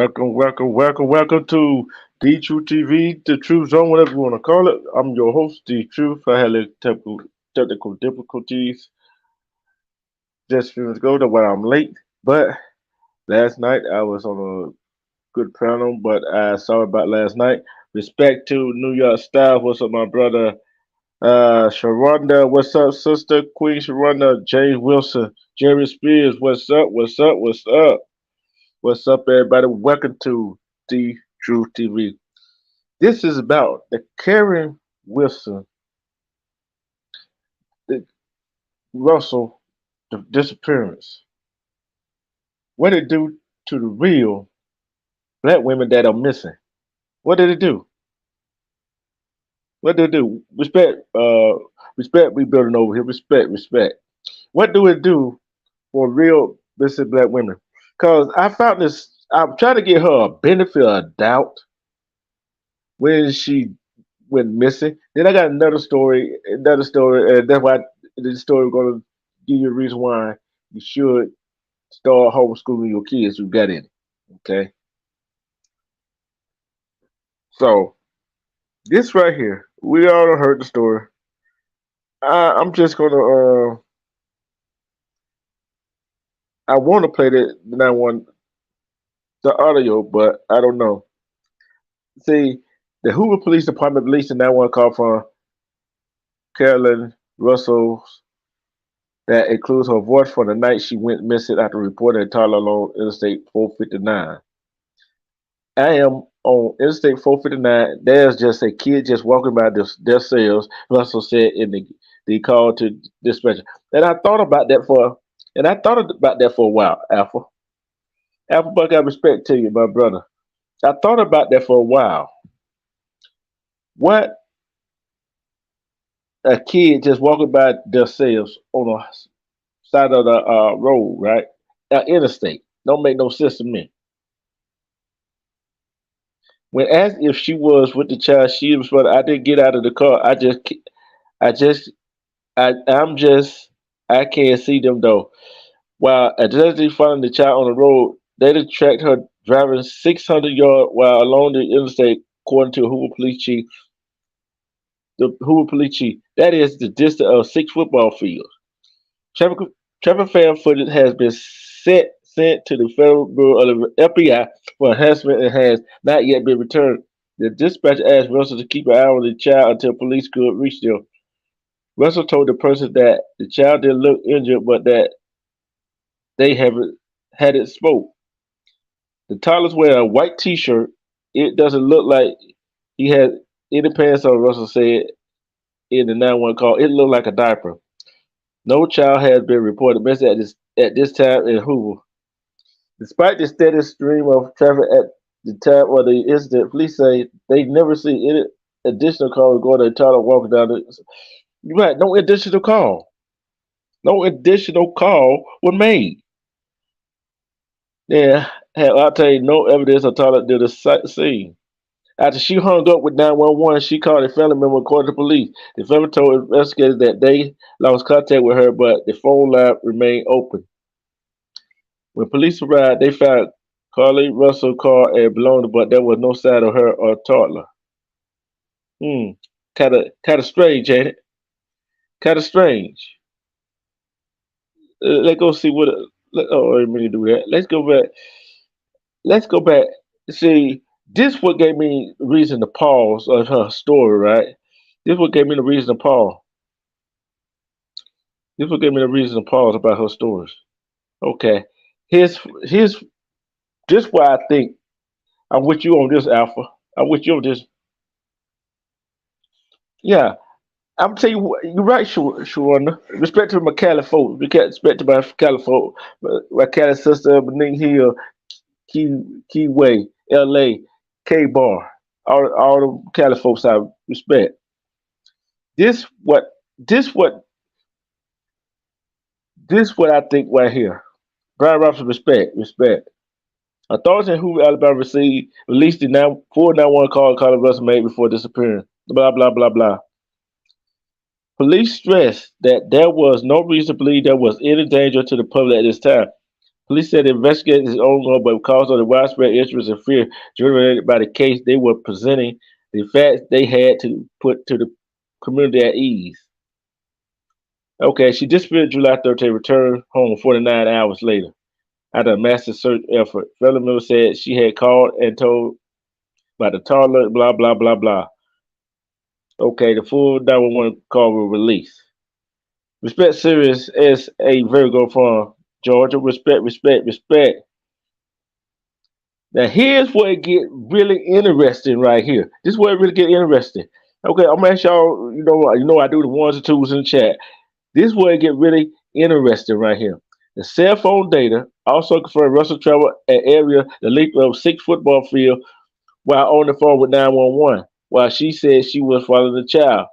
Welcome to The Truth TV, the Truth Zone, whatever you want to call it. I'm your host, The Truth. I had a little technical difficulties just a few minutes ago, that's why I'm late. But last night I was on a good panel, but I saw about last night. Respect to New York style. What's up, my brother? Sharonda, what's up, sister? Queen Sharonda, James Wilson, Jerry Spears, what's up? What's up, everybody? Welcome to The Truth TV. This is about the Karen Wilson, the Russell disappearance. What it do to the real black women that are missing? What did it do? What did it do? Respect. We building over here. Respect. What do it do for real missing black women? Cause I found this. I'm trying to get her a benefit of doubt when she went missing. Then I got another story, and that's why this story going to give you a reason why you should start homeschooling your kids who got in it. Okay, so this right here, we all done heard the story. I'm just gonna, I want to play the audio, but I don't know. See, the Hoover Police Department released a 911 call from Carlee Russell that includes her voice for the night she went missing after reporting a toddler along Interstate 459. I am on Interstate 459. There's just a kid just walking by their cells, Russell said in the call to dispatcher. And I thought about that for a while, Alpha. Alpha Buck, I respect to you, my brother. I thought about that for a while. What a kid just walking by themselves on the side of the road, right? Interstate. Don't make no sense to me. When asked if she was with the child, she responded, "I didn't get out of the car. I just, I'm just, I can't see them though." While allegedly following the child on the road, they tracked her driving 600 yards while along the interstate, according to Hoover Police Chief. The Hoover Police Chief. That is the distance of 6 football fields. Traffic, traffic fan footage has been sent to the Federal Bureau of the FBI for enhancement and has not yet been returned. The dispatcher asked Russell to keep an eye on the child until police could reach them. Russell told the person that the child didn't look injured, but that they haven't had it spoke. The toddler's wearing a white T-shirt. It doesn't look like he had any pants on. Russell said in the 911 call. It looked like a diaper. No child has been reported missing at this time in Hoover. Despite the steady stream of traffic at the time of the incident, police say they never see any additional calls regarding a toddler walking down the. Right, no additional call. No additional call was made. There had obtained no evidence of toddler near the scene. After she hung up with 911, she called a family member, according to police. The family told investigators that they lost contact with her, but the phone line remained open. When police arrived, they found Carlee Russell car and belongings, but there was no sign of her or toddler. Kind of strange, ain't it? Kind of strange. Let's go see what. Oh, I didn't mean to do that. Let's go back. Let's go back. See, this what gave me reason to pause on her story, right? This what gave me the reason to pause. This what gave me the reason to pause about her stories. Okay. Here's this why I think I'm with you on this, Alpha. I'm with you on this. Yeah, I'm telling you, you're right, Shawana. Respect to my Cali folks. Respect to my Cali folks. My Cali sister, Benin Hill, Key Way, L.A., K Bar. All the Cali folks I respect. This what this what this what I think right here. Brian Robinson, respect. Authorities in Hoover, Alabama released the 491 call Carlee Russell made before disappearing. Blah blah blah blah. Police stressed that there was no reason to believe there was any danger to the public at this time. Police said the investigation is ongoing, but because of the widespread interest and fear generated by the case, they were presenting the facts they had to put to the community at ease. Okay, she disappeared July 13th, returned home 49 hours later after a massive search effort. Fellow members said she had called and told about the toddler, blah, blah, blah, blah. Okay, the full 911 call was released. Respect Sirius is a Virgo from Georgia. Respect, respect, respect. Now here's where it get really interesting right here. This is where it really get interesting. Okay, I'm gonna ask y'all, I do the ones and twos in the chat. This is where it get really interesting right here. The cell phone data also confirmed Russell traveled an area the length of 6 football field while on the phone with 911, while she said she was following the child.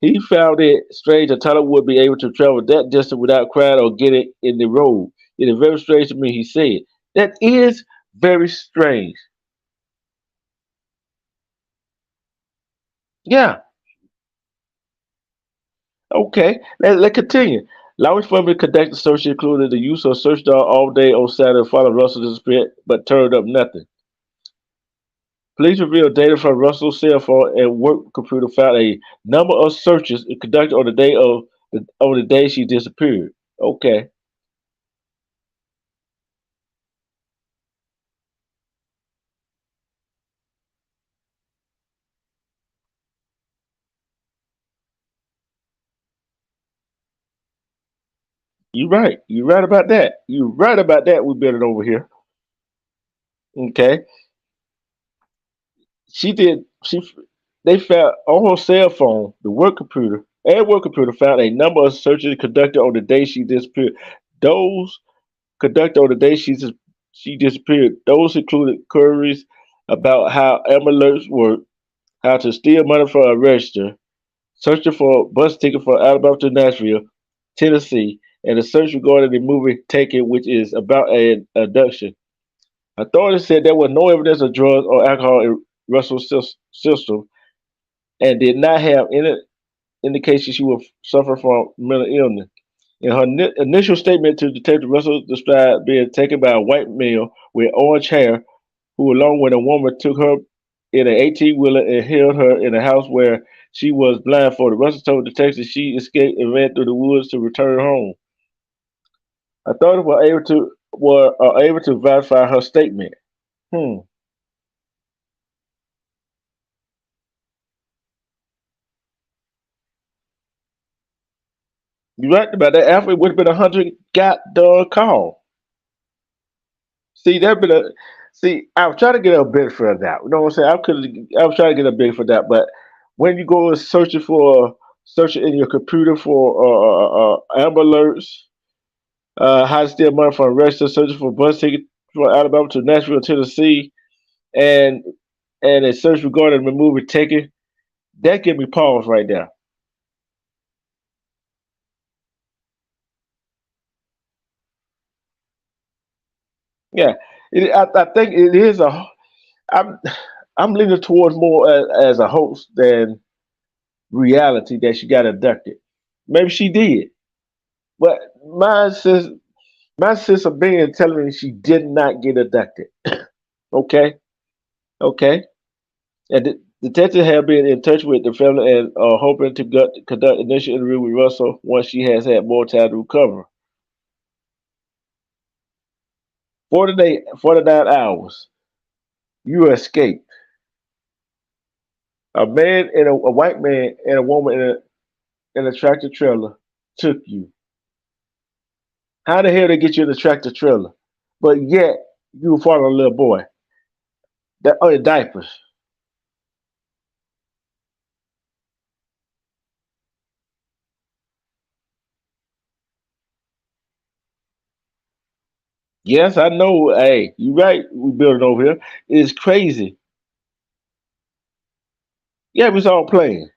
He found it strange that Tyler would be able to travel that distance without crying or getting in the road. It is very strange to me, he said. That is very strange. Yeah, okay. Let's continue. Lowry's family conducted search included the use of search dog all day on Saturday following Russell's disappearance, but turned up nothing. Police revealed data from Russell's cell phone and work computer found a number of searches conducted on the day she disappeared. Okay, you're right. You're right about that. You're right about that. We built it over here. Okay, she did. They found on her cell phone, the work computer found a number of searches conducted on the day she disappeared. Those conducted on the day she disappeared. Those included queries about how Amber alerts work, how to steal money from a register, searching for a bus ticket from Alabama to Nashville, Tennessee, and a search regarding the movie Taken, which is about an abduction. Authorities said there was no evidence of drugs or alcohol in Russell's system and did not have any indication she would suffer from mental illness. In her initial statement to Detective Russell described being taken by a white male with orange hair who, along with a woman, took her in an 18-wheeler and held her in a house where she was blindfolded. Russell told detectives she escaped and ran through the woods to return home. Authorities were able to verify her statement. Hmm. You right about that. After it would have been 100 got done call. See, that been a see. I was trying to get a benefit of that. You know what I'm saying? I was trying to get a benefit of that, but when you go and searching in your computer for Amber alerts, how to steal money from a register, searching for bus ticket from Alabama to Nashville, Tennessee, and and a search regarding the movie Taken, that give me pause right there. Yeah, I think it is a. I'm I'm leaning towards more as a hoax than reality that she got abducted. Maybe she did, but my sense of being telling me she did not get abducted. Okay, okay, and the detective have been in touch with the family and are hoping to conduct initial interview with Russell once she has had more time to recover. 49 hours. You escaped. A white man and a woman in a tractor trailer took you. How the hell they get you in a tractor trailer? But yet you were following a little boy. That oh, in diapers. Yes, I know. Hey, you right. We building over here. It's crazy. Yeah, it was all playing.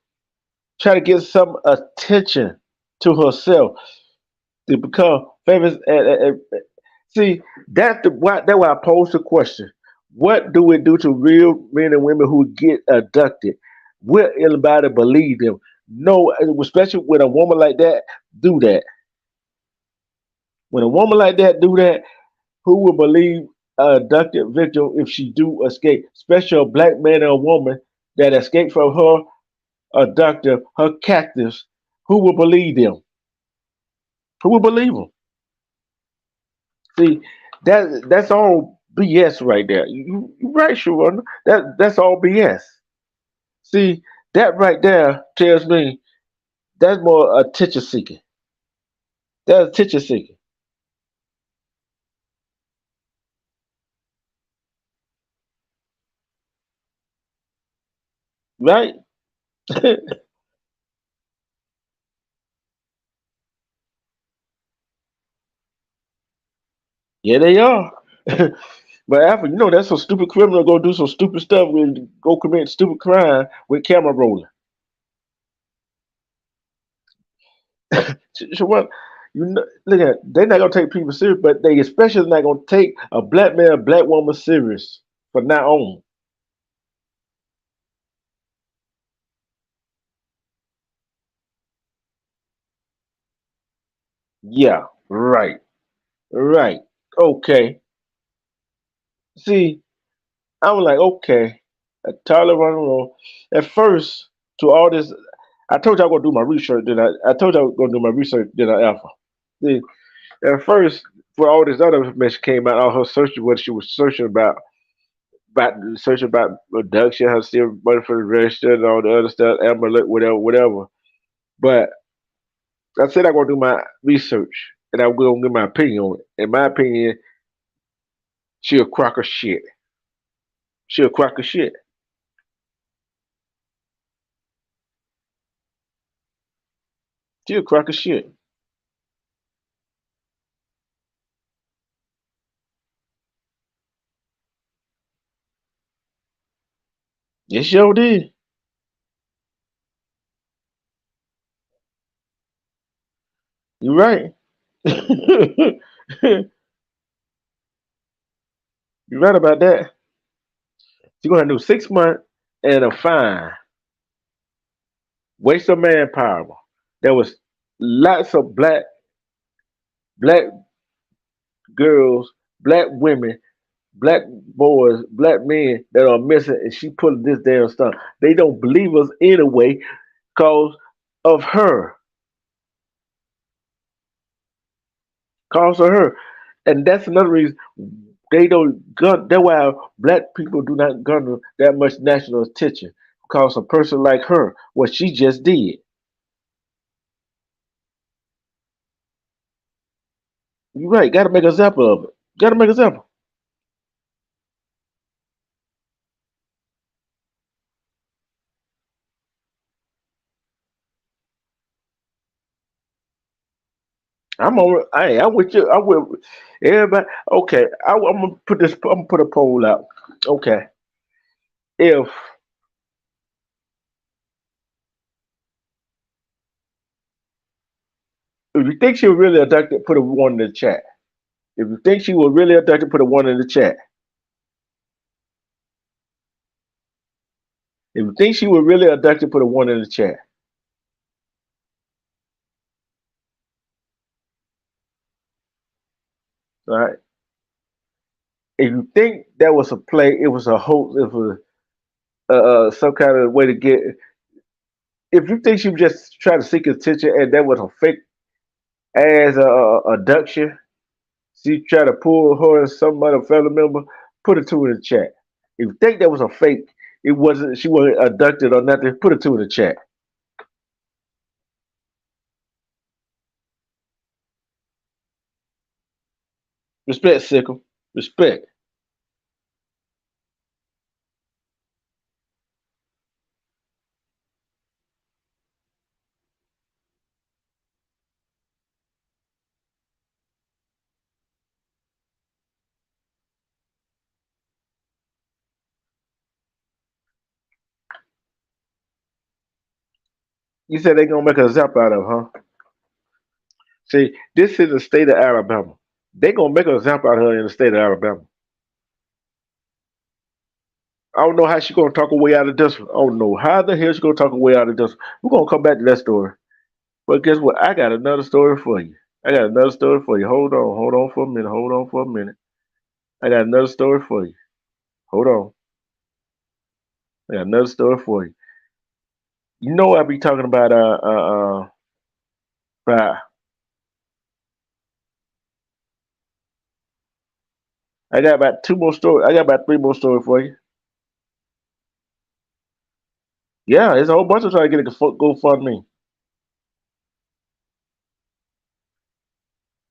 Try to get some attention to herself to become famous. See, that's why I posed the question. What do we do to real men and women who get abducted? Will anybody believe them? No, especially when a woman like that do that. When a woman like that do that, who will believe a abducted victim if she do escape? Especially a black man or a woman that escaped from her abductor, her captives. Who will believe them? Who will believe them? See, that's all BS right there. You right, Sharon. That's all BS. See, that right there tells me that's more attention seeking. That's attention seeking, right? Yeah, they are. But after that's some stupid criminal go do some stupid stuff and go commit stupid crime with camera rolling. So what? Look at they're not gonna take people serious, but they especially not gonna take a black man, a black woman serious from now on. Yeah, right, right, okay. See, I was like, okay, a Tyler running room. At first, to all this, I told you I was gonna do my research. I told you I was gonna do my research. Did I ever? See, at first, for all this other information came out, all her searching, what she was searching about searching about abduction, how to steal money for the register, and all the other stuff, amulet, whatever, whatever. But I said I'm gonna do my research, and I'm gonna give my opinion on it. In my opinion, she a crock of shit. She a crock of shit. She a crock of shit. Yes, sure did. You're right. You're right about that. She's gonna do 6 months and a fine. Waste of manpower. There was lots of black girls, black women, black boys, black men that are missing, and she pulling this damn stuff. They don't believe us anyway because of her, cause of her, and that's another reason they don't gun. That's why black people do not garner that much national attention because a person like her, what she just did. You're right. Got to make a example of it. Got to make an example. I'm on. I with you. I will. Everybody. Okay. I'm gonna put this. I'm gonna put a poll out. Okay. If you think she was really abducted, put a one in the chat. If you think she was really abducted, put a one in the chat. If you think she was really abducted, put a one in the chat. All right. If you think that was a play, it was a hoax, it was some kind of way to get. If you think she was just trying to seek attention and that was a fake ass abduction, she tried to pull her and some other family member, put a two in the chat. If you think that was a fake, it wasn't. She wasn't abducted or nothing. Put a two in the chat. Respect, Sickle. Respect. You said they gonna make a zap out of her, huh? See, this is the state of Alabama. They gonna make a zap out of her in the state of Alabama. I don't know how she gonna talk her way out of this one. I don't know how the hell she gonna talk her way out of this one. We're gonna come back to that story. But guess what? I got another story for you. I got another story for you. Hold on for a minute. Hold on for a minute. I got another story for you. Hold on. I got another story for you. You know I be talking about I got about two more stories. I got about three more stories for you. Yeah, there's a whole bunch of trying to get a GoFundMe.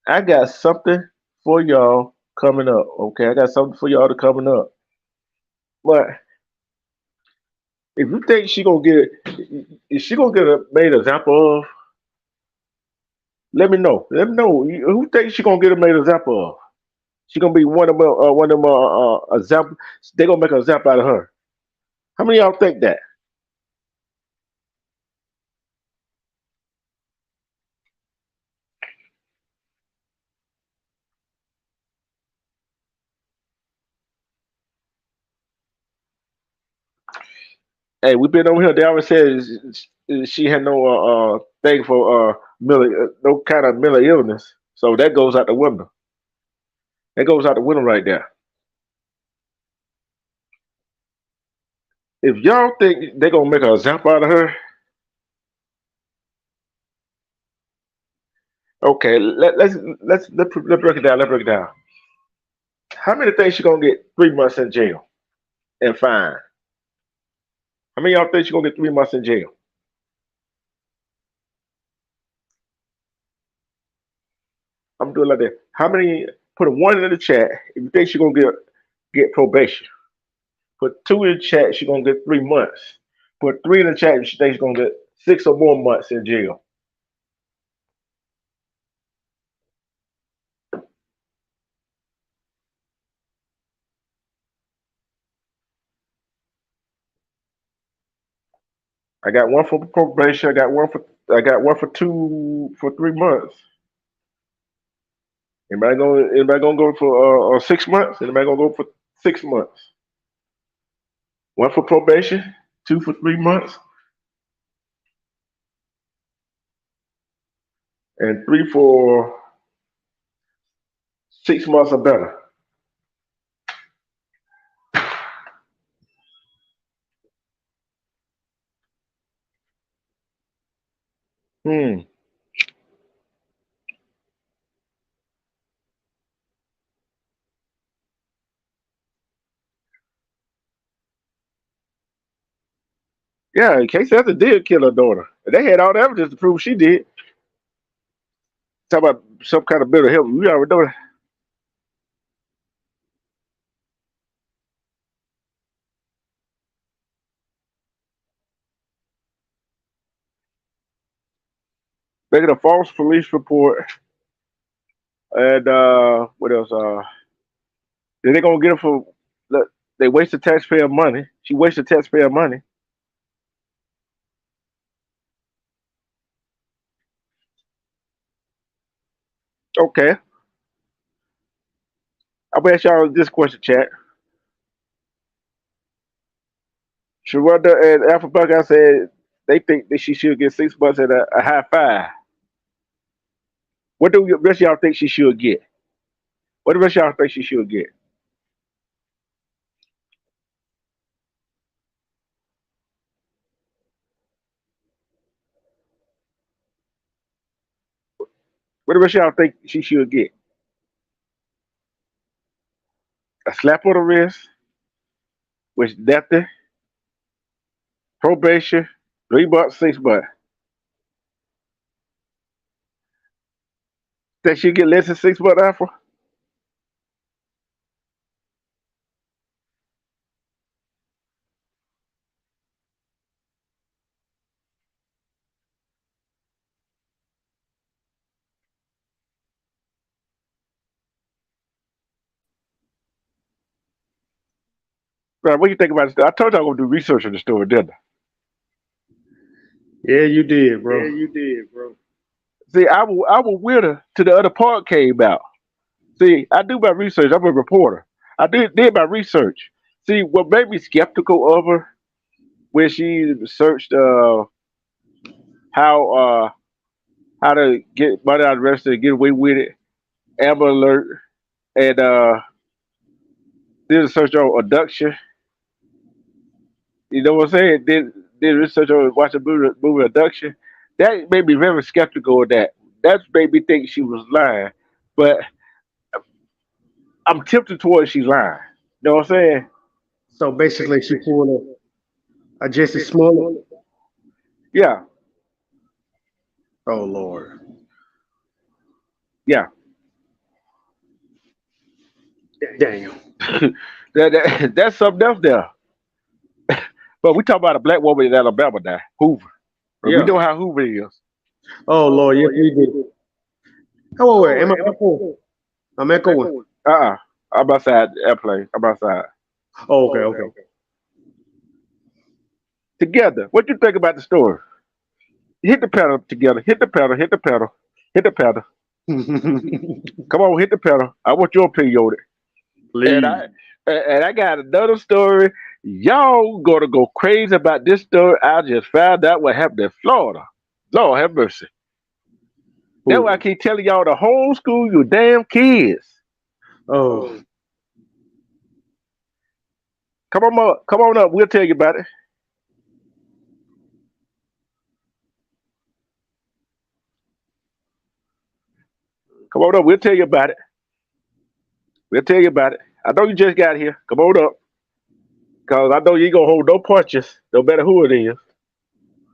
I got something for y'all coming up. Okay, I got something for y'all to coming up. But if you think she gonna get it, is she gonna get a made example of? Let me know. Let me know. Who thinks she gonna get a made example of? She gonna be one of them example. They gonna make an example out of her. How many of y'all think that? Hey, we been over here. They always said she had no thing for no kind of mental illness. So that goes out the window. That goes out the window right there. If y'all think they gonna make an example out of her, okay, let's break it down. Let's break it down. How many think she gonna get 3 months in jail and fine? How many of y'all think she gonna get 3 months in jail? I'm doing like that. How many? Put a one in the chat if you think she gonna get probation. Put two in the chat. She gonna get 3 months. Put three in the chat if she thinks she's gonna get 6 or more months in jail. I got one for probation. I got one for 3 months. Anybody gonna go for 6 months? Anybody gonna go for 6 months? One for probation, two for 3 months, and three for 6 months or better. Hmm. Yeah, Casey Hudson did kill her daughter. They had all the evidence to prove she did. Talk about some kind of mental health. We already know that. Making a false police report, and what else? Then they gonna get her for look, they wasted taxpayer money. She wasted taxpayer money. Okay, I'll ask y'all this question, chat. Sharonda and Alpha Buck, I said they think that she should get 6 months and a high five. What do the rest of y'all think she should get? What do the rest of y'all think she should get? What do the rest of y'all think she should get? A slap on the wrist, which death, probation, 3 months, 6 months. Think she get less than 6 months, Alpha? Right, what do you think about this? I told you I was gonna do research on the story, didn't I? Yeah, you did, Yeah, bro. you did, bro. See, I was with her till the other part came out. See, I do my research. I'm a reporter. I did my research. See, what made me skeptical of her when she searched how how to get money out of the register and get away with it. Amber Alert, and did a search on abduction. You know what I'm saying? Did research on watching movie abduction. That made me very skeptical of that. That made me think she was lying. But I'm tempted towards she's lying. You know what I'm saying? So basically, she pulled a Jesse Smollett. Yeah, Oh Lord, yeah. Daniel. That's something else there. But we talk about a black woman in Alabama now, Hoover. And we Yeah. know how Hoover is. Oh Lord, yes we do. Oh wait, am I echoing? I'm echoing. Uh-uh. I'm outside the airplane. I'm outside. Oh, okay, okay. Together. What you think about the story? Hit the pedal together. Hit the pedal. Hit the pedal. Hit the pedal. Come on, hit the pedal. I want your opinion on it. And Please. I got another story. Y'all gonna go crazy about this story. I just found out what happened in Florida. Lord have mercy. That's why I Ooh. keep telling y'all to homeschool your damn kids. Oh, Come on up. We'll tell you about it. Come on up. We'll tell you about it. We'll tell you about it. I know you just got here. Come on up. Cause I know you ain't gonna hold no punches, no matter who it is.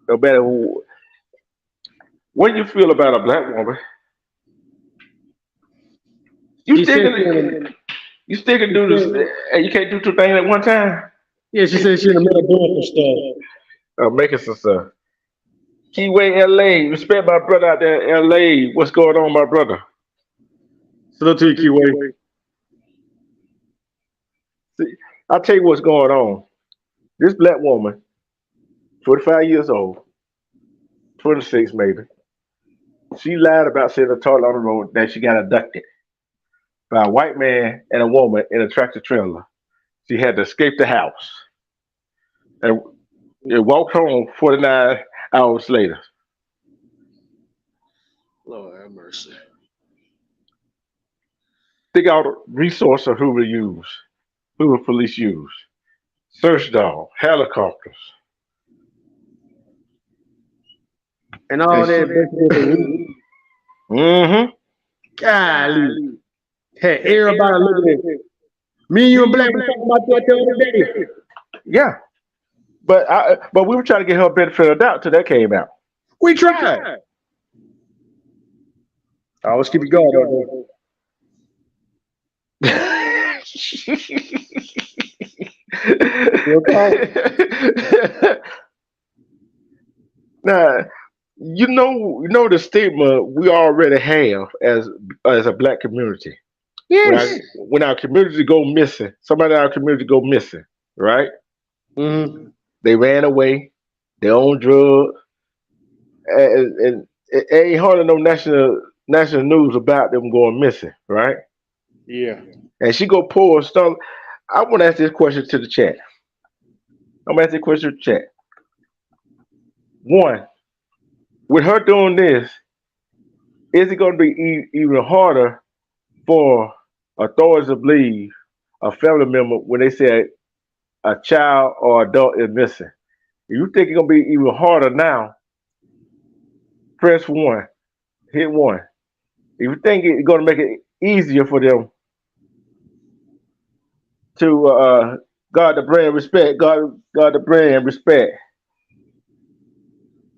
No matter who. What you feel about a black woman? You she still said she can in you still can do this and you can't do two things at one time? yeah, she said she in the middle of doing some stuff. Making some stuff. Keyway LA. Respect my brother out there in LA. What's going on, my brother? Salute to you, Kiwi. See, I'll tell you what's going on. This black woman, 25 years old, 26 maybe, she lied about seeing a toilet on the road that she got abducted by a white man and a woman in a tractor trailer. She had to escape the house and walked home 49 hours later. Lord have mercy. Think out the resource of Hoover use, Hoover police use. Search dog, helicopters. And And all she, that basically for reason. mm-hmm. Golly. Had everybody looking at me and you and Black was talking about that the other day. Yeah. But we were trying to get her a benefit of the doubt till that came out. We tried. I always keep it going though. Real talk. Now, you know the stigma we already have as a black community. When our Yes. when our community go missing, somebody in our community go missing, right? Mm-hmm. They ran away, they own drugs, and it ain't hardly no national news about them going missing, right? Yeah. And she go pull stuff. I want to ask this question to the chat. I'm gonna ask this question to the chat. One, with her doing this, is it going to be even harder for authorities to believe a family member when they say a child or adult is missing? If you think it's going to be even harder now, press one, hit one. If you think it's going to make it easier for them to guard the brand respect, guard the brand respect.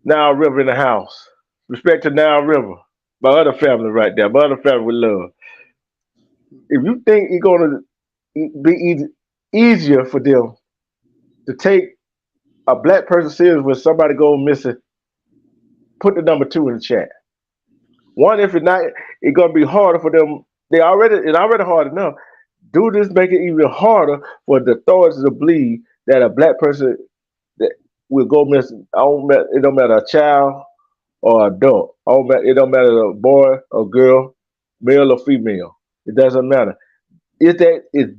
Now River in the house. Respect to Now River. My other family right there. My other family with love. If you think it's gonna be easier for them to take a black person serious when somebody goes missing, put the number two in the chat. One, if it's not, it's gonna be harder for them. It's already hard enough. Do this make it even harder for the authorities to believe that a black person that will go missing. It don't matter a child or adult. It don't matter a boy or girl, male or female. It doesn't matter. Is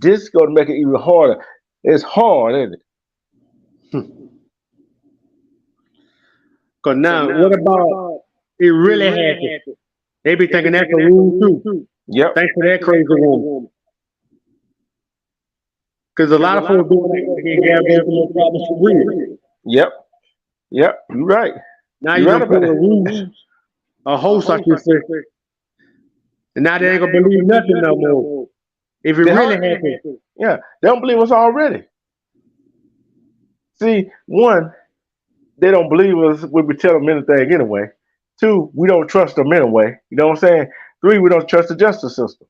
this going to make it even harder? It's hard, isn't it? Cause now, what about? It really happened. They be thinking that's a rule too. Yep. Thanks for that crazy woman. Because a lot of folks doing that being gathered no problems for real. Yep. Yep. You're right. Now You're you right done put about a that. rule, a host, I should say. And now they ain't gonna believe nothing no more. If it They really hardly- happened. Yeah. They don't believe us already. See, one, they don't believe us when we tell them anything anyway. Two, we don't trust them anyway. You know what I'm saying? Three, we don't trust the justice system.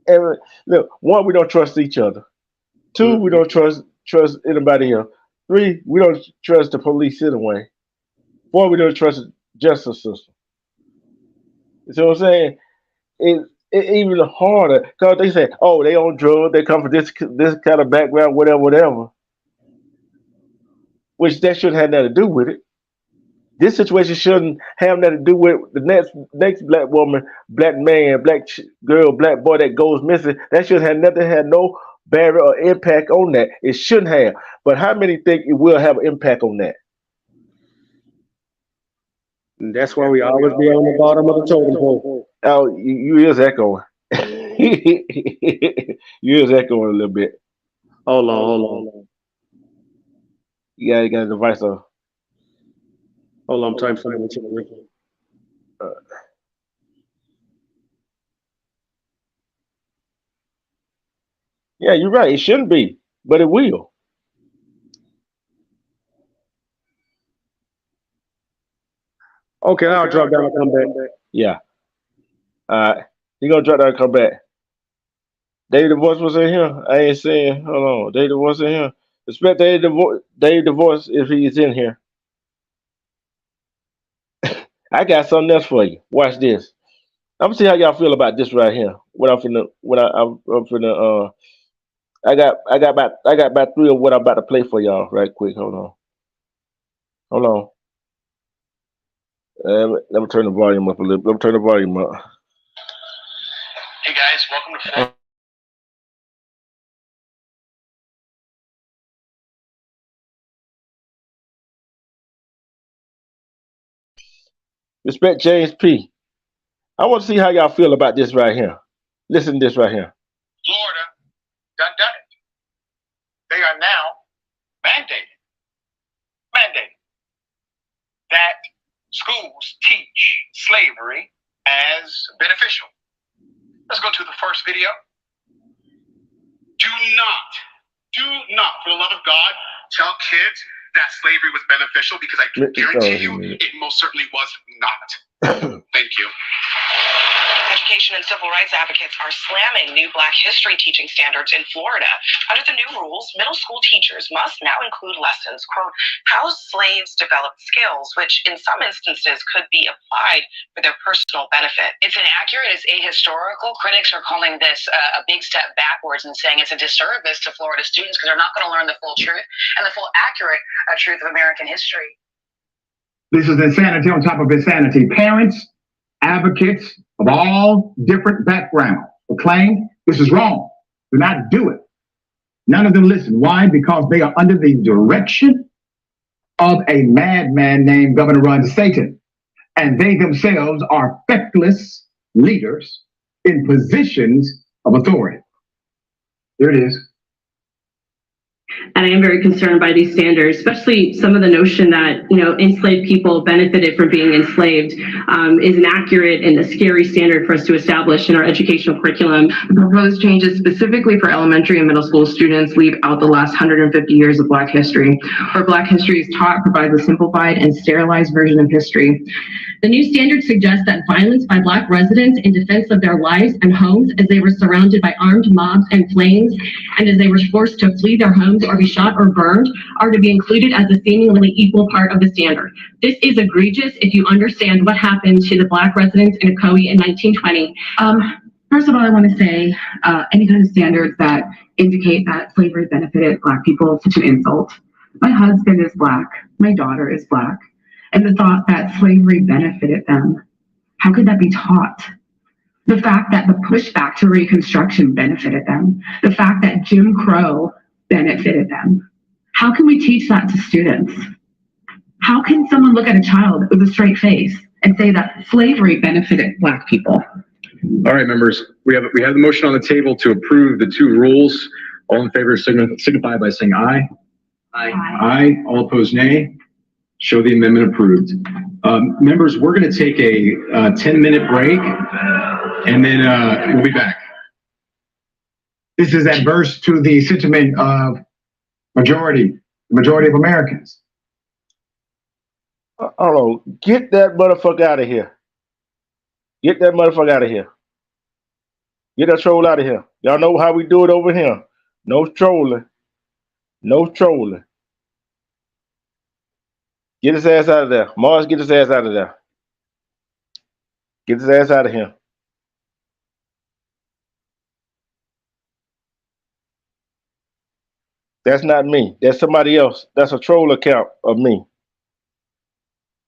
And look, one, we don't trust each other. Two, we don't trust anybody else. Three, we don't trust the police anyway. Four, we don't trust the justice system. You see what I'm saying? It even harder because they say, oh, they on drugs, they come from this kind of background, whatever, whatever. Which that shouldn't have nothing to do with it. This situation shouldn't have nothing to do with the next black woman, black man, girl, black boy that goes missing. That should have nothing, have no barrier or impact on that. It shouldn't have. But how many think it will have an impact on that? And that's why we always be on the bottom of the totem pole. Oh, you is echoing. You is echoing a little bit. Hold on. You got a device on. Hold on, I'm trying to find what you're looking Uh, yeah, you're right. It shouldn't be, but it will. Okay, I'll drop down and come back. Yeah. All right. You gonna drop that and come back. David Divorce was in here. I ain't saying. Hold on. David Divorce in here. Expect David Divorce if he's in here. I got something else for you. Watch this. I'm gonna see how y'all feel about this right here. What I'm finna. What I'm finna. I got about three of what I'm about to play for y'all right quick. Hold on. Hold on. Let me turn the volume up a little. Let me turn the volume up. Hey guys, welcome to Florida. Respect James P. I want to see how y'all feel about this right here. Listen to this right here. Florida done it. They are now mandating that schools teach slavery as beneficial. Let's go to the first video. Do not, for the love of God, tell kids that slavery was beneficial because I can guarantee you it most certainly was not. Thank you. Education and civil rights advocates are slamming new Black history teaching standards in Florida. Under the new rules, middle school teachers must now include lessons, quote, how slaves developed skills, which in some instances could be applied for their personal benefit. It's inaccurate, it's ahistorical. Critics are calling this a big step backwards and saying it's a disservice to Florida students because they're not going to learn the full truth and the full accurate truth of American history. This is insanity on top of insanity. Parents, advocates of all different backgrounds proclaim this is wrong. Do not do it. None of them listen. Why? Because they are under the direction of a madman named Governor Ron DeSantis. And they themselves are feckless leaders in positions of authority. There it is. And I am very concerned by these standards, especially some of the notion that, enslaved people benefited from being enslaved is inaccurate and a scary standard for us to establish in our educational curriculum. The proposed changes specifically for elementary and middle school students leave out the last 150 years of Black history. Where Black history is taught provides a simplified and sterilized version of history. The new standard suggests that violence by Black residents in defense of their lives and homes as they were surrounded by armed mobs and flames, and as they were forced to flee their homes or be shot or burned, are to be included as a seemingly equal part of the standard. This is egregious if you understand what happened to the Black residents in Ocoee in 1920. First of all, I want to say any kind of standards that indicate that slavery benefited Black people is such an insult. My husband is Black. My daughter is Black. And the thought that slavery benefited them, how could that be taught? The fact that the pushback to Reconstruction benefited them, the fact that Jim Crow benefited them. How can we teach that to students? How can someone look at a child with a straight face and say that slavery benefited Black people? All right, members, we have the motion on the table to approve the 2 rules. All in favor signify by saying aye. Aye. Aye. All opposed, nay. Show the amendment approved. Members, we're going to take a 10-minute break, and then we'll be back. This is adverse to the sentiment of majority of Americans. Hold on. Get that motherfucker out of here. Get that motherfucker out of here. Get that troll out of here. Y'all know how we do it over here. No trolling. No trolling. Get his ass out of there. Mars, get his ass out of there. Get his ass out of here. That's not me. That's somebody else. That's a troll account of me.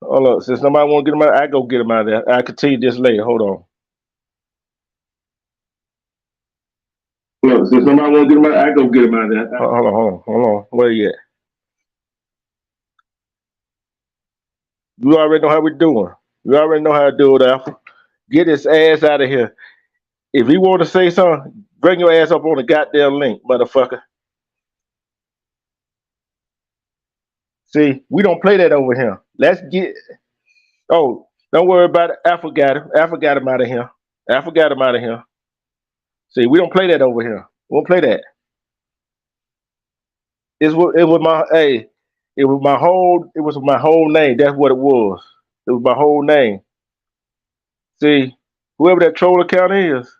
Hold on. Since nobody want to get him out, I go get him out of there. I can tell you this later. Hold on. Look, since nobody want to get him out, I go get him out of there. Hold on. Where you at? You already know how we're doing. You already know how to do it, Alpha. Get his ass out of here. If he want to say something, bring your ass up on the goddamn link, motherfucker. See, we don't play that over here. Let's get... Oh, don't worry about it. Alpha got him. Alpha got him out of here. Alpha got him out of here. See, we don't play that over here. We don't play that. It was my whole name. That's what it was. It was my whole name. See, whoever that troll account is,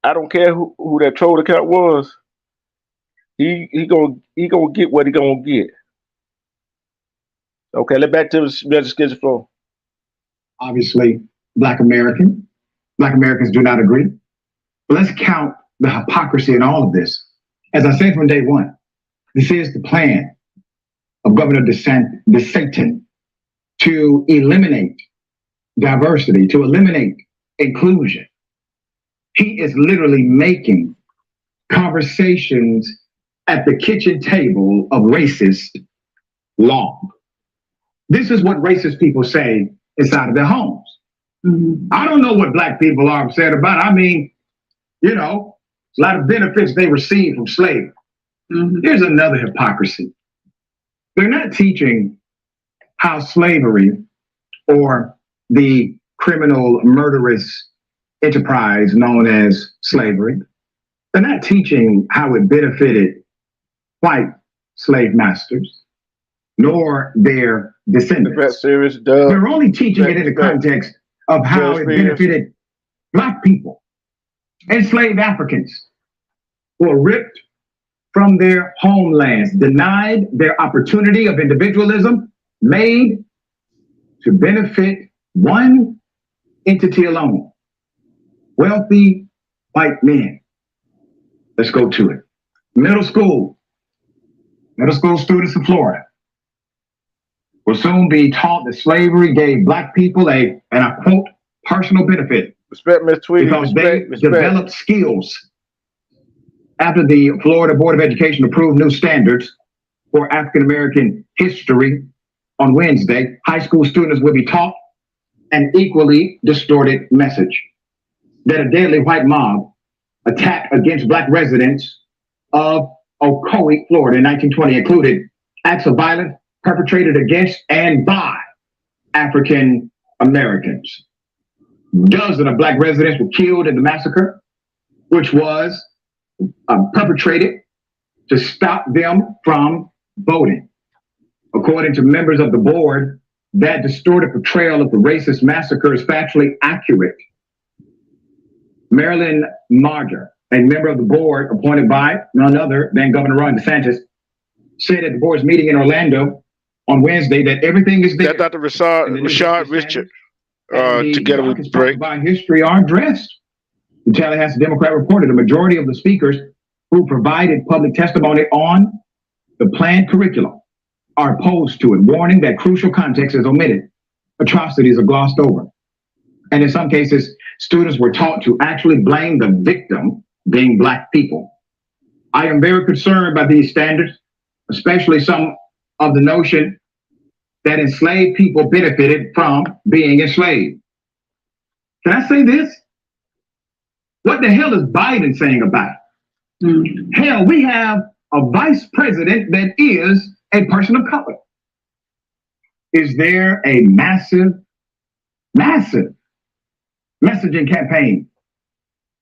I don't care who that troll account was. He gonna get what he gonna get. Okay, let's back to the schedule floor. Obviously, Black Americans do not agree. But let's count the hypocrisy in all of this. As I said from day one, this is the plan of Governor DeSantis to eliminate diversity, to eliminate inclusion. He is literally making conversations at the kitchen table of racists long. This is what racist people say inside of their homes. Mm-hmm. I don't know what Black people are upset about. I mean, you know, a lot of benefits they receive from slavery. Mm-hmm. Here's another hypocrisy. They're not teaching how slavery or the criminal murderous enterprise known as slavery, they're not teaching how it benefited white slave masters, nor their descendants. They're only teaching it in the context of how it benefited Black people, enslaved Africans who were ripped from their homelands, denied their opportunity of individualism, made to benefit one entity alone, wealthy white men. Let's go to it. Middle school students in Florida will soon be taught that slavery gave Black people and I quote, personal benefit. Respect, Ms. Tweedy. Because they developed skills. After the Florida Board of Education approved new standards for African American history on Wednesday, high school students will be taught an equally distorted message that a deadly white mob attack against Black residents of Ocoee, Florida in 1920 included acts of violence perpetrated against and by African Americans. Dozens of Black residents were killed in the massacre, which was perpetrated to stop them from voting. According to members of the board, that distorted portrayal of the racist massacre is factually accurate. Marilyn Marger, a member of the board appointed by none other than Governor Ron DeSantis, said at the board's meeting in Orlando on Wednesday that everything is there. That's Dr. Rashad Richard, together with Drake. By history are addressed. The Tallahassee Democrat reported a majority of the speakers who provided public testimony on the planned curriculum are opposed to it, warning that crucial context is omitted, atrocities are glossed over. And in some cases, students were taught to actually blame the victim, being Black people. I am very concerned by these standards, especially some of the notion that enslaved people benefited from being enslaved. Can I say this? What the hell is Biden saying about it? Hell, we have a vice president that is a person of color. Is there a massive messaging campaign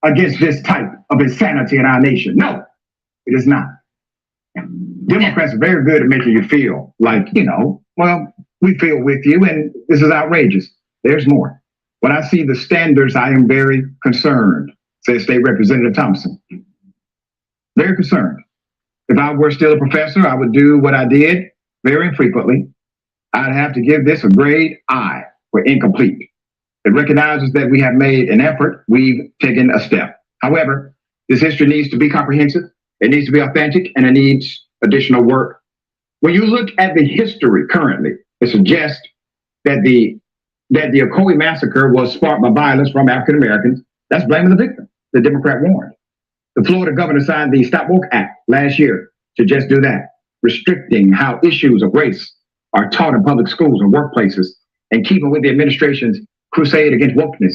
against this type of insanity in our nation? No, it is not. Democrats are very good at making you feel like, well, we feel with you and this is outrageous. There's more. When I see the standards, I am very concerned, says State Representative Thompson. Very concerned. If I were still a professor, I would do what I did very infrequently. I'd have to give this a grade I for incomplete. It recognizes that we have made an effort, we've taken a step. However, this history needs to be comprehensive, it needs to be authentic, and it needs additional work. When you look at the history currently, it suggests that the Ocoee massacre was sparked by violence from African Americans. That's blaming the victim, the Democrat warned. The Florida governor signed the Stop Woke Act last year to just do that, restricting how issues of race are taught in public schools and workplaces, and keeping with the administration's crusade against wokeness.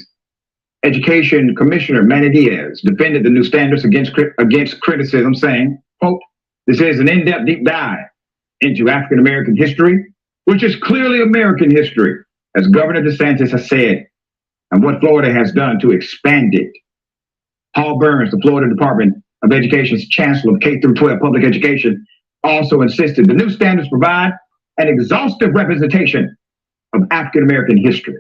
Education Commissioner Manny Diaz defended the new standards against criticism, saying, quote, "This is an in-depth deep dive into African American history, which is clearly American history, as Governor DeSantis has said, and what Florida has done to expand it." Paul Burns, the Florida Department of Education's Chancellor of K-12 public education, also insisted the new standards provide an exhaustive representation of African American history.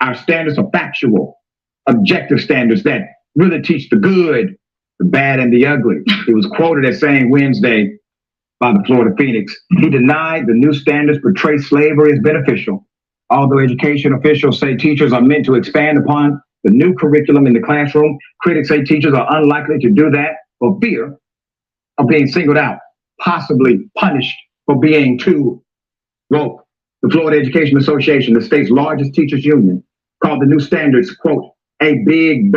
Our standards are factual, objective standards that really teach the good, the bad, and the ugly. He was quoted as saying Wednesday by the Florida Phoenix. He denied the new standards portray slavery as beneficial. Although education officials say teachers are meant to expand upon the new curriculum in the classroom, critics say teachers are unlikely to do that for fear of being singled out, possibly punished for being too woke. The Florida Education Association, the state's largest teachers union, called the new standards, quote, a big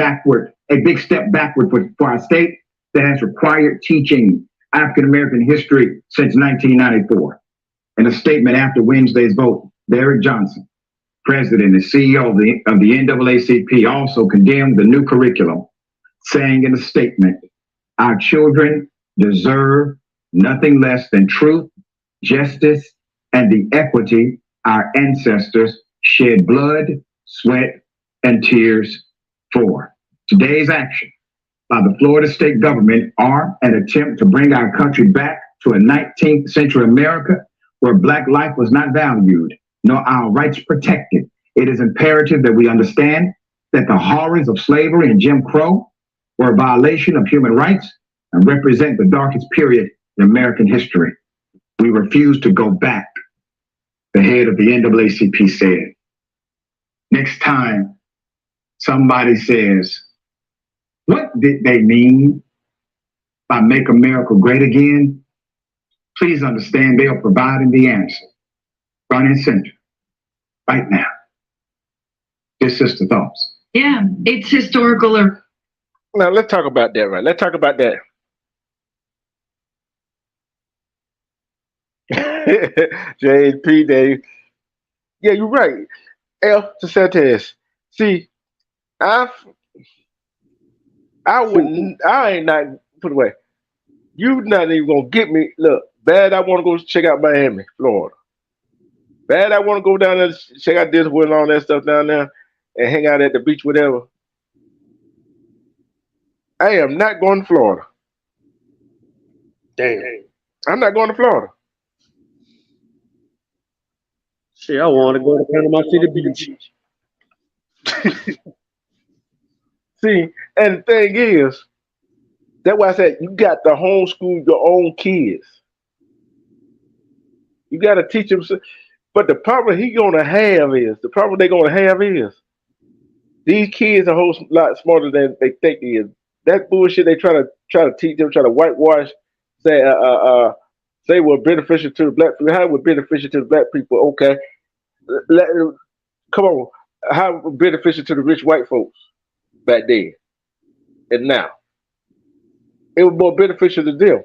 step backward for our state that has required teaching African American history since 1994. In a statement after Wednesday's vote, Derek Johnson, president and CEO of the NAACP, also condemned the new curriculum, saying in a statement, "Our children deserve nothing less than truth, justice, and the equity our ancestors shed blood, sweat, and tears for." Today's action by the Florida state government are an attempt to bring our country back to a 19th century America where Black life was not valued, nor our rights protected. It is imperative that we understand that the horrors of slavery and Jim Crow were a violation of human rights and represent the darkest period in American history. We refuse to go back, the head of the NAACP said. Next time somebody says, what did they mean by Make America Great Again? Please understand they are providing the answer, front and center, right now. Just sister thoughts. Yeah, it's historical. Or now let's talk about that, right? Let's talk about that. JP Dave. Yeah, you're right. L DeSantis. See, I ain't not put away. You not even gonna get me. Look, bad. I want to go check out Miami, Florida. Bad. I want to go down there, check out Disney and all that stuff down there, and hang out at the beach, whatever. I am not going to Florida. Damn. I'm not going to Florida. Shit, I want to go to Panama City Beach. See, and the thing is, that's why I said you got to homeschool your own kids. You got to teach them. But the problem they're gonna have is these kids are a whole lot smarter than they think they is. That bullshit they try to teach them, try to whitewash, say we're beneficial to the black people. How we're beneficial to the black people? Okay, come on. How we're beneficial to the rich white folks back then and now? It was more beneficial to them.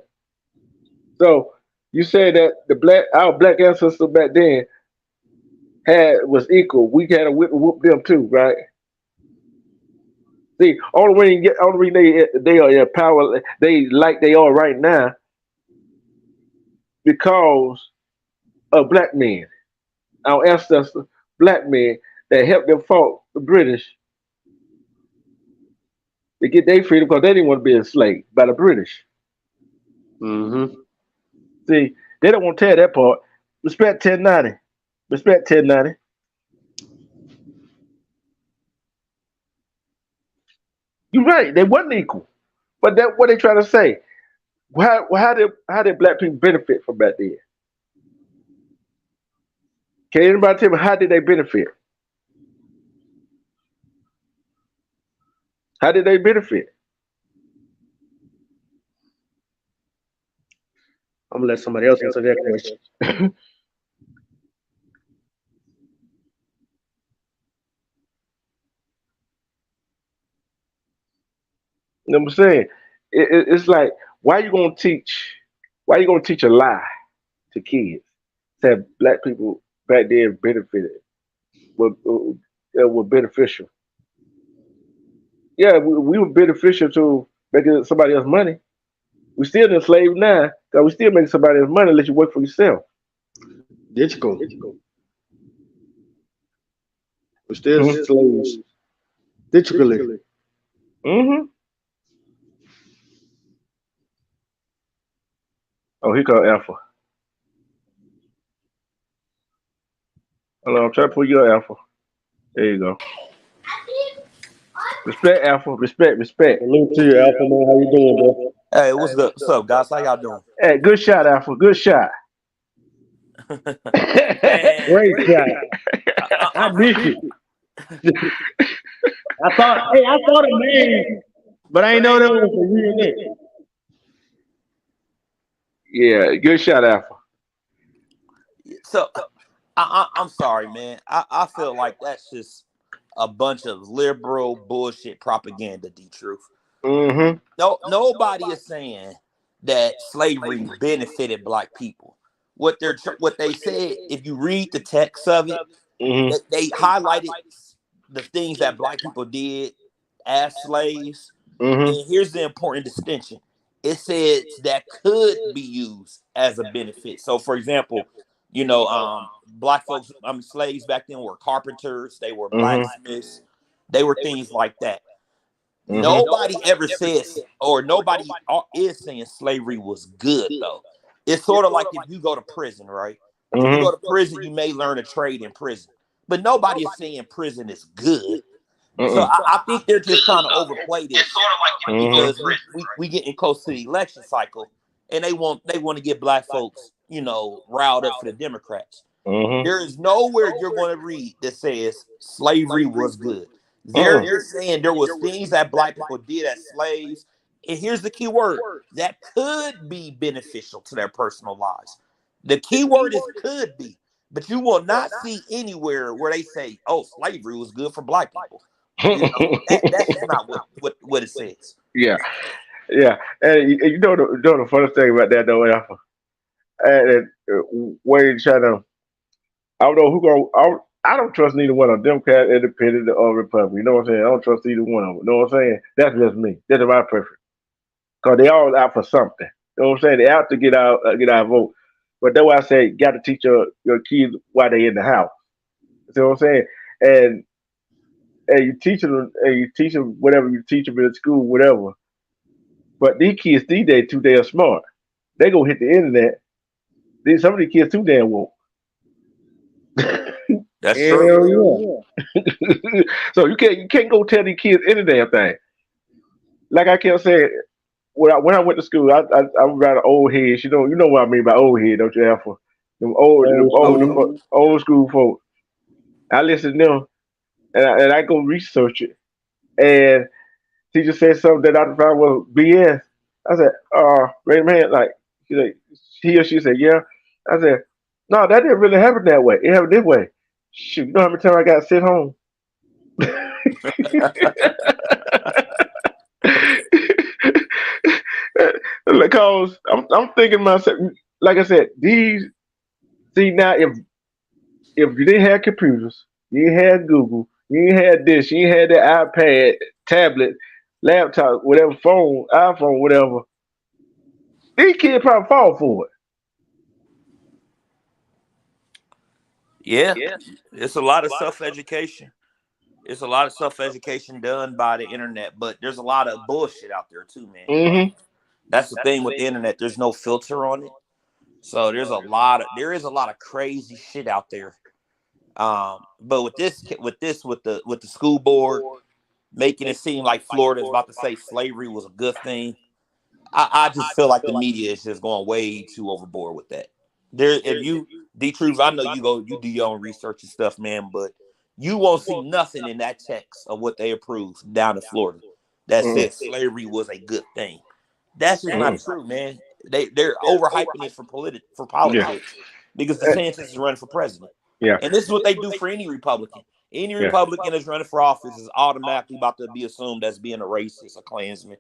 So you said that our black ancestors back then was equal, we had to whoop them too, right? See, only reason they are in power, they like they are right now because of black men, our ancestors, black men that helped them fought the British to get their freedom because they didn't want to be enslaved by the British. Mm-hmm. See, they don't want to tear that part. Respect 1090. Respect 1090. You're right. They wasn't equal. But that what they trying to say. How did black people benefit from that then? Can anybody tell me how did they benefit? How did they benefit? I'm gonna let somebody else answer that question. You know what I'm saying? It's like why you gonna teach a lie to kids that black people back then benefited were beneficial. Yeah, we were beneficial to making somebody else money. We still enslaved now because we still making somebody else money unless you work for yourself. Digital. We're still Mm-hmm. slaves. Digitally. Mm-hmm. Oh, he called Alpha. Hello, I'm trying to pull you up, Alpha. There you go. Respect, Alpha. Respect, respect. Salute to you, Alpha man. How you doing, bro? Hey, what's up? What's up, guys? How y'all doing? Hey, good shot, Alpha. Good shot. Man, Great shot. I miss you. I thought a name, but I ain't know that was a real name. Yeah, good shot, Alpha. so I'm sorry, man. I feel like that's just a bunch of liberal bullshit propaganda. The truth. Mm-hmm. No, nobody is saying that slavery benefited black people. What they said, if you read the text of it, Mm-hmm. they highlighted the things that black people did as slaves. Mm-hmm. And here's the important distinction. It says that could be used as a benefit. So, for example, black folks, slaves back then were carpenters, they were Mm-hmm. blacksmiths, they were things like that. Mm-hmm. Nobody ever says, or nobody is saying slavery was good, though. It's sort of like if you go to prison, right? If you Mm-hmm. go to prison, you may learn a trade in prison, but nobody is saying prison is good. So Mm-mm. I think they're just trying to overplay this Mm-hmm. because we getting close to the election cycle, and they want to get black folks, riled up for the Democrats. Mm-hmm. There is nowhere you're going to read that says slavery was good. They're Mm-mm. just saying there was things that black people did as slaves, and here's the key word that could be beneficial to their personal lives. The key word is could be, but you will not see anywhere where they say, "Oh, slavery was good for black people." That's just not what it says. Yeah, yeah. And you know the funny thing about that though, Alpha. And Wayne trying to, I don't know who going. I don't trust neither one of them, Democrat, Independent, or Republican. You know what I'm saying? I don't trust either one of them. You know what I'm saying? That's just me. That's my preference. Cause they all out for something. You know what I'm saying? They out to get our vote. But that's why I say got to teach your kids while they in the house. You know what I'm saying? And and you teach them whatever you teach them in school, whatever. But these kids these days too damn smart. They go hit the internet. Some of these kids too damn woke. That's true. Hell yeah. So you can't go tell these kids any damn thing. Like I kept saying, when I went to school, I was around old heads. You know what I mean by old head, don't you, Alpha? Old school. Old school folks. I listen to them and I go research it. And teacher said something that I found was BS. I said, raise my hand. Like, he or she said, yeah. I said, no, that didn't really happen that way. It happened this way. Shoot, you know how many times I got sent home? Because I'm thinking to myself, like I said, see now if you didn't have computers, you ain't had Google, you ain't had this, you ain't had that iPad, tablet, laptop, whatever, phone, iPhone, whatever, these kids probably fall for it. Yeah, it's a lot of self-education. It's a lot of self-education done by the internet, but there's a lot of bullshit out there too, man. Mm-hmm. That's the thing with the internet. There's no filter on it. So there is a lot of crazy shit out there. But with the school board making it seem like Florida is about to say slavery was a good thing, I just feel like the media is just going way too overboard with that. If you D-Truth, I know you do your own research and stuff, man, but you won't see nothing in that text of what they approved down in Florida that Mm-hmm. said slavery was a good thing. That's just not Mm-hmm. true, man. They're overhyping it for Yeah. politics because DeSantis is running for president. Yeah. And this is what they do for any Republican. Any Yeah. Republican that's running for office is automatically about to be assumed as being a racist, a Klansman.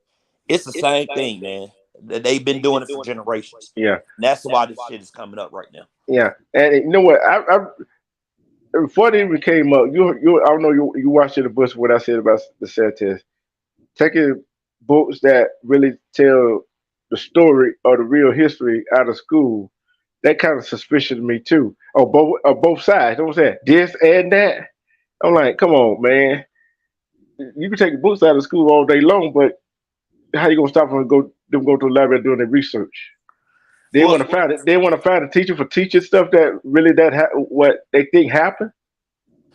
It's the same thing, man. They've been doing it for generations. Yeah. And that's why this shit is coming up right now. Yeah. And you know what? I before they even came up, I don't know you watched the books what I said about the DeSantis. Taking books that really tell the story or the real history out of school, that kind of suspicious to me too. Both sides. Don't say this and that. I'm like, come on, man. You can take books out of school all day long, but how you gonna stop them and go to the library doing their research? They Well, want to find it. They want to find a teacher for teaching stuff that really what they think happened.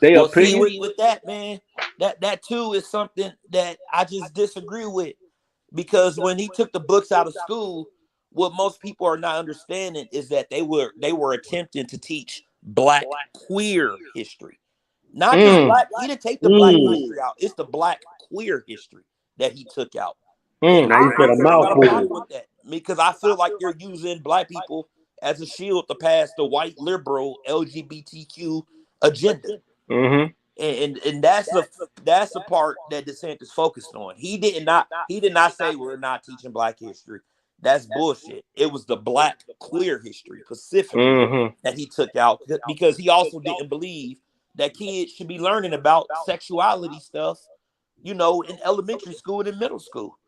Their well, see, opinion. with that, man, that too is something that I just disagree with. Because when he took the books out of school, what most people are not understanding is that they were attempting to teach black queer history. Not just Mm, black. He didn't take the black mm, history out. It's the black queer history that he took out. And mm. Now you said I a never got a problem mouthful. with that because I feel like they're using black people as a shield to pass the white liberal LGBTQ agenda. Mm-hmm. And that's the part that DeSantis focused on. He did not say we're not teaching black history. That's bullshit. It was the black queer history specifically Mm-hmm. that he took out because he also didn't believe that kids should be learning about sexuality stuff, in elementary school and in middle school,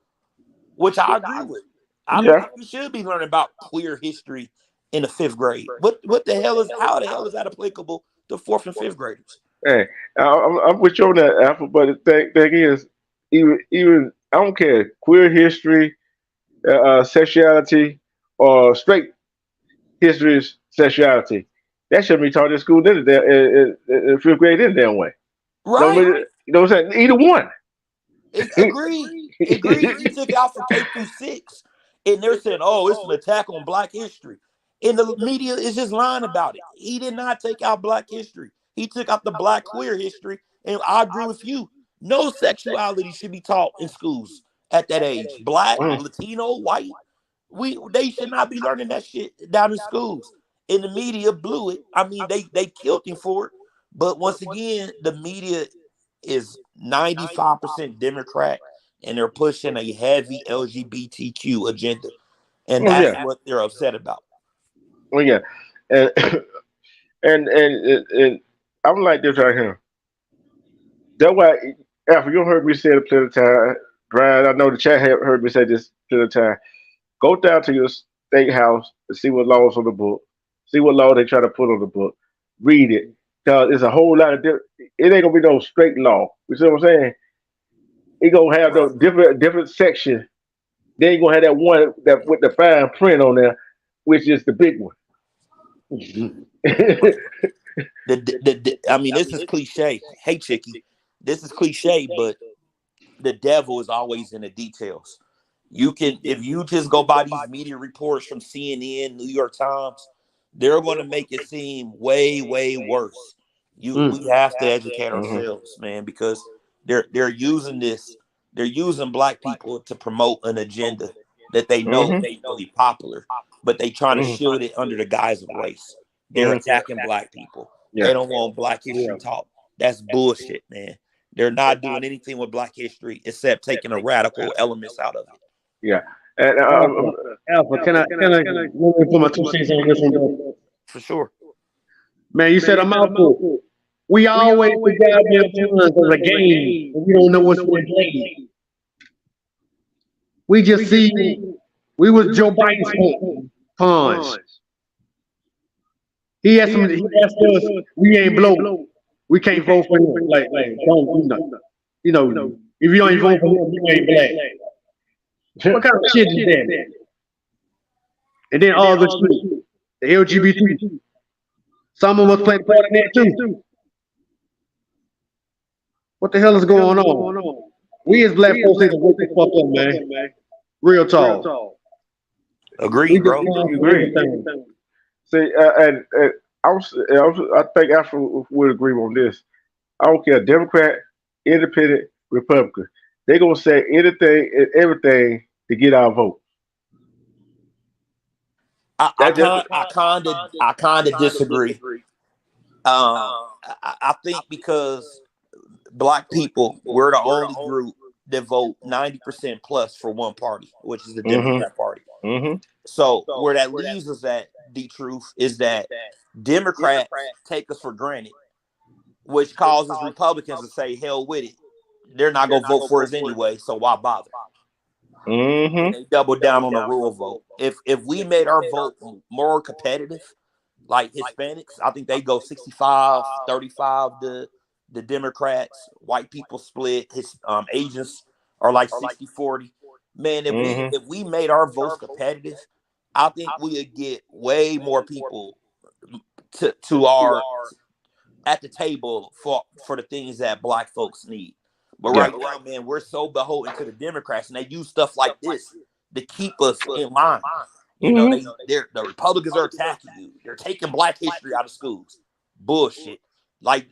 which I agree with. I don't Yeah. think you should be learning about queer history in the fifth grade. What the hell how the hell is that applicable to fourth and fifth graders? Hey, I'm with you on that, Alpha. But the thing is, even I don't care queer history, sexuality, or straight history, sexuality. That shouldn't be taught in school in fifth grade any damn way. No, Right. you know what I'm saying? Either one. Agreed. Agreed. He took out for K-6, and they're saying, "Oh, it's an attack on Black history," and the media is just lying about it. He did not take out Black history. He took out the Black queer history, and I agree with you. No sexuality should be taught in schools at that age. Black, Mm. Latino, white, they should not be learning that shit down in schools. And the media blew it. I mean, they killed him for it. But once again, the media is 95% Democrat, and they're pushing a heavy LGBTQ agenda, and Oh that's yeah. what they're upset about. Oh yeah. And and I'm like this right here. That's why, Alpha, you heard me say it plenty of time. Brian, I know the chat heard me say this plenty of time. Go down to your state house and see what laws on the book. See what law they try to put on the book. Read it. Because it's a whole lot of different. It ain't gonna be no straight law. You see what I'm saying? It gonna have Right. those different sections. Then you gonna have that one that with the fine print on there, which is the big one. I mean, this is cliche. Hey, Chicky, this is cliche, but the devil is always in the details. If you just go by these media reports from CNN, New York Times, they're going to make it seem way, way worse. We have to educate Mhm. ourselves, man, because they're using this. They're using black people to promote an agenda that they know Mhm. ain't really popular, but they trying to Mhm. shield it under the guise of race. They're Mhm. attacking black people. They Yeah. don't want black history Yeah. taught. That's bullshit, man. They're not doing anything with black history except taking the radical elements out of it. Yeah. And Alpha, can I let me put my 2 cents on this one, bro? For sure. Man, you said a mouthful. We always the goddamn funds of the game, and we don't know what's been played. We just see we was Joe Biden's pawns. He asked us, we ain't blow. We can't vote for him. Like don't if you ain't vote for him, you ain't black. What kind of shit is that? And then all the shit, the LGBT. Some of us played part in that too. What the hell is going on? We as black folks need to wake the fuck up, man. Real talk. Agreed, bro. Agree. See, and I think Afro would agree on this. I don't care, Democrat, Independent, Republican. They're gonna say anything and everything to get our vote. I kind of disagree. I think because black people, we're the only group that vote 90% plus for one party, which is the Democrat Party. So where that leaves us at, the truth is that Democrats take us for granted, which causes Republicans to say, hell with it. They're not going to vote for us anyway, so why bother? And they double down on the rural vote. If we made our vote more competitive, like Hispanics, I think they go 65-35 to the Democrats. White people split. Asians are like 60-40. Man, if we made our votes competitive, I think we would get way more people to our at the table for the things that black folks need. But right now, man, we're so beholden to the Democrats, and they use stuff like this to keep us in line. You know, the Republicans are attacking you. They're taking Black history out of schools. Bullshit. Like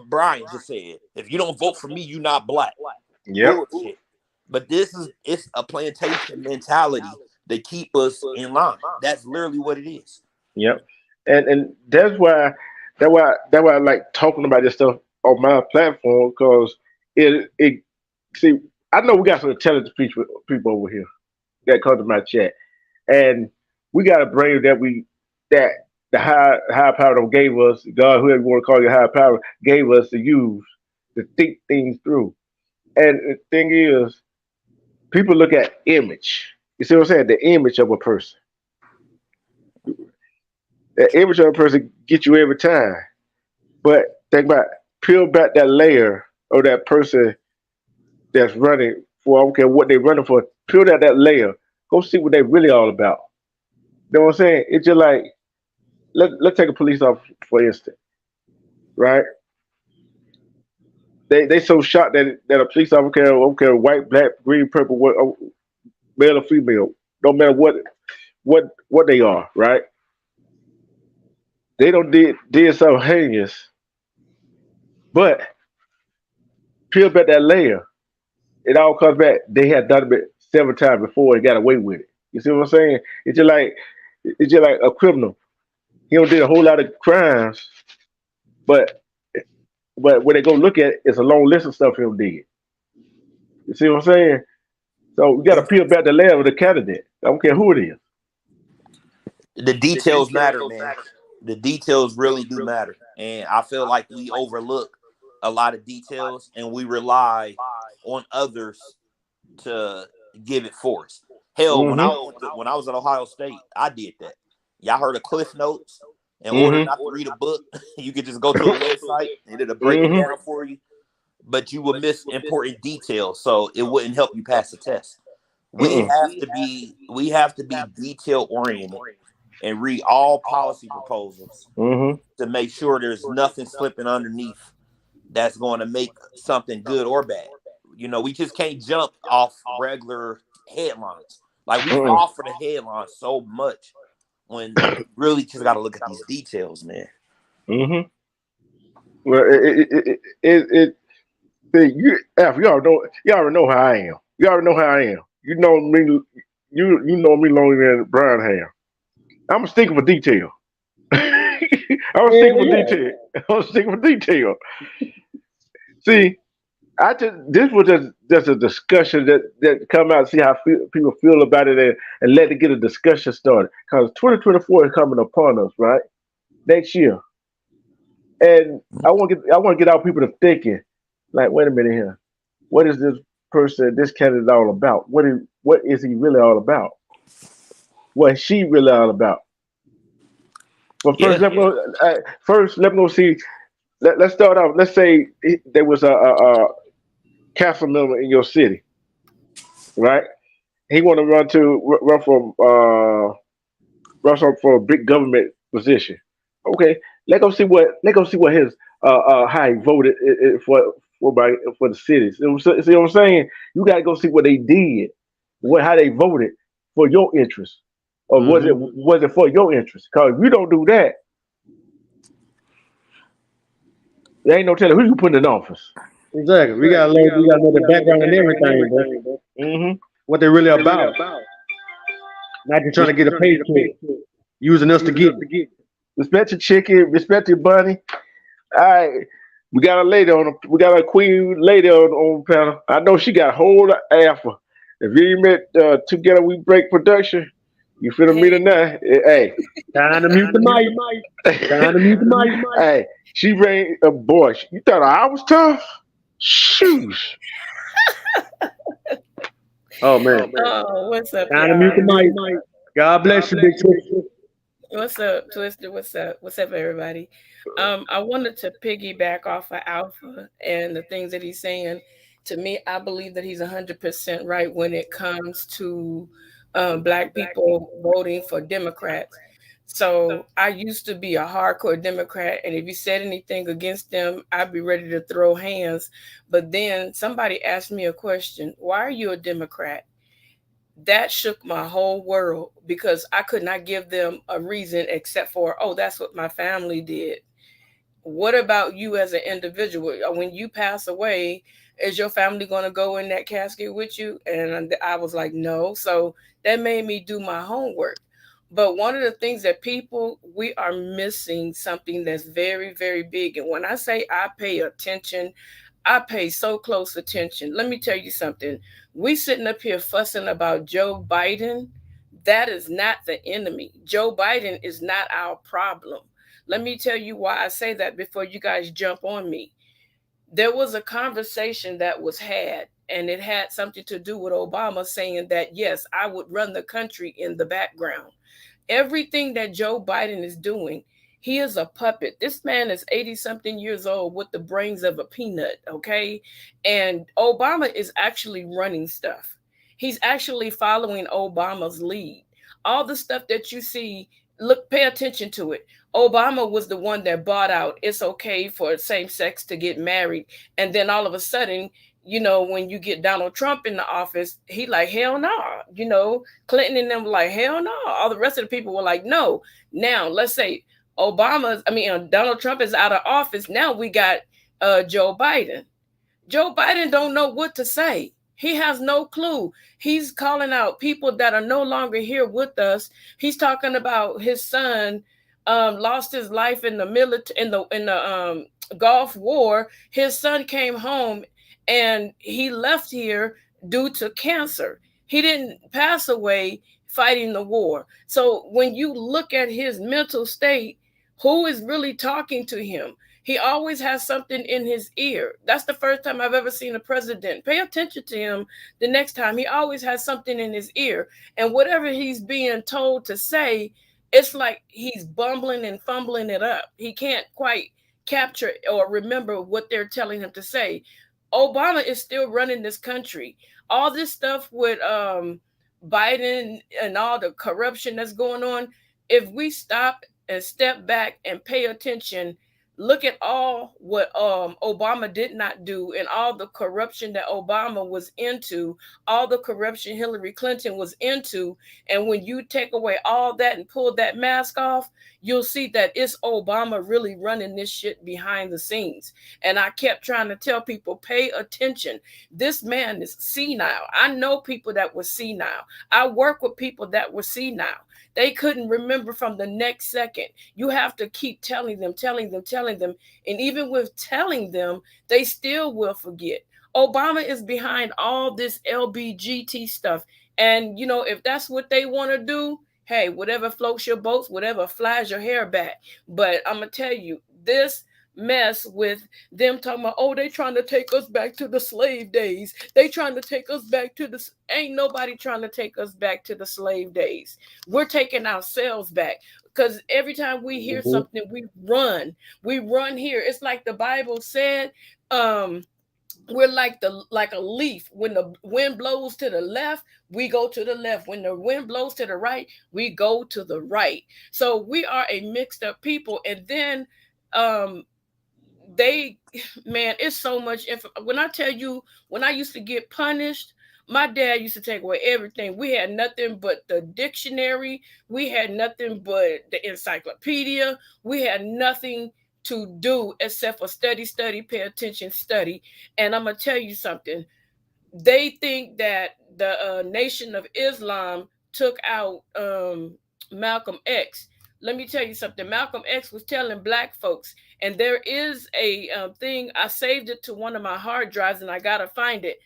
Brian just said, if you don't vote for me, you're not black. Bullshit. But it's a plantation mentality to keep us in line. That's literally what it is. Yep. And that's why I like talking about this stuff on my platform, because it see, I know we got some intelligent people over here that come to my chat, and we got a brain that the high power don't gave us, God, whoever you want to call your high power, gave us to use to think things through. And the thing is, people look at image. You see what I'm saying? The image of a person. The image of a person gets you every time. But think about it, peel back that layer of that person that's running for, I don't care what they're running for, peel that layer. Go see what they really all about. You know what I'm saying? It's just like, let's take a police officer, for instance, right? They so shocked that a police officer, don't care white, black, green, purple, male or female, no matter what they are, right? They don't did something heinous, but peel back that layer, it all comes back. They had done it 7 times before and got away with it. You see what I'm saying? It's just like a criminal. He don't did a whole lot of crimes, but when they go look at it, it's a long list of stuff he did. You see what I'm saying? So we got to peel back the layer of the candidate. I don't care who it is. The details matter, man. The details really do matter. And I feel like we overlook a lot of details and we rely on others to give it for us. Hell, when I was at Ohio State, I did that. Y'all heard of Cliff Notes? In order not to read a book, you could just go to a website and it'll break it down for you. But you would miss important details, so it wouldn't help you pass the test. We have to be detail oriented and read all policy proposals to make sure there's nothing slipping underneath that's going to make something good or bad. You know, we just can't jump off regular headlines. Like we fall for the headlines so much when you really just got to look at these details, man. Well, you already know how I am. You already know how I am. You know me. You know me longer than Brian have. I'm a sticker for detail. I'm a sticker for detail. See, this was just a discussion that come out, see how people feel about it, and let it get a discussion started. Because 2024 is coming upon us, right? Next year. And I want to get our people to thinking, like, wait a minute here, what is this person, this candidate all about? What is he really all about? What is she really all about? But Yeah. first let me go see. Let's start off. Let's say there was a council member in your city, right? He want to run for a big government position. Okay, let go see what his how he voted for the cities. See what I'm saying? You got to go see what they did, how they voted for your interest, or was it for your interest? Because if you don't do that, there ain't no telling who you put in office. Exactly. We gotta know the background and everything, bro. Hmm. What they're really about. Not just trying to get a paycheck. Using us to get it. Respect your chicken, respect your bunny. All right, we got a lady we got a queen lady on the panel. I know she got a whole alpha. If you ain't met Together We Break production, you finna meet her now. Hey, Time to mute the mic. Time to mute the mic. hey, she ran a boy. You thought I was tough? Shoes. Oh man. Oh, what's up, Time to mute the y'all? mic. God bless you, Big Twister. What's up, Twister? What's up? What's up, everybody? I wanted to piggyback off of Alpha and the things that he's saying. To me, I believe that he's 100% right when it comes to Black people voting for Democrats. So I used to be a hardcore Democrat, and if you said anything against them, I'd be ready to throw hands. But then somebody asked me a question: why are you a Democrat? That shook my whole world because I could not give them a reason except for, oh, that's what my family did. What about you as an individual? When you pass away, is your family going to go in that casket with you? And I was like, no. So that made me do my homework. But one of the things that we are missing something that's very, very big. And when I say I pay attention, I pay so close attention. Let me tell you something. We sitting up here fussing about Joe Biden. That is not the enemy. Joe Biden is not our problem. Let me tell you why I say that before you guys jump on me. There was a conversation that was had, and it had something to do with Obama saying that, yes, I would run the country in the background. Everything that Joe Biden is doing, he is a puppet. This man is 80 something years old with the brains of a peanut, okay? And Obama is actually running stuff. He's actually following Obama's lead. All the stuff that you see, look, pay attention to it. Obama was the one that bought out it's okay for same sex to get married. And then all of a sudden, when you get Donald Trump in the office, he like, hell no. Clinton and them were like, hell no. All the rest of the people were like, no. Now, let's say Donald Trump is out of office. Now we got Joe Biden. Joe Biden don't know what to say. He has no clue. He's calling out people that are no longer here with us. He's talking about his son lost his life in the military in the Gulf War. His son came home and he left here due to cancer. He didn't pass away fighting the war. So when you look at his mental state, who is really talking to him? He always has something in his ear. That's the first time I've ever seen a president. Pay attention to him the next time. He always has something in his ear. And whatever he's being told to say, it's like he's bumbling and fumbling it up. He can't quite capture or remember what they're telling him to say. Obama is still running this country. All this stuff with Biden and all the corruption that's going on, if we stop and step back and pay attention, look at all what Obama did not do and all the corruption that Obama was into, all the corruption Hillary Clinton was into. And when you take away all that and pull that mask off, you'll see that it's Obama really running this shit behind the scenes. And I kept trying to tell people, pay attention. This man is senile. I know people that were senile. I work with people that were senile. They couldn't remember from the next second. You have to keep telling them. And even with telling them, they still will forget. Obama is behind all this LBGT stuff. And, if that's what they want to do, hey, whatever floats your boats, whatever flies your hair back. But I'm going to tell you, this mess with them talking about, oh, they trying to take us back to the slave days. They trying to take us back to the, ain't nobody trying to take us back to the slave days. We're taking ourselves back. Because every time we hear something, we run here. It's like the Bible said, we're like a leaf. When the wind blows to the left, we go to the left. When the wind blows to the right, we go to the right. So we are a mixed up people. And then they, man, it's so much when I tell you, when I used to get punished, my dad used to take away everything. We had nothing but the dictionary. We had nothing but the encyclopedia. We had nothing to do except for study, pay attention, study. And I'm going to tell you something. They think that the Nation of Islam took out Malcolm X. Let me tell you something. Malcolm X was telling black folks, and there is a thing, I saved it to one of my hard drives and I got to find it.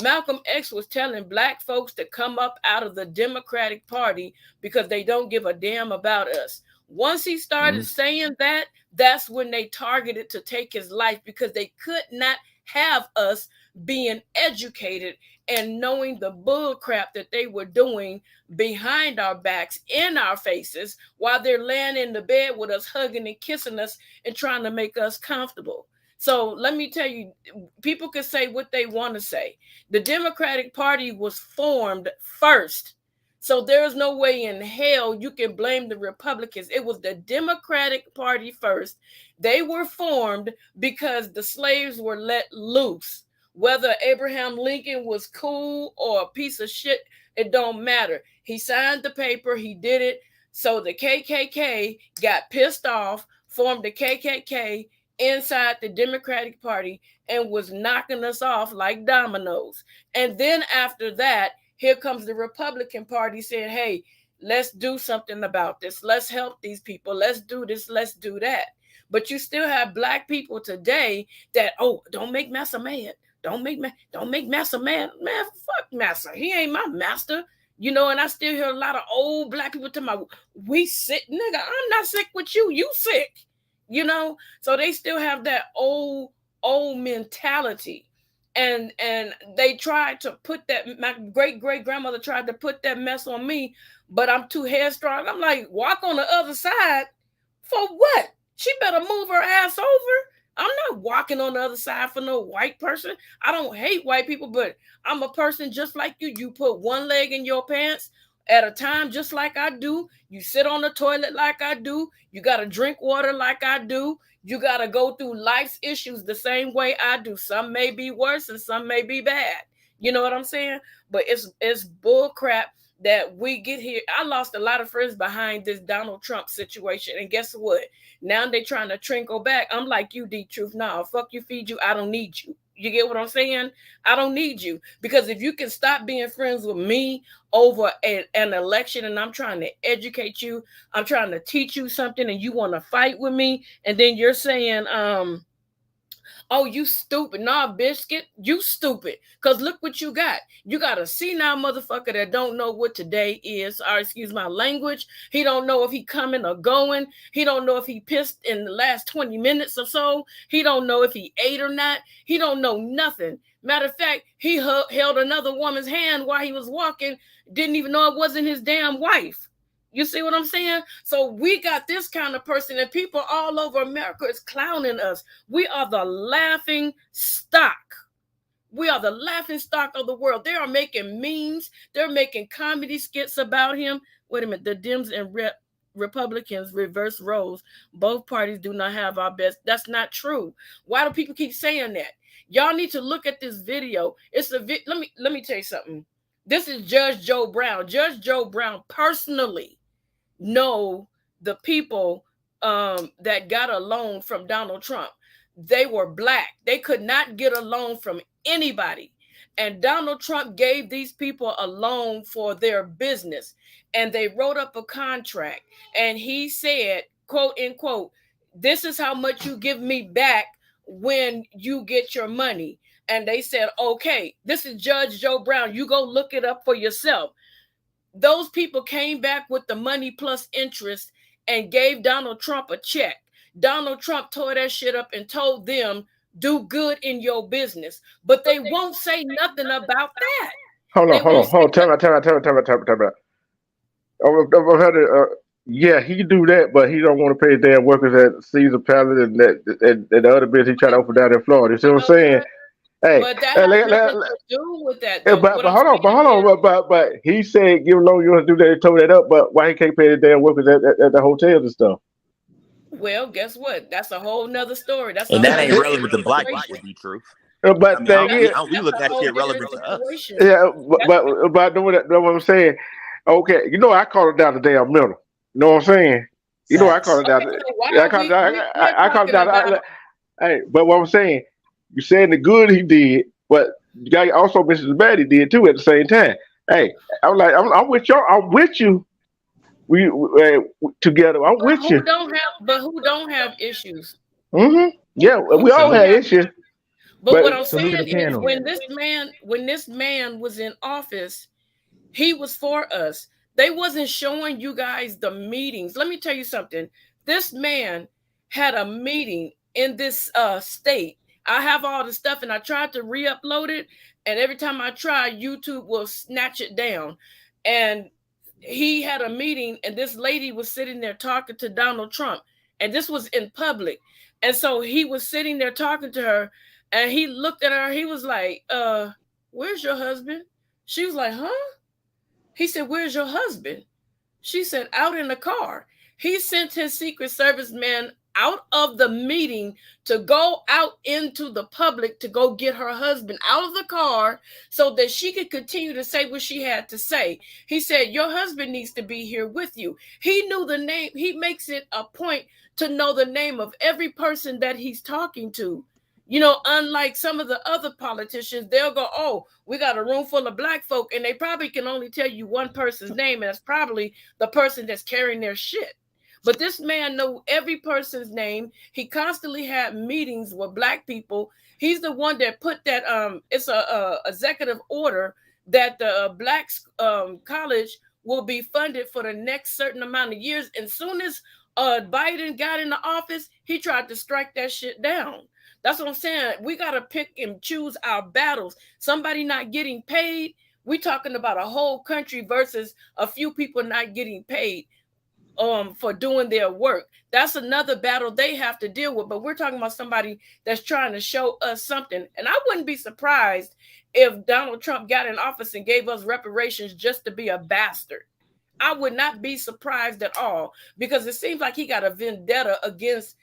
Malcolm X was telling black folks to come up out of the Democratic Party because they don't give a damn about us. Once he started saying that, that's when they targeted to take his life, because they could not have us being educated and knowing the bull crap that they were doing behind our backs, in our faces, while they're laying in the bed with us, hugging and kissing us and trying to make us comfortable. So let me tell you, people can say what they want to say. The Democratic Party was formed first. So there's no way in hell you can blame the Republicans. It was the Democratic Party first. They were formed because the slaves were let loose. Whether Abraham Lincoln was cool or a piece of shit, it don't matter. He signed the paper, he did it. So the KKK got pissed off, formed the KKK inside the Democratic Party, and was knocking us off like dominoes. And then after that, here comes the Republican Party saying, hey, let's do something about this. Let's help these people. Let's do this. Let's do that. But you still have black people today that, oh, don't make Massa mad. Don't make Massa mad. Man, fuck Massa. He ain't my master. You know, and I still hear a lot of old black people talking about, we sick. Nigga, I'm not sick with you. You sick. You know? So they still have that old mentality. And they tried to put that, my great-great-grandmother tried to put that mess on me, but I'm too headstrong. I'm like, walk on the other side for what? She better move her ass over. I'm not walking on the other side for no white person. I don't hate white people, but I'm a person just like you. You put one leg in your pants at a time, just like I do. You sit on the toilet like I do. You got to drink water like I do. You got to go through life's issues the same way I do. Some may be worse and some may be bad. You know what I'm saying? But it's bull crap that we get here. I lost a lot of friends behind this Donald Trump situation. And guess what? Now they trying to trickle back. I'm like you, D-Truth. Nah, fuck you, feed you. I don't need you. You get what I'm saying? I don't need you. Because if you can stop being friends with me over an election, and I'm trying to educate you, I'm trying to teach you something, and you want to fight with me, and then you're saying, oh, you stupid. Nah, biscuit, you stupid. Because look what you got. You got a senile motherfucker that don't know what today is, or excuse my language. He don't know if he coming or going. He don't know if he pissed in the last 20 minutes or so. He don't know if he ate or not. He don't know nothing. Matter of fact, he held another woman's hand while he was walking. Didn't even know it wasn't his damn wife. You see what I'm saying? So we got this kind of person, and people all over America is clowning us. We are the laughing stock. We are the laughing stock of the world. They are making memes. They're making comedy skits about him. Wait a minute. The Dems and Republicans reverse roles. Both parties do not have our best. That's not true. Why do people keep saying that? Y'all need to look at this video. It's a let me tell you something. This is Judge Joe Brown. Judge Joe Brown personally know the people that got a loan from Donald Trump. They were black. They could not get a loan from anybody. And Donald Trump gave these people a loan for their business. And they wrote up a contract. And he said, quote, unquote, this is how much you give me back when you get your money. And they said, okay, this is Judge Joe Brown. You go look it up for yourself. Those people came back with the money plus interest and gave Donald Trump a check. Donald Trump tore that shit up and told them, do good in your business. But they won't say nothing about that. Hold on. Tell me. Yeah, he do that, but he don't want to pay his damn workers at Caesar Palace and the other business he tried to open down in Florida. You see what I'm saying? Hey, but that has nothing to do with that. Though. But hold on. But he said give loan you want to do that. He told that up. But why he can't pay the damn workers at the hotels and stuff? Well, guess what? That's a whole nother story. That's and that ain't relevant to black people, be true. But I mean, we look at shit relevant to us. Yeah, but know what I'm saying? Okay, you know I call it down the damn middle. You know what I'm saying? You know I call it down. I call it down. Hey, but what I'm saying, you saying the good he did, but you got also mention the bad he did too at the same time. Hey, I'm like I'm with y'all. I'm with you. We together. I'm with you. Who don't have issues? Mm-hmm. Yeah, we all have issues. But what I'm saying is, when this man was in office, he was for us. They wasn't showing you guys the meetings. Let me tell you something. This man had a meeting in this state. I have all the stuff, and I tried to re-upload it, and every time I try, YouTube will snatch it down. And he had a meeting, and this lady was sitting there talking to Donald Trump, and this was in public. And so he was sitting there talking to her, and he looked at her. He was like, where's your husband? She was like, huh? He said, where's your husband? She said, out in the car. He sent his Secret Service man out of the meeting to go out into the public to go get her husband out of the car so that she could continue to say what she had to say. He said, your husband needs to be here with you. He knew the name. He makes it a point to know the name of every person that he's talking to. You know, unlike some of the other politicians, they'll go, oh, we got a room full of black folk, and they probably can only tell you one person's name, and that's probably the person that's carrying their shit. But this man knew every person's name. He constantly had meetings with black people. He's the one that put that, it's a executive order that the black college will be funded for the next certain amount of years. And soon as Biden got in the office, he tried to strike that shit down. That's what I'm saying. We got to pick and choose our battles. Somebody not getting paid. We're talking about a whole country versus a few people not getting paid for doing their work. That's another battle they have to deal with. But we're talking about somebody that's trying to show us something. And I wouldn't be surprised if Donald Trump got in office and gave us reparations just to be a bastard. I would not be surprised at all, because it seems like he got a vendetta against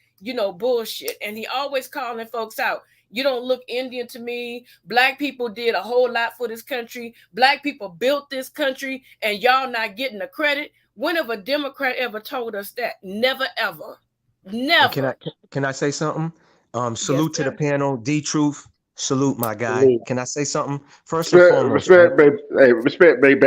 bullshit. And he always calling folks out. You don't look Indian to me. Black people did a whole lot for this country. Black people built this country, and y'all not getting the credit. When have a Democrat ever told us that? Never, ever. Never. Can I say something? Salute to the panel. D-Truth. Salute, my guy. Salute. Can I say something? First and foremost. Respect, baby. Hey, respect, baby.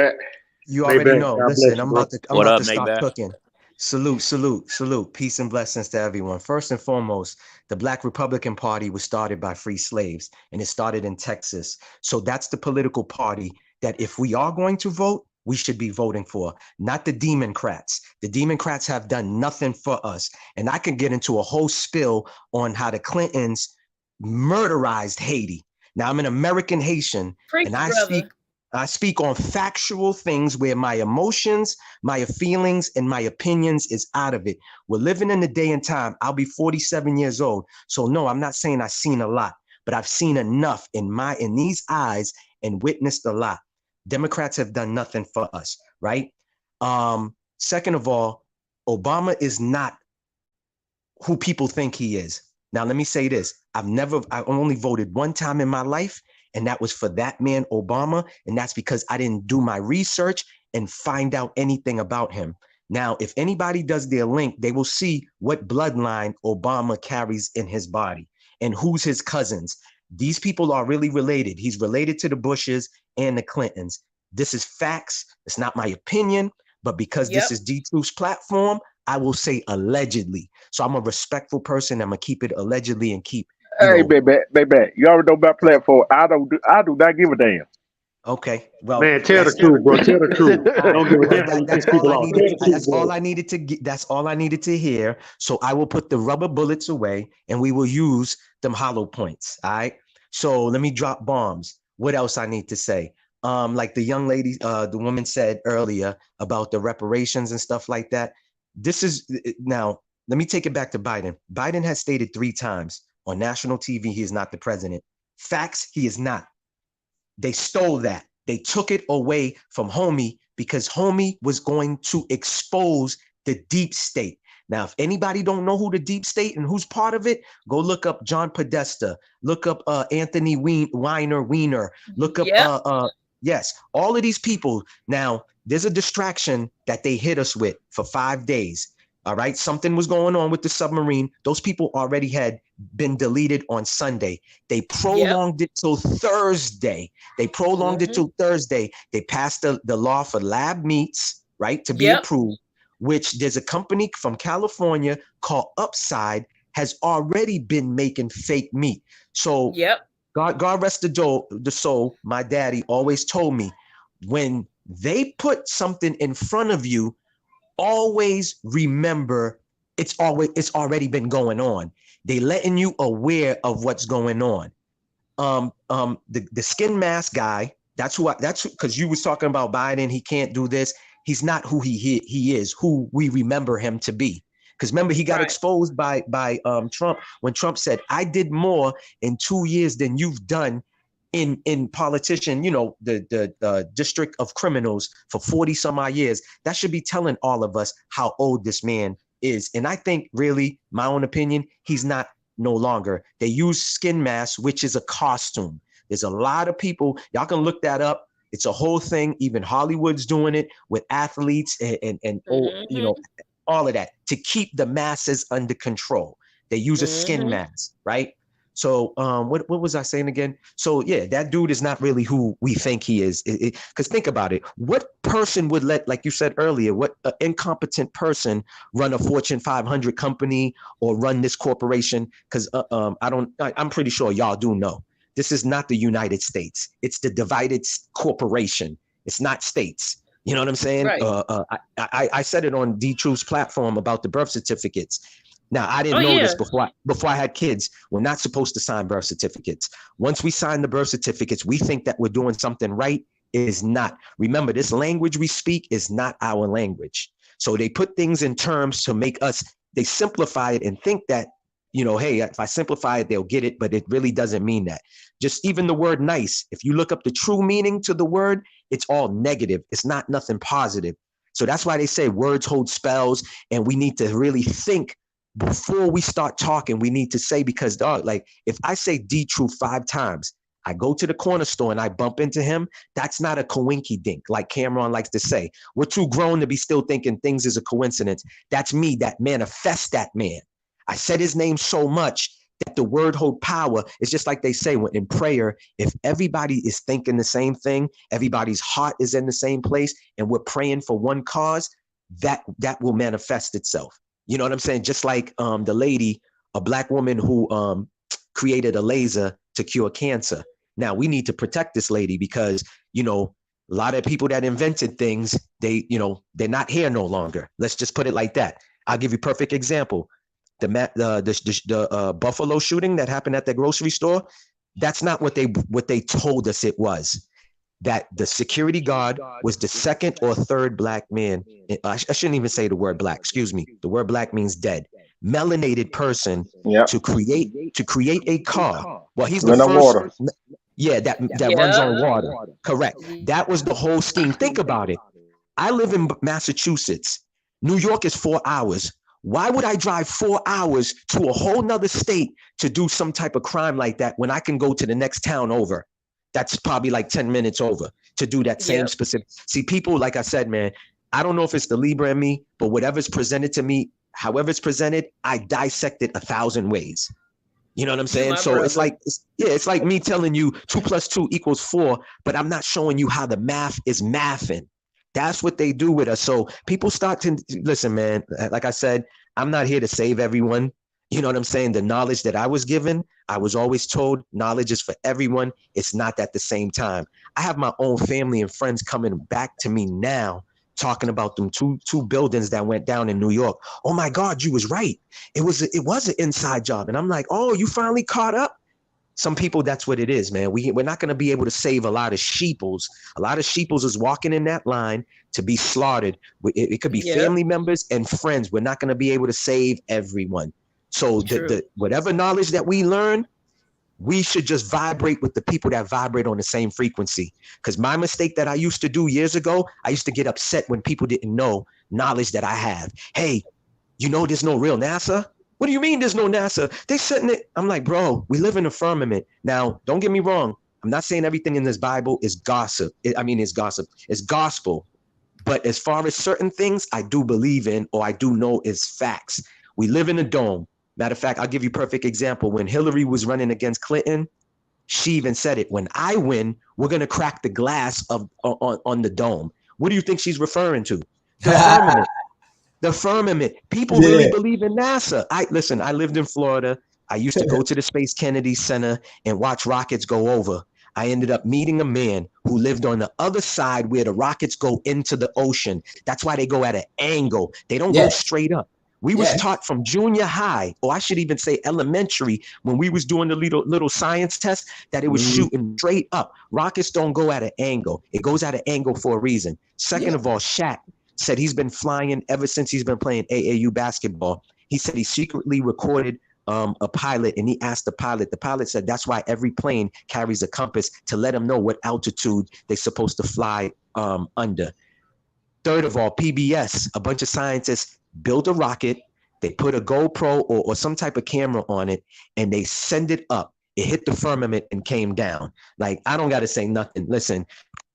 You already know. Listen, I'm about to stop cooking. Salute. Peace and blessings to everyone. First and foremost, the Black Republican Party was started by free slaves, and it started in Texas. So that's the political party that if we are going to vote, we should be voting for, not the Democrats. The Democrats have done nothing for us. And I can get into a whole spill on how the Clintons murderized Haiti. Now, I'm an American Haitian, and I speak on factual things where my emotions, my feelings, and my opinions is out of it. We're living in the day and time. I'll be 47 years old. So no, I'm not saying I've seen a lot, but I've seen enough in these eyes and witnessed a lot. Democrats have done nothing for us, right? Second of all, Obama is not who people think he is. Now, let me say this. I only voted one time in my life, and that was for that man, Obama. And that's because I didn't do my research and find out anything about him. Now, if anybody does their link, they will see what bloodline Obama carries in his body and who's his cousins. These people are really related. He's related to the Bushes and the Clintons. This is facts. It's not my opinion, but because this is D-Truth's platform, I will say allegedly. So I'm a respectful person. I'm gonna keep it allegedly and keep. Hey, baby, you already know my platform. I do not give a damn. Okay, well, Man, tell the truth, bro. Tell the truth. Don't give a damn how you that's piss all people I off. needed. Tell the truth, That's all bro. I needed to get. That's all I needed to hear. So I will put the rubber bullets away, and we will use them hollow points. All right. So let me drop bombs. What else I need to say? Like the young lady, the woman said earlier about the reparations and stuff like that. This is now. Let me take it back to Biden. Biden has stated 3 times on national TV he is not the president. Facts, he is not. They stole that. They took it away from Homie because Homie was going to expose the deep state. Now, if anybody don't know who the deep state and who's part of it, go look up John Podesta, look up Anthony Weiner, look up yes, all of these people. Now, there's a distraction that they hit us with for 5 days. All right, something was going on with the submarine. Those people already had been deleted on Sunday. They prolonged it till Thursday. They prolonged it till Thursday. They passed the law for lab meats, right, to be approved, which there's a company from California called Upside has already been making fake meat. So God rest the soul. My daddy always told me, when they put something in front of you, always remember it's already been going on. They letting you aware of what's going on. The skin mask guy, that's because you was talking about Biden, he can't do this. He's not who he is, who we remember him to be. Because remember, he got exposed by Trump when Trump said, I did more in 2 years than you've done in politician, the district of criminals for 40 some odd years. That should be telling all of us how old this man is. And I think, really, my own opinion, he's not no longer. They use skin masks, which is a costume. There's a lot of people, y'all can look that up. It's a whole thing. Even Hollywood's doing it with athletes and all of that to keep the masses under control. They use a skin mask, right? So what was I saying again? So yeah, that dude is not really who we think he is. Because think about it. What person would let, like you said earlier, what incompetent person run a Fortune 500 company or run this corporation? Because I'm pretty sure y'all do know. This is not the United States. It's the divided corporation. It's not states. You know what I'm saying? Right. I said it on D-Truth's platform about the birth certificates. Now, I didn't know this before I had kids. We're not supposed to sign birth certificates. Once we sign the birth certificates, we think that we're doing something right. It is not. Remember, this language we speak is not our language. So they put things in terms to make us, they simplify it and think that, hey, if I simplify it, they'll get it, but it really doesn't mean that. Just even the word nice, if you look up the true meaning to the word, it's all negative. It's not nothing positive. So that's why they say words hold spells, and we need to really think before we start talking. We need to say, because dog, like if I say D-Truth 5 times, I go to the corner store and I bump into him, that's not a coinky dink, like Cameron likes to say. We're too grown to be still thinking things is a coincidence. That's me that manifests that man. I said his name so much that the word hold power. It's just like they say when in prayer, if everybody is thinking the same thing, everybody's heart is in the same place, and we're praying for one cause, that will manifest itself. You know what I'm saying? Just like the lady, a Black woman who created a laser to cure cancer. Now we need to protect this lady because, a lot of people that invented things, they're not here no longer. Let's just put it like that. I'll give you a perfect example. The Buffalo shooting that happened at the grocery store, that's not what they told us it was. That the security guard was the 2nd or 3rd Black man. I shouldn't even say the word Black. Excuse me. The word Black means dead. Melanated person to create a car. Well, he's the first. Yeah, that runs on water. Correct. That was the whole scheme. Think about it. I live in Massachusetts. New York is 4 hours. Why would I drive 4 hours to a whole nother state to do some type of crime like that when I can go to the next town over? That's probably like 10 minutes over to do that same specific. See, people, like I said, man, I don't know if it's the Libra in me, but whatever's presented to me, however it's presented, I dissect it 1,000 ways. You know what I'm saying? So brother. It's like me telling you 2 + 2 = 4, but I'm not showing you how the math is mathing. That's what they do with us. So people start to listen, man. Like I said, I'm not here to save everyone. You know what I'm saying? The knowledge that I was given, I was always told knowledge is for everyone. It's not at the same time. I have my own family and friends coming back to me now talking about them two buildings that went down in New York. Oh my God, you was right. It was an inside job. And I'm like, oh, you finally caught up? Some people, that's what it is, man. We're not going to be able to save a lot of sheeples. A lot of sheeples is walking in that line to be slaughtered. It could be family members and friends. We're not going to be able to save everyone. So the whatever knowledge that we learn, we should just vibrate with the people that vibrate on the same frequency. Because my mistake that I used to do years ago, I used to get upset when people didn't know knowledge that I have. Hey, you know there's no real NASA? What do you mean there's no NASA? They setting it. I'm like, bro, we live in a firmament. Now, don't get me wrong. I'm not saying everything in this Bible is gossip. It's gossip. It's gospel. But as far as certain things I do believe in or I do know is facts. We live in a dome. Matter of fact, I'll give you a perfect example. When Hillary was running against Clinton, she even said it. When I win, we're going to crack the glass on the dome. What do you think she's referring to? The firmament. The firmament. People really believe in NASA. I lived in Florida. I used to go to the Space Kennedy Center and watch rockets go over. I ended up meeting a man who lived on the other side where the rockets go into the ocean. That's why they go at an angle. They don't go straight up. We was taught from junior high, or I should even say elementary, when we was doing the little science test, that it was shooting straight up. Rockets don't go at an angle. It goes at an angle for a reason. Second of all, Shaq said he's been flying ever since he's been playing AAU basketball. He said he secretly recorded a pilot, and he asked the pilot said that's why every plane carries a compass to let them know what altitude they're supposed to fly under. Third of all, PBS, a bunch of scientists build a rocket, they put a GoPro or some type of camera on it, and they send it up. It hit the firmament and came down. Like, I don't got to say nothing. Listen,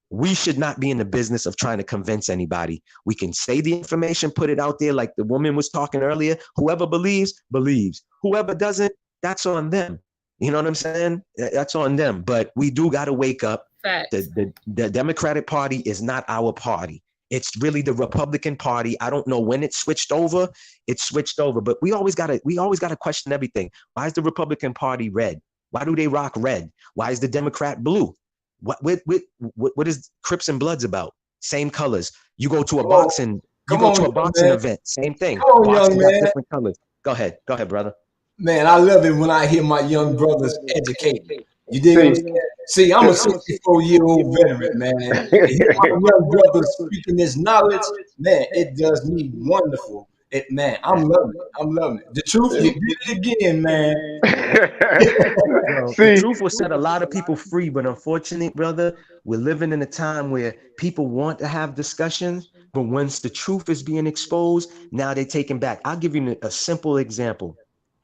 we should not be in the business of trying to convince anybody. We can say the information, put it out there like the woman was talking earlier. Whoever believes, believes. Whoever doesn't, that's on them. You know what I'm saying? That's on them. But we do got to wake up. The Democratic Party is not our party. It's really the Republican Party. I don't know when it switched over. It switched over, but we always gotta question everything. Why is the Republican Party red? Why do they rock red? Why is the Democrat blue? What is Crips and Bloods about? Same colors. You go to a boxing event, same thing. Boxing got different colors. Go ahead, brother. Man, I love it when I hear my young brothers educated. You dig what I'm saying? See, I'm a 64-year-old veteran, man. To hear my young brothers speaking this knowledge, man, it does me wonderful. I'm loving it. The truth, you did it again, man. The truth will set a lot of people free, but unfortunately, brother, we're living in a time where people want to have discussions, but once the truth is being exposed, now they're taken back. I'll give you a simple example.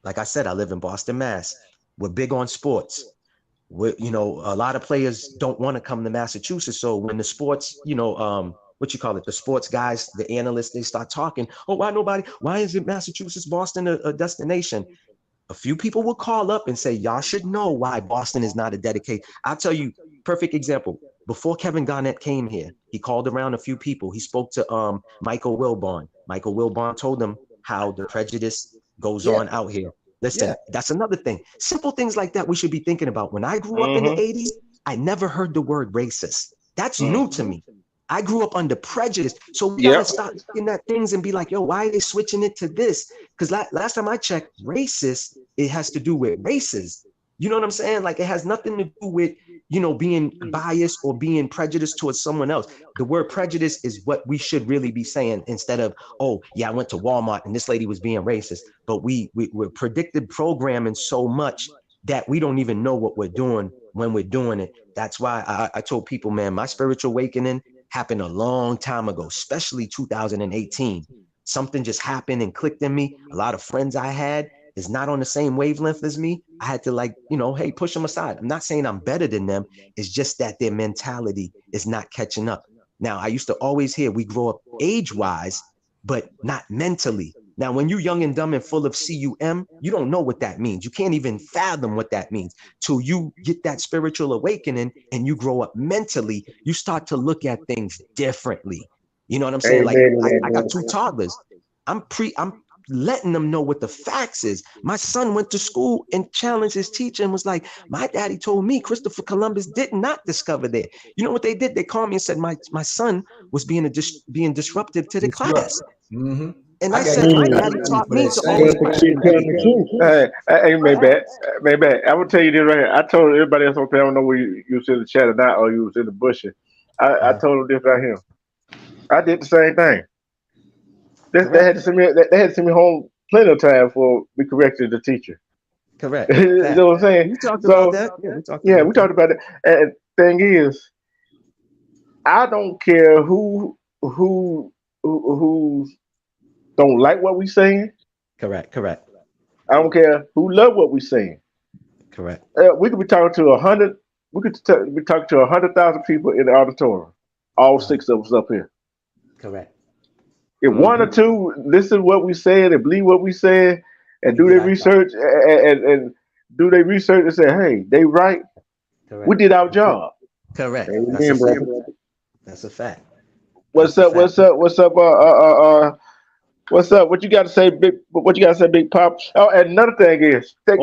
Like I said, I live in Boston, Mass. We're big on sports. A lot of players don't want to come to Massachusetts. So when the sports, the sports guys, the analysts, they start talking, why isn't Massachusetts, Boston a destination? A few people will call up and say, y'all should know why Boston is not a dedicated. I'll tell you, perfect example. Before Kevin Garnett came here, he called around a few people. He spoke to Michael Wilbon. Michael Wilbon told him how the prejudice goes on out here. Listen, that's another thing. Simple things like that we should be thinking about. When I grew up in the 80s, I never heard the word racist. That's new to me. I grew up under prejudice. So we gotta start looking at things and be like, yo, why are they switching it to this? Because last time I checked, racist, it has to do with races. You know what I'm saying? Like, it has nothing to do with, being biased or being prejudiced towards someone else. The word prejudice is what we should really be saying instead of, oh, yeah, I went to Walmart and this lady was being racist. But we're predicted programming so much that we don't even know what we're doing when we're doing it. That's why I told people, man, my spiritual awakening happened a long time ago, especially 2018. Something just happened and clicked in me. A lot of friends I had is not on the same wavelength as me. I had to hey, push them aside. I'm not saying I'm better than them. It's just that their mentality is not catching up. Now, I used to always hear we grow up age-wise, but not mentally. Now, when you're young and dumb and full of CUM, you don't know what that means. You can't even fathom what that means. Till you get that spiritual awakening and you grow up mentally, you start to look at things differently. You know what I'm saying? Like, I got two toddlers. I'm letting them know what the facts is. My son went to school and challenged his teacher and was like, my daddy told me Christopher Columbus did not discover there. You know what they did? They called me and said my son was being disruptive to the class. Mm-hmm. And I said, my daddy taught me to always question everything. Hey, maybe. I will tell you this right here. I told everybody else on there, I don't know where you was in the chat or not, or you was in the bushes. I told them this right here. I did the same thing. They had to send me home plenty of time for me correcting the teacher. Correct. You know what I'm saying? We talked about that. Yeah, we talked about it. And thing is, I don't care who don't like what we saying. Correct. I don't care who love what we saying. Correct. We could be talking to 100. We could be talking to 100,000 people in the auditorium. All 6 of us up here. Correct. If 1 or 2 listen to what we said and believe what we said and do their research and do their research and say, hey, they right. Correct. We did our job. Correct. That's a fact. What's up? What's up? What's up? What you got to say, big? What you got to say, Big Pop? Oh, and another thing is, but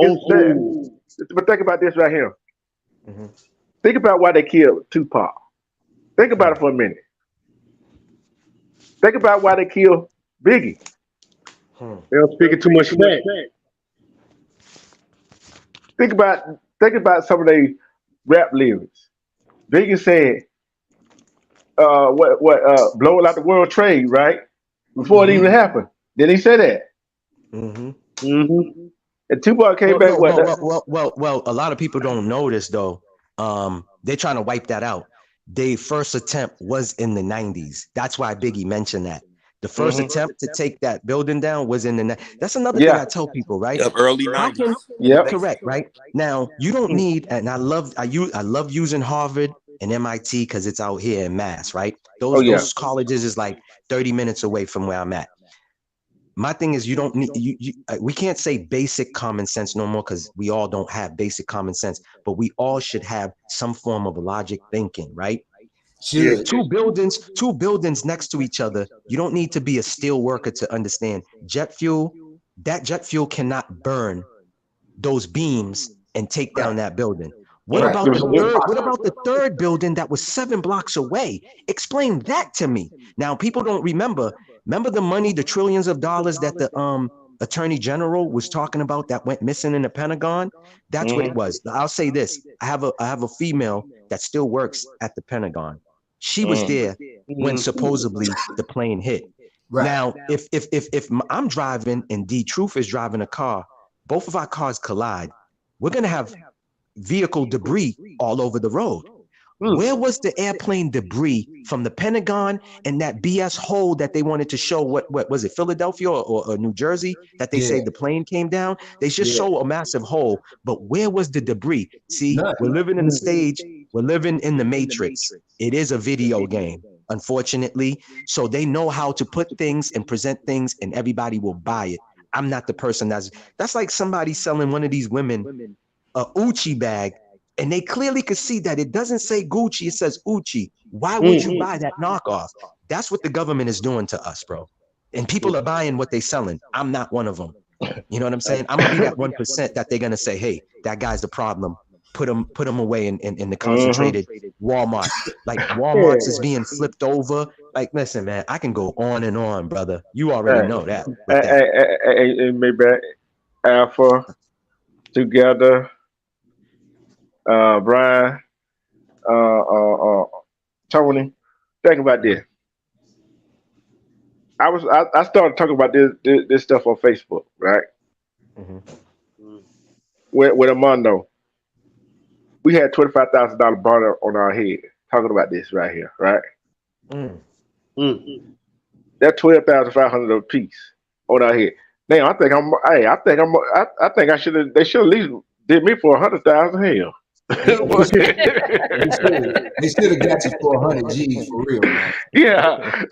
think about this right here. Mm-hmm. Think about why they killed Tupac. Think about it for a minute. Think about why they killed Biggie. They were speaking too much smack. Think about some of the rap lyrics. Biggie said, blowing out the world trade, right? Before it even happened. Didn't he say that? And Tupac came back. Well, a lot of people don't know this though. They're trying to wipe that out. Their first attempt was in the 90s. That's why Biggie mentioned that. The first attempt to take that building down was in the 90s. That's another thing I tell people, right? Early 90s. Correct, right? Now, you don't need, and I love using Harvard and MIT because it's out here in Mass, right? Those colleges is like 30 minutes away from where I'm at. My thing is, you don't need we can't say basic common sense no more because we all don't have basic common sense, but we all should have some form of logic thinking, right? Sure. Two buildings next to each other. You don't need to be a steel worker to understand jet fuel. That jet fuel cannot burn those beams and take down that building. What about the third building that was 7 blocks away? Explain that to me. Now, people don't remember the money, the trillions of dollars that the Attorney General was talking about that went missing in the Pentagon? That's what it was. I'll say this. I have a female that still works at the Pentagon. She was there when supposedly the plane hit. Right. Now, if I'm driving and D Truth is driving a car, both of our cars collide, we're going to have vehicle debris all over the road. Where was the airplane debris from the Pentagon and that BS hole that they wanted to show? What was it, Philadelphia or New Jersey, that they say the plane came down? They just show a massive hole, but where was the debris? See, we're living in the stage, we're living in the Matrix. It is a video game, unfortunately. So they know how to put things and present things and everybody will buy it. I'm not the person that's like somebody selling one of these women a Uchi bag, and they clearly could see that it doesn't say Gucci, it says Uchi. Why would you buy that knockoff? That's what the government is doing to us, bro. And people are buying what they're selling. I'm not one of them. You know what I'm saying? I'm gonna be that 1% that they're gonna say, hey, that guy's the problem. Put him away in the concentrated Walmart. Like Walmart's is being flipped over. Like, listen, man, I can go on and on, brother. You already know that. Hey, maybe Alpha together. Brian, Tony, think about this. I started talking about this stuff on Facebook, right? With Armando, we had $25,000 bond on our head talking about this right here, right? That $12,500 a piece on our head. Now I think I should have. They should at least did me for 100,000. Hell. They should have got you for 100 G's for real, man. Yeah,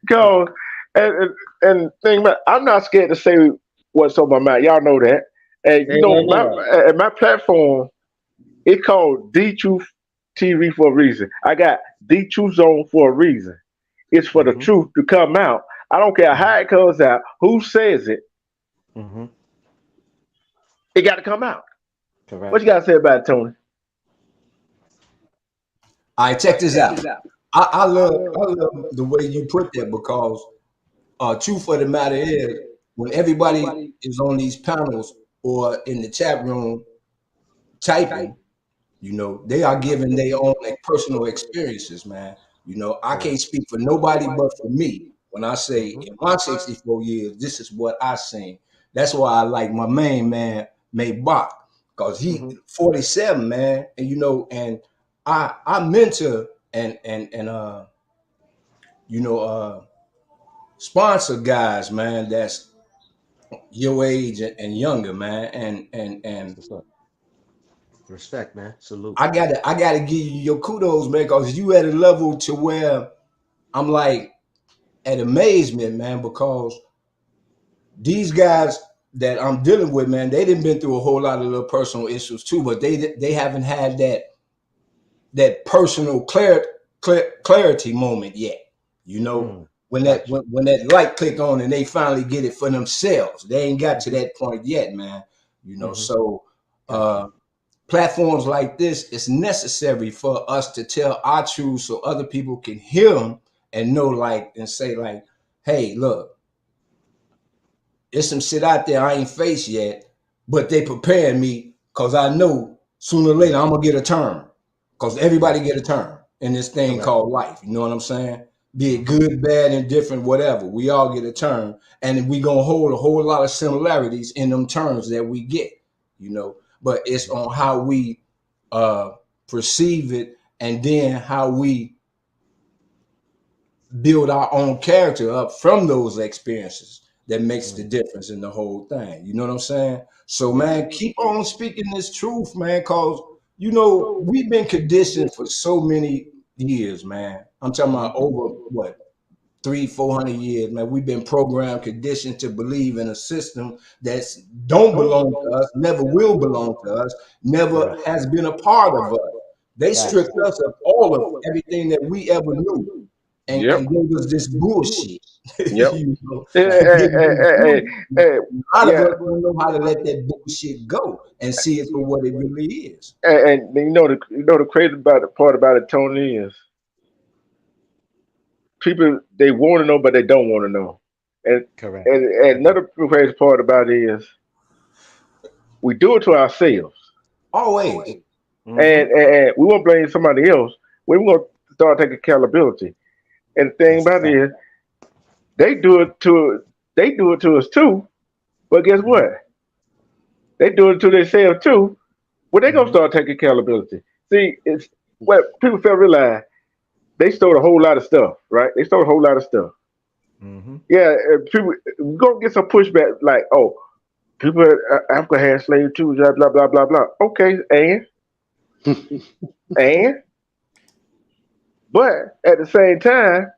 go and think about. I'm not scared to say what's on my mind. Y'all know that, and you know my platform. It's called D Truth TV for a reason. I got D Truth Zone for a reason. It's for the truth to come out. I don't care how it comes out, who says it, it got to come out. Correct. What you got to say about it, Tony? All right, check this out. I love the way you put that because truth of the matter is when everybody is on these panels or in the chat room typing, you know, they are giving their own personal experiences, man. You know, I can't speak for nobody but for me. When I say in my 64 years, this is what I seen. That's why I like my main man, May Bach, because he 47, man. And you know, and I mentor and you know sponsor guys, man, that's your age and younger, man. And Respect, man. Salute. I gotta give you your kudos, man, because you at a level to where I'm like at amazement, man, because these guys that I'm dealing with, man, they done been through a whole lot of little personal issues too, but they haven't had that personal clarity moment yet. You know, when that light click on and they finally get it for themselves. They ain't got to that point yet, man. You know, so platforms like this is necessary for us to tell our truth so other people can hear them and know, like, and say, like, hey, look, there's some shit out there I ain't faced yet, but they preparing me because I know sooner or later I'm gonna get a turn. Because everybody get a turn in this thing called life. You know what I'm saying? Be it good, bad, indifferent, whatever. We all get a turn. And we gonna hold a whole lot of similarities in them turns that we get, you know. But it's on how we perceive it and then how we build our own character up from those experiences that makes the difference in the whole thing. You know what I'm saying? So, man, keep on speaking this truth, man, because, you know, we've been conditioned for so many years, man. I'm talking about over, what, 300-400 years, man. We've been programmed, conditioned to believe in a system that don't belong to us, never will belong to us, never has been a part of us. They stripped us of all of everything that we ever knew. And gave us this bullshit. You know? A lot of us don't know how to let that bullshit go and see it for what it really is. And you know the crazy part about it, Tony, is people they want to know, but they don't want to know. And another crazy part about it is we do it to ourselves. Always. And we won't blame somebody else. We're going to start taking accountability. And the thing about it is, they do it to us too. But guess what? They do it to themselves too. Well, they gonna start taking accountability. See, it's what people fail to realize. They stole a whole lot of stuff, right? They stole a whole lot of stuff. Yeah, people gonna get some pushback, like, oh, people in Africa had slaves too, blah blah blah blah blah. Okay, and but at the same time,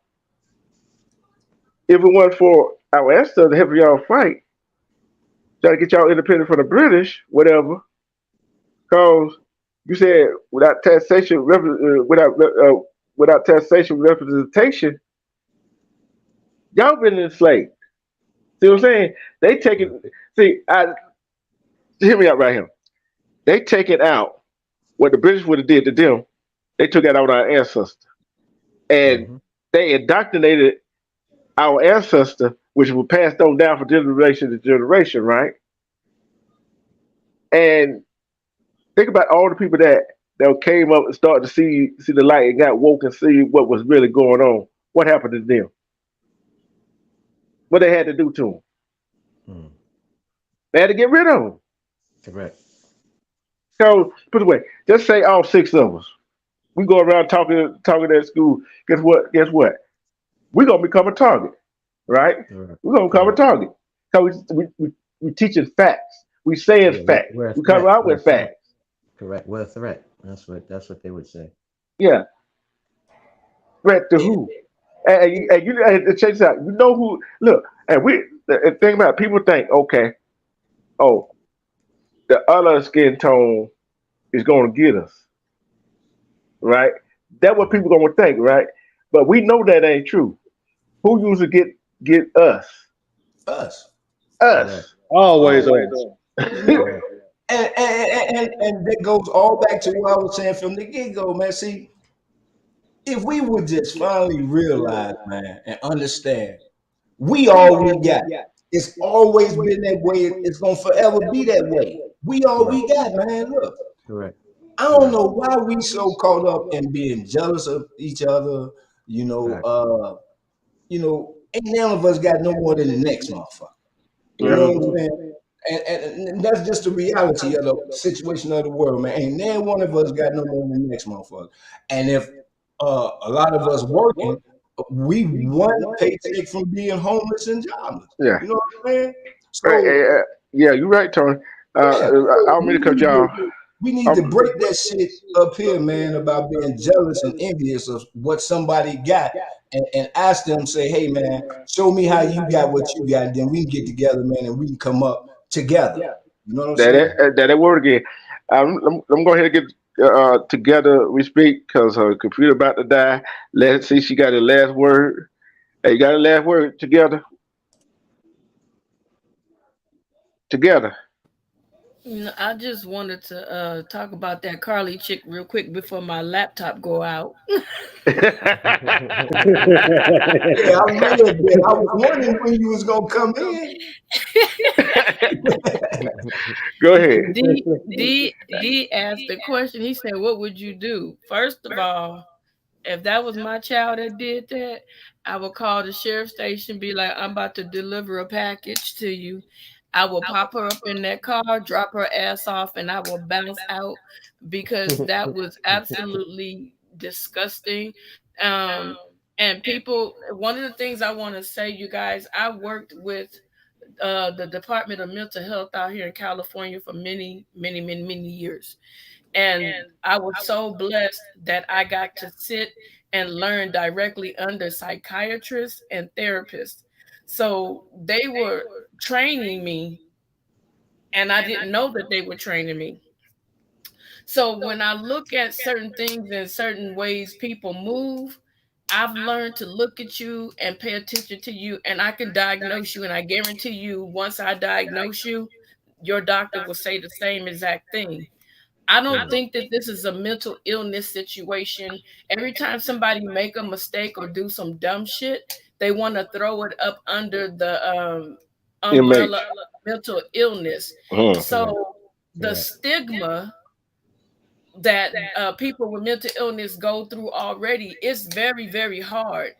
if it wasn't for our ancestors helping y'all fight, try to get y'all independent from the British, whatever, because you said without taxation, without taxation representation, y'all been enslaved. See what I'm saying? They take it. See, hear me out right here. They take it out what the British would have did to them. They took it out on our ancestors, and they indoctrinated our ancestor, which was passed on down from generation to generation, right? And think about all the people that came up and started to see the light and got woke and see what was really going on. What happened to them? What they had to do to them? They had to get rid of them. Correct. So put it away. Just say all 6 of us. We go around talking at school. Guess what? We're gonna become a target, right? We're gonna become a target. Because we teaching facts. We saying facts. We come out with facts. Correct. We're a threat. That's what they would say. Yeah. Threat to who? And you check this out. You know who? Look, and the thing about it, people think, okay, oh, the other skin tone is going to get us, right? That's what people going to think, right? But we know that ain't true. Who usually get get us. Us. Us. Always us. You know, and that goes all back to what I was saying from the get-go, man. See, if we would just finally realize, man, and understand, we all we got. It's always been that way. It's gonna forever be that way. We all we got, man. Look, Correct. I don't know why we so caught up in being jealous of each other. You know, Fact. ain't none of us got no more than the next motherfucker. You know what I'm Mhm. saying? And that's just the reality of the situation of the world, man. Ain't neither one of us got no more than the next motherfucker. And if a lot of us working, we one paycheck from being homeless and jobless. Yeah. You know what I'm saying? Right. So Yeah, you're right, Tony. yeah, I so don't mean to cut y'all. we need to break that shit up here, man, about being jealous and envious of what somebody got, and ask them, say, hey, man, show me how you got what you got, then we can get together, man, and we can come up together. You know what I'm That saying? that word again. I'm going ahead and get together. We speak because her computer about to die. Let's see. She got the last word. Hey, you got the last word together. Together. I just wanted to talk about that Carly chick real quick before my laptop go out. Yeah, I read that. I was wondering when you was gonna come in. Go ahead. D asked the question. He said, "What would you do?" First of all, if that was my child that did that, I would call the sheriff station, be like, "I'm about to deliver a package to you." I will pop her up in that car, drop her ass off, and I will bounce out because that was absolutely disgusting. Um, and people, one of the things I want to say, you guys, I worked with the Department of Mental Health out here in California for many, many, many, many years. And I was so blessed that I got to sit and learn directly under psychiatrists and therapists. So they were training me, and I didn't know that they were training me. So when I look at certain things and certain ways people move, I've learned to look at you and pay attention to you, and I can diagnose you. And I guarantee you, once I diagnose you, your doctor will say the same exact thing. I don't think that this is a mental illness situation. Every time somebody make a mistake or do some dumb shit, they want to throw it up under the umbrella Inmates. of mental illness. Mhm. Correct. So the Correct. stigma that people with mental illness go through already is very, very hard.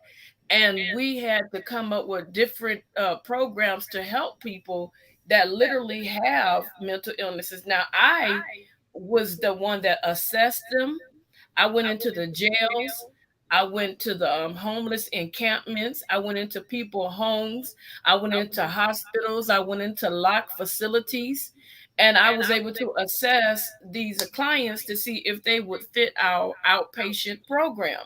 And we had to come up with different programs to help people that literally have mental illnesses. Now, I was the one that assessed them. I went into the jails. I went to the homeless encampments. I went into people homes. I went into hospitals. I went into locked facilities. And I was able to assess these clients to see if they would fit our outpatient program,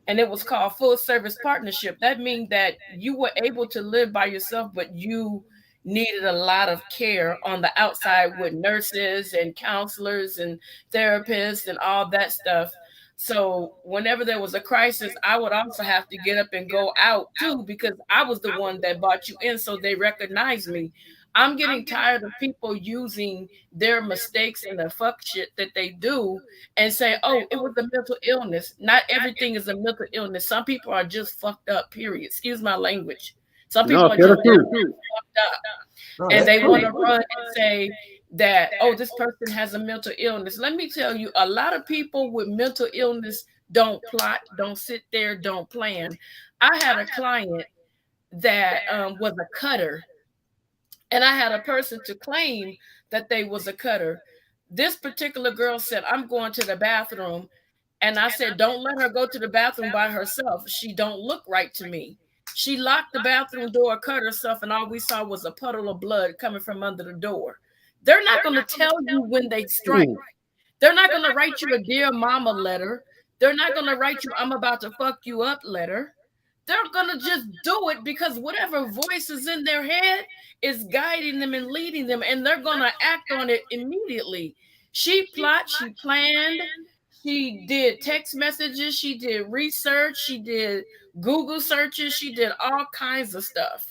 and it was called full service partnership. That means that you were able to live by yourself, but you needed a lot of care on the outside with nurses and counselors and therapists and all that stuff. So whenever there was a crisis, I would also have to get up and go out too, because I was the one that brought you in, so they recognized me. I'm getting tired of people using their mistakes and the fuck shit that they do and say, oh, it was a mental illness. Not everything is a mental illness. Some people are just fucked up, period. Excuse my language. Some No, people are tell just the very, truth. very fucked up. No, And that's they want true. to run and say that, oh, this person has a mental illness. Let me tell you, a lot of people with mental illness don't plot, don't sit there, don't plan. I had a client that was a cutter, and I had a person to claim that they was a cutter. This particular girl said, I'm going to the bathroom. And I said, don't let her go to the bathroom by herself. She don't look right to me. She locked the bathroom door, cut herself, and all we saw was a puddle of blood coming from under the door. They're not going to tell you when they strike. Mm. They're not going to write you a dear mama letter. They're not going to write you, I'm about to fuck you up letter. They're going to just do it because whatever voice is in their head is guiding them and leading them, and they're going to act on it immediately. She planned, She did text messages. She did research. She did Google searches. She did all kinds of stuff.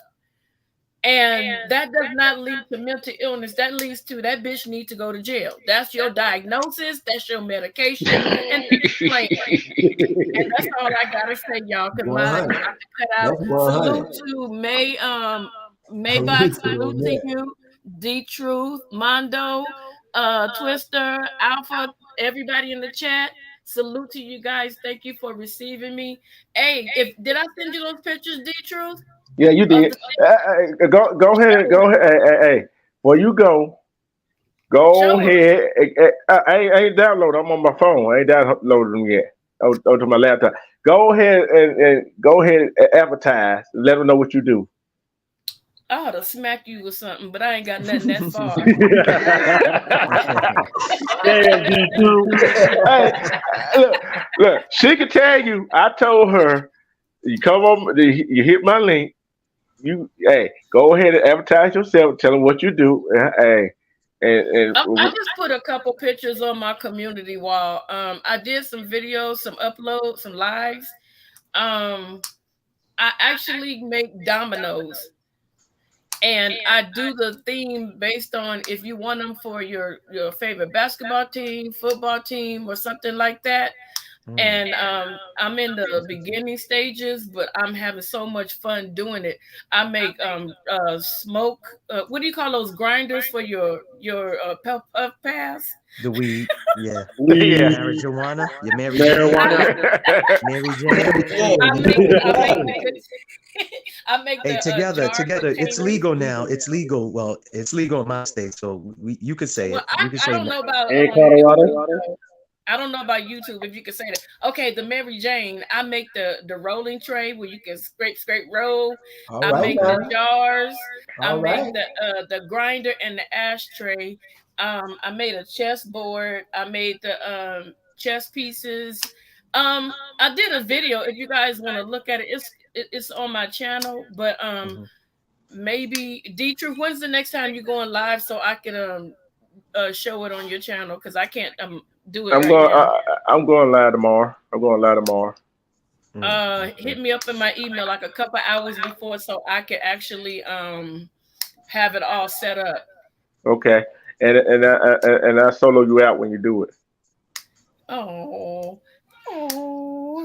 And that does not lead to mental illness. That leads to that bitch need to go to jail. That's your diagnosis. That's your medication. And explain. And that's all I gotta say, y'all. Because I have to cut out. That's 100. Salute to Maybach. Salute to you, D Truth, Mondo, Twister, Alpha, everybody in the chat. Salute to you guys. Thank you for receiving me. Hey, did I send you those pictures, D Truth? Yeah, you did. Go ahead. Go ahead. Hey. Before you go ahead. I ain't downloaded. I'm on my phone. I ain't downloaded them yet. To my laptop. Go ahead and advertise. Let them know what you do. I ought to smack you with something, but I ain't got nothing that far. Hey, look. She can tell you. I told her, you come on. You hit my link. Go ahead and advertise yourself. Tell them what you do. Hey, I just put a couple pictures on my community wall. I did some videos, some uploads, some lives. I actually make dominoes, and I do the theme based on if you want them for your favorite basketball team, football team, or something like that. And I'm in the beginning stages, but I'm having so much fun doing it. I make smoke. What do you call those grinders for your puff pass? The weed, yeah. Yeah. Marijuana, your Mary Jane. Mary Jane. I make Hey, together. It's legal now. It's legal. Well, it's legal in my state, so you could say it. You could say I don't know about I don't know about YouTube if you can say that. Okay, the Mary Jane, I make the rolling tray where you can scrape roll. I make the jars. I make the grinder and the ashtray. I made a chess board. I made the chess pieces. I did a video. If you guys want to look at it, it's on my channel. But maybe D-Truth, when's the next time you're going live so I can show it on your channel? Because I can't do it now. I'm going live tomorrow. Hit me up in my email like a couple hours before so I can actually have it all set up. Okay. And I solo you out when you do it. Oh,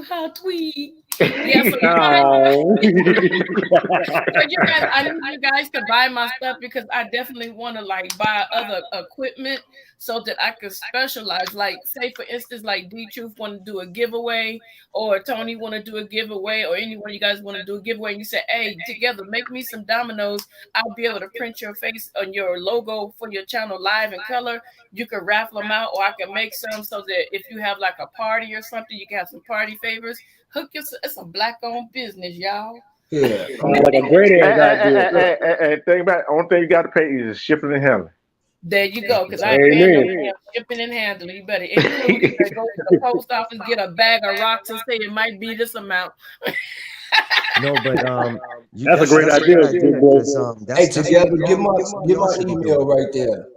how sweet. Yeah, so I need you guys to buy my stuff because I definitely want to like buy other equipment so that I could specialize. Like, say for instance, like D-Truth want to do a giveaway, or Tony want to do a giveaway, or anyone of you guys want to do a giveaway, and you say, hey, together, make me some dominoes. I'll be able to print your face on your logo for your channel live in color. You can raffle them out, or I can make some so that if you have like a party or something, you can have some party favors. It's a black-owned business, y'all. Yeah. Like a great idea. Think about it. Only thing you got to pay is shipping and handling. There you go, because I ain't paying no shipping and handling. You better include it. Go to the post office, get a bag of rocks, and say it might be this amount. No, but that's a great idea. Hey, together, give my email right there.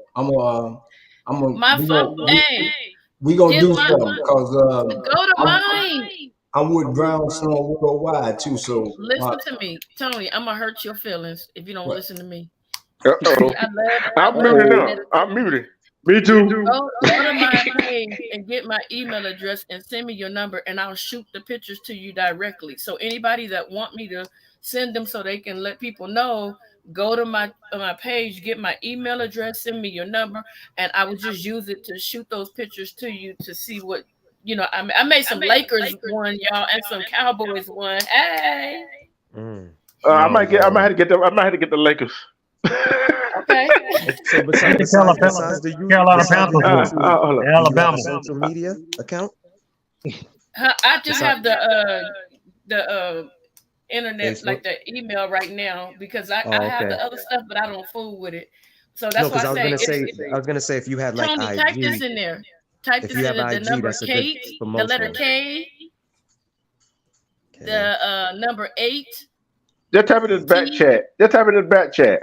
We gonna do something because go to mine. I'm with Brownstone Worldwide too. So listen to me, Tony. I'm gonna hurt your feelings if you don't listen to me. I'm muted now. I'm muted. Me too. Go to my page and get my email address and send me your number, and I'll shoot the pictures to you directly. So anybody that want me to send them so they can let people know, go to my page, get my email address, send me your number, and I will just use it to shoot those pictures to you to see what I made some Lakers one, y'all, and some Cowboys one. Hey. I might have to get the Lakers. Okay. So besides the Carolina Panthers, Alabama social media account. I just have the internet, Facebook? Like the email right now, because I have the other stuff, but I don't fool with it. So that's why I was gonna say if you had like Tony, IG, type this in there. Type this in the number Kate, the letter K, the number 8. Just type it in the back chat.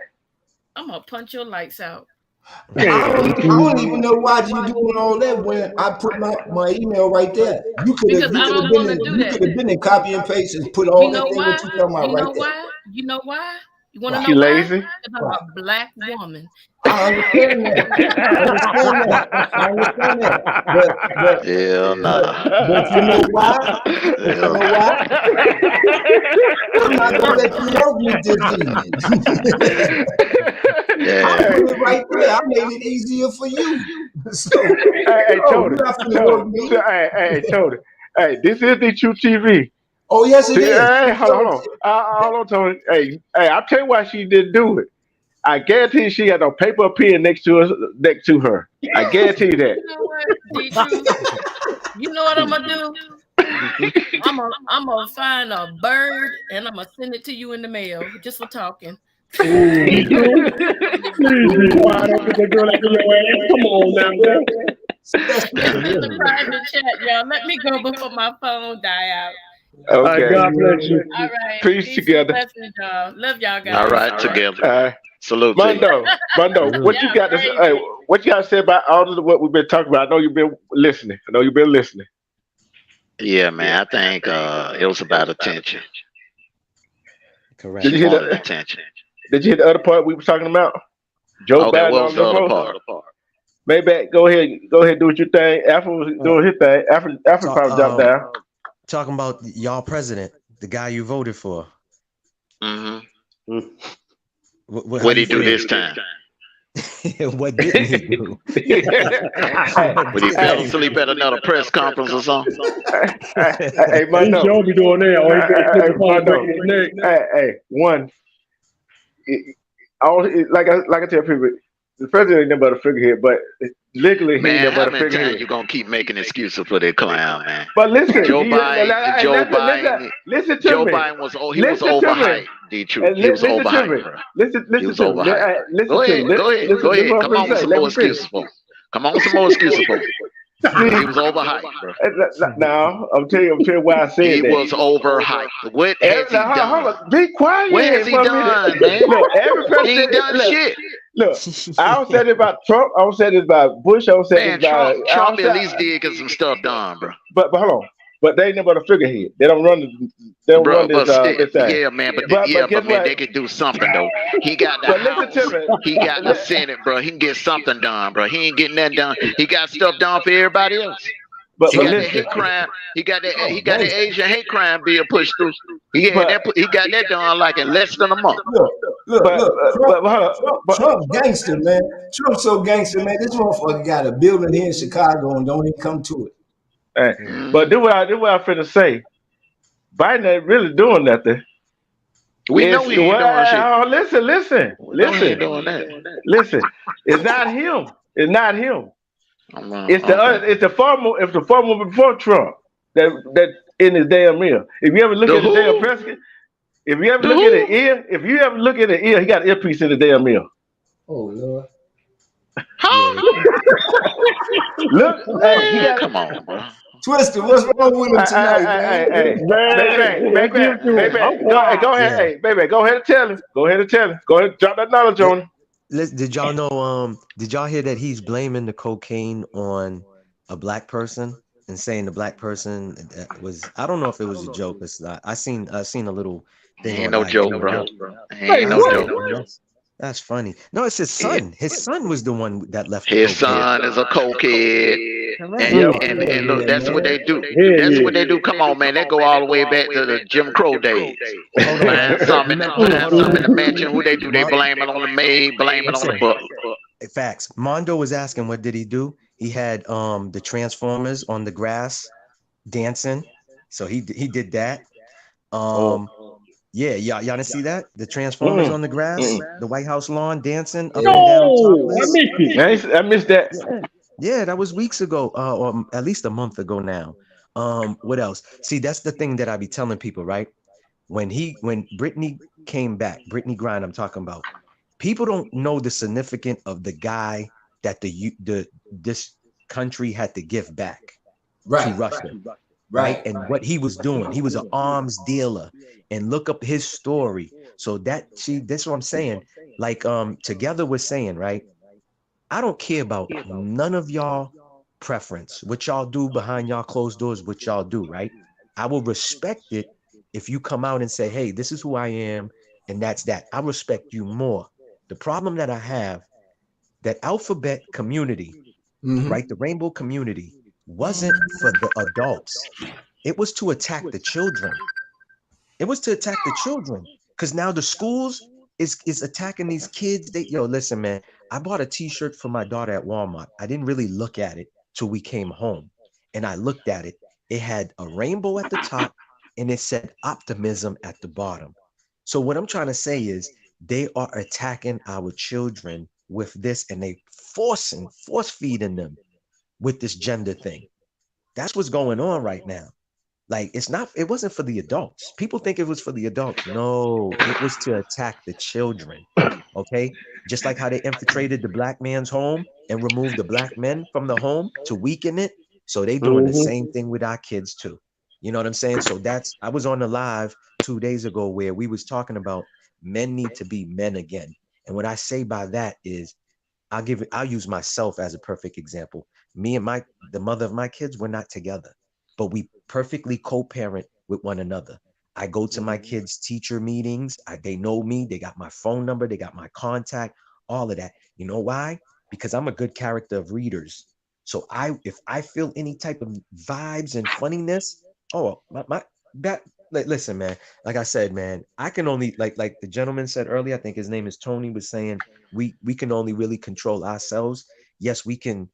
I'm gonna punch your lights out. I don't even know why you doing all that when I put my email right there. Because I don't want to do You that. could have been in copy and paste and put You all that know thing why? what you talking about You right know there. why? You know why? You want to Why? know She why? lazy. Because I'm a black woman. I understand that. I understand that. Hell nah. But you know why? But you know why? I'm not gonna let you work me this evening. I Yeah. put it right there. I made it easier for you. So Hey, no, Tony. you're not gonna Tony. work me. Hey, Tony. Hey, this is the True TV. Oh yes, it is. Hey, hold on. Hold on, Tony. Hey, I'll tell you why she didn't do it. I guarantee she got no paper or pen next to her. I guarantee you that. You know what, D-True? You know what I'm going to do? I'm gonna find a bird and I'm gonna send it to you in the mail just for talking. Please be quiet. Don't get that girl after your ass. Come on now, bro. That's This is a private chat, y'all. Let me go before my phone die out. All right, Okay. God bless you. All right. Peace Peace and together. blessings, y'all. Love y'all guys. All right, together. Salute to you. Mondo, what you got to say? Hey, what you got to say about all of what we've been talking about? I know you've been listening. Yeah, man. I think it was about attention. Correct. Did you She hear wanted that? attention. Did you hear the other part we were talking about? Joe Okay, Biden what on was the them other folks? part? Maybe go ahead, do what you think. After was doing his thing. After probably dropped down. Talking about y'all president, the guy you voted for. Mm-hmm. What What'd he do this time? What didn't he do? Would he fell asleep at another press conference or something? Hey, Mondo. He sure be doing that. Or he been slipping phone breaking his neck. Hey, one. Like I tell people, the president ain't nothing but a figurehead, but legally he ain't Man, nothing how but a many figurehead. times you gonna keep making excuses for that clown, man? But listen, Joe Joe listen to Joe me. Biden was Listen to overhyped. me. The truth, he was Listen to me. overhyped, bro. Listen He was to me. overhyped. Listen Go to ahead, me. go ahead, Listen, go this is ahead. what Come I'm on with finna say. some Let more me finish. excuses for him. Come on with some more excuses for him. He was overhyped, bro. Now, I'm telling you why I said He that. was overhyped. What has he Hold done? on. Be quiet What has he for a minute. done, man? Look, every He ain't president. done shit. Look. I don't say this about Trump. I don't say this about Bush. I don't say this Man, about. Trump at least did get some stuff done, bro. But hold on. But they ain't never a figurehead. They don't run. They don't run Bro, but still, this thing. yeah, man, but guess man, what? they could do something though. He got the But listen House, to me. he got the Senate, bro. He can get something done, bro. He ain't getting that done. He got stuff done for everybody else. But He got that listen. hate crime. He got that Asian hate crime bill pushed through. He got that done like in less than a month. Look. Trump gangster, man. Trump so gangster, man. This motherfucker got a building here in Chicago and don't even come to it. Hey, but do what I'm finna say. Biden ain't really doing nothing. We know he ain't doing shit. Oh, listen. He ain't doing that. Listen. It's not him. It's the former before Trump that in his damn ear. If you ever look at the damn Prescott, if you ever look at the ear, he got an earpiece in the damn ear. Oh Lord. Look, hey, come on, bro. Twister, what's wrong with him tonight, man? Hey, baby, go ahead, hey, baby, go ahead and tell him. Go ahead and drop that knowledge on him. Did y'all know? Did y'all hear that he's blaming the cocaine on a black person and saying the black person was? I don't know if it was a joke. I seen a little thing. Ain't no joke, bro. Ain't no joke. That's funny. No, it's his son. His son was the one that left. His son is a cokehead. And look, that's what they do. That's what they do. Come on, man. They go all the way back to the Jim Crow days. Find something in the mansion. Who they do? They blame it on the maid, blame it on the butler. Facts. Mondo was asking, what did he do? He had the Transformers on the grass dancing. So he did that. Yeah, y'all didn't see that? The Transformers on the grass, the White House lawn dancing up and down topless. I missed that. Yeah, that was weeks ago, or at least a month ago now. What else? See, that's the thing that I be telling people, right? When Brittany came back, Brittany Griner, I'm talking about, people don't know the significance of the guy that this country had to give back to Russia. Right. And what he was doing, he was an arms dealer, and look up his story. So that's what I'm saying. Like, Together we're saying, right? I don't care about none of y'all preference. What y'all do behind y'all closed doors, what y'all do, right? I will respect it if you come out and say, hey, this is who I am, and that's that. I respect you more. The problem that I have, that alphabet community, right? The rainbow community wasn't for the adults. It was to attack the children. It was to attack the children. Because now the schools is attacking these kids. Listen, man, I bought a t-shirt for my daughter at Walmart. I didn't really look at it till we came home. And I looked at it. It had a rainbow at the top and it said optimism at the bottom. So what I'm trying to say is they are attacking our children with this, and they force feeding them with this gender thing. That's what's going on right now. Like, it wasn't for the adults. People think it was for the adults. No, it was to attack the children. Okay. Just like how they infiltrated the black man's home and removed the black men from the home to weaken it. So they doing the same thing with our kids too. You know what I'm saying? So I was on the live 2 days ago where we was talking about men need to be men again. And what I say by that is I'll use myself as a perfect example. Me and the mother of my kids, we're not together, but we perfectly co-parent with one another. I go to my kids' teacher meetings. They know me. They got my phone number. They got my contact, all of that. You know why? Because I'm a good character of readers. So if I feel any type of vibes and funniness, listen, man, like I said, man, I can only, like the gentleman said earlier, I think his name is Tony, was saying, we can only really control ourselves. Yes, we can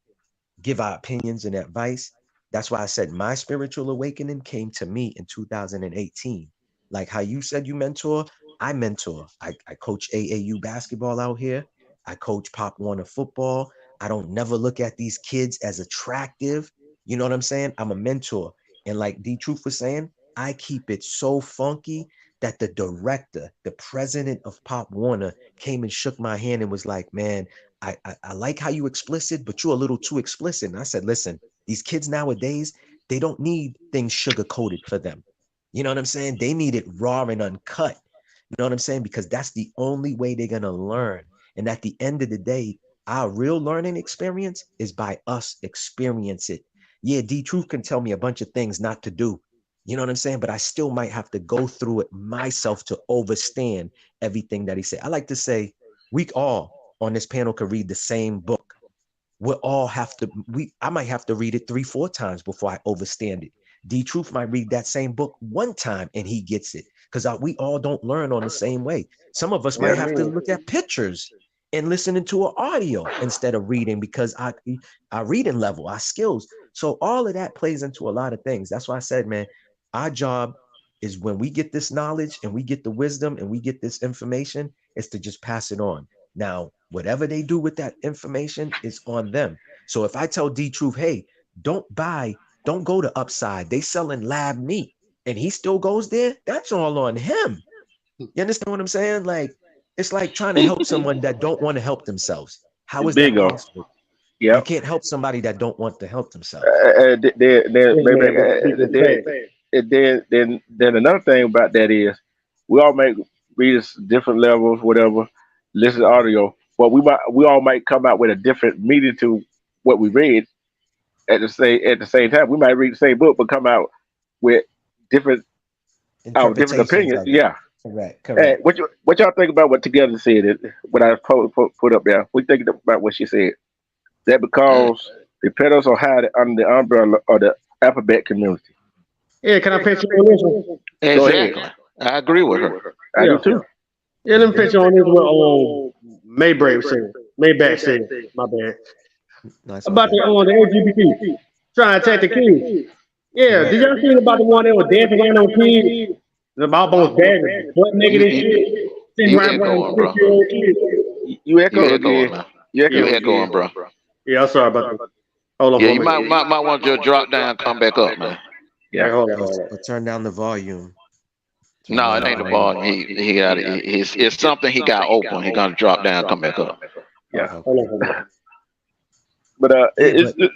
give our opinions and advice. That's why I said my spiritual awakening came to me in 2018. Like how you said you mentor, I mentor. I coach AAU basketball out here. I coach Pop Warner football. I don't never look at these kids as attractive. You know what I'm saying? I'm a mentor. And like D Truth was saying, I keep it so funky that the director, the president of Pop Warner, came and shook my hand and was like, man, I like how you explicit, but you're a little too explicit. And I said, listen, these kids nowadays, they don't need things sugar coated for them. You know what I'm saying? They need it raw and uncut. You know what I'm saying? Because that's the only way they're going to learn. And at the end of the day, our real learning experience is by us experience it. Yeah, D Truth can tell me a bunch of things not to do. You know what I'm saying? But I still might have to go through it myself to understand everything that he said. I like to say we all on this panel could read the same book. I might have to read it 3-4 times before I understand it. D Truth might read that same book one time and he gets it, because we all don't learn on the same way. Some of us might have to look at pictures and listening to an audio instead of reading, because our reading level, our skills. So all of that plays into a lot of things. That's why I said, man, our job is, when we get this knowledge and we get the wisdom and we get this information, is to just pass it on. Now, whatever they do with that information is on them. So if I tell D Truth, hey, don't go to Upside, they selling lab meat, and he still goes there, that's all on him. You understand what I'm saying? Like, it's like trying to help someone that don't want to help themselves. How is that possible? You can't help somebody that don't want to help themselves. Then another thing about that is we all make readers different levels, whatever, listen to audio, but we all might come out with a different meaning to what we read at the same time. We might read the same book but come out with different different opinions. Yeah. Correct. What y'all think about what Together said? What I put up there. We think about what she said. That because the pedals are hiding under the umbrella of the alphabet community. Yeah, can I pitch you on this one? Exactly. I agree with her. I do too. Yeah, let me pitch you on this one. Maybach said, my bad. Nice about the LGBT trying to attack the kids. Yeah, did y'all see about the one that was dancing around on kids? About almost bad, butt naked and shit. You echoing, bro. You echoing again. man. You echoing, bro. Yeah, I'm sorry about that. Hold on. Yeah, you might want to drop down, come back up, man. Yeah, hey, hold on. Or turn down the volume. No, it ain't the volume. He got it. It's something he got open. He gonna drop down, come back up. Yeah. Hold on. But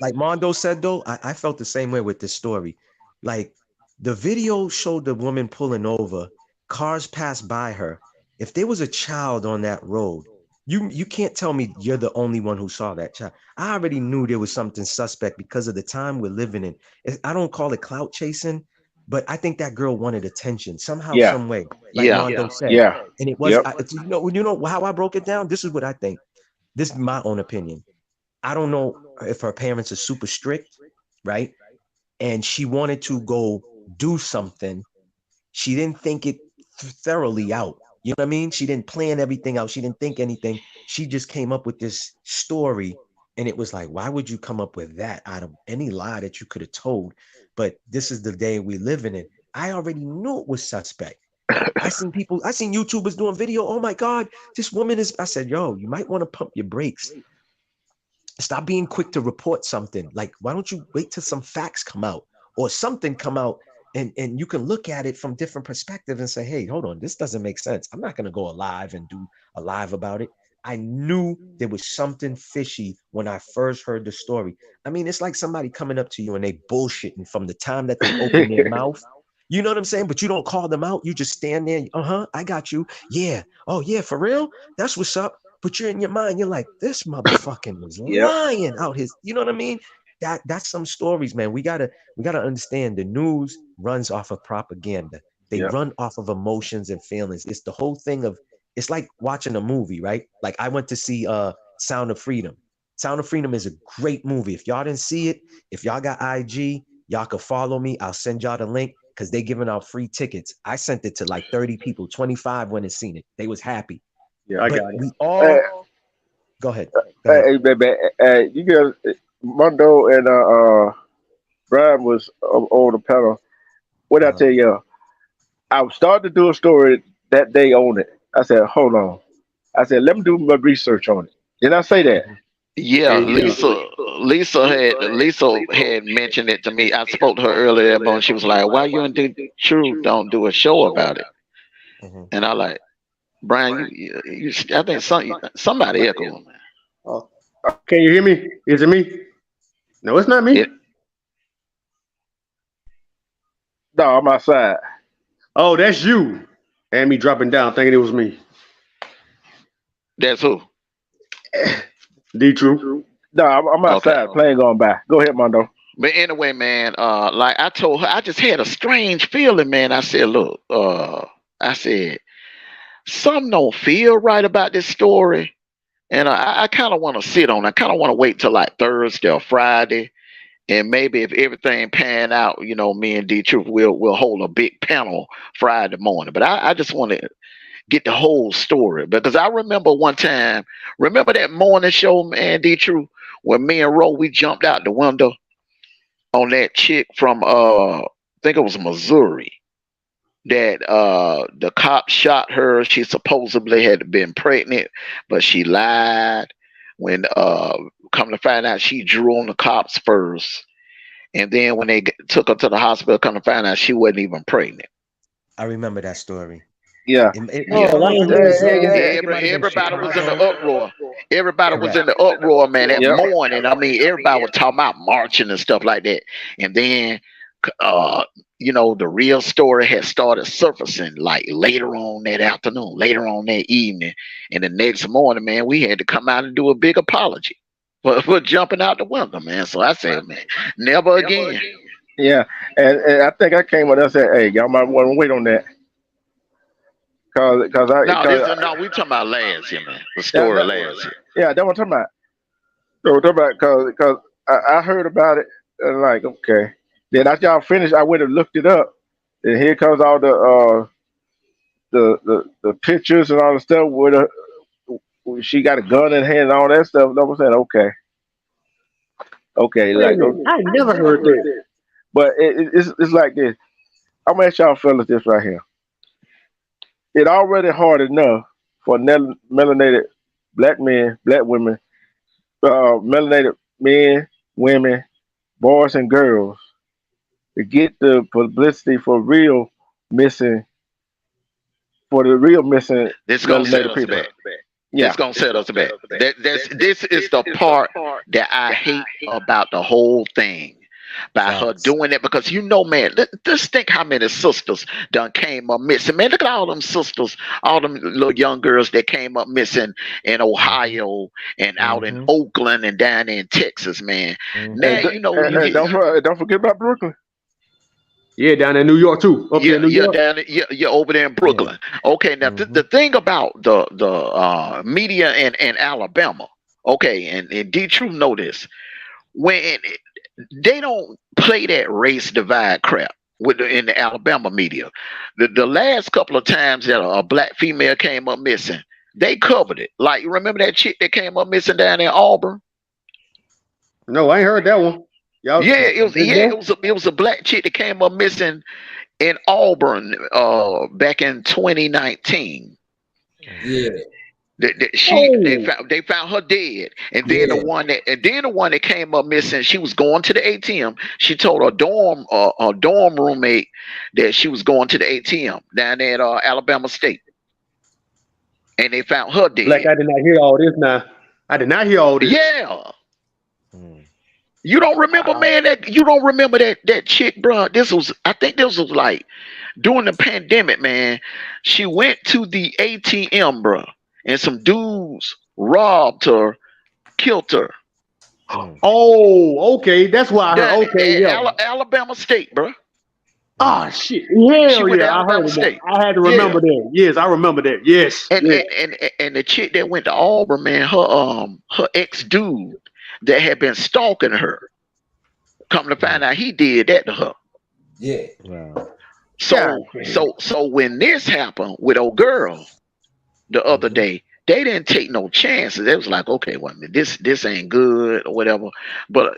like Mondo said though, I felt the same way with this story. Like, the video showed the woman pulling over, cars passed by her. If there was a child on that road, You can't tell me you're the only one who saw that child. I already knew there was something suspect because of the time we're living in. I don't call it clout chasing, but I think that girl wanted attention somehow, Yeah, some way, like Yeah. Mondo said. yeah, And it was, yep. you know how I broke it down. This is what I think. This is my own opinion. I don't know if her parents are super strict, right? And she wanted to go do something. She didn't think it thoroughly out. You know what I mean? She didn't plan everything out. She didn't think anything. She just came up with this story. And it was like, why would you come up with that out of any lie that you could have told? But this is the day we live in. I already knew it was suspect. I seen YouTubers doing video. Oh my God, this woman is. I said, yo, you might want to pump your brakes. Stop being quick to report something. Like, why don't you wait till some facts come out or something come out and you can look at it from different perspectives and say, hey, hold on, this doesn't make sense. I'm not going to go alive and do a live about it. I knew there was something fishy when I first heard the story. I mean, it's like somebody coming up to you and they bullshitting from the time that they open their mouth. You know what I'm saying? But you don't call them out. You just stand there. I got you. Yeah. Oh, yeah, for real? That's what's up. But you're in your mind, you're like, this motherfucking was Yep. lying out his, you know what I mean? That's some stories, man. We gotta understand the news runs off of propaganda. They Yep. run off of emotions and feelings. It's the whole thing of it's like watching a movie, right? Like I went to see Sound of Freedom. Sound of Freedom is a great movie. If y'all didn't see it, if y'all got IG, y'all could follow me. I'll send y'all the link because they giving out free tickets. I sent it to like 30 people, 25 went and seen it. They was happy. Yeah, I But got it. we Hey, all go ahead. Go ahead. hey, baby, you guys, Mondo and Brian was on the panel. What I Uh-huh. tell you, I was starting to do a story that day on it. I said, hold on. I said, let me do my research on it. Did I say that? Mhm. Yeah, And you, Lisa had mentioned it to me. I spoke to her earlier, but she was like, "Why you and D Truth don't do a show about it?" Mhm. And I like, Brian, I think somebody echoing. Oh, can you hear me? Is it me? No, it's not It me. no, I'm outside. Oh, that's you. And me dropping down, thinking it was me. that's who. D True. No, I'm Okay. outside. Plane going by. Go ahead, Mondo. But anyway, man, like I told her, I just had a strange feeling, man. I said, look, I said, something don't feel right about this story. And I kind of want to sit on it. I kind of want to wait till like Thursday or Friday. And maybe if everything pan out, me and D Truth will hold a big panel Friday morning. But I just want to get the whole story because I remember one time, remember that morning show, man, D Truth, when me and Ro we jumped out the window on that chick from I think it was Missouri that the cop shot her. She supposedly had been pregnant, but she lied. When come to find out, she drew on the cops first, and then when they took her to the hospital, come to find out she wasn't even pregnant. I remember that story. Yeah. I Oh, don't I know if it ain't was heard that. Missouri. I think it might have been Everybody was in the Chicago. uproar. Everybody was Correct. in the uproar, man. That Yep. morning, I mean, everybody was talking about marching and stuff like that. And then, uh, the real story had started surfacing like later on that afternoon, later on that evening, and the next morning, man, we had to come out and do a big apology for jumping out the window, man. So I said, man, never again. Yeah. And I think I came up and said, hey, y'all might want to wait on that. No, Cause no, we talking about last year, man. The that, story that, last year. yeah, that's what I'm talking about. So we're talking about cause I heard about it and like, okay. Then after y'all finished, I went and looked it up. And here comes all the pictures and all the stuff with her. She got a gun in hand and all that stuff. And I was saying, okay, Wait a like, minute. okay. I never heard that. But it's like this. I'm gonna ask y'all fellas this right here. It already hard enough for melanated black men, black women, melanated men, women, boys and girls to get the publicity missing for the real missing This gonna set melanated us people. back. This Yeah. gonna set us back. This is the part that I hate about the whole thing. by her doing it, because man, just think how many sisters done came up missing. Man, look at all them sisters, all them little young girls that came up missing in Ohio and out in Oakland and down in Texas, man. Now you And get don't forget about Brooklyn. Yeah, down in New York too. Up there in New York. you're over there in Brooklyn. Okay, now the thing about the media in Alabama, okay, and D True know this, when they don't play that race divide crap in the Alabama media. The last couple of times that a black female came up missing, they covered it. Like, you remember that chick that came up missing down in Auburn? No, I ain't heard that one. It was a black chick that came up missing in Auburn back in 2019. Yeah. They found her dead, and then the one that came up missing, she was going to the ATM. She told her dorm roommate that she was going to the ATM down there at Alabama State, and they found her dead. Like, I did not hear all this. Now I did not hear all this. Yeah. You don't remember, man? You don't remember that chick, bro? I think this was like during the pandemic, man. She went to the ATM, bro, and some dudes robbed her, killed her. Oh, okay, that's why. Alabama State, bro. Oh shit! Hell yeah, I heard that. I had to remember that. Yes, I remember that. Yes. And the chick that went to Auburn, man, her ex dude that had been stalking her, come to find out he did that to her. Yeah. Wow. So when this happened with old girl the other day, they didn't take no chances. They was like, okay, well, this ain't good or whatever. But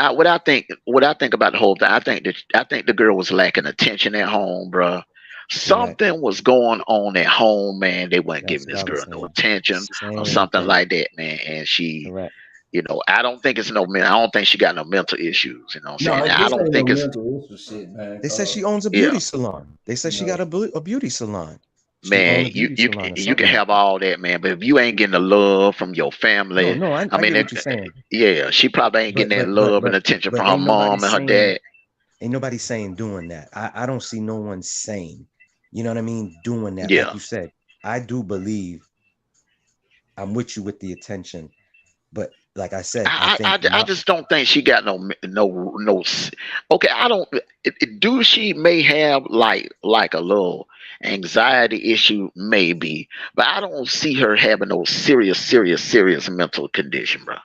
what I think about the whole thing, I think the girl was lacking attention at home, bro. Something was going on at home, man. They weren't giving this girl no attention or something like that, man. And she, I don't think I don't think she got no mental issues. You know what I'm saying? I don't think it's mental issue shit, man. They said she owns a beauty salon. They said she got a beauty salon. Man, you can have all that, man, but if you ain't getting the love from your family, I mean, get what you're saying. Yeah, she probably ain't getting that love and attention from her mom and her dad. Ain't nobody saying doing that. I don't see no one saying, you know what I mean, doing that. Yeah. Like you said, I do believe I'm with you with the attention, but like I said, I just don't think she got no. Okay, I don't. Do she may have like a little anxiety issue, maybe, but I don't see her having no serious mental condition, bro.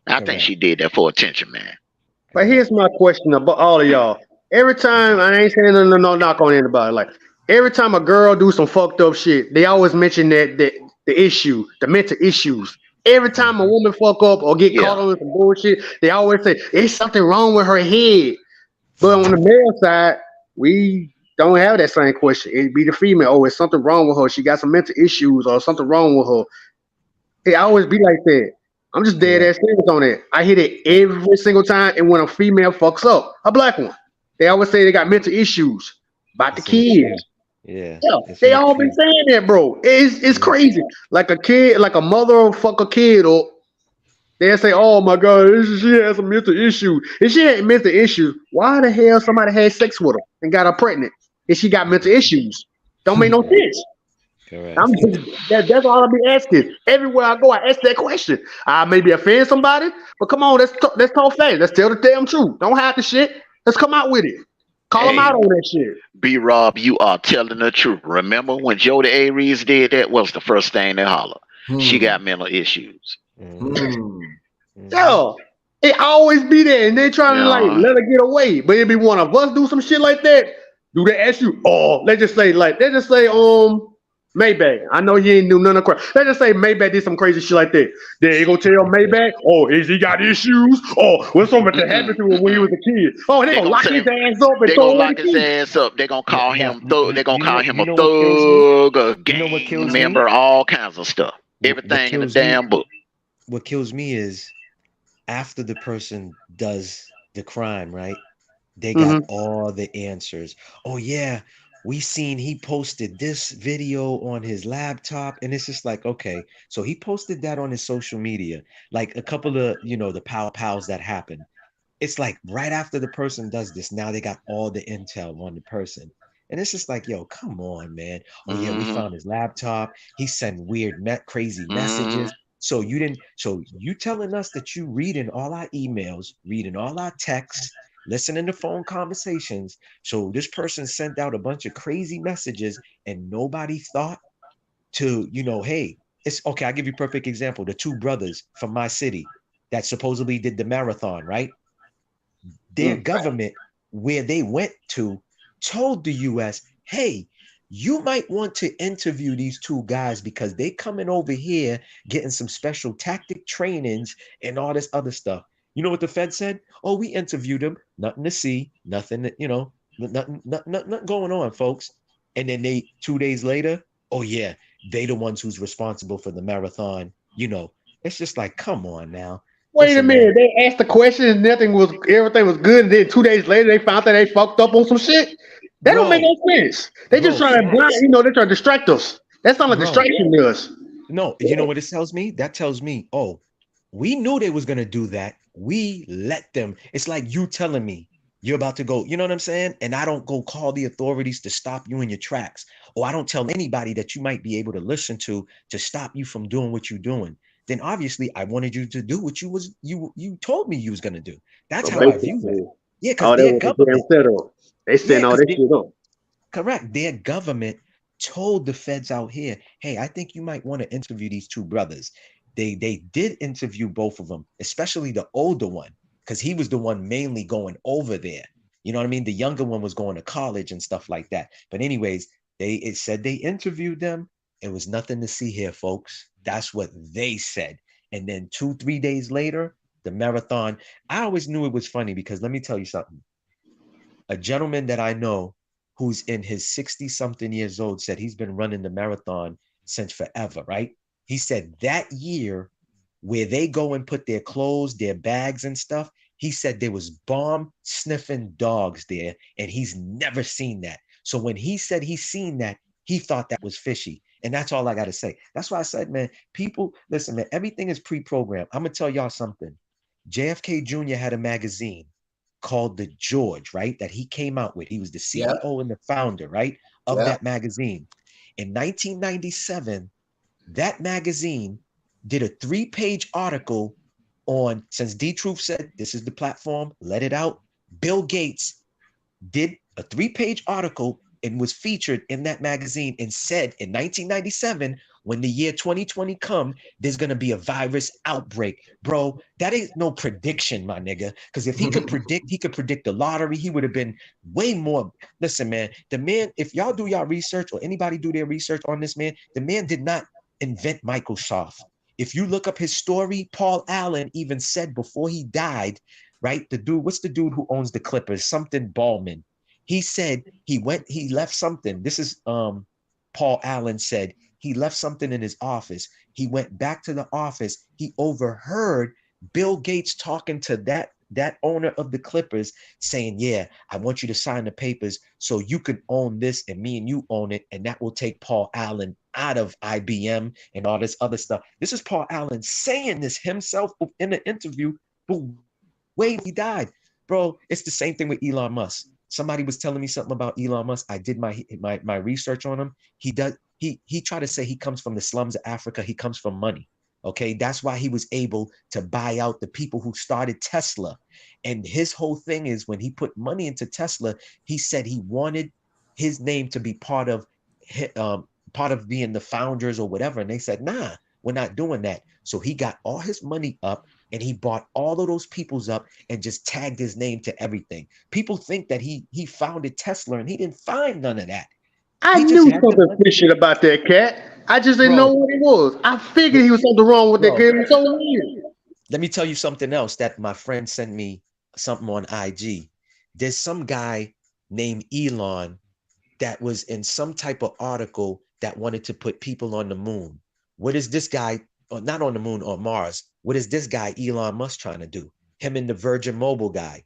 I think she did that for attention, man. But here's my question about all of y'all. Every time, I ain't saying no knock on anybody. Like, every time a girl do some fucked up shit, they always mention that the issue, the mental issues. Every time a woman fuck up or get caught on some bullshit, they always say it's something wrong with her head. But on the male side, we don't have that same question. It'd be the female. Oh, it's something wrong with her. She got some mental issues or something wrong with her. It always be like that. I'm just dead ass serious on it. I hit it every single time. And when a female fucks up, a black one, they always say they got mental issues about the kids. Yeah, they all been saying that, bro. It's crazy. Like a kid, like a mother will fuck a kid up. They say, "Oh my God, she has a mental issue." If she had mental issues, why the hell somebody had sex with her and got her pregnant? If she got mental issues, don't make no sense. Correct. That's all I be asking. Everywhere I go, I ask that question. I maybe offend somebody, but come on, let's talk facts. Let's tell the damn truth. Don't hide the shit. Let's come out with it. Call them out on that shit. B Rob, you are telling the truth. Remember when Jody Aries did that? What was the first thing they hollered? She got mental issues. Yeah, it always be there, and they trying to like let her get away. But it be one of us do some shit like that. Do they ask you? Oh, let's just say Maybach. I know you ain't do none of crap. Let's just say Maybach did some crazy shit like that. Then you gonna tell Maybach, oh, is he got issues? Oh, what's something that happened to him when he was a kid? Oh, they gonna lock his ass up and throw him in the key. They gonna call him thug. They gonna call him a thug, a gang member, all kinds of stuff. Everything in the damn book. What kills me is after the person does the crime, right? They got all the answers. Oh yeah, we seen he posted this video on his laptop, and it's just like, okay, so he posted that on his social media, like a couple of the pow-pows that happened. it's like right after the person does this, now they got all the intel on the person. And it's just like, yo, come on, man. Oh yeah, we Mm-hmm. found his laptop. He sent weird, crazy Mm-hmm. messages. So you didn't. So you telling us that you reading all our emails, reading all our texts, listening to phone conversations. So this person sent out a bunch of crazy messages, and nobody thought to, hey, it's okay. I'll give you a perfect example. The two brothers from my city that supposedly did the marathon, right? Their government, where they went to, told the US, hey, you might want to interview these two guys because they coming over here getting some special tactic trainings and all this other stuff. You know what the Fed said? Oh, we interviewed them, nothing to see, nothing, nothing going on, folks. And then 2 days later, oh yeah, they the ones who's responsible for the marathon. It's just like, come on now. Wait a Listen, man. minute. They asked the question and everything was good. And then 2 days later, they found that they fucked up on some shit. That don't make Bro, no sense. They just trying to blind, facts, they trying to distract us. That's not a bro. distraction to us. No, you know what it tells me? That tells me, oh, we knew they was gonna do that. We let them. It's like you telling me you're about to go. You know what I'm saying? And I don't go call the authorities to stop you in your tracks, or I don't tell anybody that you might be able to listen to stop you from doing what you're doing. Then obviously I wanted you to do what you told me you was gonna do. That's So how I view that. basically, Yeah, because all that their was a damn government. setup. They Yeah, send all because that shit up. correct. Their government told the feds out here, hey, I think you might want to interview these two brothers. They did interview both of them, especially the older one, because he was the one mainly going over there. You know what I mean? The younger one was going to college and stuff like that. But anyways, it said they interviewed them. It was nothing to see here, folks. That's what they said. And then 2, 3 days later, the marathon. I always knew it was funny because let me tell you something. A gentleman that I know who's in his 60 something years old said he's been running the marathon since forever, right? He said that year where they go and put their clothes, their bags and stuff, he said there was bomb sniffing dogs there and he's never seen that. So when he said he's seen that, he thought that was fishy. And that's all I got to say. That's why I said, man, people, listen, man, everything is pre-programmed. I'm going to tell y'all something. JFK Jr. had a magazine called The George, right? That he came out with. He was the Yeah, CEO and the founder, right? Of yeah. that magazine. In 1997, that magazine did a 3-page article on, since D Truth said, this is the platform, let it out. Bill Gates did a 3-page article and was featured in that magazine and said in 1997, when the year 2020 come, there's going to be a virus outbreak. Bro, that ain't no prediction, my nigga. Because if he could predict the lottery, he would have been way more. Listen, man, the man, if y'all do y'all research or anybody do their research on this man, the man did not invent Microsoft. If you look up his story, Paul Allen even said before he died, right? The dude, what's the dude who owns the Clippers? Something Ballman. He said he left something. This is Paul Allen said he left something in his office. He went back to the office. He overheard Bill Gates talking to that owner of the Clippers saying, yeah, I want you to sign the papers so you can own this and me and you own it. And that will take Paul Allen out of IBM and all this other stuff. This is Paul Allen saying this himself in an interview, but way he died. Bro, it's the same thing with Elon Musk. Somebody was telling me something about Elon Musk. I did my research on him. He tried to say he comes from the slums of Africa. He comes from money. Okay, that's why he was able to buy out the people who started Tesla. And his whole thing is when he put money into Tesla, he said he wanted his name to be part of being the founders or whatever. And they said, nah, we're not doing that. So he got all his money up and he bought all of those people's up and just tagged his name to everything. People think that he founded Tesla and he didn't find none of that. I He just knew had the something money. fishy about that cat. I just didn't know Bro, what it was. I figured he was something wrong with that bro, kid. It was so weird. let me tell you something else that my friend sent me something on IG. There's some guy named Elon that was in some type of article that wanted to put people on the moon. What is this guy, or not on the moon, or Mars? What is this guy, Elon Musk, trying to do? Him and the Virgin Mobile guy.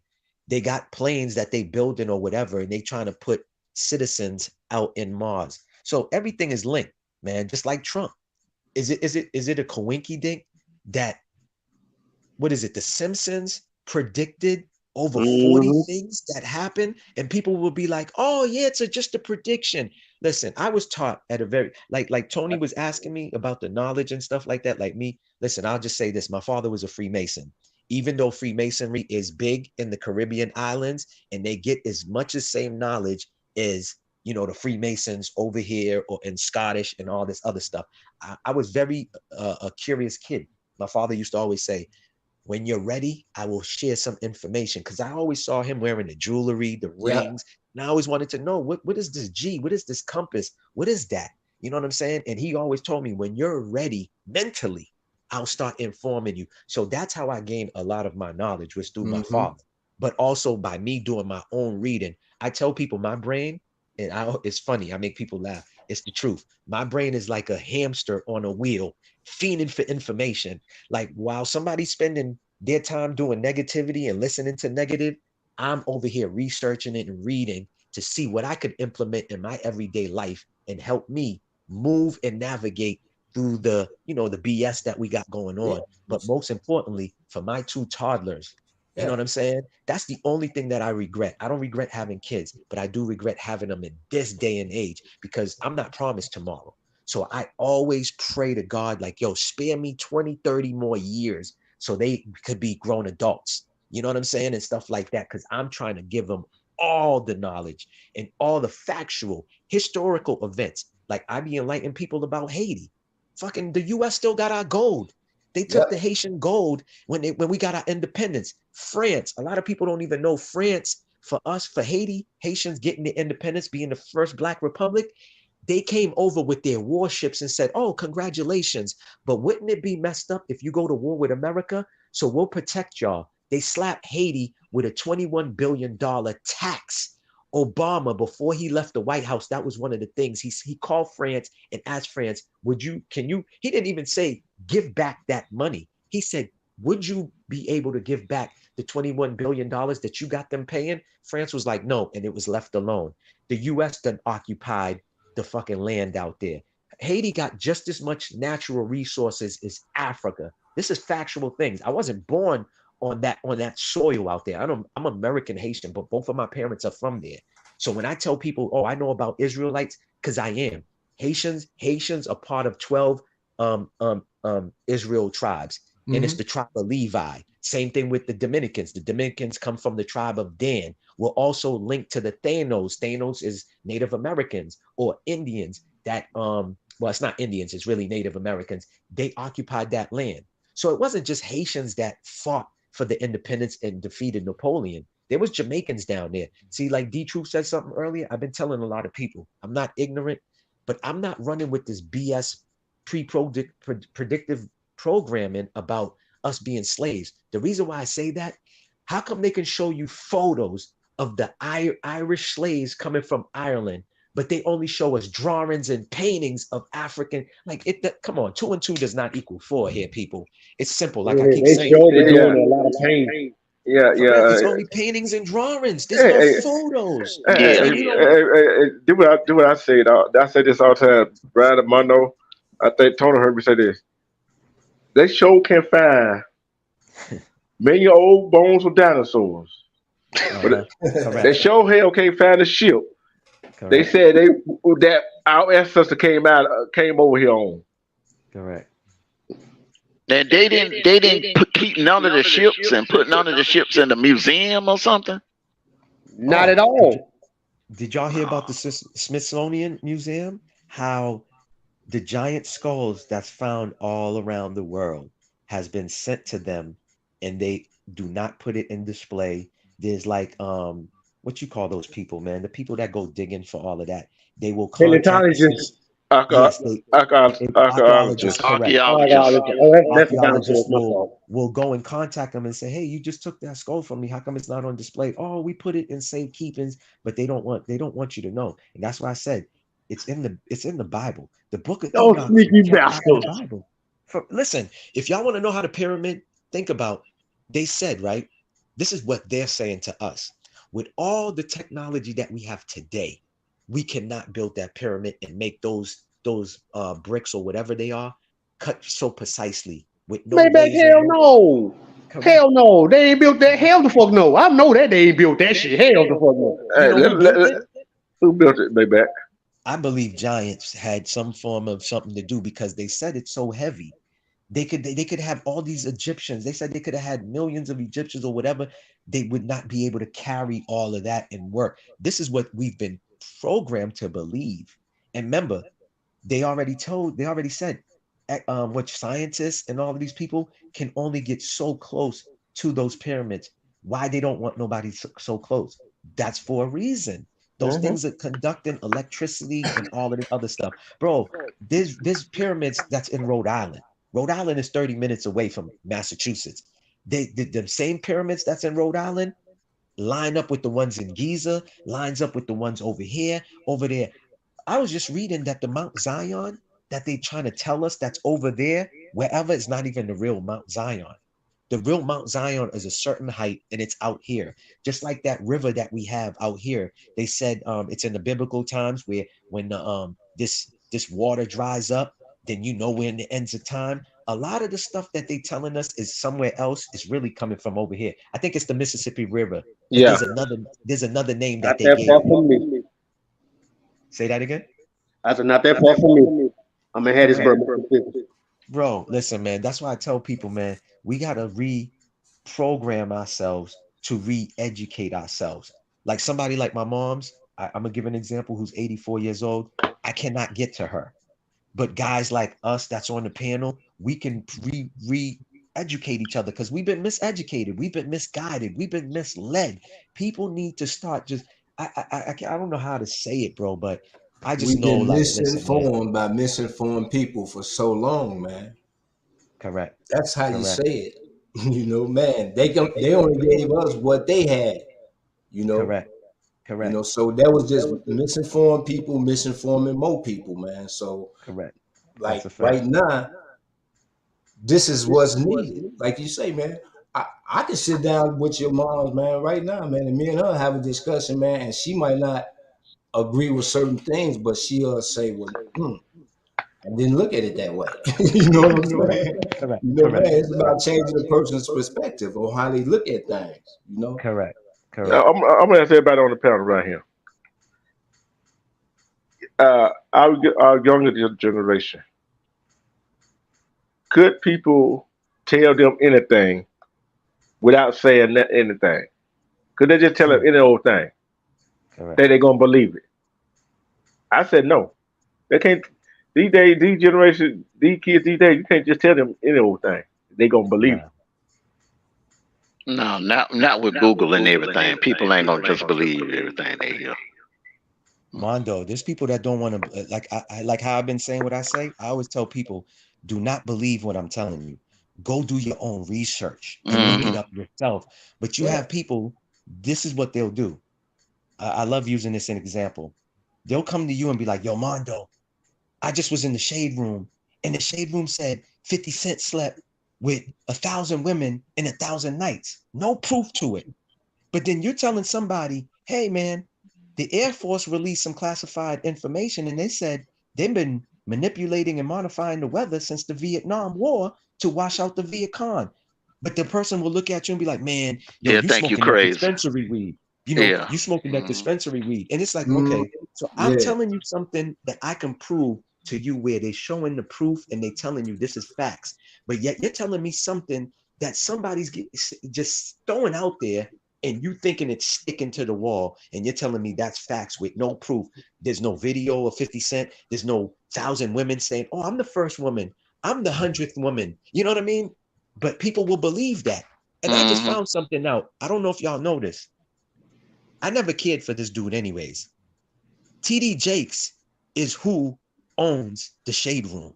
They got planes that they building or whatever, and they trying to put citizens out in Mars. So everything is linked, man, just like Trump. Is it a coinky dink that, what is it? The Simpsons predicted over 40 things that happen, and people will be like, oh yeah, it's just a prediction. Listen, I was taught at a very like Tony was asking me about the knowledge and stuff like that. Like me, listen, I'll just say this. My father was a Freemason. Even though Freemasonry is big in the Caribbean islands and they get as much as same knowledge as, you know, the Freemasons over here or in Scottish and all this other stuff. I was very a curious kid. My father used to always say, when you're ready, I will share some information, because I always saw him wearing the jewelry, the rings, and I always wanted to know what is this G? What is this compass? What is that? You know what I'm saying? And he always told me, when you're ready mentally, I'll start informing you. So that's how I gained a lot of my knowledge, was through my father, but also by me doing my own reading. I tell people my brain, and it's funny, I make people laugh. It's the truth. My brain is like a hamster on a wheel, fiending for information. Like, while somebody's spending their time doing negativity and listening to negative, I'm over here researching it and reading to see what I could implement in my everyday life and help me move and navigate through the, you know, the BS that we got going on. But most importantly, for my two toddlers, you know what I'm saying? That's the only thing that I regret. I don't regret having kids, but I do regret having them in this day and age, because I'm not promised tomorrow. So I always pray to God, like, yo, spare me 20, 30 more years so they could be grown adults. You know what I'm saying? And stuff like that, because I'm trying to give them all the knowledge and all the factual historical events. Like, I be enlightening people about Haiti. Fucking the US still got our gold. They took the Haitian gold when we got our independence. France, a lot of people don't even know France, for us, for Haiti, Haitians getting the independence, being the first Black republic, they came over with their warships and said, oh, congratulations. But wouldn't it be messed up if you go to war with America? So we'll protect y'all. They slapped Haiti with a $21 billion tax. Obama, before he left the White House, that was one of the things he called France and asked France, he didn't even say, give back that money. He said, would you be able to give back the $21 billion that you got them paying? France was like, no, and it was left alone. The US done occupied the fucking land out there. Haiti got just as much natural resources as Africa. This is factual things. I wasn't born on that soil out there. I'm American Haitian, but both of my parents are from there. So when I tell people, oh, I know about Israelites, because I am. Haitians are part of 12 Israel tribes, and it's the tribe of Levi. Same thing with the Dominicans. The Dominicans come from the tribe of Dan. We're also linked to the Thanos. Thanos is Native Americans or Indians that, well, it's not Indians, it's really Native Americans. They occupied that land. So it wasn't just Haitians that fought for the independence and defeated Napoleon. There was Jamaicans down there. See, like D-Truth said something earlier, I've been telling a lot of people, I'm not ignorant, but I'm not running with this BS predictive programming about us being slaves. The reason why I say that, how come they can show you photos of the Irish slaves coming from Ireland, but they only show us drawings and paintings of African, like come on, 2 and 2 does not equal 4 here, people. It's simple. Like I keep saying, they're doing a lot of pain. It's only paintings and drawings. There's no photos. Do what I say. I say this all the time. Brad Mondo, I think Tony heard me say this. They sure can find many old bones of dinosaurs. But they sure hell can't find a ship. Correct. They said that our ancestor came over here on. Correct. And they didn't keep none of the ships and put none of the ships in the museum or something. Not at all. Did y'all hear about the Smithsonian Museum? How the giant skulls that's found all around the world has been sent to them, and they do not put it in display. There's like what you call those people, man? The people that go digging for all of that. They will contact archaeologists. Archaeologists will go and contact them and say, hey, you just took that skull from me. How come it's not on display? Oh, we put it in safe keepings, but they don't want you to know. And that's why I said it's in the Bible. The book of Enoch. Sneaky bastards. Bible. Listen, if y'all want to know how the pyramid, think about, they said, right? This is what they're saying to us. With all the technology that we have today, we cannot build that pyramid and make those bricks or whatever they are cut so precisely with no laser. Hell no. Hell no, they ain't built that. Hell the fuck no. I know that they ain't built that shit. Hell the fuck no. You know who built it? Who built it, baby? I believe giants had some form of something to do because they said it's so heavy. They could have all these Egyptians. They said they could have had millions of Egyptians or whatever. They would not be able to carry all of that and work. This is what we've been programmed to believe. And remember, they already said what scientists and all of these people can only get so close to those pyramids. Why they don't want nobody so close? That's for a reason. Those things are conducting electricity and all of the other stuff. Bro, there's pyramids that's in Rhode Island. Rhode Island is 30 minutes away from Massachusetts. The same pyramids that's in Rhode Island line up with the ones in Giza, lines up with the ones over here, over there. I was just reading that the Mount Zion that they trying to tell us that's over there, wherever, is not even the real Mount Zion. The real Mount Zion is a certain height and it's out here. Just like that river that we have out here. They said it's in the biblical times where when this water dries up, then you know we're in the ends of time. A lot of the stuff that they telling us is somewhere else is really coming from over here. I think it's the Mississippi River. But Yeah. there's another name that Not they that gave far it. from me. Say that again? I said, not that far from me. I'm in Hattiesburg, Mississippi. Bro, listen, man. That's why I tell people, man, we gotta reprogram ourselves to re-educate ourselves. Like somebody like my mom's, I'm gonna give an example, who's 84 years old. I cannot get to her. But guys like us that's on the panel, we can re-educate each other because we've been miseducated, we've been misguided, we've been misled. People need to start just I don't know how to say it, bro, but I just We've know, been like, listen, man. misinformed by misinformed people for so long, man. Correct. That's how you Correct. say it. You know, man. They only gave us what they had. You know. Correct. Correct. So that was just misinformed people misinforming more people, man. So Correct. That's like a fact. right now, this is what's needed. Like you say, man. I can sit down with your mom, man, right now, man, and me and her have a discussion, man, and she might not agree with certain things, but she'll say, well, I didn't look at it that way. You know what I'm saying? Correct. You know, man, Correct. it's about changing a person's perspective on how they look at things, you know? Correct. Yeah. Correct. I'm gonna ask everybody on the panel right here. Our younger generation, could people tell them anything without saying anything? Could they just tell them any old thing? Correct. That they're gonna believe it? I said no. They can't. These days, these generation, these kids these days, you can't just tell them any old thing. They gonna believe it. No, not with Google and everything. People ain't gonna just believe everything they hear. Mondo, there's people that don't want to, like I like how I've been saying what I say. I always tell people, do not believe what I'm telling you. Go do your own research and look it up yourself. But you have people, this is what they'll do. I love using this as an example. They'll come to you and be like, yo, Mondo, I just was in the shade room and the shade room said 50 Cent slept with 1,000 women in 1,000 nights. No proof to it. But then you're telling somebody, hey, man, the Air Force released some classified information and they said they've been manipulating and modifying the weather since the Vietnam War to wash out the Viet Cong. But the person will look at you and be like, man, yo, They'll you think you smoking that crazy. dispensary weed. Yeah. You smoking that dispensary weed. And it's like, Mhm. okay, so I'm telling you something that I can prove to you where they're showing the proof and they telling you this is facts. But yet you're telling me something that somebody's just throwing out there and you thinking it's sticking to the wall and you're telling me that's facts with no proof. There's no video of 50 Cent. There's no 1,000 women saying, oh, I'm the first woman. I'm the 100th woman. You know what I mean? But people will believe that. And I just found something out. I don't know if y'all know this. I never cared for this dude anyways. TD Jakes is who owns the Shade Room.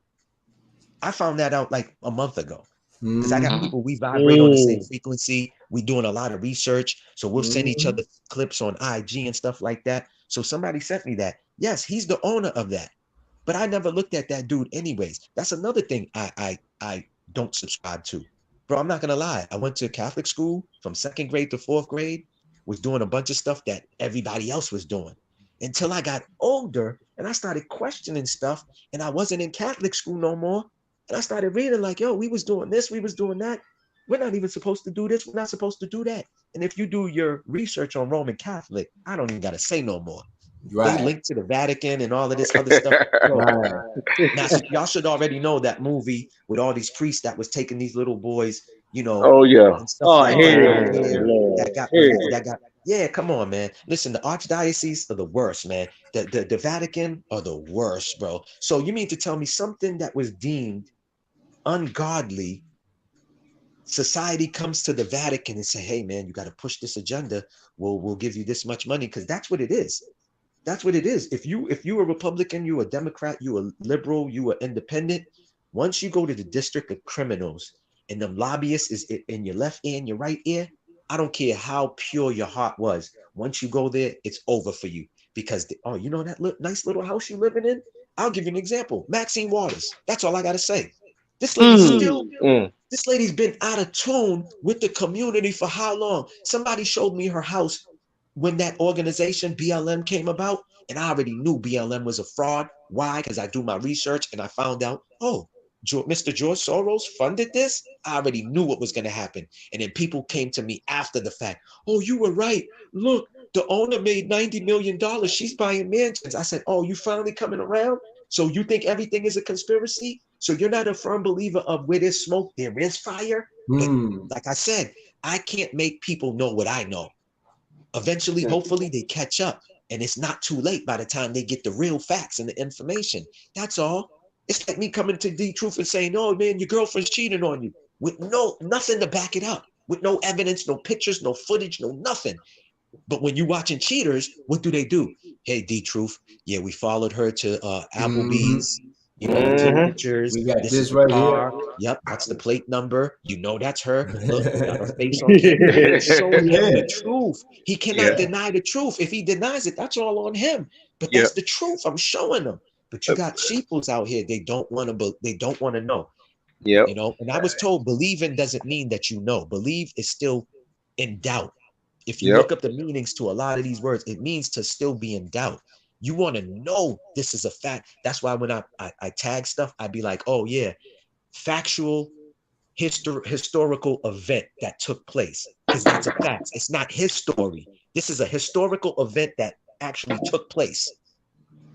I found that out like a month ago. Because I got people, we vibrate on the same frequency. We doing a lot of research. So we'll send each other clips on IG and stuff like that. So somebody sent me that. Yes, he's the owner of that. But I never looked at that dude anyways. That's another thing I don't subscribe to. Bro, I'm not gonna lie. I went to Catholic school from 2nd grade to 4th grade, was doing a bunch of stuff that everybody else was doing. Until I got older and I started questioning stuff, and I wasn't in Catholic school no more. And I started reading like, yo, we was doing this, we was doing that. We're not even supposed to do this. We're not supposed to do that. And if you do your research on Roman Catholic, I don't even got to say no more. They link to the Vatican and all of this other stuff. Bro, now, y'all should already know that movie with all these priests that was taking these little boys, you know, Oh yeah. and stuff like that. Yeah, come on, man. Listen, the archdiocese are the worst, man. The Vatican are the worst, bro. So you mean to tell me something that was deemed ungodly, society comes to the Vatican and say, hey, man, you got to push this agenda. We'll give you this much money, because that's what it is. That's what it is. If you a Republican, you a Democrat, you a liberal, you a independent, once you go to the district of criminals and them lobbyists is in your left ear and your right ear, I don't care how pure your heart was. Once you go there, it's over for you. Because, you know that nice little house you living in? I'll give you an example. Maxine Waters. That's all I got to say. This lady's been out of tune with the community for how long? Somebody showed me her house when that organization BLM came about, and I already knew BLM was a fraud. Why? Because I do my research and I found out, Mr. George Soros funded this. I already knew what was going to happen. And then people came to me after the fact. Oh, you were right. Look, the owner made $90 million. She's buying mansions. I said, oh, you finally coming around? So you think everything is a conspiracy? So you're not a firm believer of where there's smoke, there is fire? But like I said, I can't make people know what I know. Eventually, hopefully, they catch up, and it's not too late by the time they get the real facts and the information. That's all. It's like me coming to D-Truth and saying, oh, man, your girlfriend's cheating on you, with nothing to back it up, with no evidence, no pictures, no footage, no nothing. But when you're watching cheaters, what do? Hey, D-Truth, yeah, we followed her to Applebee's. You know, we took pictures. We got This this is the right car. here. Yep, that's the plate number. You know that's her. Look, we got her face on camera. It's showing him the truth. He cannot deny the truth. If he denies it, that's all on him. But that's the truth. I'm showing him. But you got sheeples out here. They don't want to know. Yep. You know, and I was told believing doesn't mean that you know. Believe is still in doubt. If you look up the meanings to a lot of these words, it means to still be in doubt. You want to know this is a fact. That's why when I tag stuff, I'd be like, oh yeah, factual historical event that took place, because that's a fact. It's not his story. This is a historical event that actually took place,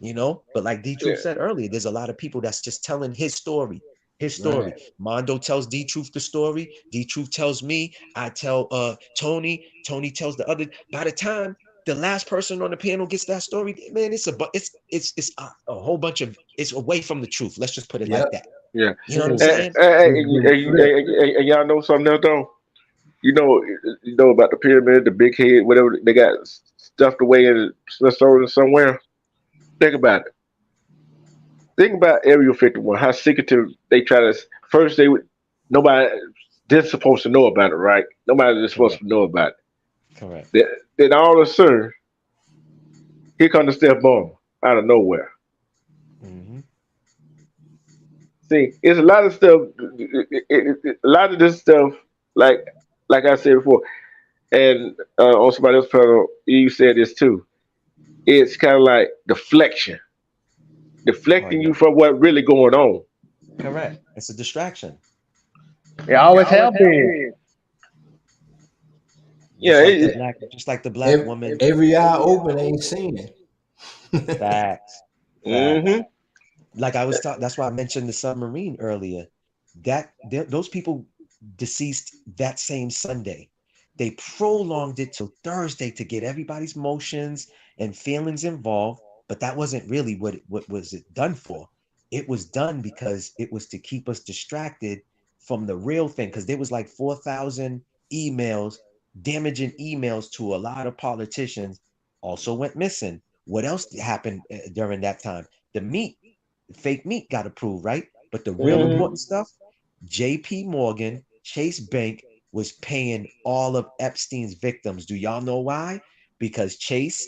you know? But like D-Truth said earlier, there's a lot of people that's just telling his story. Right. Mondo tells D-Truth the story. D-Truth tells me. I tell Tony. Tony tells the other. By the time the last person on the panel gets that story, man, it's a whole bunch of, it's away from the truth. Let's just put it like that. Yeah. You know what I'm saying? And y'all know something else though? You know about the pyramid, the big head, whatever they got stuffed away in Smithsonian somewhere. Think about it. Think about Area 51. How secretive they try to. First, nobody they're supposed to know about it, right? Nobody is supposed to know about it. Correct. Then all of a sudden, here comes the step bomb out of nowhere. See, it's a lot of stuff. A lot of this stuff, like I said before, and on somebody else's panel, you said this too. It's kind of like deflecting you from what really going on. Correct. It's a distraction. It always have been. Yeah, just like the black woman. Every eye open ain't seen it. Facts. Like I was talking, that's why I mentioned the submarine earlier. Those people deceased that same Sunday. They prolonged it till Thursday to get everybody's motions and feelings involved, but that wasn't really what was it done for. It was done because it was to keep us distracted from the real thing, because there was like 4,000 emails, damaging emails to a lot of politicians also went missing. What else happened during that time? The fake meat got approved, right? But the real important stuff, JP Morgan, Chase Bank was paying all of Epstein's victims. Do y'all know why? Because Chase,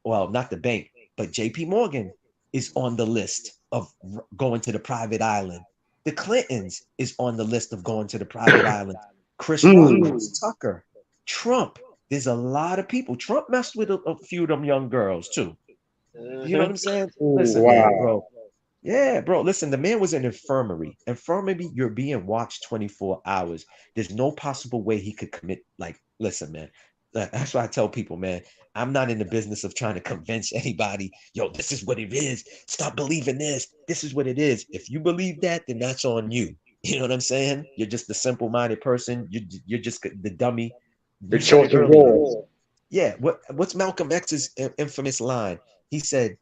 well, not the bank, but JP Morgan is on the list of going to the private island. The Clintons is on the list of going to the private island. Chris Rock, Tucker, Trump. There's a lot of people. Trump messed with a few of them young girls too. You know what I'm saying? Listen, man, bro. Yeah, bro. Listen, the man was in infirmary. Infirmary, you're being watched 24 hours. There's no possible way he could commit. Like, listen, man. That's why I tell people, man, I'm not in the business of trying to convince anybody, yo, this is what it is. Stop believing this. This is what it is. If you believe that, then that's on you. You know what I'm saying? You're just a simple-minded person. You're just the dummy. The You said choice it is earlier. yours. Yeah. What's Malcolm X's infamous line? He said,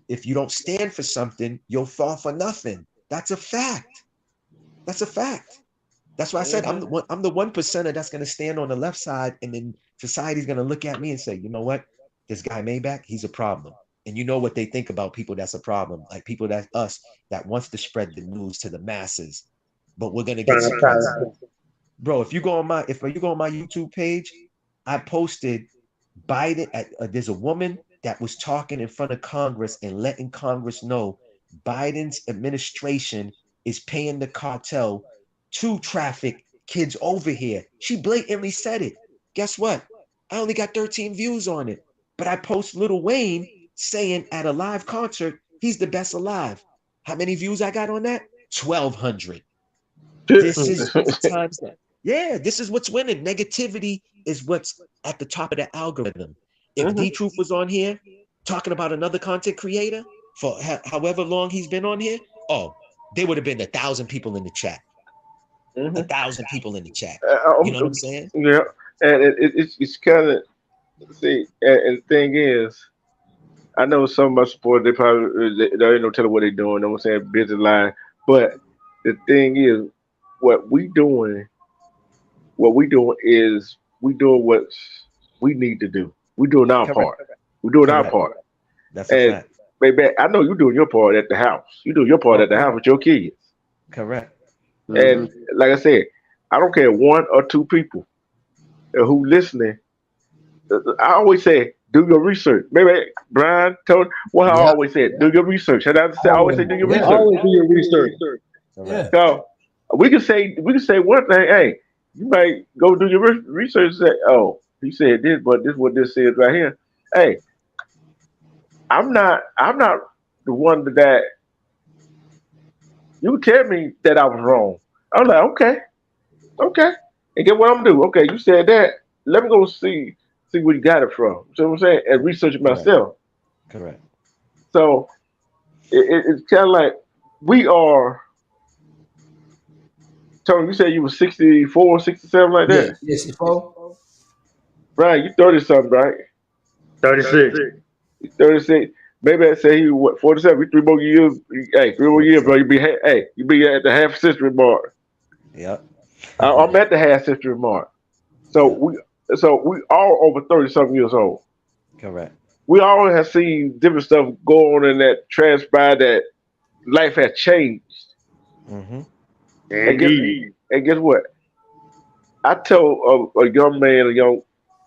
if you don't stand for something, you'll fall for nothing. That's a fact. That's a fact. That's why I said I'm the 1%er that's going to stand on the left side, and then society's going to look at me and say, you know what, this guy Maybach, he's a problem. And you know what they think about people that's a problem, like people that us that wants to spread the news to the masses, but we're going to get suppressed. Bro, if you go on my YouTube page, I posted Biden. There's a woman that was talking in front of Congress and letting Congress know Biden's administration is paying the cartel to traffic kids over here. She blatantly said it. Guess what? I only got 13 views on it, but I post Lil Wayne saying at a live concert he's the best alive. How many views I got on that? 1,200. This is the times that. Yeah, this is what's winning. Negativity is what's at the top of the algorithm. If D Truth was on here talking about another content creator for however long he's been on here, oh, there would have been 1,000 people in the chat. 1,000 people in the chat. You know what I'm saying? Yeah, and it's kind of see, and the thing is, I know some of my supporters they probably they ain't no telling what they're doing. You know what I'm saying, busy line, but the thing is, what we doing is we doing what we need to do. We doing our Correct. part. We doing our Correct. part. That's a And fact. baby, I know you doing your part at the house. You doing your part at the house with your kids. Correct. And like I said, I don't care one or two people who listening. I always say, do your research. Maybe Brian told what I always said, do your research. And I always say, do your research. Always do your research. Correct. So we can say one thing. Hey, you might go do your research. And say, oh, he said this, but this is what this says right here. Hey, I'm not the one that you tell me that I was wrong. I'm like, okay. And get what I'm gonna do. Okay, you said that. Let me go see where you got it from. You know what I'm saying? And research it myself. Correct. So it's kind of like we are. Tony, you said you were 64, 67, like that? Yeah, 64. Brian, you 30 something, right? 36. 36. Maybe I say he what 47. 3 more years. Hey, 3 more years, bro. You be at the half century mark. Yep. I'm at the half century mark. So we all over 30 something years old. Correct. We all have seen different stuff go on and that transpired that life has changed. Mm-hmm. And guess what? I told a young man, a young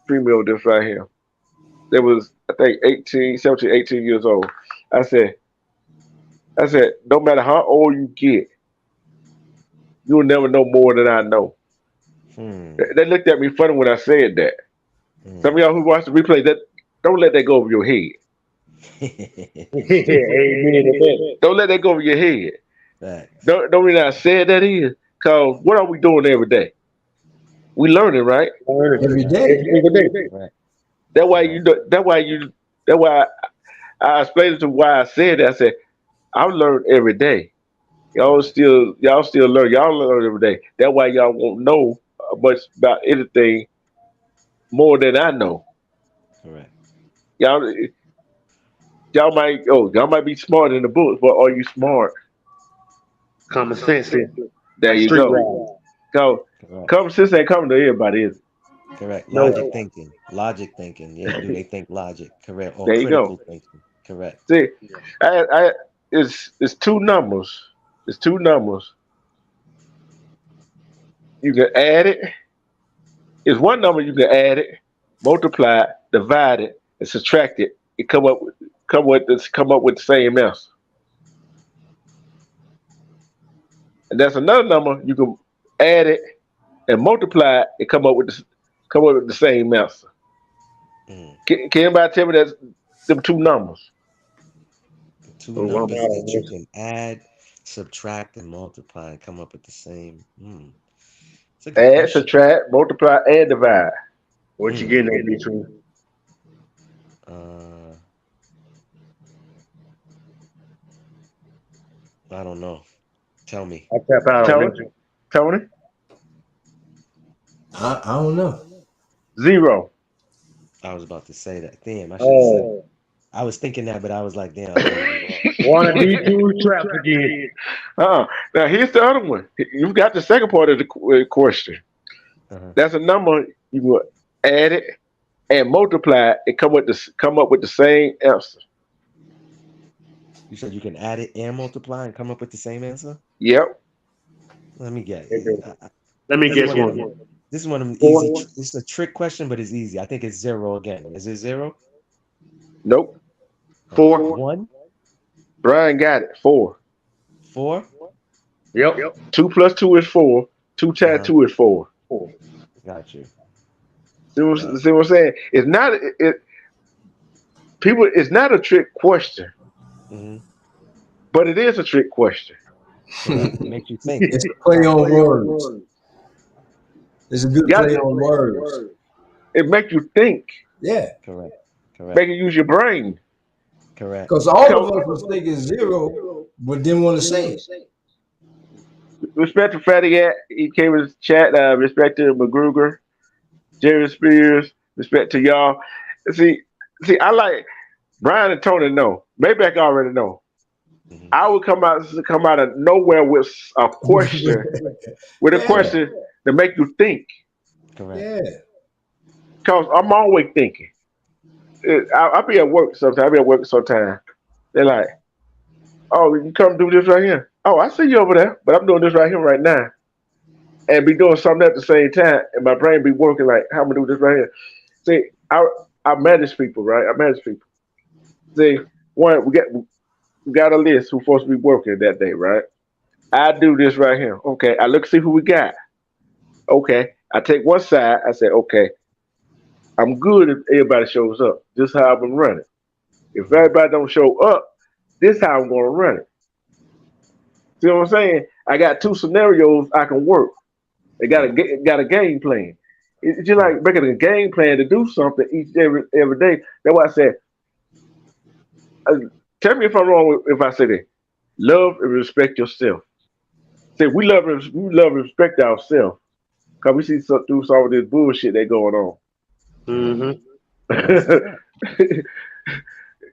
female this right here. That was I think 17, 18 years old. I said, no matter how old you get, you'll never know more than I know. They looked at me funny when I said that. Some of y'all who watch the replay, that don't let that go over your head. Amen. Don't let that go over your head. Right. Don't mean I said that is. Cause what are we doing every day? We learning, right? Every day. Right. That's why I explained it to why I said that. I said, I learn every day. Y'all still learn. Y'all learn every day. That's why y'all won't know much about anything more than I know. Correct. Y'all might be smart in the books, but are you smart? Common sense. There you go. So common sense ain't coming to everybody, is it? Correct. Logic thinking. Yeah, do they think logic? Correct. Or there you critical go. thinking. Correct. See, it's two numbers. It's two numbers. You can add it. It's one number you can add it, multiply it, divide it, and subtract it. It come up with the same answer. And that's another number you can add it and multiply it and come up with the same answer. Can anybody tell me that's them two numbers? Two numbers that you can add, subtract, and multiply and come up with the same. It's a good Add, question. subtract, multiply, and divide. What you getting at, D2? I don't know. Tell me. I tap out on Tony? Tony? I don't know. 0. I was about to say that. Damn, I should have said. I was thinking that, but I was like, damn, I don't know. One of D2 traps again. Now here's the other one. You've got the second part of the question. That's a number you will add it and multiply it, come up with the same answer. You said you can add it and multiply and come up with the same answer? Yep. Let me guess. Let me guess one. This is one of them easy. It's a trick question, but it's easy. I think it's 0 again. Is it 0? Nope. 4. 1. Brian got it. 4. 4? Yep. 2 plus 2 is 4. 2 times 2 is 4. Got you. See what I'm saying? It's not people. It's not a trick question, but it is a trick question. It makes you think. It's a play on words. It's a good play on words. It makes you think. Yeah. Correct. Make you use your brain. Correct. Because all of us was thinking 0, but didn't want to say it. Respect to Fatty Gat. He came in the chat. Respect to McGruger, Jerry Spears. Respect to y'all. See, I like Brian and Tony. Know maybe I can already know. I would come out of nowhere with a question, question to make you think. Correct. Yeah. Because I'm always thinking. I'll be at work sometimes. They're like, "Oh, you come do this right here." Oh, I see you over there, but I'm doing this right here right now, and be doing something at the same time, and my brain be working like, "How am I do this right here?" See, I manage people, right? I manage people. See, one we got a list who's supposed to be working that day, right? I do this right here. Okay, I look see who we got. Okay, I take one side. I say, okay, I'm good if everybody shows up. This is how I'm gonna run it. If everybody don't show up, this is how I'm gonna run it. See what I'm saying? I got 2 scenarios I can work. They got a game plan. It's just like making a game plan to do something every day. That's why I said, tell me if I'm wrong if I say that. Love and respect yourself. See, we love and respect ourselves because we see through some of this bullshit that going on. There's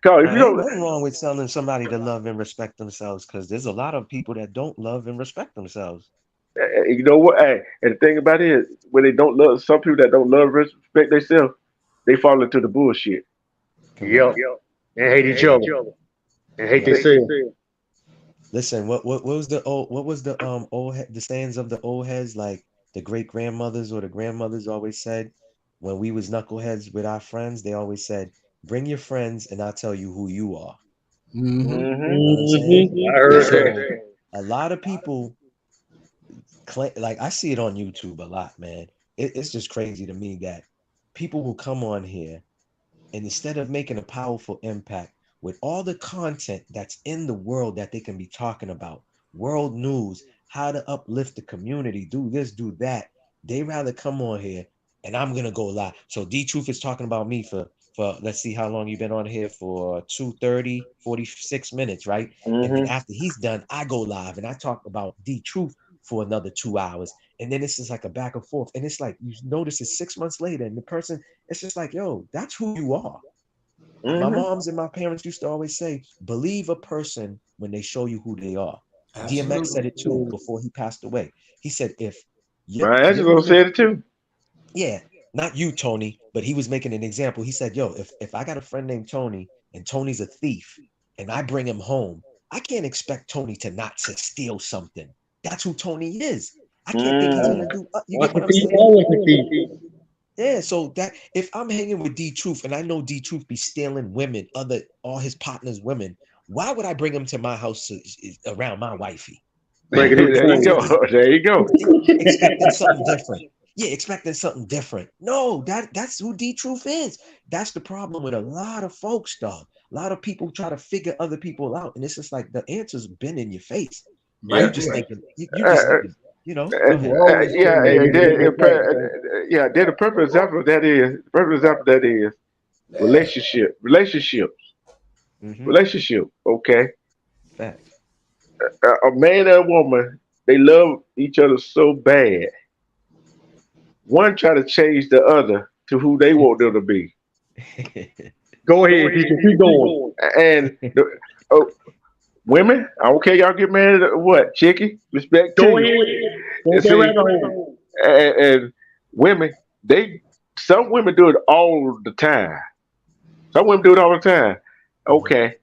nothing wrong with telling somebody to love and respect themselves, because there's a lot of people that don't love and respect themselves. You know what? Hey, and the thing about it is, when they don't love, some people that don't love and respect themselves, they fall into the bullshit. Yep. And hate each other. And hate themselves. Listen, what was the the sayings of the old heads, like the great grandmothers or the grandmothers always said, when we was knuckleheads with our friends, they always said, "Bring your friends, and I'll tell you who you are." Mm-hmm. You know what I'm saying? I heard so that. A lot of people claim, like I see it on YouTube a lot, man. It's just crazy to me that people will come on here, and instead of making a powerful impact with all the content that's in the world that they can be talking about, world news, how to uplift the community, do this, do that, they rather come on here and I'm gonna go live. So D Truth is talking about me for let's see how long you've been on here, for 2:30, 46 minutes, right? And then after he's done, I go live and I talk about D Truth for another 2 hours. And then it's just like a back and forth. And it's like, you notice it's 6 months later, and the person, it's just like, yo, that's who you are. My moms and my parents used to always say, believe a person when they show you who they are. Absolutely. DMX said it too before he passed away. He said, Angelo said it too. Yeah, not you, Tony, but he was making an example. He said, yo, if I got a friend named Tony and Tony's a thief and I bring him home, I can't expect Tony to steal something. That's who Tony is. I can't think he's gonna do. You get what I'm saying? Yeah, so that if I'm hanging with D Truth and I know D Truth be stealing women, all his partners' women, why would I bring him to my house around my wifey? There you go. There you go. Expecting something different. yeah, expecting something different. No, that's who D Truth is. That's the problem with a lot of folks, dog. A lot of people try to figure other people out, and it's just like the answer's been in your face. Yeah. You just thinking, you just need to, go ahead. Then the perfect example of that is relationship. Mm-hmm. Relationship. Okay, Facts. a man and a woman, they love each other so bad. One try to change the other to who they want them to be, Go ahead, teacher. Keep going. and uh, women, I don't care y'all get married or what, chicky, respect to Go you. ahead. Go And that see, rabbit hole. and women, some women do it all the time. Some women do it all the time. Mm-hmm. Okay,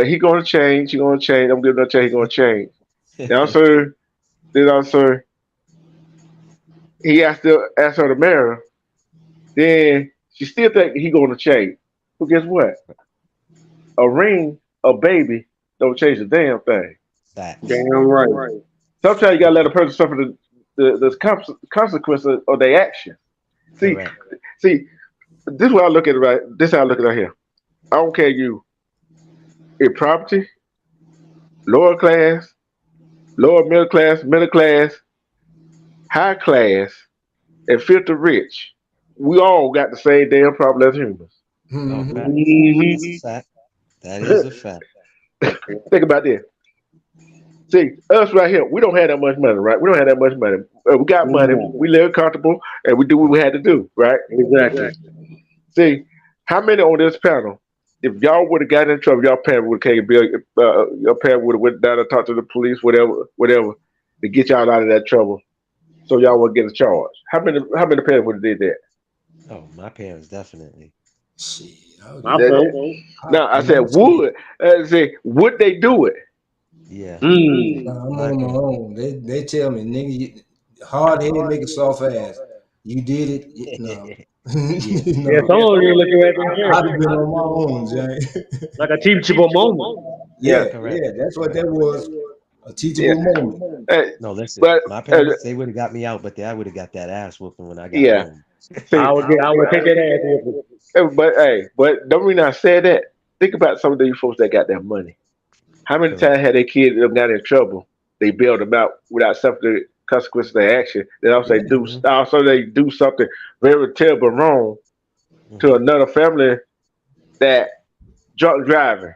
he gonna change. He gonna change. I'm giving a change. He gonna change. Then also, then also, he has to ask her to marry her. Then she still think he gonna change. But guess what? A ring, a baby, don't change a damn thing. Facts. Damn right. Sometimes you gotta let a person suffer the consequences of their action. See, Correct. see, this is what I look at it right. This is how I look at it here. I don't care you in property, lower class, lower middle class, high class, and filthy rich. We all got the same damn problem as humans. No Mhm. facts. That's a Mm-hmm. fact. That is a fact. Think about this. See, us right here, we don't have that much money, right? We don't have that much money. We got money, we live comfortable, and we do what we had to do, right? Exactly. See, how many on this panel, if y'all would have got in trouble, your parent would have came, your parent would have went down and talked to the police, whatever, to get y'all out of that trouble, so y'all would get a charge. How many parents would have did that? Oh, my parents definitely. Shit, My That- fault. No, I you said know, shit. would. I said would they do it? Yeah. Mm. Nah, I'm My on my parents. own. They tell me, nigga, hard head make a soft ass. You did it. No. Yeah. Yeah, No. some of you look at their I'd parents have been on my own, Jay. like a teachable moment. Yeah, Yeah, Correct. yeah, that's what that Correct. was. A yeah. teachable moment. Uh, No, listen. but My uh, parents, they would have got me out, but I would have got that ass whooping when I got yeah, home. see, I would take that ass with but hey, but don't mean I said that. Think about some of these folks that got their money. How many times Correct. had their kids that got in trouble? They bailed them out without suffering the consequences of their action. Yeah. Mm-hmm. Also they do something very terrible wrong to Mm-hmm. another family that drunk driving.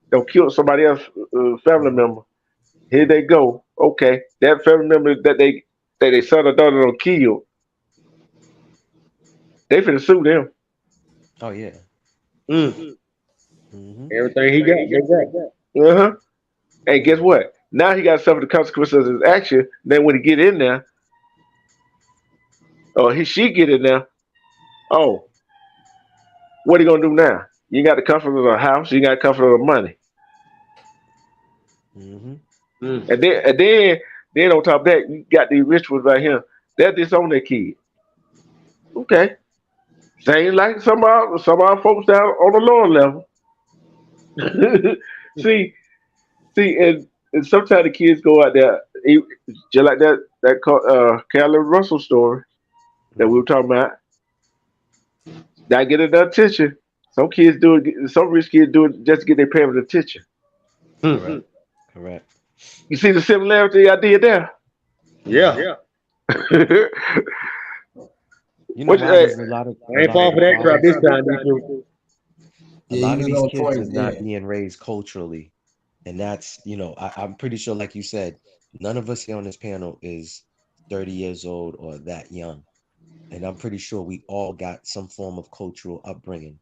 They'll kill somebody else family Mm-hmm. member. Here they go. Okay, that family member that they son or daughter don't kill, they finna sue them. Oh yeah. Mm. Mm-hmm. Everything he got, they got. Uh huh. And guess Mm-hmm. what? Now he got to suffer the consequences of his action. Then when he get in there, or she get in there, oh, what are you gonna do now? You got the comfort of a house, you got the comfort of the money, Mm-hmm. Mm. and then on top of that, you got these rich ones right here. They're disown their kid. Okay, same like some of our folks down on the lower level. see, and sometimes the kids go out there, just like Carlee Russell story that we Mm-hmm. were talking about. Not getting the attention. Some kids do it. Some rich kids do it just to get their parents' attention. Mm. Correct. Correct. You see the similarity I did there? Yeah. Mm-hmm. You know What? why there's I a ain't lot of falling the for that crap problems? this time, D2. A Yeah, lot he of was these on kids point is not then. being raised culturally. And that's, I'm pretty sure, like you said, none of us here on this panel is 30 years old or that young. And I'm pretty sure we all got some form of cultural upbringing.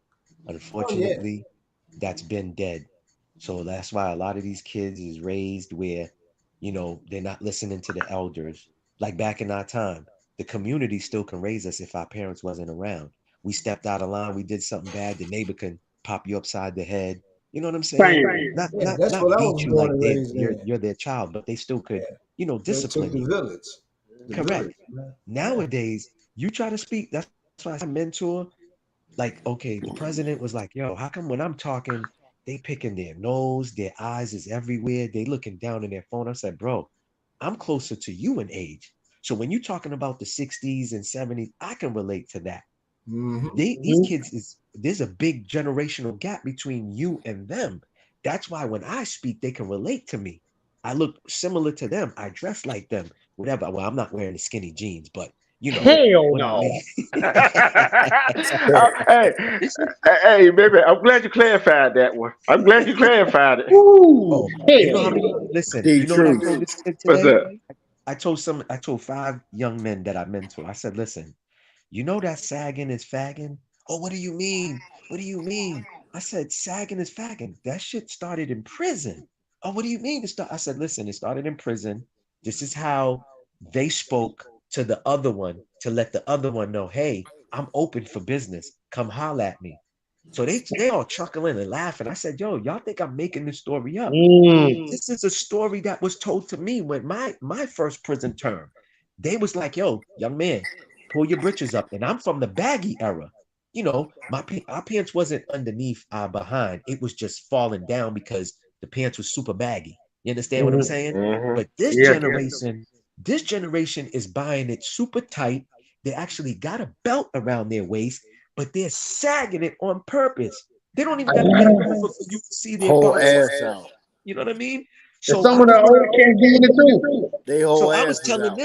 Oh yeah. Unfortunately, that's been dead. So that's why a lot of these kids is raised where, they're not listening to the elders. Like back in our time, the community still can raise us if our parents wasn't around. We stepped out of line, we did something bad, the neighbor can pop you upside the head. You know what I'm saying? Bam. Not Yeah, not that's not what I beat was you born like and raised in. you're their child, but they still could, Yeah. It took discipline the you. village. The Correct. village, man. Yeah. Nowadays, you try to speak. That's why I mentor. Like, okay, the president was like, "Yo, how come when I'm talking, they picking their nose, their eyes is everywhere, they looking down in their phone?" I said, "Bro, I'm closer to you in age, So when you're talking about the 60s and 70s, I can relate to that. Mm-hmm. These kids there's a big generational gap between you and them. That's why when I speak, they can relate to me. I look similar to them. I dress like them. Whatever. Well, I'm not wearing the skinny jeans, but you know Hell what I no. mean. Hey, hey, baby, I'm glad you clarified that one. I'm glad you clarified it. Ooh, Oh, you know how hell many? no. Listen, The you know what I truth. told this kid What's today? up? I told 5 young men that I mentor. I said, listen, you know that sagging is fagging? Oh, what do you mean? What do you mean? I said, sagging is fagging. That shit started in prison. Oh, what do you mean? I said, listen, it started in prison. This is how they spoke to the other one to let the other one know, hey, I'm open for business. Come holler at me. So they all chuckling and laughing. I said, yo, y'all think I'm making this story up? Mm. This is a story that was told to me when my first prison term. They was like, yo, young man, pull your britches up. And I'm from the baggy era. You know, our pants wasn't underneath our behind. It was just falling down because the pants was super baggy. You understand what I'm Mm-hmm. saying? Mm-hmm. But this Yeah. generation is buying it super tight. They actually got a belt around their waist, but they're sagging it on purpose. They don't even got to bend over for you to see their Whole bicep. ass out. You know what I mean? And So some I of the was old cats get it too. They so whole I was asses telling out.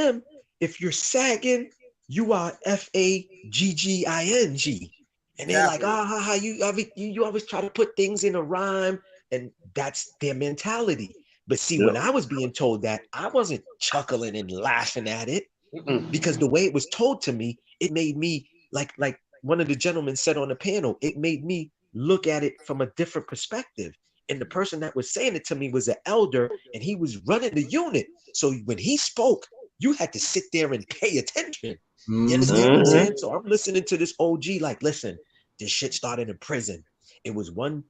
them, if you're sagging, you are fagging. And they're like, Exactly. you always try to put things in a rhyme, and that's their mentality. But see, Yep. when I was being told that, I wasn't chuckling and laughing at it Mm-mm. because the way it was told to me, it made me like one of the gentlemen said on the panel, it made me look at it from a different perspective. And the person that was saying it to me was an elder, and he was running the unit. So when he spoke, you had to sit there and pay attention. You understand what I'm Mm-hmm. saying? So I'm listening to this OG, like, listen, this shit started in prison. It was one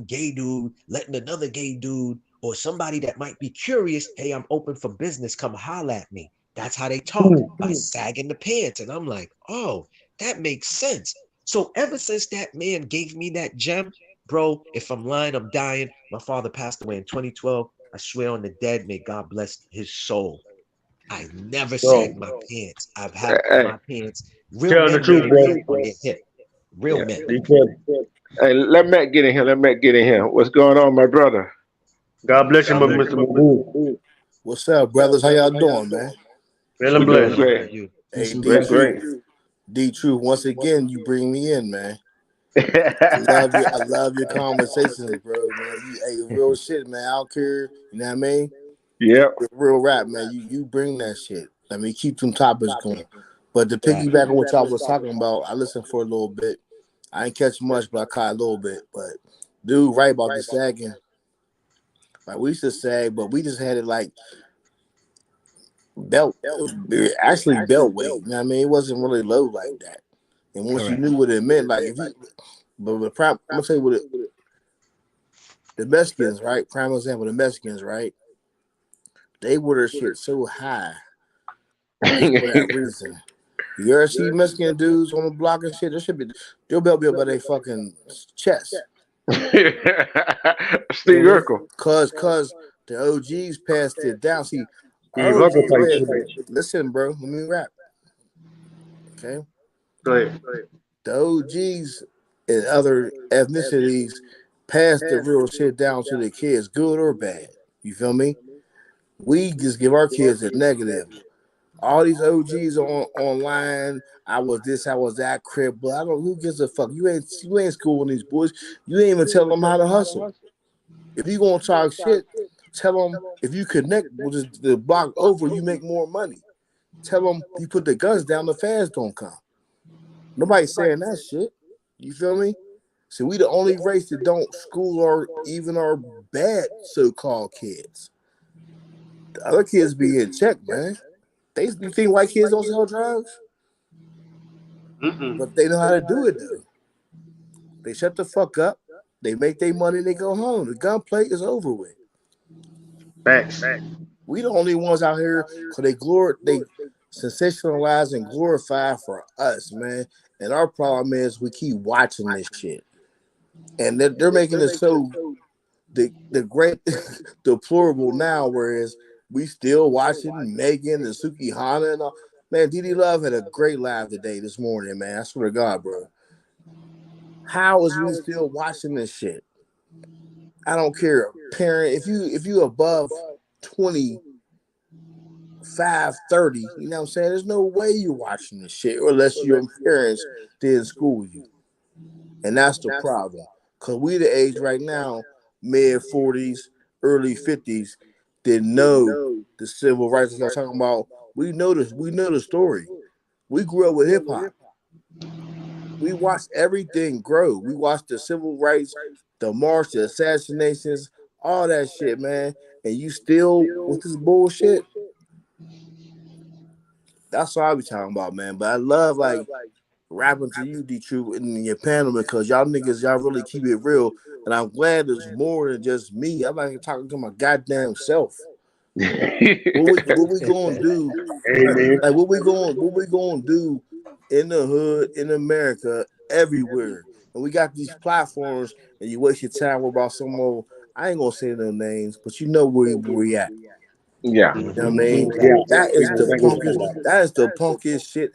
gay dude letting another gay dude or somebody that might be curious, hey, I'm open for business, come holler at me. That's how they talk, by sagging the pants. And I'm like, oh, that makes sense. So ever since that man gave me that gem, bro, if I'm lying, I'm dying. My father passed away in 2012. I swear on the dead, may God bless his soul. I never So, sagged my pants. I've had Hey, my pants. Real telling the men wear truth, their bro. pants on their hip. Real yeah. men. Be careful. Hey, let Matt get in here. Let Matt get in here. What's going on, my brother? God bless you, God bless Mr. Magoo. What's up, brothers? How y'all doing, man? Feeling We're doing blessed. How great. about you? Hey, Peace and D Great, blessings. great. Truth. D Truth. Once again, you bring me in, man. I love your conversations, bro, man. You hey, real shit, man. I don't care. You know what I mean? Yep. Real rap, man. You bring that shit. I mean, keep them topics going. But to Right. piggyback on what y'all was talking about, I listened for a little bit. I ain't catch much, but I caught a little bit. But dude, right about the sagging. Like we used to sag, but we just had it like belt, actually belt weight. You know what I mean? It wasn't really low like that. And once you Correct. knew what it meant, like if you, but I'm gonna tell you what the Mexicans, right? Prime example, the Mexicans, right? They wear their shit so high just for that reason. You ever see Mexican dudes on the block and shit? There should be they'll be up by their fucking chest. Steve Urkel. Cause the OGs passed it down. See, Steve our Huckle OGs. type Wait, shit. listen, bro. Let me rap. Okay, Go ahead. the OGs and other ethnicities passed the real shit down to the kids, good or bad. You feel me? We just give our kids a negative. All these OGs online. I was this, I was that crib, but I don't. Who gives a fuck? You ain't schooling these boys. You ain't even tell them how to hustle. If you gonna talk shit, tell them if you connect with the block over, you make more money. Tell them you put the guns down, the fans don't come. Nobody's saying that shit. You feel me? So we the only race that don't school or even our bad so-called kids. The other kids be in check, man. You think white kids don't sell drugs? Mm-mm. But they know how to do it though. They shut the fuck up. They make their money. They go home. The gunplay is over with. Facts. We the only ones out here because they sensationalize and glorify for us, man. And our problem is we keep watching this shit, and they're making it so the great deplorable now. Whereas we still watching Megan and Suki Hana and all. Man, Didi Love had a great live today this morning, man. I swear to God, bro. How is we still watching this shit? I don't care, parent. If you above 25, 30, you know what I'm saying? There's no way you're watching this shit unless your parents didn't school you. And that's the problem. Because we the age right now, mid-40s, early 50s, that know the civil rights that y'all talking about. We know this. We know the story. We grew up with hip-hop. We watched everything grow. We watched the civil rights, the march, the assassinations, all that shit, man. And you still with this bullshit? That's what I be talking about, man. But I love like rapping to you, D True, in your panel because y'all niggas, y'all really keep it real. And I'm glad there's more than just me. I'm like talking to my goddamn self. What we gonna do? Amen. Like what we gonna do in the hood, in America, everywhere. And we got these platforms, and you waste your time about some old. I ain't gonna say no names, but you know where we at. Yeah. You know what I mean? Yeah. That is I the think punkest. it's That is the punkest shit.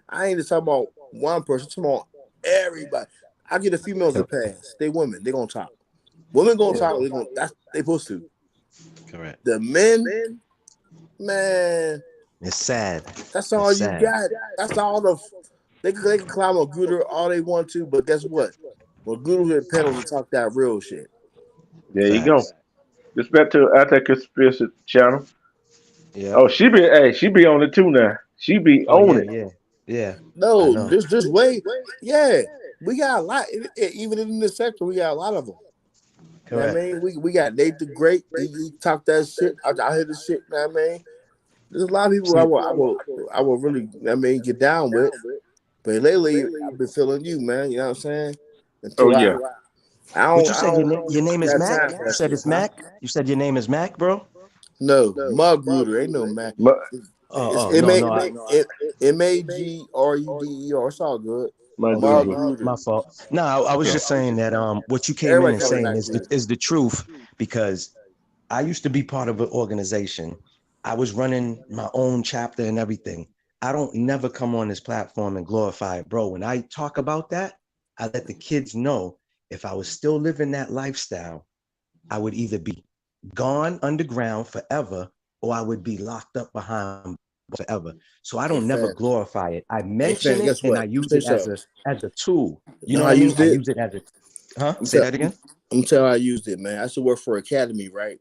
I ain't just talking about one person. I'm talking about everybody. I get the females a pass. They women. They gonna talk. Women gonna talk. They gonna. That's they supposed to. Correct. The men, man. It's sad. That's all It's you sad. got. That's all the. They can climb a Gooder all they want to, but guess what? Well, Gooder and panels to talk that real shit. There you go. Facts. Respect to Anti Conspiracy Channel. Yeah. Oh, she be on it too now. She be Oh on yeah, it. yeah, yeah. I No, know. this way, yeah. We got a lot. Even in this sector, we got a lot of them. You know what Correct. I mean? We got Nate the Great. He talked that shit. I hear the shit. You know what I mean? There's a lot of people See, I will really, I mean, get down with. But lately, I've been feeling you, man. You know what I'm saying? Oh Until yeah. what I you said? Your name is got Mac. time for You that said shit, it's huh? Mac. You said your name is Mac, bro. No, Mug Rooter. Ain't no Mac. But It's No, no. MAGRUDER. It's all good. my Mug dude. My Rooter. fault. No, I was just saying that what you came in Everybody and call me saying Mac is Rooter. the truth because I used to be part of an organization. I was running my own chapter and everything. I don't never come on this platform and glorify it, bro. When I talk about that, I let the kids know if I was still living that lifestyle, I would either be gone underground forever or I would be locked up behind forever. So I Hey, don't never fam. glorify it. I Hey, mention fam, it guess and what? I Let me use tell it you something. as a tool. You You know know how what I I mean? used I it? use it as a I'm Say tell that again. I'm telling you how I used it, man. I used to work for Academy, right?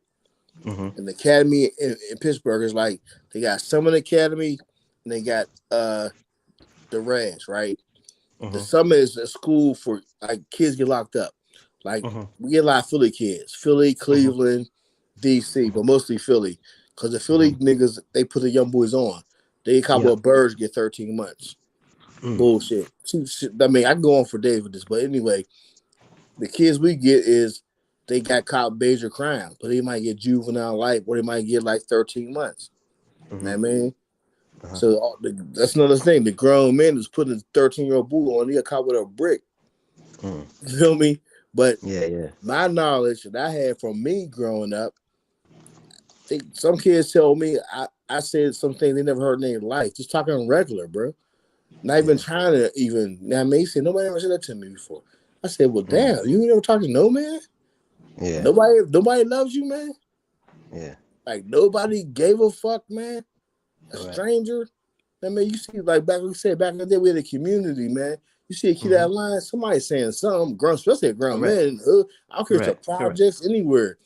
Mm-hmm. And the Academy in Pittsburgh is like they got Summit Academy and they got the Reds, right? The Mm-hmm. Summit is a school for like kids get locked up. Like Mm-hmm. we get a lot of Philly kids, Philly, Mm-hmm. Cleveland, DC, but mostly Philly, because the Philly Mm-hmm. niggas they put the young boys on. They couple Yep. of birds get 13 months. Mm. Bullshit. I mean, I can go on for days with this, but anyway, the kids we get is they got caught major crimes, but they might get juvenile life, or they might get like 13 months. You know Mm-hmm. what I mean? Uh-huh. So that's another thing. The grown man is putting a 13-year-old boy on. He got caught with a brick. Mm. You feel me? But Yeah. my knowledge that I had from me growing up, some kids tell me I said some things they never heard in their life. Just talking regular, bro. Not even Yeah. trying to even. Now, I mean, he said nobody ever said that to me before. I said, well, Mm. damn, you never talked to no man. Yeah. Nobody loves you, man. Yeah. Like nobody gave a fuck, man. A Correct. stranger. I mean, you see, like back in the day, we had a community, man. You see a kid Mm-hmm. out line, somebody saying something, grown, especially a grown Correct. man. I don't care if it's Correct. a projects anywhere.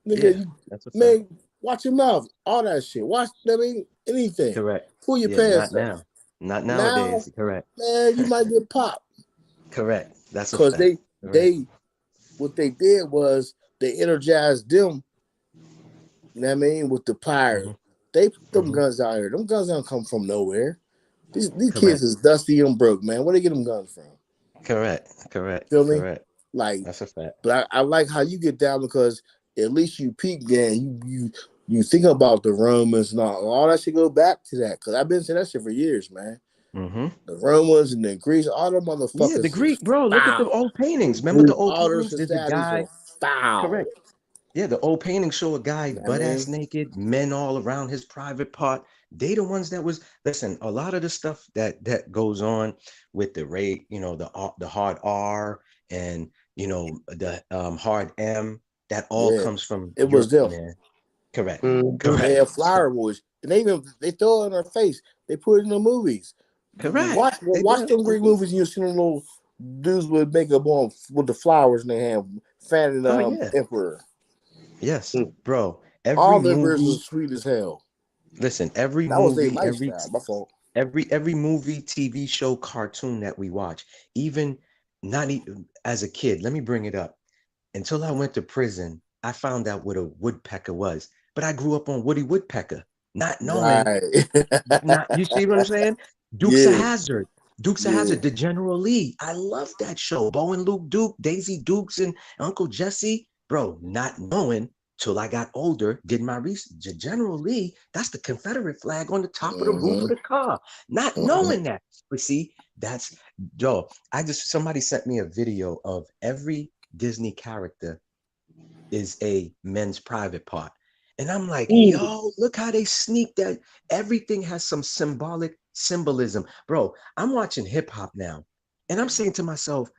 Nigga, Yeah. That's a fact. man, watch your mouth. All that shit. Watch, I mean, anything. Correct. Pull your Yeah. Not pants up. now. Not Now, nowadays. Correct. man, you might get popped. Correct. That's a Because fact. Correct. what they did was they energized them, you know what I mean, with the Mm-hmm. pirate. They put them Mm-hmm. guns out here. Them guns don't come from nowhere. These kids Correct. is dusty and broke, man. Where they get them guns from? Correct. Feel me? Correct. Like, That's a fact. but I like how you get down because at least you peak then. You think about the Romans and all that shit go back to that. Cause I've been saying that shit for years, man. Mm-hmm. The Romans and the Greeks, all them Yeah, the motherfuckers is Greek, bro. Look at the foul. old paintings. Remember the old All those paintings? There's a societies are guy. foul. Correct. Yeah, the old painting show a guy I butt ass mean, naked, men all around his private part. They the ones that was listen. A lot of the stuff that goes on with the rate, the hard R and the hard M, that all yeah, comes from it was Europe, them. man. Correct, They correct, had flower boys, and they throw it in our face. They put it in the movies. correct. They Watch did. them Greek movies, and you see them little dudes with makeup on with the flowers in their hand, fanning Oh the yeah, emperor. yes, bro. Every All the emperors movie. was sweet as hell. Listen, every That was their movie, every lifestyle. My fault. every movie, TV show, cartoon that we watch, even not even as a kid. Let me bring it up. Until I went to prison, I found out what a woodpecker was. But I grew up on Woody Woodpecker, not knowing, Right. not you see what I'm saying? Dukes of Yeah. Hazzard. Dukes of Yeah. Hazzard, the General Lee. I love that show. Bo and Luke Duke, Daisy Dukes, and Uncle Jesse. Bro, not knowing till I got older, did my research. General Lee, that's the Confederate flag on the top of the roof of Mm-hmm. the car. Not Mm-hmm. knowing that. But see, that's Joe. Somebody sent me a video of every Disney character is a men's private part. And I'm like, yo, look how they sneak that. Everything has some symbolism. Bro, I'm watching hip hop now. And I'm saying to myself,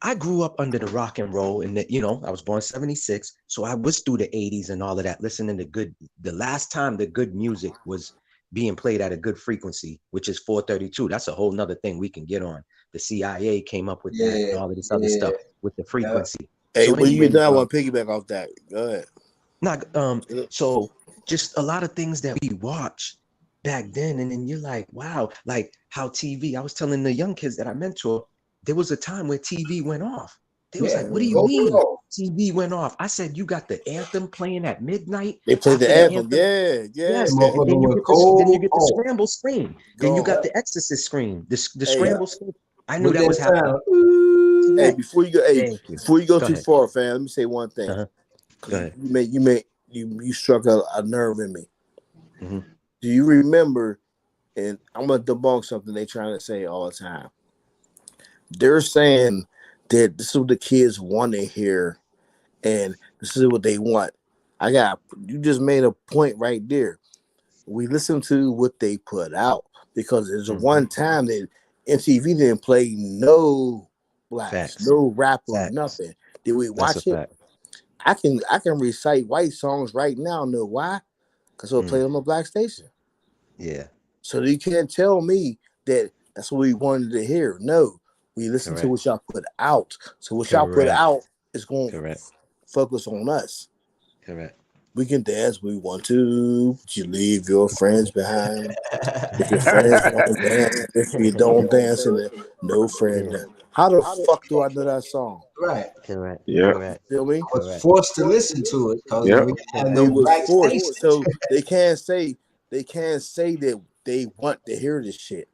I grew up under the rock and roll and I was born 76. So I was through the 80s and all of that, listening to the last time the good music was being played at a good frequency, which is 432. That's a whole nother thing we can get on. The CIA came up with that and Yeah, all of this other yeah, stuff with the yeah. frequency. Hey, So when you get anyway, done, I want to piggyback off that. Go ahead. not so just a lot of things that we watch back then, and then you're like, wow, like how TV. I was telling the young kids that I mentor, there was a time where TV went off. They was Yeah, like, what do you totally mean off. TV went off? I said, you got the anthem playing at midnight. They played the After the anthem. anthem, Yeah, The yeah. yes, and motherfucker then went cold you get the off. scramble screen. Then you got Gone. the Exorcist screen, the Hey, scramble screen. I knew With that that was happening. sound. hey, Correct. before you go, Thank you. before you go Go too ahead. far, fam, let me say one thing. Uh-huh. Cause Go ahead. you struck a nerve in me. Mm-hmm. Do you remember? And I'm gonna debunk something they trying to say all the time. They're saying that this is what the kids want to hear, and this is what they want. You just made a point right there. We listen to what they put out because there's a Mm-hmm. one time that MTV didn't play no blacks, Facts. no rappers, Facts. nothing. Did we That's a watch it? fact. I can recite white songs right now. Know why? Because it'll play on the black station. Yeah. So you can't tell me that that's what we wanted to hear. No, we listen to Correct. what y'all put out. So what y'all put Correct. out is going to Correct. focus on us. Correct. We can dance we want to, but you leave your friends behind. If your friends don't dance, if you don't dance, and no friend. Yeah. How the fuck do I know that song? Right. Correct. Yeah. Correct. Feel me? I was Correct. forced to listen to it because Yeah. we didn't have We no was black forced, station. so they can't say that they want to hear this shit.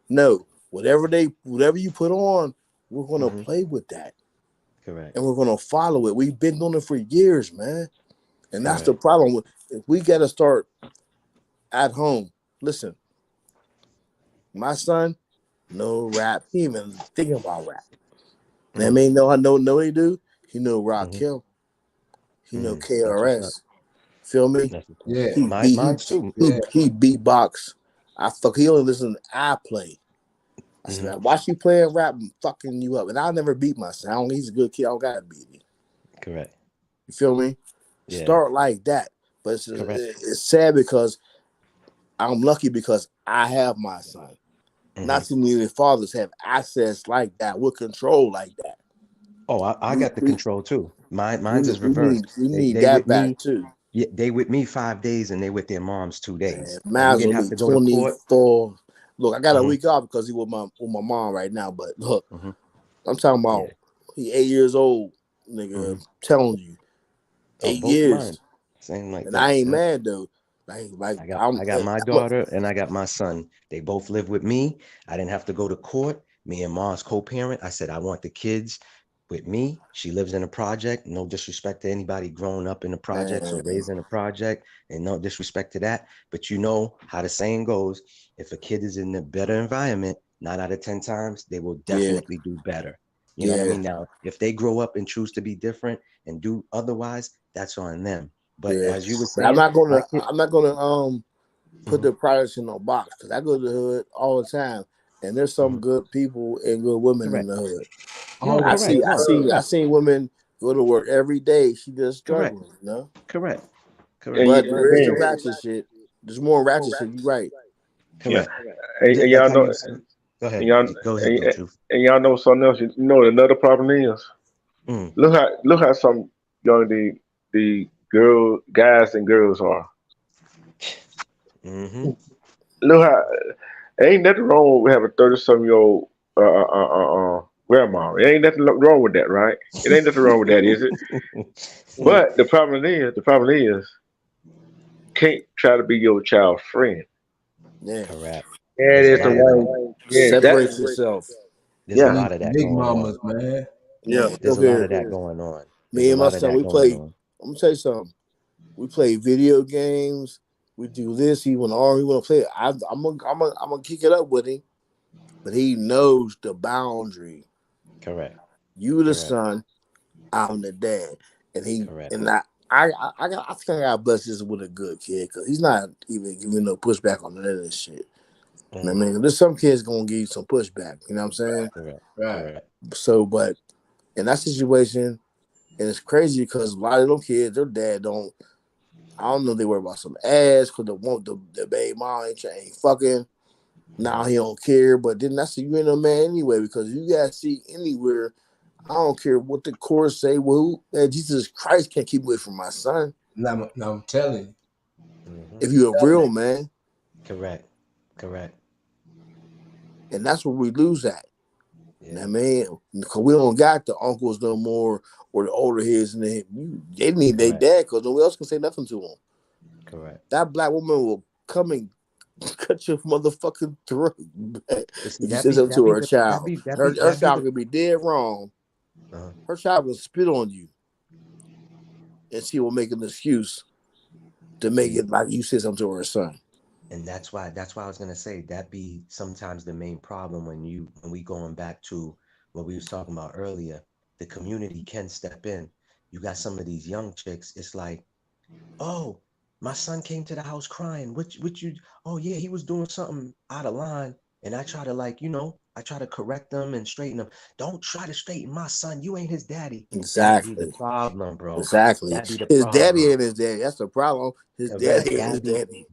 No, whatever you put on, we're gonna Mm-hmm. play with that. Correct. And we're gonna follow it. We've been doing it for years, man. And that's the Correct. problem. If we gotta start at home. Listen, my son, no rap. He even thinking about rap. That mean I know he do. He know Rock Mm-hmm. Hill. He know That's what's up. KRS. Feel me? That's what's up. Yeah, Mine too. He beatbox. He only listen to I play. I said, Mm-hmm. watch you playing rap and fucking you up. And I'll never beat my son. He's a good kid. I don't gotta beat him. Correct. You feel me? Yeah. Start like that. But it's sad because I'm lucky because I have my son. Mm-hmm. Not too many fathers have access like that with control like that. Oh, I got the control too. Mine's is reversed. We need They that with back me. too. Yeah, they with me 5 days and they with their moms 2 days. And we Mine's didn't will have be to go to court. 24. Look, I got a Mm-hmm. week off because he with my mom right now. But look, Mm-hmm. I'm talking about he 8 years old, nigga. Mm-hmm. I'm telling you, Oh, 8 both years. mine. Same like And that. I ain't Yeah. mad though. I got my daughter and I got my son. They both live with me. I didn't have to go to court. Me and mom's co-parent. I said I want the kids with me. She lives in a project. No disrespect to anybody growing up in the projects or raised in a project, and no disrespect to that. But you know how the saying goes: if a kid is in a better environment, 9 out of 10 times they will definitely do better. You know what I mean? Now, if they grow up and choose to be different and do otherwise, that's on them. But Yeah, as you were but I'm saying, not gonna like it, put the products in no box because I go to the hood all the time, and there's some good people and good women in correct. the hood. No, I correct. No, seen women go to work every day. She just correct. struggling, you know. Correct. And Correct. But you, there is the man, ratchet shit. There's more ratchet shit. You right. yeah, Correct. and Like y'all how know, you said. Go and ahead. y'all, Go ahead, and, though, Truth. and y'all know something else. You know what another problem is? Mm. Look how some young the guys and girls are. Mm-hmm. Look how ain't nothing wrong with having 30-some-year-old grandma. It ain't nothing wrong with that, right? It ain't nothing wrong with that, is it? But the problem is, can't try to be your child's friend. Yeah. Correct. That There's a is the lot of that. way. Yeah. Separate That yourself. There's a yeah, lot of that Big going on. mamas, man. Yeah. There's Look a lot here. of that going on. There's Me a and my lot of son, that we going play. on. I'm gonna tell you something. We play video games. We do this. He want to. He want to play. I'm gonna kick it up with him, but he knows the boundary. Correct. You the Correct. son, I'm the dad, and Correct. I think I got blessed this with a good kid because he's not even giving no pushback on none of this shit. You know what I mean, there's some kids gonna give you some pushback. You know what I'm saying? Correct. Right. Correct. So, but in that situation, and it's crazy because a lot of them kids, their dad don't. I don't know if they worry about some ass because the baby mom ain't fucking. Now he don't care, but then that's you ain't a man anyway because you gotta see anywhere. I don't care what the court say. Well, man, Jesus Christ can't keep away from my son. Now I'm telling Mm-hmm. If you're a real man, Correct. Correct. and that's where we lose at. You know Yeah. what I mean? Because we don't got the uncles no more or the older heads, and they need their Correct. dad because nobody else can say nothing to them. Correct. That black woman will come and cut your motherfucking throat But see, if you say something to her child. Her child could be dead wrong. uh Her child will spit on you, and she will make an excuse to make see, it like you said something to her son. and that's why I was gonna say that be sometimes the main problem when we going back to what we was talking about earlier. The community can step in. You got some of these young chicks. It's like, oh, my son came to the house crying. What you? Oh yeah, he was doing something out of line, and I try to I try to correct them and straighten them. Don't try to straighten my son. You ain't his daddy. That be the Exactly. problem, bro. Exactly. That be the His daddy problem. ain't his daddy. That's the problem. His Correct. daddy ain't his daddy.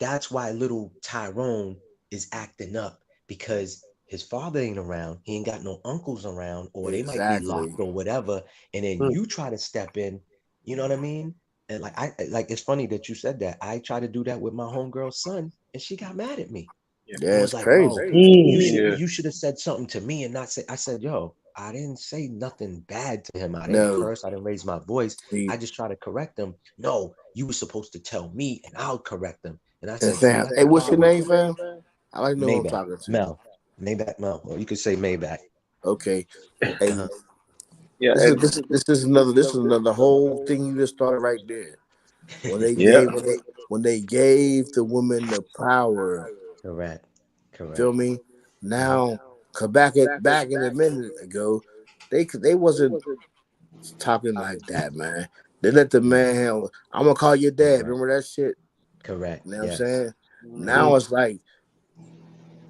That's why little Tyrone is acting up because his father ain't around. He ain't got no uncles around, or they might be Exactly. locked or whatever. And then mm, you try to step in. You know what I mean? And like it's funny that you said that. I tried to do that with my homegirl's son, and she got mad at me and Yeah, was it's like, "Bro, crazy. yeah. you should have said something to me and not say." I said, "Yo, I didn't say nothing bad to him. I didn't No. curse. I didn't raise my voice. I He, just try to correct him. No, you were supposed to tell me and I'll correct them." And I and said, "See, fam, that's hey, the what's your problem." name, fam? I like to know who I'm Maybach, talking to. Mel, Maybach, Mel. Or you could say Maybach. Okay. Hey, Uh-huh. Yeah, this is and another whole thing you just started right there. When they yeah, gave when they gave the woman the power, Correct, correct. feel me? Hmm. Now, cause back in a minute ago, they wasn't talking like that, man. They let the Yeah, man handle. I'm gonna call your dad. correct, Remember that shit? correct. You know what I'm Yes. saying? Yep. Now it's like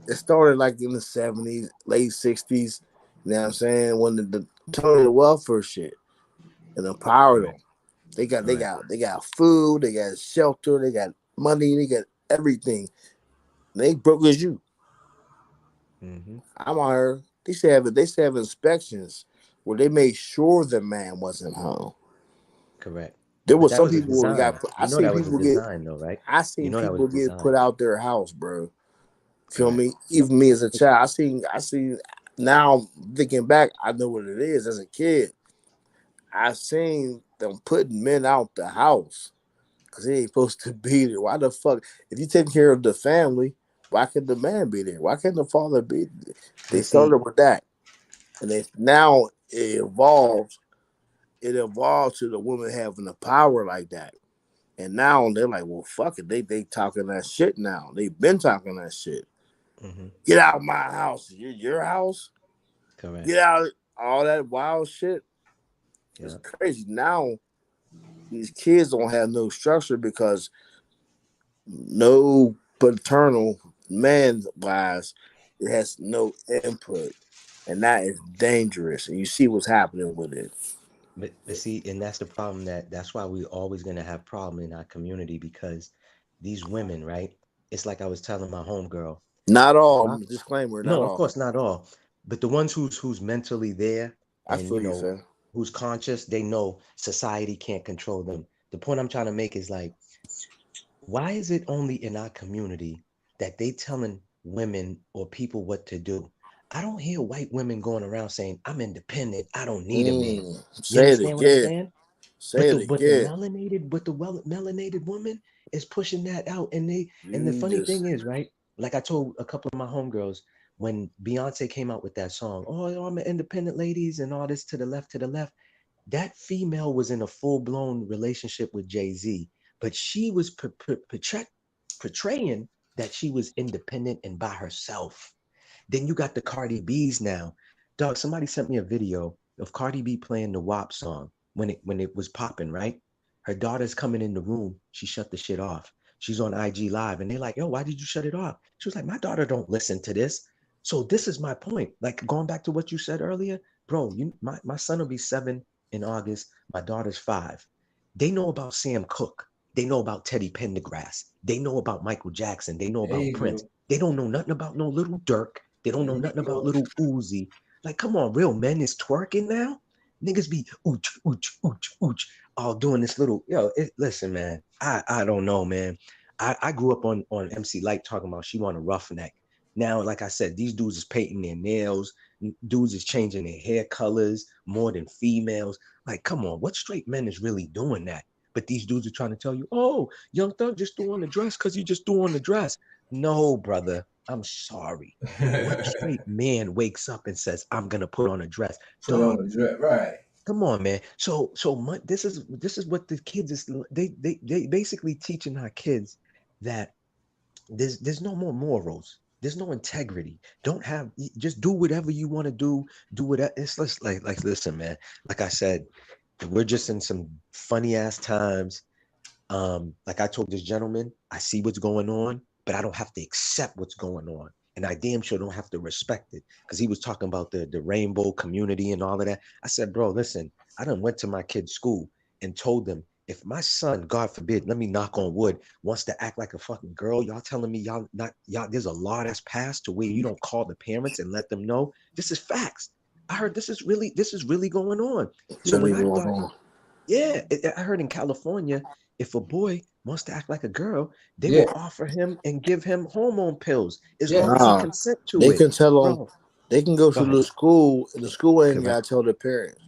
it started like in the '70s, late '60s. You know what I'm saying? When the turn of the welfare shit and empowered them. Correct, correct. They got food, they got shelter, they got money, they got everything. They broke as you. Hmm. I'm on her. They say have inspections where they made sure the man wasn't home. Correct. There But was that some was a people who got. design. I You know seen that was a people get. design, though, right? I You seen know that was people get put design. out their house, bro. Feel Correct. me? Even me as a child, I seen. Now thinking back, I know what it is. As a kid, I seen them putting men out the house because he ain't supposed to be there. Why the fuck? If you taking care of the family, why can't the man be there? Why can't the father be there? They But see, started with that, and then now it evolved. It evolved to the woman having the power like that. And now they're like, well, fuck it. They talking that shit now. They've been talking that shit. hmm, Get out of my house. Your house? correct. Get out. All that wild shit. It's Yeah. crazy. Now these kids don't have no structure because no paternal man wise, it has no input, and that is dangerous. And you see what's happening with it. But see, and that's the problem, that's why we always gonna have problem in our community, because these women, right? It's like I was telling my homegirl. Not all. I- Disclaimer. Not no, of all. course not all, but the ones who's mentally there I and feel you, fam. who's conscious, they know society can't control them. The point I'm trying to make is like, why is it only in our community that they telling women or people what to do? I don't hear white women going around saying, I'm independent, I don't need a man. You Say it understand what I'm again. saying? Say it But the again. melanated woman is pushing that out. And the You funny just thing is, right? Like I told a couple of my homegirls, when Beyonce came out with that song, oh, I'm an independent ladies and all this to the left, to the left. That female was in a full-blown relationship with Jay-Z, but she was portraying that she was independent and by herself. Then you got the Cardi B's now. Dog, somebody sent me a video of Cardi B playing the WAP song when it was popping, right? Her daughter's coming in the room. She shut the shit off. She's on IG Live, and they're like, "Yo, why did you shut it off?" She was like, "My daughter don't listen to this." So this is my point. Like going back to what you said earlier, bro. My son will be 7 in August. My daughter's 5. They know about Sam Cooke. They know about Teddy Pendergrass. They know about Michael Jackson. They know There about you Prince. go. They don't know nothing about no little Dirk. They don't There know you nothing about go. little Uzi. Like, come on, real men is twerking now. Niggas be ooch, ooch, ooch, ooch, all doing this little, listen, man. I don't know, man. I grew up on MC Light talking about she want a roughneck. Now, like I said, these dudes is painting their nails, dudes is changing their hair colors more than females. Like, come on, what straight men is really doing that? But these dudes are trying to tell you, oh, Young Thug just threw on the dress because he just threw on the dress. No, brother, I'm sorry. What straight man wakes up and says, I'm gonna put on a dress? Put on Dog, the dress, right? come on, man. This is what the kids is, they basically teaching our kids that there's no more morals. There's no integrity. Don't have just do whatever you want to do. Do whatever. It's just like listen, man. Like I said, we're just in some funny ass times. Like I told this gentleman, I see what's going on, but I don't have to accept what's going on. And I damn sure don't have to respect it. Because he was talking about the rainbow community and all of that. I said, bro, listen, I done went to my kid's school and told them, if my son, God forbid, let me knock on wood, wants to act like a fucking girl, y'all telling me y'all not y'all, there's a law that's passed to where you don't call the parents and let them know. This is facts. I heard this is really going on. it's So when really I going thought, on. yeah, I heard in California, if a boy wants to act like a girl, they Yeah, will offer him and give him hormone pills as yeah. long as he Nah, consent to they it. can tell them Bro, they can go go to ahead. the school, and the school ain't Correct. got to tell their parents.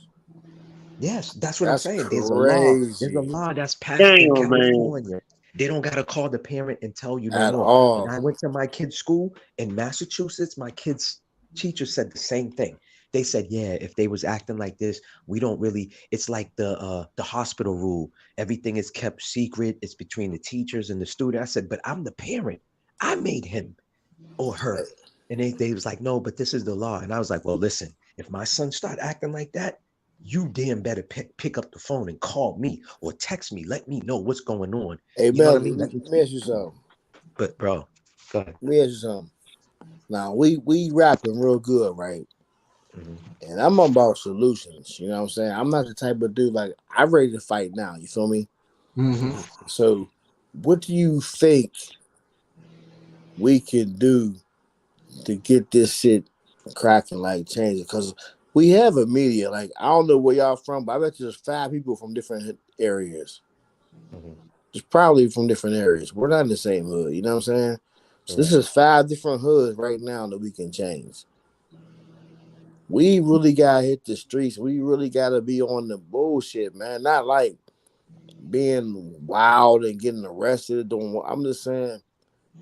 Yes, that's what I'm That's saying. There's a law. There's a crazy law that's passed in Damn, man. California. They don't got to call the parent and tell you no at more. When all. I went to my kid's school in Massachusetts, my kid's teacher said the same thing. They said, yeah, if they was acting like this, we don't really, it's like the hospital rule. Everything is kept secret. It's between the teachers and the student. I said, but I'm the parent. I made him or her. And they was like, no, but this is the law. And I was like, well, listen, if my son start acting like that, you damn better pick up the phone and call me or text me. Let me know what's going on. Hey, You know what I Mel, mean? Let me let me speak ask you to him. something. But bro, go ahead. Let me ask you something. Now we rapping real good, right? Mhm. And I'm about solutions. You know what I'm saying? I'm not the type of dude like I'm ready to fight now. You feel me? Mm-hmm. So, what do you think we can do to get this shit cracking, like change it? Because we have a media. Like I don't know where y'all from, but I bet there's 5 people from different areas. Mhm. It's probably from different areas. We're not in the same hood. You know what I'm saying? So this Correct. is 5 different hoods right now that we can change. We really gotta hit the streets. We really gotta be on the bullshit, man. Not like being wild and getting arrested. Doing. I'm just saying.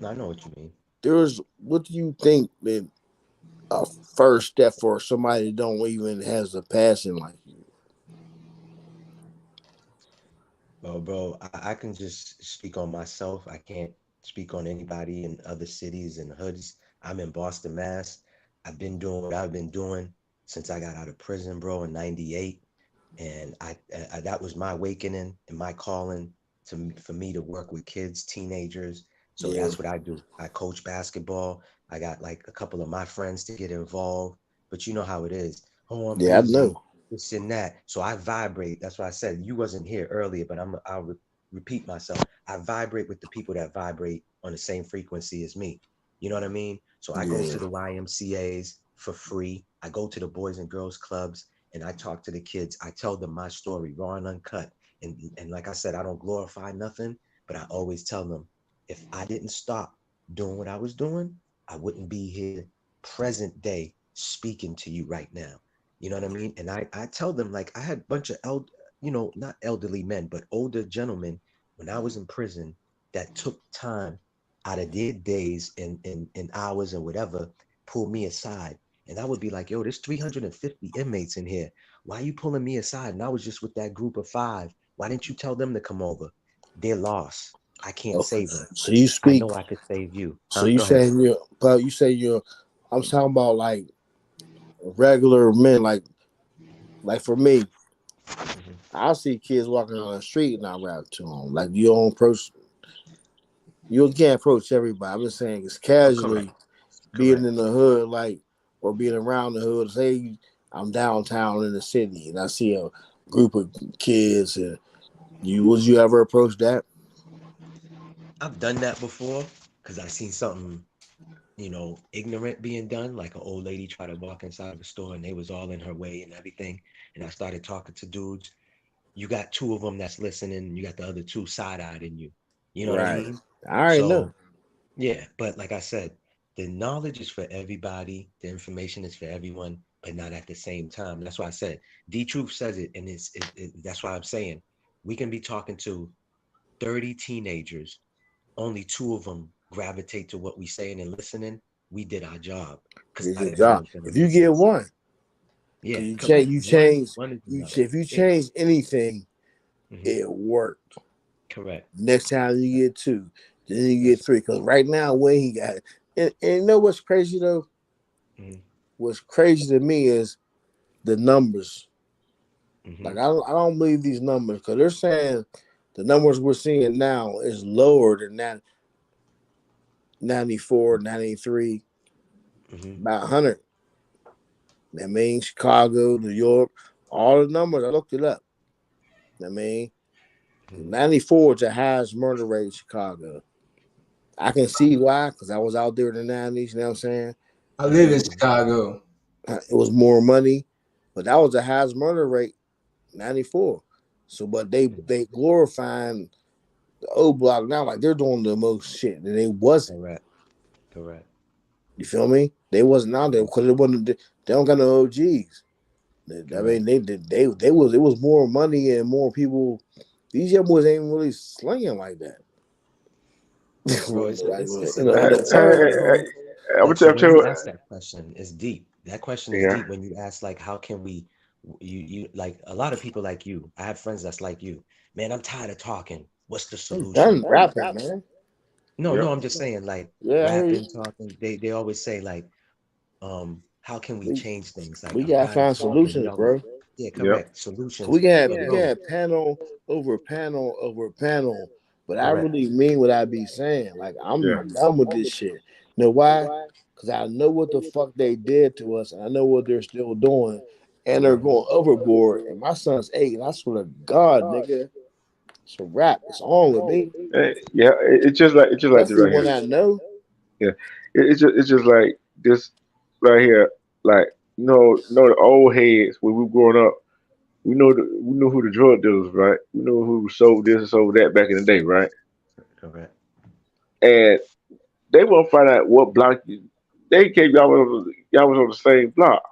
I know what you mean. There's. What do you think that a first step for somebody that don't even has a passion like you? Well, bro, I can just speak on myself. I can't speak on anybody in other cities and hoods. I'm in Boston, Mass. I've been doing what I've been doing since I got out of prison, bro, in 98. And I that was my awakening and my calling for me to work with kids, teenagers. So Yeah. that's what I do. I coach basketball. I got like a couple of my friends to get involved, but you know how it is. Oh, I'm Yeah, I busy, know. this and that. So I vibrate. That's why I said you wasn't here earlier, but I'll repeat myself. I vibrate with the people that vibrate on the same frequency as me. You know what I mean? So I go Yeah. to the YMCA's for free. I go to the Boys and Girls Clubs and I talk to the kids. I tell them my story, raw and uncut. And like I said, I don't glorify nothing, but I always tell them if I didn't stop doing what I was doing, I wouldn't be here present day speaking to you right now. You know what I mean? And I tell them like I had a bunch of not elderly men, but older gentlemen when I was in prison that took time out of their days and hours and whatever, pulled me aside. And I would be like, yo, there's 350 inmates in here. Why are you pulling me aside? And I was just with that group of 5. Why didn't you tell them to come over? They're lost. I can't Okay. save them. So you I speak. know I could save you. So Huh? you Go ahead. saying you say you're. I'm talking about like regular men, like for me, Mhm. I see kids walking on the street and I rap to them. Like you don't approach, you can't approach everybody. I'm just saying it's Oh, correct. casually being Correct. in the hood, like or being around the hood. Say I'm downtown in the city and I see a group of kids and would you ever approach that? I've done that before because I've seen something, ignorant being done, like an old lady try to walk inside of a store and they was all in her way and everything. And I started talking to dudes. You got 2 of them that's listening, and you got the other 2 side-eyed in you. You know what I Right. mean? I already know. So yeah, but like I said, the knowledge is for everybody, the information is for everyone, but not at the same time. That's why I said D Truth says it, and that's why I'm saying we can be talking to 30 teenagers, only 2 of them gravitate to what we saying and listening. We did our job because It's not your job. everyone's gonna If you get listen. one, Yeah, because correct. you One change, one is you enough. if you Yeah, change anything, mhm, it worked. correct. Next time you get 2, then you get That's 3. Because right now, when he got, and you know what's crazy though? mhm, What's crazy to me is the numbers. Like mhm, I don't believe these numbers because they're saying the numbers we're seeing now is lower than that 94, 93, mhm, about 100. I mean, Chicago, New York, all the numbers. I looked it up. I mean, mhm. 94 is the highest murder rate in Chicago. I can see why, because I was out there in the 90s, you know what I'm saying? I live in And Chicago. it was more money, but that was the highest murder rate, 94. So, but they glorifying the O block now, like they're doing the most shit, and they wasn't. Correct. Correct. You feel me? They wasn't out there Correct. because it wasn't. They don't got no OGs. I mean, Correct. they was it was more money and more people. These young boys ain't really slinging like that. Bro, it's a In deep the topic, term, bro. I'm Like, so gonna when you tell ask that question, it's deep. That question is yeah. deep when you ask, like, how can we, you like a lot of people like you. I have friends that's like you. Man, I'm tired of talking. What's the I'm solution? done rapping, man. No, Yep. no, I'm just saying, like, Yeah, I hear you. rapping, talking. They always say, like, how can we We change things? Like, we I'm gotta tired of find talking. They solutions, always, bro. yeah, Yep. correct. Solutions. But We can bro, have panel over panel over panel, but I correct. really mean what I be saying. Like Yeah. I'm done with this shit. You know why? Because I know what the fuck they did to us, and I know what they're still doing, and they're Mhm. going overboard. And my son's 8, and I swear to God, nigga, it's a wrap. It's on with me, Yeah. It's just like this especially right when here. I know. Yeah. It's just like this right here. Like the old heads when we were growing up. We know who the drug dealers, right? We know who sold this and sold that back in the day, right? Correct. And they won't find out what block they came. Y'all was on the same block,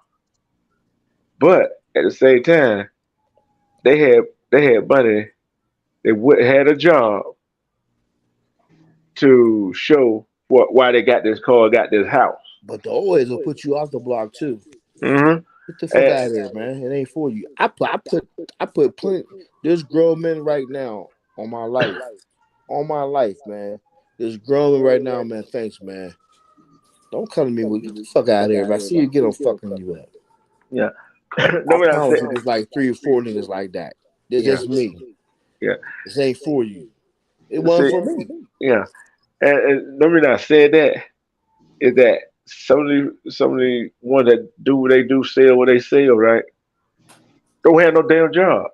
but at the same time, they had money. They would had a job to show why they got this car, got this house. But the old heads will put you off the block too. Hmm. Get the fuck And, out of here, man. It ain't for you. I put plenty. There's grown men right now on my life, man. There's grown men right now, man. Thanks, man. Don't come to me with get the fuck out of here. If I see you again, I'm fucking you up. yeah, No, what I promise said. you, there's like 3 or 4 niggas like that. It's Yeah. just me. Yeah. This ain't for you. It wasn't for me. Yeah. And the reason I said that is that some of the ones that do what they do, sell what they sell, right? Don't have no damn job.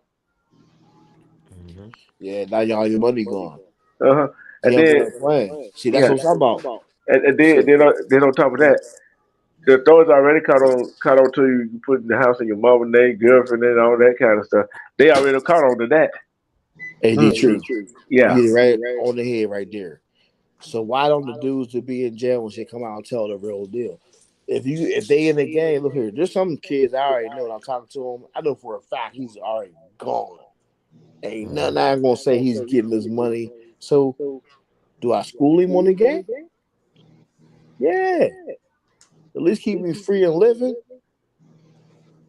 Yeah, now y'all your money gone. Uh-huh. See, And I'm then playing. See, that's yeah. what I'm talking about. And Shit. then on top of that, the authorities already caught on to you putting the house in your mama name, girlfriend, and all that kind of stuff. They already caught on to that. Ain't it true? Yeah. You hit it right on the head right there. So why don't the dudes to be in jail when shit come out and tell the real deal? If they in the game, look here. There's some kids I already know. When I'm talking to him, I know for a fact he's already gone. Ain't nothing I'm gonna say he's getting his money. So do I school him on the game? Yeah. At least keep me free and living.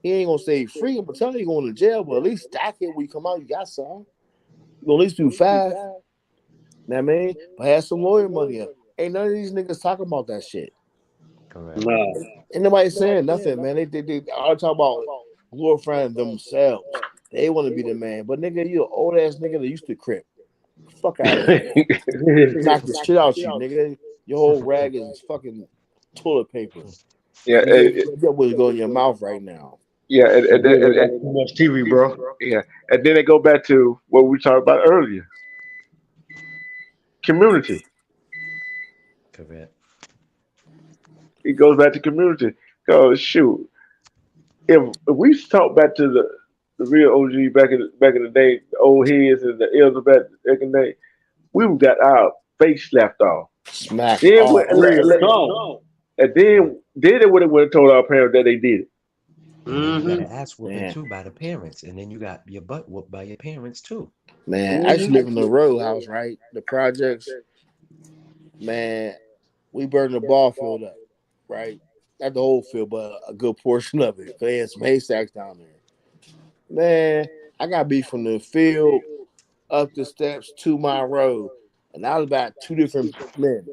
He ain't gonna say free, but tell you he going to jail, but at least stack it when you come out, you got some. You gonna at least do 5. Know what I mean? But have some lawyer money up. Ain't none of these niggas talking about that shit. Correct. No. Ain't nobody saying nothing, man. They all talk about glorifying themselves. They want to be the man. But nigga, you an old ass nigga that used to crip. Fuck out of here. Knock the shit out you, nigga. Your whole rag is fucking toilet paper. Yeah. That was going in your mouth right now. Yeah. Too much TV, bro. Yeah. And then they go back to what we talked about earlier. Community. Correct. It goes back to community. Cause shoot, if we talk back to the real OG back in the day, the old heads and the elders back in the day, we got our face slapped off. Smack Then off. Real talk. and then they would have told our parents that they did it. And then you got Mm-hmm. an ass whooping Man. too by the parents, and then you got your butt whooped by your parents too. Man, I used to Mm-hmm. live in the row house, right? The projects, man, we burned the ball field up, right? Not the whole field, but a good portion of it. They had some haystacks down there. Man, I got beat from the field up the steps to my road. And I was about 2 different men.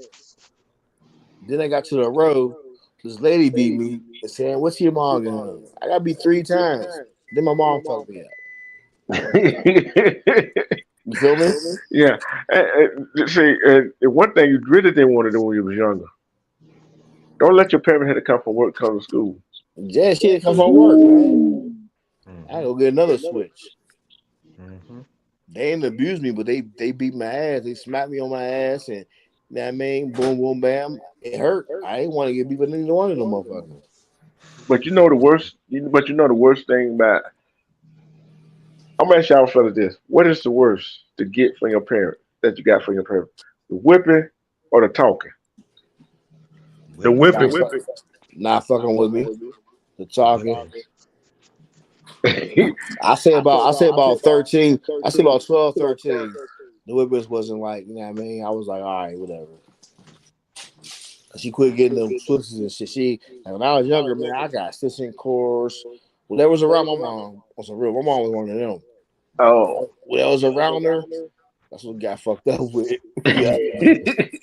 Then I got to the road. This lady beat me and said, "What's your mom doing?" I got beat 3 times. Then my mom fucked me up. You feel me? Yeah. See, one thing you really didn't want to do when you was younger. Don't let your parents have to come from work, come to school. Yeah, she didn't come from work, man. I Mm-hmm. go get another switch. Mm-hmm. They didn't abuse me, but they beat my ass. They smacked me on my ass, and you know what I mean, boom, boom, bam. It hurt. I ain't want to get beat by neither one of them motherfuckers. But you know the worst. But you know the worst thing about. I'm gonna ask y'all fellas this: what is the worst to get from your parent that you got from your parent? The whipping or the talking? The Whipping. Not, whipping. not fucking with me. The talking. Whipping. I say about 13. I say about 12, 13. The whippers wasn't like, you know what I mean? I was like, all right, whatever. She quit getting them switches and shit. Like when I was younger, man, I got assistant course. Whatever was around my mom was a real. My mom was one of them. Oh. Whatever was around her, that's what got fucked up with. Yeah.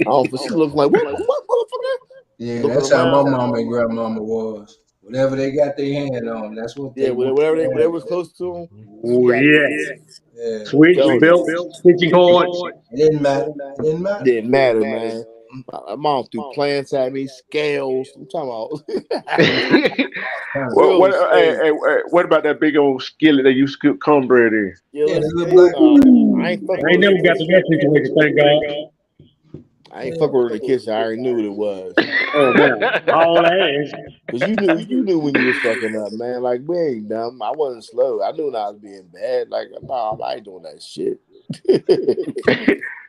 But she looked like, what the fuck, motherfucker? Yeah, Looking that's how my around. mama and grandmama was. Whatever they got their hand on, that's what Yeah, they want. whatever was close to them, she Oh got yeah. it. Yeah, Switch, Telling belt, you. stitching cords. it didn't matter. It didn't matter. Didn't matter, man. My mom threw plants at me, scales. I'm talking about what real shit. what about that big old skillet that you scoop cornbread in? Yeah, Yeah, the listen, little black. I ain't fucking I ain't with her in never the got to kitchen. that situation, thank God. I ain't fucking with her in the kitchen. I already knew what it was. Oh man, all ass. Cause you knew when you was fucking up, man. Like we ain't dumb. I wasn't slow. I knew when I was being bad. Like, nah, I ain't doing that shit.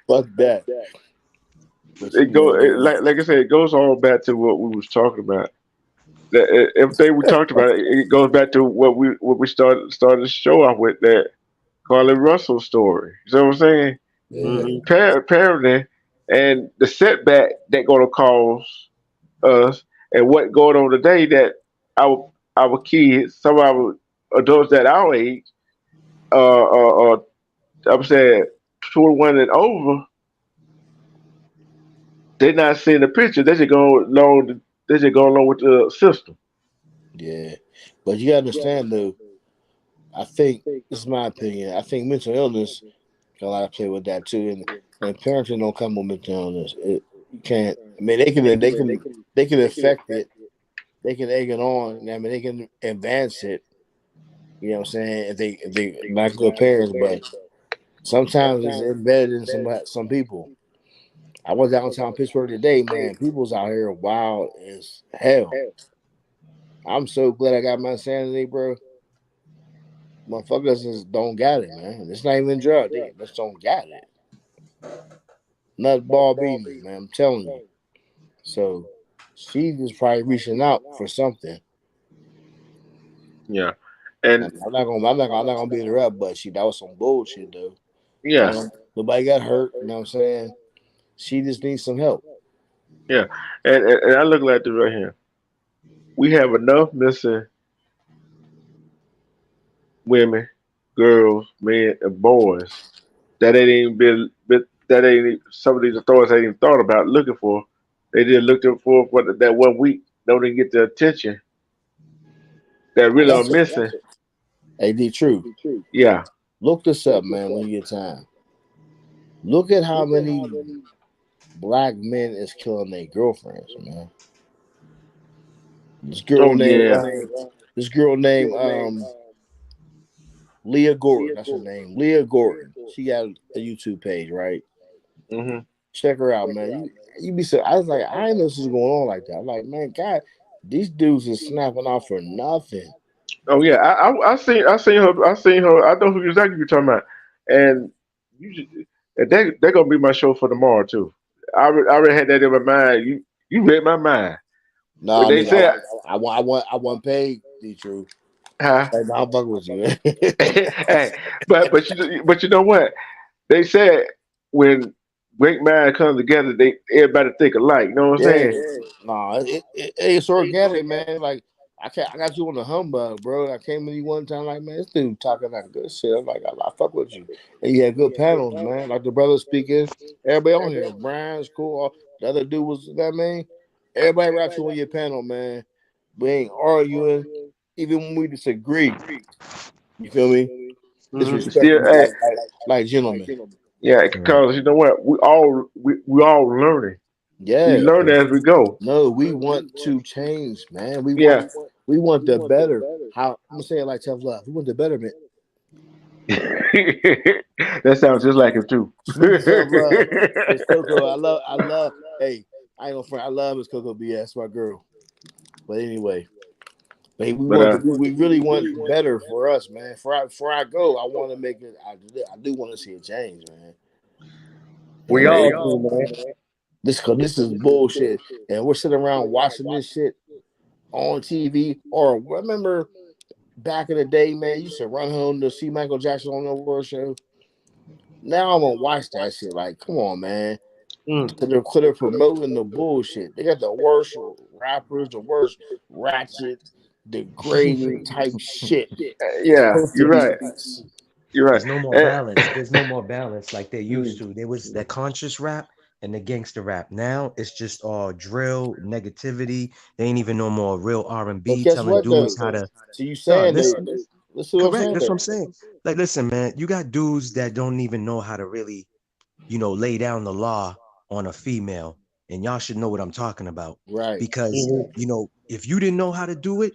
Fuck that. But you It go know, like I said, it goes all back to what we was talking about. Everything we talked about, it goes back to what we started the show off with, that Carlee Russell story. You know what I'm saying? yeah, Parenting and the setback that gonna cause us, and what going on today that our kids, some of our adults that our age, I'm saying 21 and over, they're not seeing the picture. They just go along. They just go along with the system. yeah. But you gotta understand though, I think this is my opinion. I think mental illness got a lot to play with that too, and parenting don't come with mental illness. You can't. I mean, they can affect it. They can egg it on. I mean, they can advance it. You know what I'm saying? If they not good parents, but sometimes it's embedded in some people. I was downtown Pittsburgh today, man. People's out here wild as hell. I'm so glad I got my sanity, bro. Motherfuckers just don't got it, man. It's not even drug. They just don't got it. Nut ball beating, man. I'm telling you. So she was probably reaching out for something. Yeah, and I'm not gonna beat her up, but that was some bullshit though. yeah, Nobody got hurt. You know what I'm saying? She just needs some help. yeah, and I look like this right here. We have enough missing women, girls, men, and boys that ain't even that ain't some of these authorities ain't even thought about looking for. They just looked for that 1 week. Don't even get the attention that really are That's it. missing. AD True. Yeah. Look this up, man, when you get time. Look at how many black men is killing their girlfriends, man. This girl Oh named yeah. Leah Gordon. That's her name. Leah Gordon. She got a YouTube page, right? Hmm. Check her out, man. You be so. I was like, I didn't know this was going on like that. I'm like, man, God, these dudes is snapping off for nothing. Oh yeah. I seen her. I seen her. I know who exactly you're talking about. And you just, and they're gonna be my show for tomorrow too. I already had that in my mind. You read my mind No, when I they mean, said, I want paid. The truth. huh? Like, I'm fucking with you. Hey, but you know what? They said when great minds come together, everybody think alike. You know what I'm Yeah, saying? nah, it's organic, man. Like I got you on the humbug, bro. I came to you one time, like, man, this dude talking like good shit. I'm like, I fuck with you, and you had good panels, man. Like the brother speaking, everybody on here, Brian's cool. The other dude was that man. Everybody rap you on your panel, man. We ain't arguing, even when we disagree. You feel me? It's Still, respectful, hey, like gentlemen. yeah, Correct. because you know what? We all learning. We Yeah. learn as we go. No, we want to change, man. Yeah. We want the better. How I'm gonna say it like tough love. We want the betterment. That sounds just like him too. Salute to tough love. It's Coco. I love. Hey, I ain't gonna front. I love Miss Coco BS, my girl. But anyway, but But we really want better for us, man. Before I go, I want to make it. I do want to see a change, man. We And all maybe do, man. this is bullshit, and we're sitting around watching this shit on TV. Or remember back in the day, man, you used to run home to see Michael Jackson on the World Show. Now I'm gonna watch that shit. Like, come on, man. They're promoting the bullshit. They got the worst rappers, the worst ratchet, degrading type shit. yeah, Supposed to you're be right. peace. You're right. There's no more And, balance. There's no more balance like they used mm, to. There was the conscious rap and the gangster rap. Now it's just all drill, negativity. They ain't even no more real But R&B guess telling what dudes though? how to. So you No, saying though? listen. Listen to what I'm Correct. saying That's what I'm though. saying. Like, listen, man, you got dudes that don't even know how to really, lay down the law on a female. And y'all should know what I'm talking about. Right. Because, if you didn't know how to do it,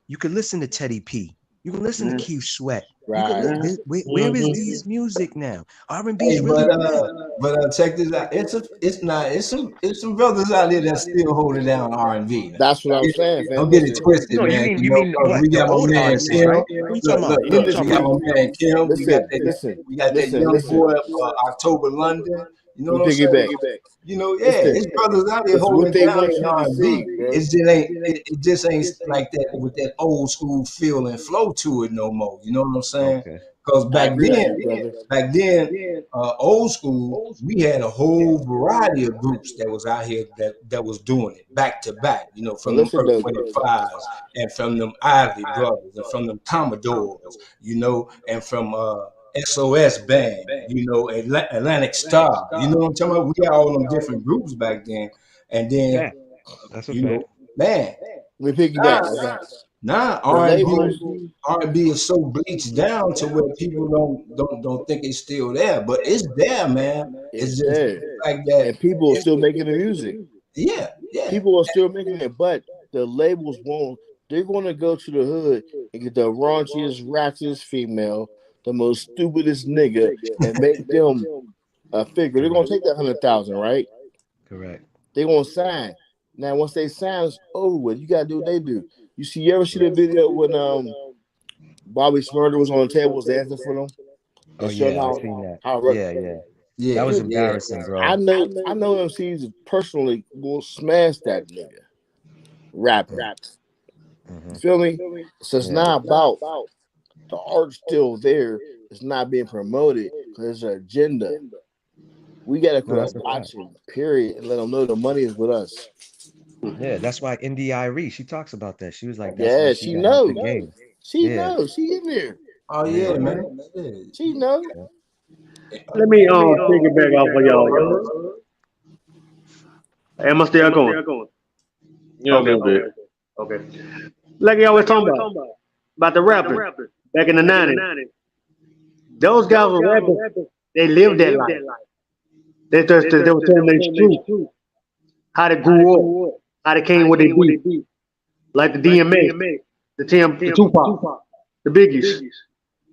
you could listen to Teddy P. You can listen to mm, Keith Sweat. You could Right. where is these music now? Hey, R&B's really dead. but check this out. It's some brothers out there that's still holding down R&B. That's what I'm saying, Don't fam. get it Listen, twisted, No, man. you mean 'Cause what? we The got my old man artists, Kim. right? What are you talking about? in We this got group. my man Kim. We got that young Listen. boy October London. You know We what I'm saying? piggyback. It's brothers out there It's what holding they down want the you to R&B. see, bro. It just ain't like that with that old school feel and flow to it no more. You know what I'm saying? Okay. Because I agree with you, brother. back then, old school, we had a whole variety of groups that was out here that was doing it back to back. But From them listen Earth, though, Wind and Fires, and from them Isley Brothers, and from them Commodores, and from SOS Band, Atlantic Star. You know what I'm talking about? We got all them different groups back then, and then Yeah, that's a you fact. know, man, we piggyback. now, I got. Nah, The R&B is so bleached down to where people don't think it's still there, but it's there, man. It's It's just there, the fact that and people are still making the music. yeah, yeah, People are still making it, but the labels won't. They're going to go to the hood and get the raunchiest, ratchetest female, the most stupidest nigga, and make them a figure. They're going to take that 100,000, right? Correct. They're going to sign. Now, once they sign, it's over with. You got to do what they do. You ever see the video when Bobby Smurder was on the table, was dancing for them? Oh And showing yeah, I seen that. how Yeah, yeah. That was yeah, yeah. embarrassing, bro. I know MCs personally will smash that nigga rapping. Hmm. You feel me? So it's Yeah. not about the art's still there. It's not being promoted because there's an agenda. We gotta No, quit that's a fact. watching, period, and let them know the money is with us. Yeah, that's why Indy Irie, she talks about that. She was like, that's why Yeah, she she got out the knows. game. She Yeah. knows. She in there. Oh You yeah, feel Yeah. me? man. Yeah. She knows. Let me piggyback off of y'all. Am I still going? Yeah, a Okay, little bit. okay. Like y'all was talking about the rapping back in the 90s. Those guys were rappers. They lived that life. They were telling their truth. How they grew up. How they came where they be. Like the DMA, the Tupac, the Biggies.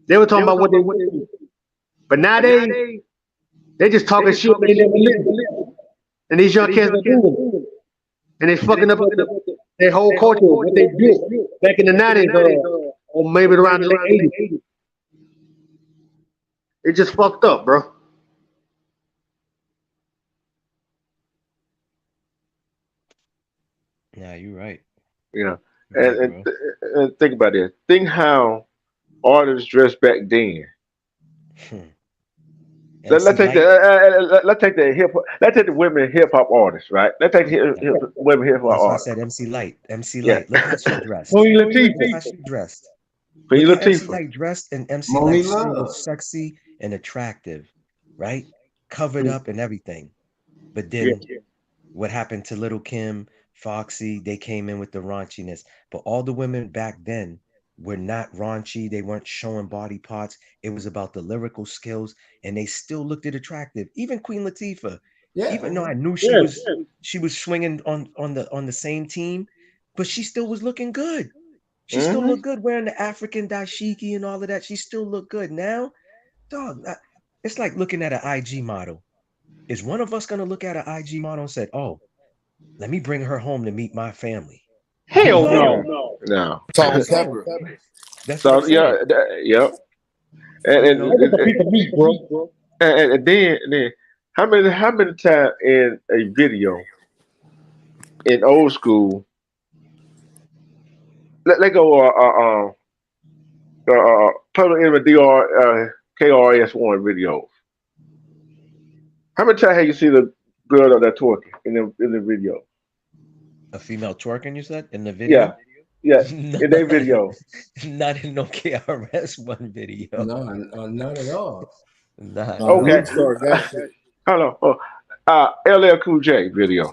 They were talking about what they went through. But nowadays, they just talking shit they never lived. And these young cats are doing it. And they fucking up their whole culture, what they built back in the 90s or maybe around the late 80s. It just fucked up, bro. Nah, you're right. Yeah. You're right, bro. And think about this. Think how artists dressed back then. MC Light. Let's take the hip. Let's take the women hip hop artists, right? Let's take women hip hop That's why I artists. said MC Light. MC Yeah. Light. Look how she dressed. Queen Look how Latifah. she dressed. Queen Look how MC Latifah. Light dressed, and MC Moni Light still Love. was sexy and attractive, right? Covered up and everything. But Yeah. then what happened to Little Kim, Foxy? They came in with the raunchiness. But all the women back then were not raunchy. They weren't showing body parts. It was about the lyrical skills, and they still looked it attractive. Even Queen Latifah, Yeah. even though I knew Yeah. she was swinging on the same team, but she still was looking good. She still Hmm. looked good wearing the African dashiki and all of that. She still looked good. Now, dog, it's like looking at an IG model. Is one of us gonna look at an IG model and say, "Oh, let me bring her home to meet my family"? Hell No, no. No. Salt and no. pepper. That's what I'm So yeah, saying. yep. And You and, know, That's just a piece of and, meat, bro. then how many times in a video in old school? Let go. Public Enemy KRS-One videos. How many times have you seen the girl of that twerking in the video? a female twerking, you said, in the Yeah, video? yeah, in their None. video. Not in no KRS One video. No, not at all. Not Okay, Luke no. started that shit. hold on. LL Cool J video.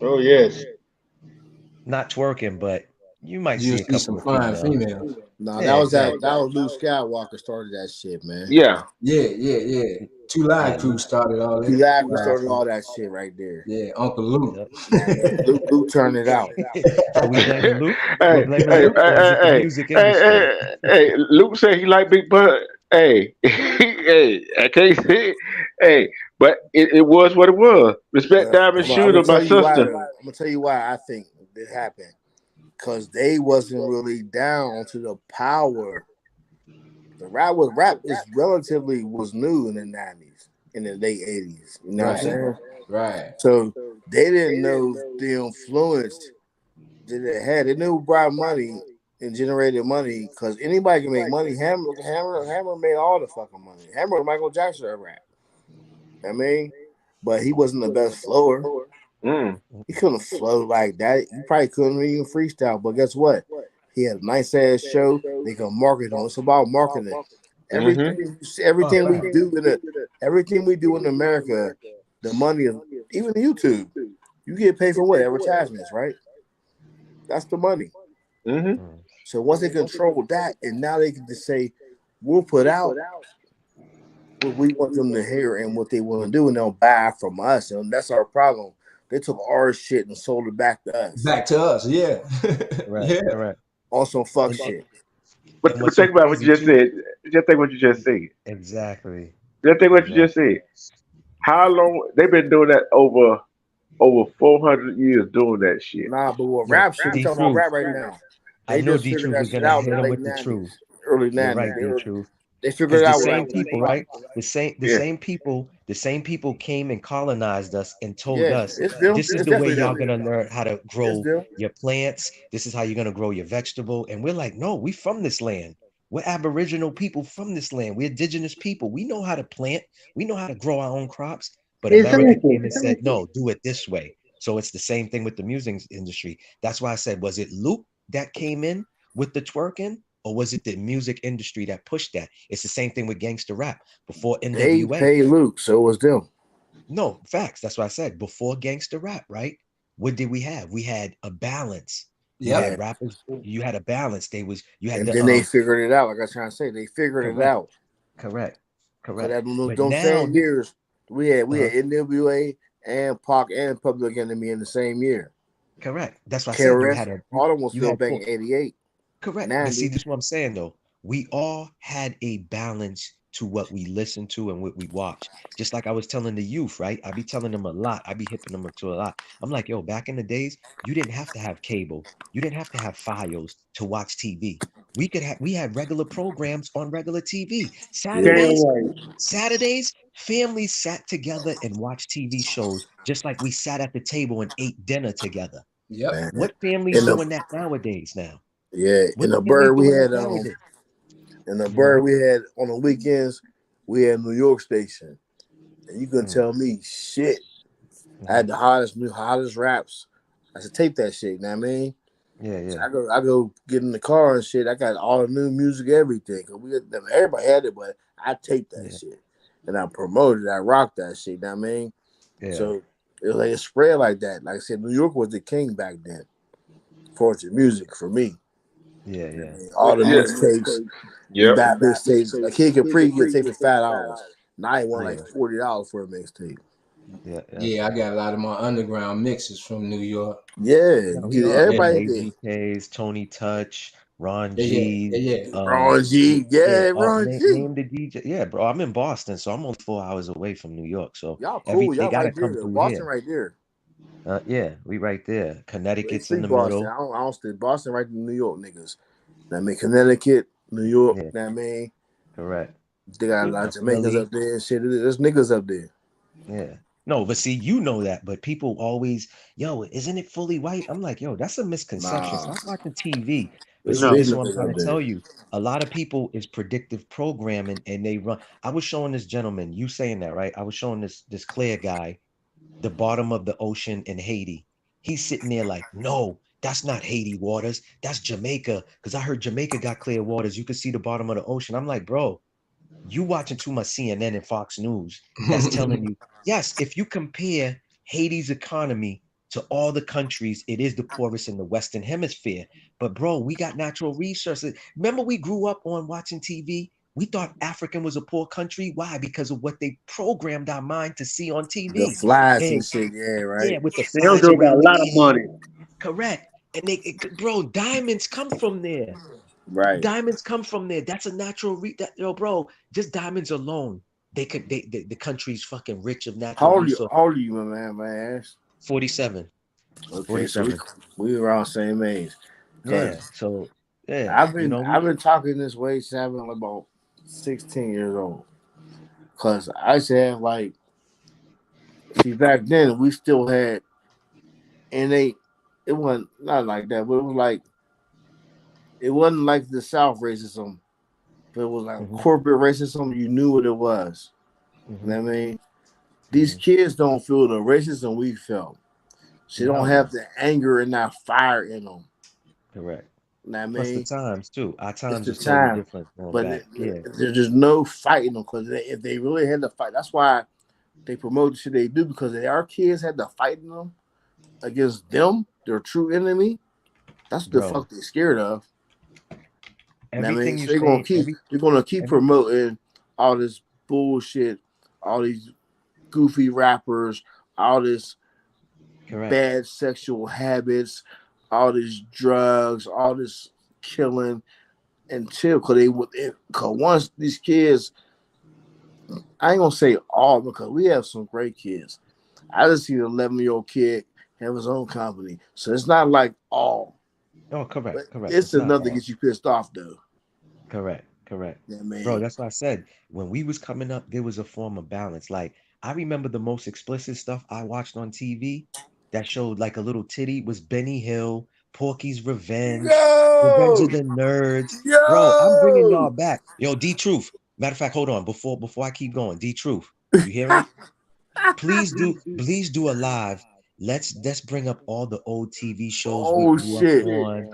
Oh yes. Not twerking, but you might see You'll a see couple some of fine females. females. Nah, Yeah, that exactly. was Luke Skywalker started that shit, man. Yeah. Yeah, yeah, yeah. Two Yeah, Live Crew Luke. started all He that. laughed Two and Live started Crew. all that shit right there. Yeah, Uncle Luke. Yep. And then Luke turned it out. So we blaming Luke? We're Hey, blaming hey, hey, Luke, or is it the hey, music hey, industry? hey, Luke said he like Big Butt. Hey, hey, I can't say it. Hey, but it was what it was. Respect But Diamond I'm gonna Shooter, my tell you why sister. though. I'm gonna tell you why I think it happened. Cause they wasn't really down to the power. The rap is relatively was new in the 90s, in the late 80s. You know what I'm Right, saying? right. So they didn't know the influence that they had. They knew who brought money and generated money because anybody can make money. Hammer made all the fucking money. Hammer was Michael Jackson of rap. I mean, but he wasn't the best flower. Mm. He couldn't flow like that. He probably couldn't even freestyle. But guess what? He had a nice ass show. They can market on. It's about marketing. Mm-hmm. Oh, Everything we fine. do everything we do in America, the money is even YouTube. You get paid for what? Advertisements, right? That's the money. Mm-hmm. So once they control that, and now they can just say, we'll put out what we want them to hear and what they want to do, and they'll buy from us. And that's our problem. They took our shit and sold it back to us. Back to us, yeah. Right, correct. On some fuck And, shit. But what's so think about what crazy you just too? said. Just think what you just said. Exactly. Just think what you Exactly. just said. How long they've been doing that over 400 years doing that shit. Nah, but with Yo, rap shit, we D talking about Truth. rap right now. I They know just D figured Truth that was shit gonna out in hit the him late with the truth. 90s, early You're 90s. right, D Truth. They figured Because it the out with same like people, right? The Yeah. same people, came and colonized us and told Yeah, us it's them. this is It's the way definitely y'all them. gonna learn how to It's grow them. your plants. This is how you're gonna grow your vegetable. And we're like, no, we from this land. We're Aboriginal people from this land. We're indigenous people. We know how to plant. We know how to grow our own crops. But America Exactly. came and said, no, do it this way. So it's the same thing with the music industry. That's why I said, was it Luke that came in with the twerking? Or was it the music industry that pushed that? It's the same thing with gangster rap. Before They NWA, paid Luke, so it was them. no, facts. That's what I said. Before gangster rap, right? What did we have? We had a balance. You Yeah. had rappers, you had a balance. You had And the then they figured it out. Like I was trying to say, they figured it correct, out. correct, Cause correct. that But them now same years, we had uh NWA and Pac and Public Enemy in the same year. correct. That's what I said. KRS, all them was You still had back four. in '88, Correct. But see, '90. this is what I'm saying though. We all had a balance to what we listen to and what we watch. Just like I was telling the youth, right? I be telling them a lot. I be hipping them to a lot. I'm like, yo, back in the days, you didn't have to have cable. You didn't have to have files to watch TV. We had regular programs on regular TV. Yeah. Damn Saturdays, right. families sat together and watched TV shows just like we sat at the table and ate dinner together. Yep. Man. What family's In doing the that nowadays now? in What the family's bird we doing that had nowadays? in the Mhm. bird we had on the weekends, we had New York Station. And you couldn't Mm, tell me shit. I mhm. had the hottest raps. I should tape that shit, you know what I mean? Yeah, So yeah, I go get in the car and shit. I got all the new music, everything. Cause everybody had it, but I taped that yeah, shit. And I promoted, I rocked that shit, you know what I mean? yeah, So it was like it spread like that. Like I said, New York was the king back then. For music for me. yeah, yeah, All the Yeah. mixtapes, you Yep. buy mixtapes. A Kid Capri get tape for $5. Now I want like yeah, $40 for a mixtape. yeah, yeah. Yeah, I got a lot of my underground mixes from New York. Yeah, No, we get all Yeah, from everybody get AGK's, Tony Touch, Ron yeah, yeah, G's, yeah, yeah. Ron G. yeah, Yeah, Ron G. name the DJ. Yeah, bro, I'm in Boston, so I'm only 4 hours away from New York. So Y'all cool. they Y'all gotta right there come though. through Boston here. right there. Yeah, we right there. They Connecticut's in sleep the Boston. middle. I don't stay Boston right in New York niggas. I mean Connecticut, New York, Yeah, that mean correct. they got a lot of Jamaicans Philly. up there and shit. There's niggas up there. Yeah. No, but see, you know that, but people always, yo, isn't it fully white? I'm like, yo, that's a misconception. Nah. Stop watching TV. But There's see, No. this is what I'm niggas trying up to there. tell you. A lot of people is predictive programming and they run. I was showing this gentleman, you saying that, right? I was showing this clear guy, the bottom of the ocean in Haiti. He's sitting there like, no, that's not Haiti waters. That's Jamaica. Because I heard Jamaica got clear waters. You could see the bottom of the ocean. I'm like, bro, you watching too much CNN and Fox News that's telling you, yes, if you compare Haiti's economy to all the countries, it is the poorest in the Western Hemisphere. But bro, we got natural resources. Remember, we grew up on watching TV. We thought African was a poor country. Why? Because of what they programmed our mind to see on The TV. flies and And shit, yeah, yeah, right. with the They don't flies do got around a the lot of ear. money. Correct. And bro, diamonds come from there. Right. Diamonds come from there. That's a natural yo, bro. Just diamonds alone, the country's fucking rich of natural resources. How old are you, my man? 47. Okay, so 47. we around same age. Cause Yeah. So yeah, I've been talking this way since I've been about 16 years old. Cause I used to have like, see, back then we still had innate. It wasn't not like that, but it wasn't like the South racism, but it was like hmm corporate racism. You knew what it was. You hmm know what I mean? These hmm kids don't feel the racism we felt. She don't hell have no. the anger and that fire in them. Correct. You know what I Plus the mean? times too. Our It's times the was totally time, different going but back. Yeah. there's just no fighting them because if they really had to fight, that's why they promote the shit they do because if our kids had to fight them against them, their true enemy. That's what the Bro, fuck they scared of. everything you they're say, gonna keep every promoting all this bullshit, all these goofy rappers, all this correct. bad sexual habits, all these drugs, all this killing until because once these kids, I ain't gonna say all because we have some great kids. I just see an 11-year-old kid have his own company, so it's not like all, Oh, but correct. it's It's not enough to all. get you pissed off though. Correct. Yeah, Bro, man. that's why I said when we was coming up, there was a form of balance. Like I remember the most explicit stuff I watched on TV that showed like a little titty was Benny Hill, Porky's Revenge Yo, of the Nerds. Bro, I'm bringing yo. y'all back. Yo, D Truth. Matter of fact, hold on before I keep going. D Truth, you hearing? Please do a live. Let's bring up all the old TV shows we Oh grew up shit. on,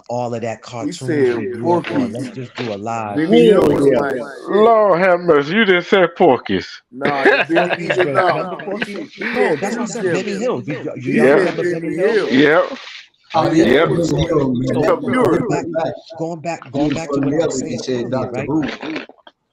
all of that He cartoons said we grew up on. Porky. Let's just do a live. Benny Hill Hell was yeah. my shit. Lord have mercy. You didn't say Porky's. Nah, the Benny Porky's Hill. Remember No, Porky? he Bro, meant that's why I Jimmy said Benny Jimmy. Hill. Do He y'all Yep. meant remember Benny Jimmy Hill? Hill. Yep. Oh Benny yeah, Hill Yep. was Benny Hill, man. so That Pure. going took back, me back. He going was back to funny what I was early. He saying said earlier, Doctor right? Who.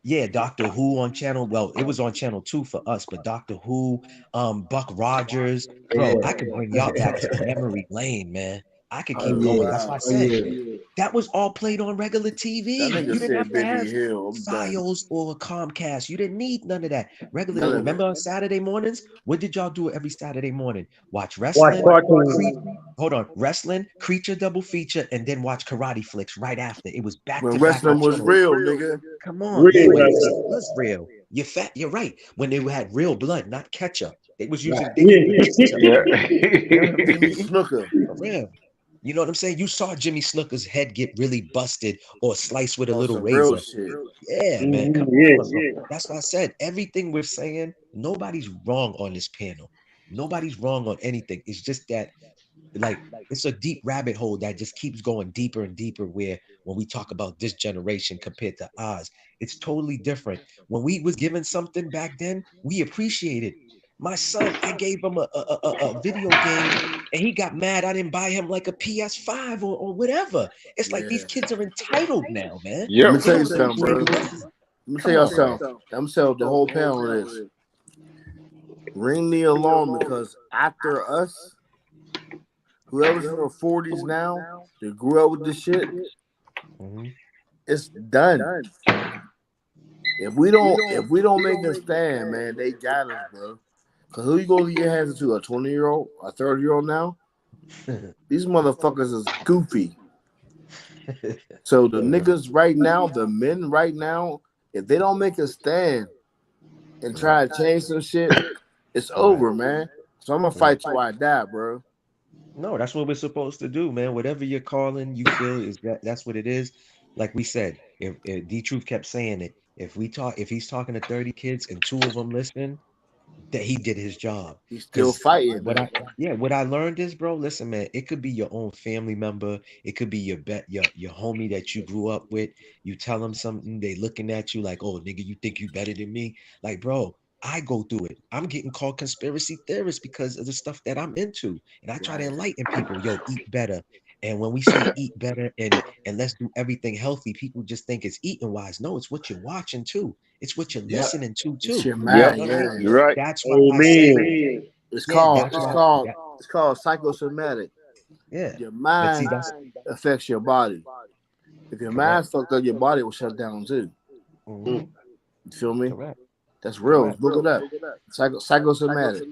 Yeah, Doctor Who on channel. Well, it was on channel 2 for us, but Doctor Who, Buck Rogers, bro, I could bring y'all back to memory lane, man. I could Oh keep Oh yeah. going. That's why I wow. Oh said yeah. that was all played on regular That TV. nigga You didn't have said to Benny have Hill. I'm done. Fios or Comcast. You didn't need none of that. Regular. None of it. Remember on Saturday mornings? What did y'all do every Saturday morning? Watch Watch wrestling, cartoons. hold on, wrestling, creature double feature, and then watch karate flicks right after. It was back When to back on wrestling was channel. real, nigga. Come on, yeah, Real when right wrestling there. was real. You're fat. You're right. When they had real blood, not ketchup. Right. They using ketchup. Yeah. You know what I Jimmy mean? Snooker. For real. You know what I'm saying? You saw Jimmy Snooker's head get really busted or sliced with a On little some real razor. shit. Yeah, man. Come Yeah. on, bro. That's what I said. Everything we're saying, nobody's wrong on this panel. Nobody's wrong on anything. It's just that like it's a deep rabbit hole that just keeps going deeper and deeper where when we talk about this generation compared to ours, it's totally different. When we was given something back then, we appreciated. My son, I gave him a video game and he got mad I didn't buy him like a PS5 or whatever. It's like these Yeah. kids are entitled now, man. Let Yep. me They tell you don't something, bro. appreciate Let nothing. me tell Come y'all on, man. something. I'm gonna tell the whole panel this. Ring the alarm because after us, whoever's in their 40s now that grew up with this shit, Mhm. it's done. If we don't make a stand, man, they got us, bro. Cause who you gonna get your hands to? A 20-year-old, a 30-year-old now? These motherfuckers is goofy. So the niggas right now, the men right now, if they don't make a stand and try to change some shit, it's Correct. over, man. So I'm gonna Correct. fight till I die, bro. No, that's what we're supposed to do, man. Whatever you're calling, you feel is that's what it is. Like we said, if D Truth kept saying it, if he's talking to 30 kids and two of them listen, that he did his job. He's still Because fighting, what man. I yeah, what I learned is, bro, listen, man, it could be your own family member, it could be your homie that you grew up with. You tell them something, they looking at you like, oh nigga, you think you better than me? Like, bro, I go through it. I'm getting called conspiracy theorist because of the stuff that I'm into. And I try to Right. enlighten people, yo, eat better. And when we say eat better and let's do everything healthy, people just think it's eating wise. No, it's what you're watching too. It's what you're Yep. listening to It's too. your Yep. You know mind, what I mean? yeah. You're right. That's why I say, Amen. It's yeah, called that's why that psychosomatic. yeah. Your But see, mind that's affects your body. If your correct. mind's fucked up, your body will shut down too. Hmm. You feel me? Correct. That's real. Correct. Look it up. Psychosomatic.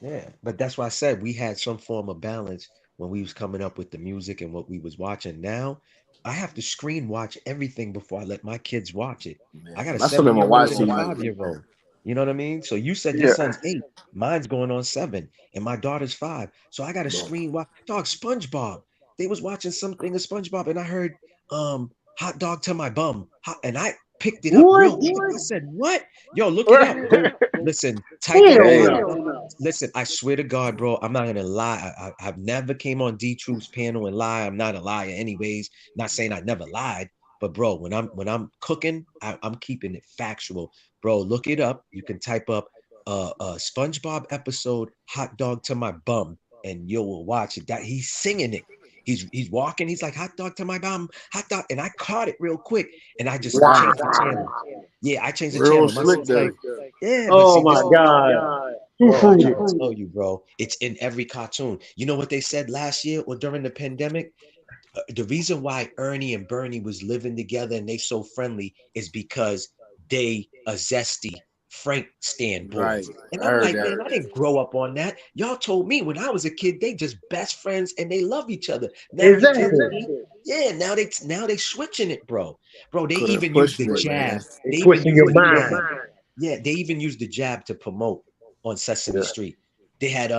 Yeah. But that's why I said we had some form of balance when we was coming up with the music and what we was watching. Now I have to screen watch everything before I let my kids watch it. I got Man, a my son and my 7-year wife old and see a you. 5-year old. You know what I mean? So you said your Yeah. son's 8, mine's going on 7, and my daughter's 5. So I got to Bro. screen watch dog SpongeBob. They was watching something of SpongeBob and I heard hot dog to my bum. And I picked it up What? real quick. I said, "What? Yo, look it Right. up. Go listen, type up Hell Hey. hot no. dog. Listen, I swear to God, bro, I'm not gonna lie. I've never came on D Truth's panel and lie. I'm not a liar, anyways. Not saying I never lied, but bro, when I'm cooking, I'm keeping it factual, bro. Look it up. You can type up SpongeBob episode hot dog to my bum, and you will watch it. That he's singing it. He's walking. He's like, hot dog to my mom, hot dog. And I caught it real quick. And I just Wow. changed the channel. Yeah, I changed the Real channel. My slick son's though. like, yeah, but Oh see, my this God. Too bro, I'm fruity. trying to tell you, bro, it's in every cartoon. You know what they said last year or during the pandemic? The reason why Ernie and Bernie was living together and they so friendly is because they a zesty Frank stand Right. boys. And I I'm heard like, that. man, I didn't grow up on that. Y'all told me when I was a kid, they just best friends and they love each other. Now you tell Exactly. me, yeah, now they switching it, bro. Bro, they Could have even use pushed the it, man. jab. They They even twisting use your the mind. jab. Yeah, they even used the jab to promote on Sesame Yeah. Street. They had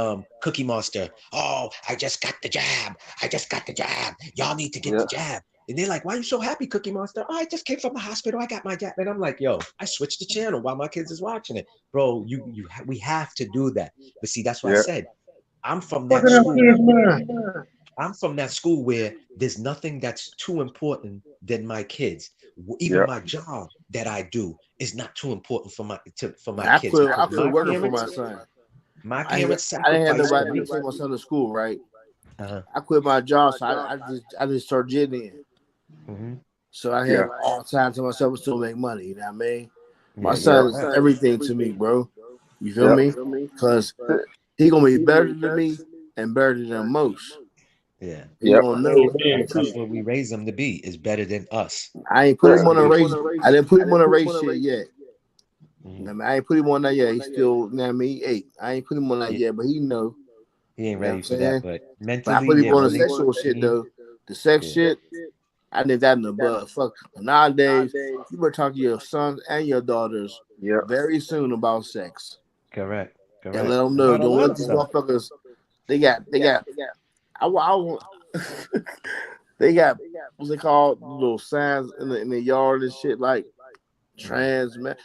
Cookie Monster. Oh, I just got the jab. I just got the jab. Y'all need to get Yeah. the jab. And they're like, why are you so happy, Cookie Monster? Oh, I just came from the hospital. I got my jab. And I'm like, yo, I switched the channel while my kids is watching it. Bro, we have to do that. But see, that's why I Yeah. said I'm from that Fucking up school. kids' mind. I'm from that school where there's nothing that's too important than my kids. Even Yeah. my job that I do is not too important for my I kids quit. because I quit working for my son. my I ain't, parents I didn't have sacrificed for nobody me. to take my son to school, right? Uh-huh. I quit my job, so I just started getting in. Mm-hmm. So I Yeah. have all time to myself and still make money. You know what I mean? My Yeah, Yeah. son yeah, is facts. everything to me, bro. You feel Yeah. me? Because he gonna be better than me and better than most. Yeah. He Yeah. gonna know Amen. That's what we raise them to be, is better than us. I ain't put him on a race. I didn't put him on a race shit yet. Mhm. You know what I mean? I ain't put him on that yet. He's still, you know what I mean, 8. I ain't put him on that Yeah, yet, but he know. he ain't You know what ready I'm for that, saying? but But I mentally, put him yeah, on the when they sexual shit 16, though. The sex yeah, shit, I did that in the bud. Fuck. Nowadays, you better talk to your sons and your daughters Yeah. very soon about sex correct, and let correct. them know. About a Don't lot let of these stuff. motherfuckers. They got. I want. They got what's it called? Little signs in the yard and shit like trans man.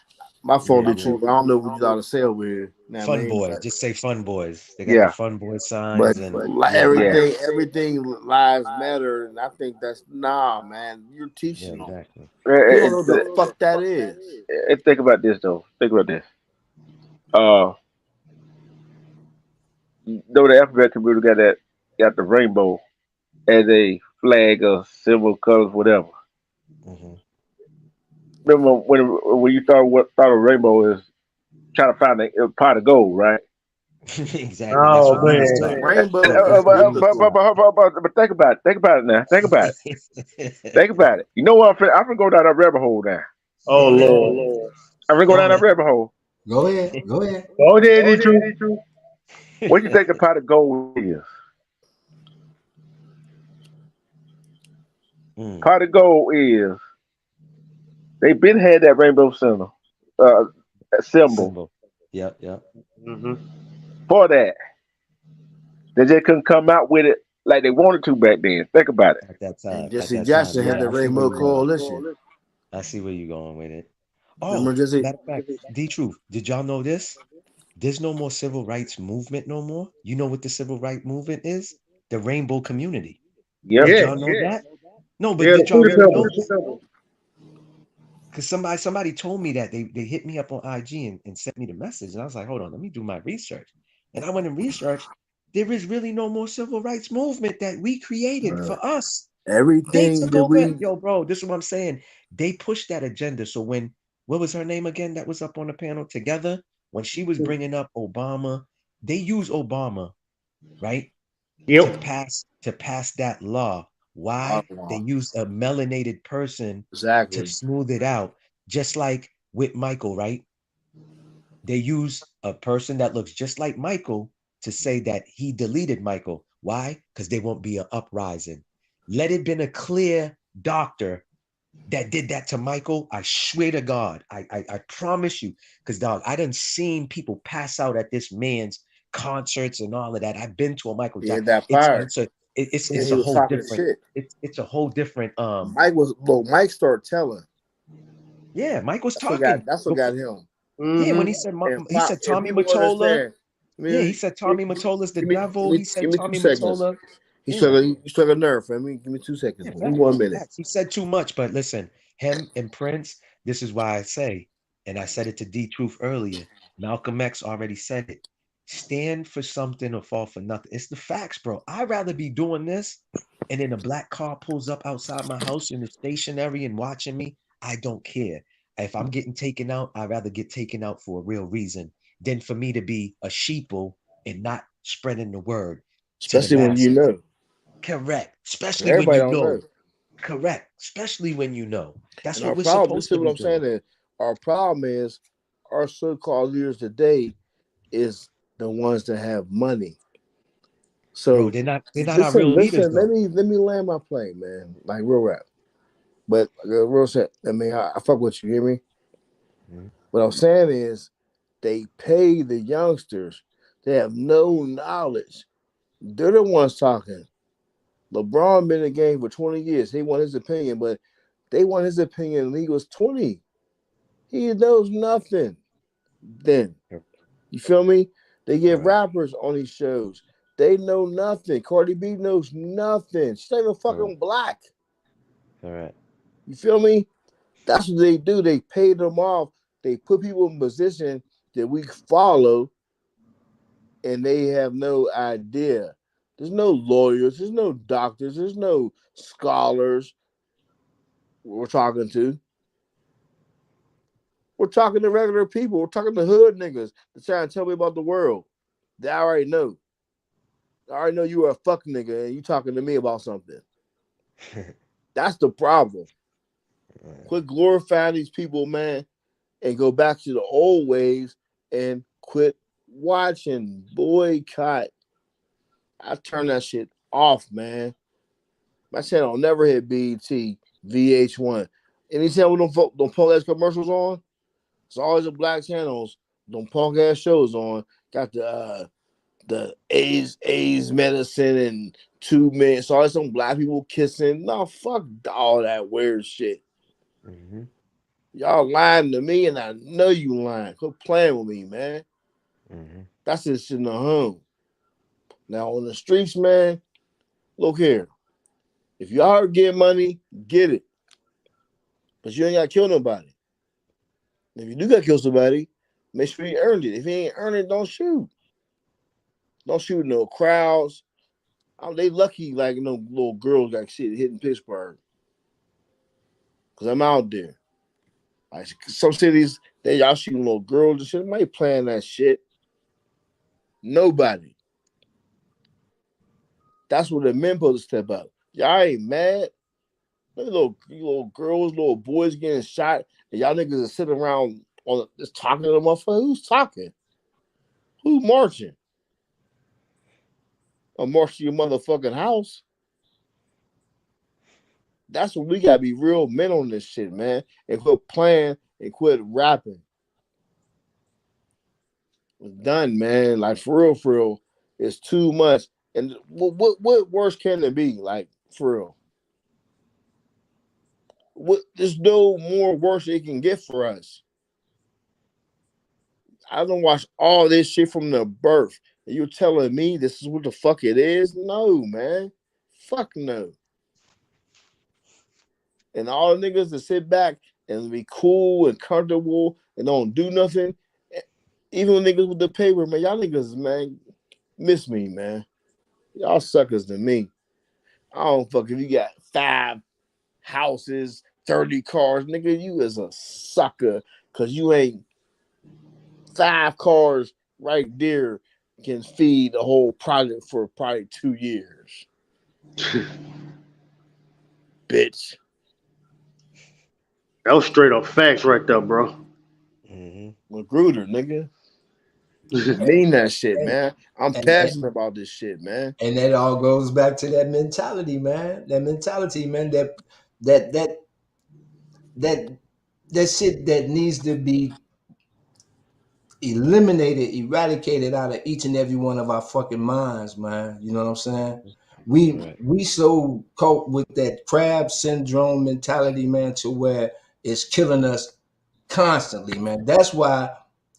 My fault, Yeah, the yeah. truth. I don't know what you ought to say over here. You know what I Fun mean? boys, just say fun boys. They got the Yeah. fun boy But signs and like yeah, Yeah. everything lives matter, and I think that's man. You're yeah, teaching them. exactly. You don't know what the fuck that is. Think about this though. Think about this. Uh, you know the alphabet community got the rainbow as a flag or symbol, colors, whatever. Hmm. Remember when you thought a rainbow is trying to find a pot of gold, right? Exactly. That's Oh what we was man. taught. Rainbow is biblical. But think about it. Think about it now. Think about it. Think about it. You know what? I'm gonna go down that rabbit hole now. Oh Go ahead. Lord. I'm gonna go Go down that ahead. rabbit hole. Go ahead. Go ahead. Oh, there the truth. What you think a pot of gold is? Mm, Pot of gold is they been had that rainbow uh, symbol symbol. Yep, yep. Mm-hmm. for that. They just couldn't come out with it like they wanted to back then. Think about it. At that And time. At Jesse that time. Jackson had Yeah, the I see where Rainbow you're going. Coalition. I see where you're going with it. Remember Oh, Jesse? matter of fact, the truth. Did y'all know this? There's no more civil rights movement no more. You know what the civil rights movement is? The rainbow community. Yep. Did Yeah. y'all know that? No, but Yeah, the did y'all fruity really know? pebbles. Because somebody told me that they hit me up on IG and sent me the message, and I was like, hold on, let me do my research. And I went and researched. There is really no more civil rights movement that we created for us. They Everything took that over. we Yo, bro, this is what I'm saying. They pushed that agenda. So when what was her name again that was up on the panel together? When she was bringing up Obama, they used Obama, right? Yep. To pass that law. Why? They oh, used a melanated person to exactly. smooth it out, just like with Michael, right? They use a person that looks just like Michael to say that he deleted Michael. Why? Because there won't be an uprising. Let it been a clear doctor that did that to Michael. I swear to God, I promise you, because dog, I done seen people pass out at this man's concerts and all of that. I've been to a Michael He had Jackson. that fire. And It's he a was whole talking different. shit. It's a whole different. Mike started telling. Yeah, Mike was That's what got talking. that's what got him. Yeah, when Mm-hmm. And he said and Tommy people Mottola. understand. I Yeah, he mean, said Tommy Mottola's the give me give devil. me He give said me 2 Tommy seconds. Mottola. You Yeah, struck a nerve for me. Give me 2 seconds. yeah, Give me facts, 1 minute. facts. He said too much, but listen, him and Prince. This is why I say, and I said it to D Truth earlier. Malcolm X already said it. stand for something or fall for nothing. It's the facts, bro. I'd rather be doing this and then a black car pulls up outside my house and it's stationary and watching me. I don't care. If I'm getting taken out, I'd rather get taken out for a real reason than for me to be a sheeple and not spreading the word to the Especially when you masses. know. Correct. Especially when Everybody you don't know. know. Correct. Especially when you know. That's And what our we're problem, this supposed is to what be I'm saying, doing. is our problem is our so-called leaders today is the ones that have money. Bro, So they're not our real listen, leaders let though. me land my plane, man. Like real rap. But real shit. I mean, I fuck with you, hear me? Mhm. What I'm saying is they pay the youngsters. They have no knowledge. They're the ones talking. LeBron been in the game for 20 years. He want his opinion, but they want his opinion when he was 20. He knows nothing then. You feel me? They get Correct. rappers on these shows. They know nothing. Cardi B knows nothing. She's not even fucking black. Correct. You feel me? That's what they do. They pay them off. They put people in position that we follow, and they have no idea. There's no lawyers. There's no doctors. There's no scholars we're talking to. We're talking to regular people. We're talking to hood niggas that trying to tell me about the world. They already know. I already know you are a fuck nigga and you talking to me about something. That's the problem. Quit glorifying these people, man, and go back to the old ways and quit watching. Boycott. I turn that shit off, man. My channel never hit BET, VH1. Anytime we don't punk ass commercials on, it's always the black channels. Don't punk ass shows on. Got the AIDS medicine and 2 minutes. Always some black people kissing. No, fuck all that weird shit. Mm-hmm. Y'all lying to me, and I know you lying. Quit playing with me, man. Mm-hmm. That's just in the home. Now on the streets, man. Look here. If y'all get money, get it. But you ain't gotta kill nobody. If you do gotta kill somebody, make sure you earned it. If you ain't earned it, don't shoot. Don't shoot no crowds. They lucky like little girls got shit hitting Pittsburgh. Cause I'm out there. Like some cities, they y'all shooting little girls and shit. Nobody playing that shit. Nobody. That's where the men supposed to step up. Y'all ain't mad. Look, little girls, little boys getting shot, and y'all niggas are sitting around on just talking to them motherfucker. Who's talking? Who marching? A march to your motherfucking house. That's what we gotta be real men on this shit, man. And quit playing and quit rapping. It's done, man. Like for real, it's too much. And what worse can it be? Like for real, there's no more worse it can get for us. I don't watch all this shit from the birth. And you're telling me this is what the fuck it is? No, man. Fuck no. And all the niggas that sit back and be cool and comfortable and don't do nothing, even niggas with the paper, man, y'all niggas, man, miss me, man. Y'all suckers to me. I don't fuck if you got 5 houses, 30 cars, nigga, you is a sucker because you ain't 5 cars right there can feed the whole project for probably 2 years. Bitch. That was straight up facts right there, bro. Mm-hmm. Magruder, nigga. I mean that shit, And, man. I'm passionate about this shit, man. and that all goes back to that mentality, man. That mentality, man. That shit that needs to be eliminated, eradicated out of each and every one of our fucking minds, man. You know what I'm saying? We so caught with that crab syndrome mentality, man, to where it's killing us constantly, man. That's why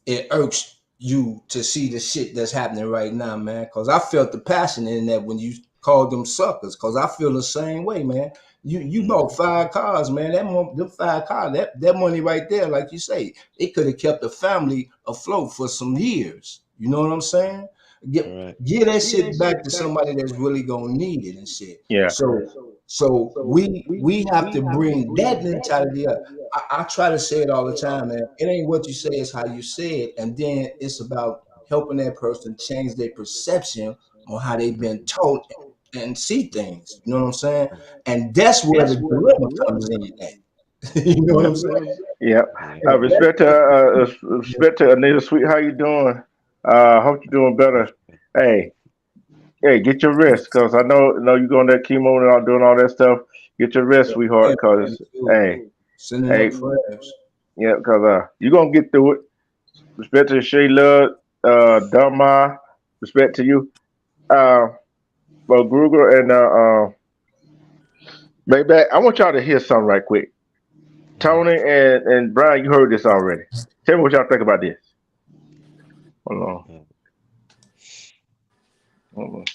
it irks you to see the shit that's happening right now, man. Cause I felt the passion in that when you called them suckers. Cause I feel the same way, man. You bought 5 cars, man. Them 5 cars, that money right there, like you say, it could have kept the family afloat for some years. You know what I'm saying? Give, give that shit back to somebody that's really gonna need it and shit. Yeah. So we have to bring that mentality up. I try to say it all the time, man. It ain't what you say, it's how you say it. And then it's about helping that person change their perception on how they've been taught and see things. You know what I'm saying? And that's where the dilemma comes in at. You know what I'm saying? Yeah. Respect to Anita Sweet. How you doing? Hope you're doing better. Hey, hey, get your rest, cause I know you going that chemo and all doing all that stuff. Get your rest, Yeah, sweetheart, cause hey, sending hey, up prayers. yeah, cause you gonna get through it. Respect to Shay Love, Dharma. Respect to you, uh, well, Gruger and Maybach. I want y'all to hear something right quick. Tony and Brian, you heard this already. Tell me what y'all think about this. Hold on. Hold on.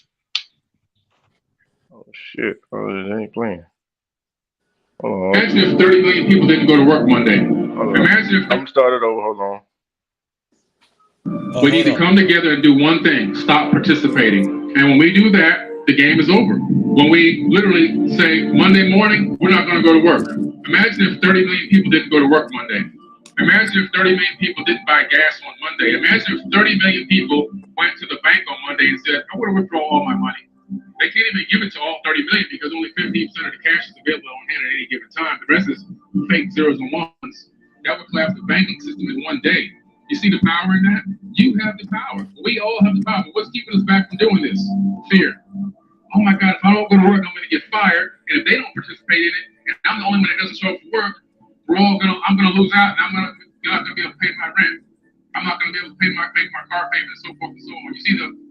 Oh shit! Oh, it ain't playing. Hold on. Imagine if 30 million people didn't go to work Monday. Imagine if I'm started over. Hold on. we need to come together and do one thing: stop participating. And when we do that, the game is over. When we literally say Monday morning, we're not going to go to work. Imagine if 30 million people didn't go to work Monday. Imagine if 30 million people didn't buy gas on Monday. Imagine if 30 million people went to the bank on Monday and said, I want to withdraw all my money. They can't even give it to all 30 million because only 15% of the cash is available on hand at any given time. The rest is fake zeros and ones. That would collapse the banking system in one day. You see the power in that? You have the power. We all have the power. But what's keeping us back from doing this? Fear. Oh my God, if I don't go to work, I'm going to get fired. And if they don't participate in it, and I'm the only one that doesn't show up for work, I'm going to lose out, and I'm not going to be able to pay my rent. I'm not going to be able to make my car payment, and so forth and so on.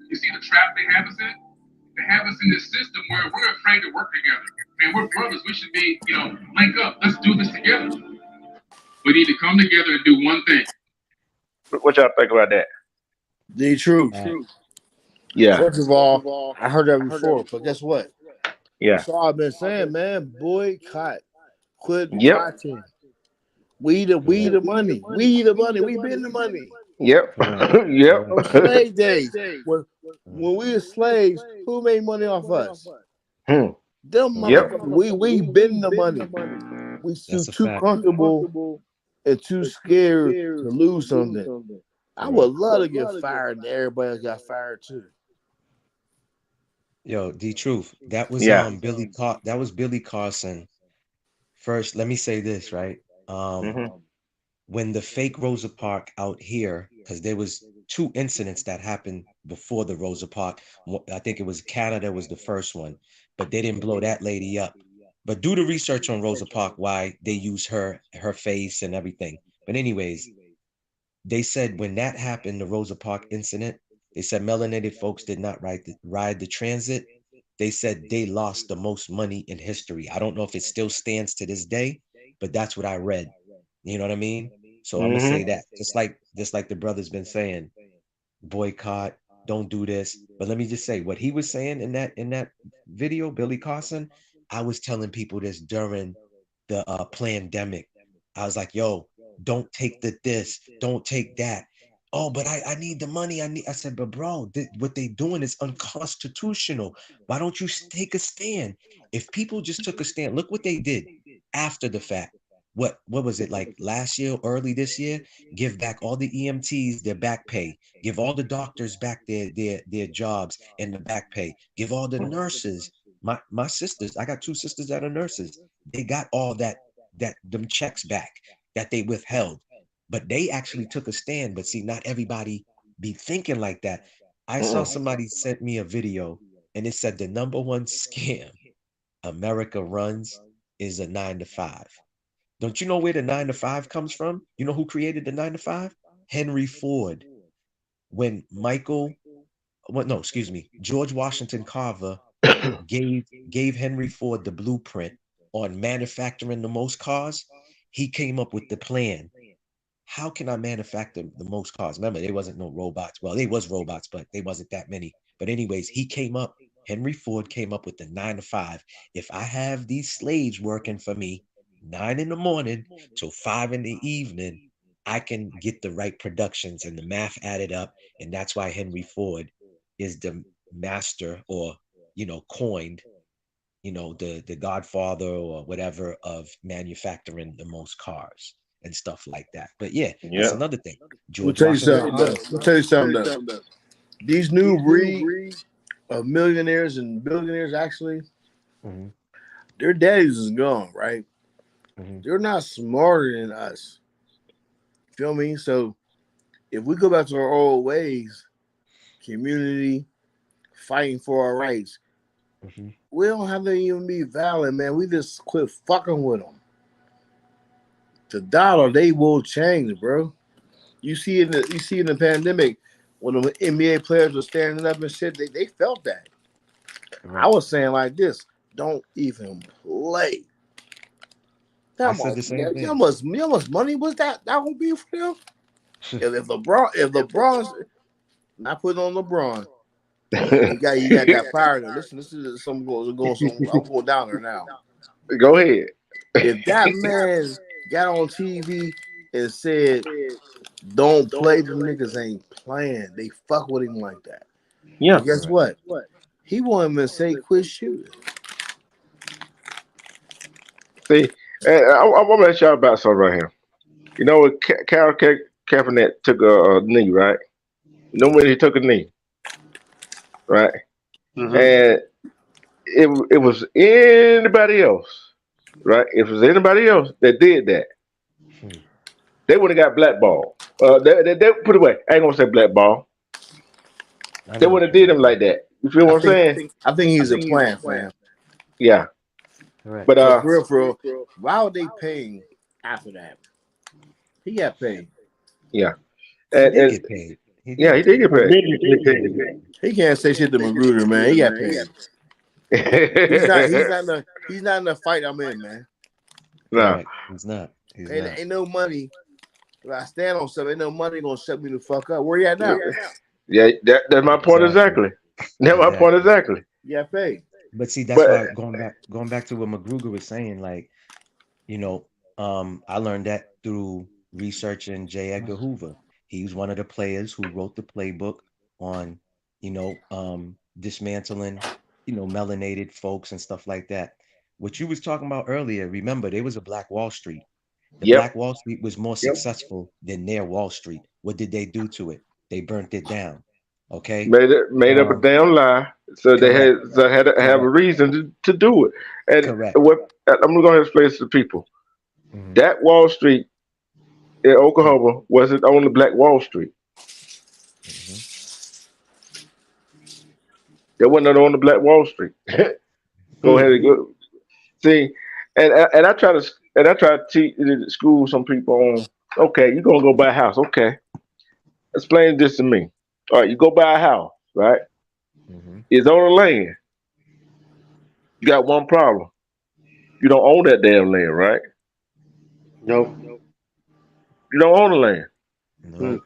You see the trap they have us in? They have us in this system where we're afraid to work together. Man, we're brothers. We should be, link up. Let's do this together. We need to come together and do one thing. What y'all think about that? The truth. Yeah. First of all, I heard that before, but guess what? Yeah. That's all I've been saying, man. Boycott. Quit Yep. fighting. We the money. We the money. We been the money. Yep. Yep. From slave days. When we were slaves, who made money off us? Them motherfuckers. We been the money. We too comfortable and too scared to lose something. I would love to get fired, and everybody else got fired too. Yo, the truth. That was that was Billy Carson. First, let me say this, right? When the fake Rosa Park out here, because there was 2 incidents that happened before the Rosa Park. I think it was Canada was the first one, but they didn't blow that lady up. But do the research on Rosa Park, why they use her face and everything. But anyways, they said when that happened, the Rosa Park incident, they said melanated folks did not ride the transit. They said they lost the most money in history. I don't know if it still stands to this day, but that's what I read. You know what I mean? So I'm gonna say that just like the brother's been saying, boycott, don't do this. But let me just say what he was saying in that video, Billy Carson. I was telling people this during the pandemic. I was like, yo, don't take this, don't take that. Oh, but I need the money. I said, but bro, what they doing is unconstitutional. Why don't you take a stand? If people just took a stand, look what they did after the fact. What was it like last year, early this year? Give back all the EMTs their back pay. Give all the doctors back their jobs and the back pay. Give all the nurses. My sisters, I got 2 sisters that are nurses. They got all them checks back that they withheld. But they actually took a stand. But see, not everybody be thinking like that. I saw somebody sent me a video and it said the number 1 scam America runs is a 9 to 5. Don't you know where the 9 to 5 comes from? You know who created the 9 to 5? Henry Ford. When George Washington Carver gave Henry Ford the blueprint on manufacturing the most cars, he came up with the plan. How can I manufacture the most cars? Remember, there wasn't no robots. Well, they was robots, but they wasn't that many. But anyways, Henry Ford came up with the 9 to 5. If I have these slaves working for me 9 in the morning till 5 in the evening, I can get the right productions and the math added up, and that's why Henry Ford is the master, or coined, the godfather or whatever of manufacturing the most cars and stuff like that. But yeah, that's another thing. We'll George tell you Washington. something. We'll tell you something. Though. These new breed of millionaires and billionaires, actually, their daddies is gone, right? They're not smarter than us. Feel me? So if we go back to our old ways, community, fighting for our rights, we don't have to even be valid, man. We just quit fucking with them. The dollar, they will change, bro. You see in the pandemic when the NBA players were standing up and shit, they felt that. Right. I was saying like this: don't even play. How much money was that would be for them? if LeBron's not putting on LeBron, you got that fire there. Listen, this is something going. I'm going down there now. Go ahead. If that man got on TV and said, "Don't play, them niggas ain't playing," they fuck with him like that. Yeah. And guess what? He won't even say quit shooting. See, I'm gonna let y'all about something right here. You know what? Carol Kaepernick took a knee, right? You know when he took a knee, right? And it was anybody else, right? If it was anybody else that did that, they would have got blackballed. They put away. I ain't gonna say blackball. They would have did him like that. You feel what I'm saying? I think he's a plant, man. Yeah. Right. But for real, why would they pay him after that? He got paid. Yeah. He did get paid. He did get paid. He can't say shit to Magruder, man. He got paid. He's not in the fight I'm in, man. No, right. He's not. Ain't no money. If I stand on something, ain't no money gonna shut me the fuck up. Where you at now? Yeah, that's my point exactly. That's my point exactly. Yeah, paid. But see, that's why going back to what McGruger was saying, like, I learned that through researching J. Edgar Hoover. He was one of the players who wrote the playbook on, dismantling, melanated folks and stuff like that. What you was talking about earlier, remember, there was a Black Wall Street. The Black Wall Street was more successful than their Wall Street. What did they do to it? They burnt it down. Okay. Made up a damn lie. So they had to have a reason to do it. And what I'm gonna go ahead and explain to the people. That Wall Street in Oklahoma wasn't on the Black Wall Street. It wasn't on the Black Wall Street. Go ahead and go. See, and I try to teach school some people on. Okay, you're gonna go buy a house. Okay, explain this to me. All right, you go buy a house, right? It's on the land. You got one problem. You don't own that damn land, right? Nope. You don't own the land.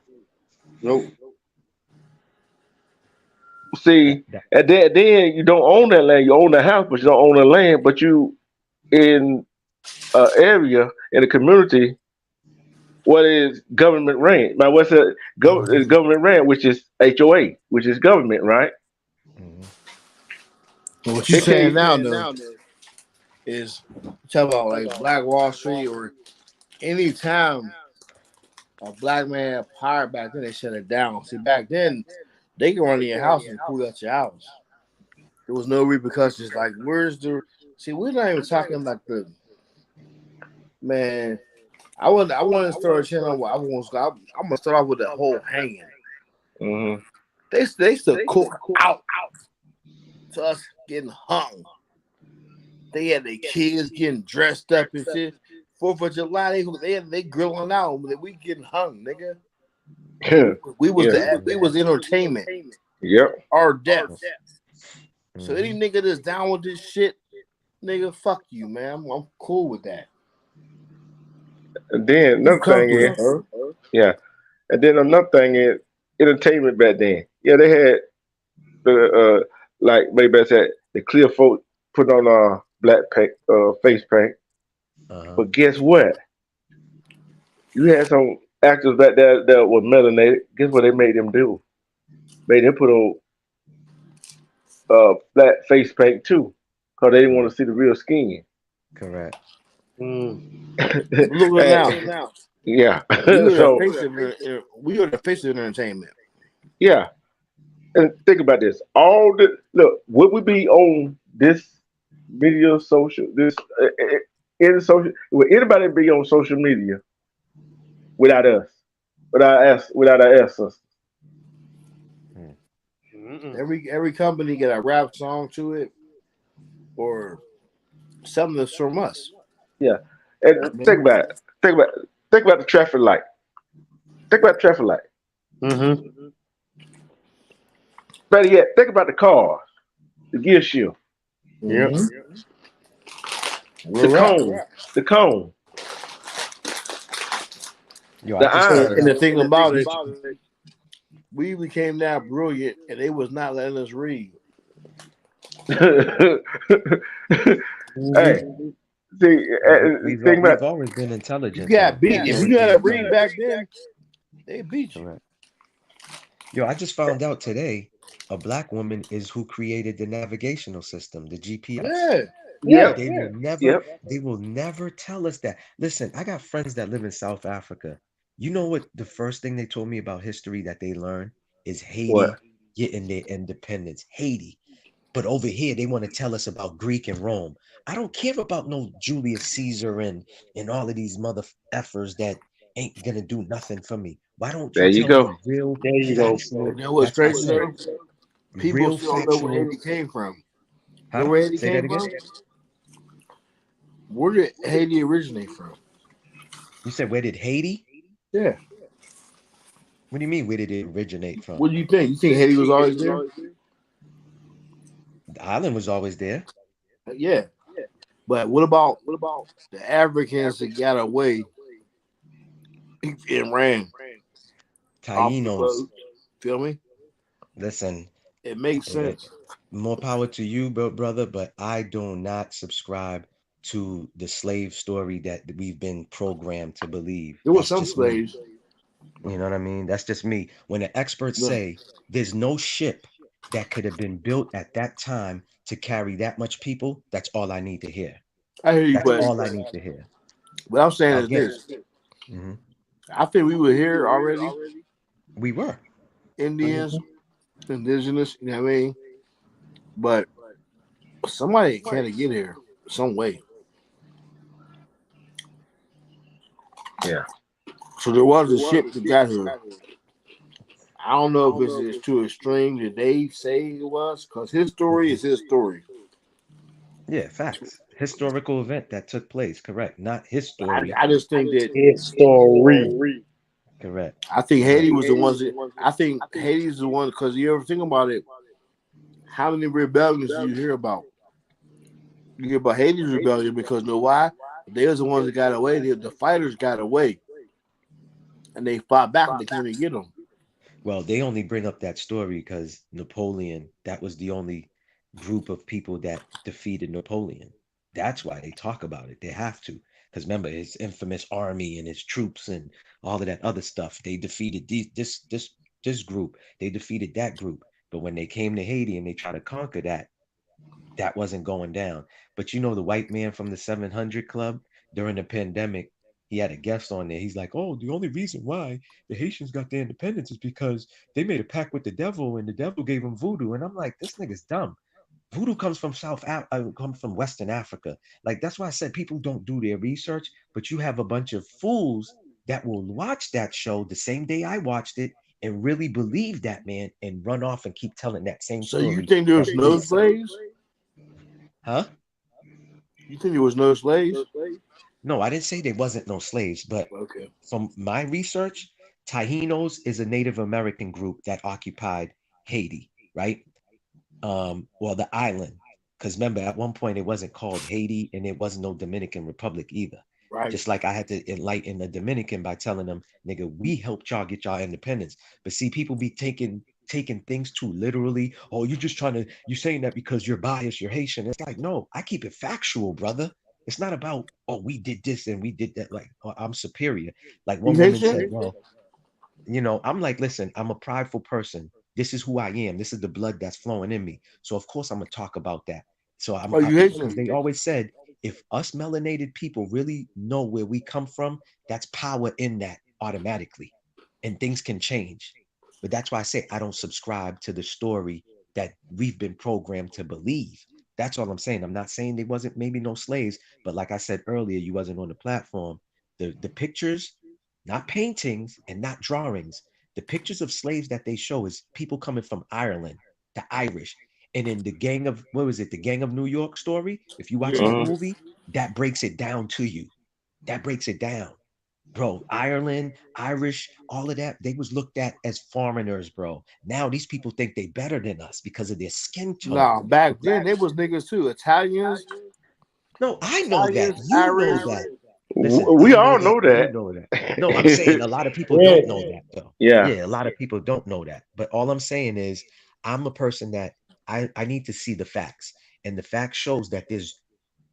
Nope. See, and then you don't own that land. You own the house, but you don't own the land. But you in an area in a community. What is government rent? Now, what's a government rent, which is HOA, which is government, right? What you're saying now, though, is talk about like Black Wall Street or any time a black man hired back then, they shut it down. See, back then they can run in your house and pull out your house. There was no repercussions. Like, where's the? See, we're not even talking like the man. I want to start a channel. I'm gonna start off with the whole hanging. They still cook out to us getting hung. They had their kids getting dressed up and shit. 4th of July, they grilling out. We getting hung, nigga. We was entertainment. Yep. Our death. So any nigga that's down with this shit, nigga, fuck you, man. I'm cool with that. And then another thing is, and then another thing is entertainment back then. Yeah, they had the like maybe I said the clear folk put on a black face paint. But guess what? You had some actors that were melanated. Guess what they made them do? Made them put on flat face paint too, cause they didn't want to see the real skin. Correct. Look at now. Yeah. We are the So face of we are the face of entertainment. yeah, and think about this. All the look, would we be on this media social this in social? Would anybody be on social media without us? Without our ancestors? Every company get a rap song to it or something that's from us. Yeah. And think about it. Think about the traffic light. Think about the traffic light. Mm-hmm. Better yet, think about the cars, the gear shift, Yep. the cone, the cone, Yo, I the just found And iron. the thing about it, we became that brilliant, and they was not letting us read. Hey, see, think about we've always been You intelligent got though. beat. If you knew how to read back then, they beat you. Correct. Yo, I just found out today a black woman is who created the navigational system, the GPS. Yeah. yep, yep. They will never tell us that. Listen, I got friends that live in South Africa. You know what the first thing they told me about history that they learned is What? Haiti getting their independence. Haiti. But over here, they want to tell us about Greek and Rome. I don't care about no Julius Caesar and all of these mother effers that ain't gonna do nothing for me. Why don't you There you tell me go. real There you go. You factual? know what's That's why I crazy said though? People real still don't know where factual. Haiti came from. You know Huh? where Haiti Say that came again. from? Where did Haiti originate from? You said where did Haiti? Yeah. What do you mean? Where did it originate from? What do you think? You think Haiti was always there? The island was always there. Yeah. But what about the Africans that got away and ran off the Tainos. boat? Feel me? Listen, It makes sense. more power to you, brother, but I do not subscribe to the slave story that we've been programmed to believe. There was That's some just me. slaves. You know what I mean? That's just me. When the experts Look, say there's no ship that could have been built at that time to carry that much people, that's all I need to hear. I hear you, That's but all I need to hear. what I'm saying is Again, this. mhm, I think we were here already. we were. Indians, indigenous, you know what I mean? But somebody can't get here some way. Yeah. So there was a ship that got here. I don't know if it's too extreme that they say it was, because his story is his story. Yeah, facts. Historical event that took place, correct. Not history. I just think that History. Correct. I think Correct. Haiti was the ones that I think Haiti's the one because you ever think about it, how many rebellions do you hear about? You hear about Haiti's rebellion because know why? They was the ones that got away. The fighters got away, and they fought back and they came to get them. Well, they only bring up that story because Napoleon, that was the only group of people that defeated Napoleon. That's why they talk about it. They have to. Because remember, his infamous army and his troops and all of that other stuff, they defeated this group. They defeated that group. But when they came to Haiti and they tried to conquer that, that wasn't going down. But you know, the white man from the 700 Club during the pandemic, he had a guest on there. He's like, "Oh, the only reason why the Haitians got their independence is because they made a pact with the devil, and the devil gave them voodoo." And I'm like, "This nigga's dumb. Voodoo comes from comes from Western Africa. Like that's why I said people don't do their research. But you have a bunch of fools that will watch that show the same day I watched it." And really believe that man and run off and keep telling that same So you story. think there That was no his side. slaves? Huh? You think there was no slaves? No, I didn't say there wasn't no slaves, but Okay. from my research, Taínos is a Native American group that occupied Haiti, right? Well, the island, because remember, at one point it wasn't called Haiti and it wasn't no Dominican Republic either. Right. Just like I had to enlighten the Dominican by telling them, nigga, we helped y'all get y'all independence. But see, people be taking things too literally. Oh, you're just trying to, you're saying that because you're biased, you're Haitian. It's like, no, I keep it factual, brother. It's not about, oh, we did this and we did that. Like, oh, I'm superior. Like You one woman said, Haitian? well, I'm like, listen, I'm a prideful person. This is who I am. This is the blood that's flowing in me. So of course I'm gonna talk about that. So Oh, you because Haitian? they always said, if us melanated people really know where we come from, that's power in that automatically, and things can change. But that's why I say I don't subscribe to the story that we've been programmed to believe. That's all I'm saying. I'm not saying there wasn't maybe no slaves, but like I said earlier, you wasn't on the platform. The pictures, not paintings and not drawings. The pictures of slaves that they show is people coming from Ireland, the Irish. And in the Gang of, what was it, the Gang of New York story? If you watch that Mhm. movie, that breaks it down to you. That breaks it down. Bro, Ireland, Irish, all of that, they was looked at as foreigners, bro. Now these people think they better than us because of their skin tone. Nah, back then they was niggas too. Italians, No, I know that. You know Irish. that. Listen, We I know all that. know You that. know that. No, I'm saying a lot of people Yeah. don't know that though. Yeah. Yeah, a lot of people don't know that. But all I'm saying is I'm a person that I need to see the facts. And the fact shows that there's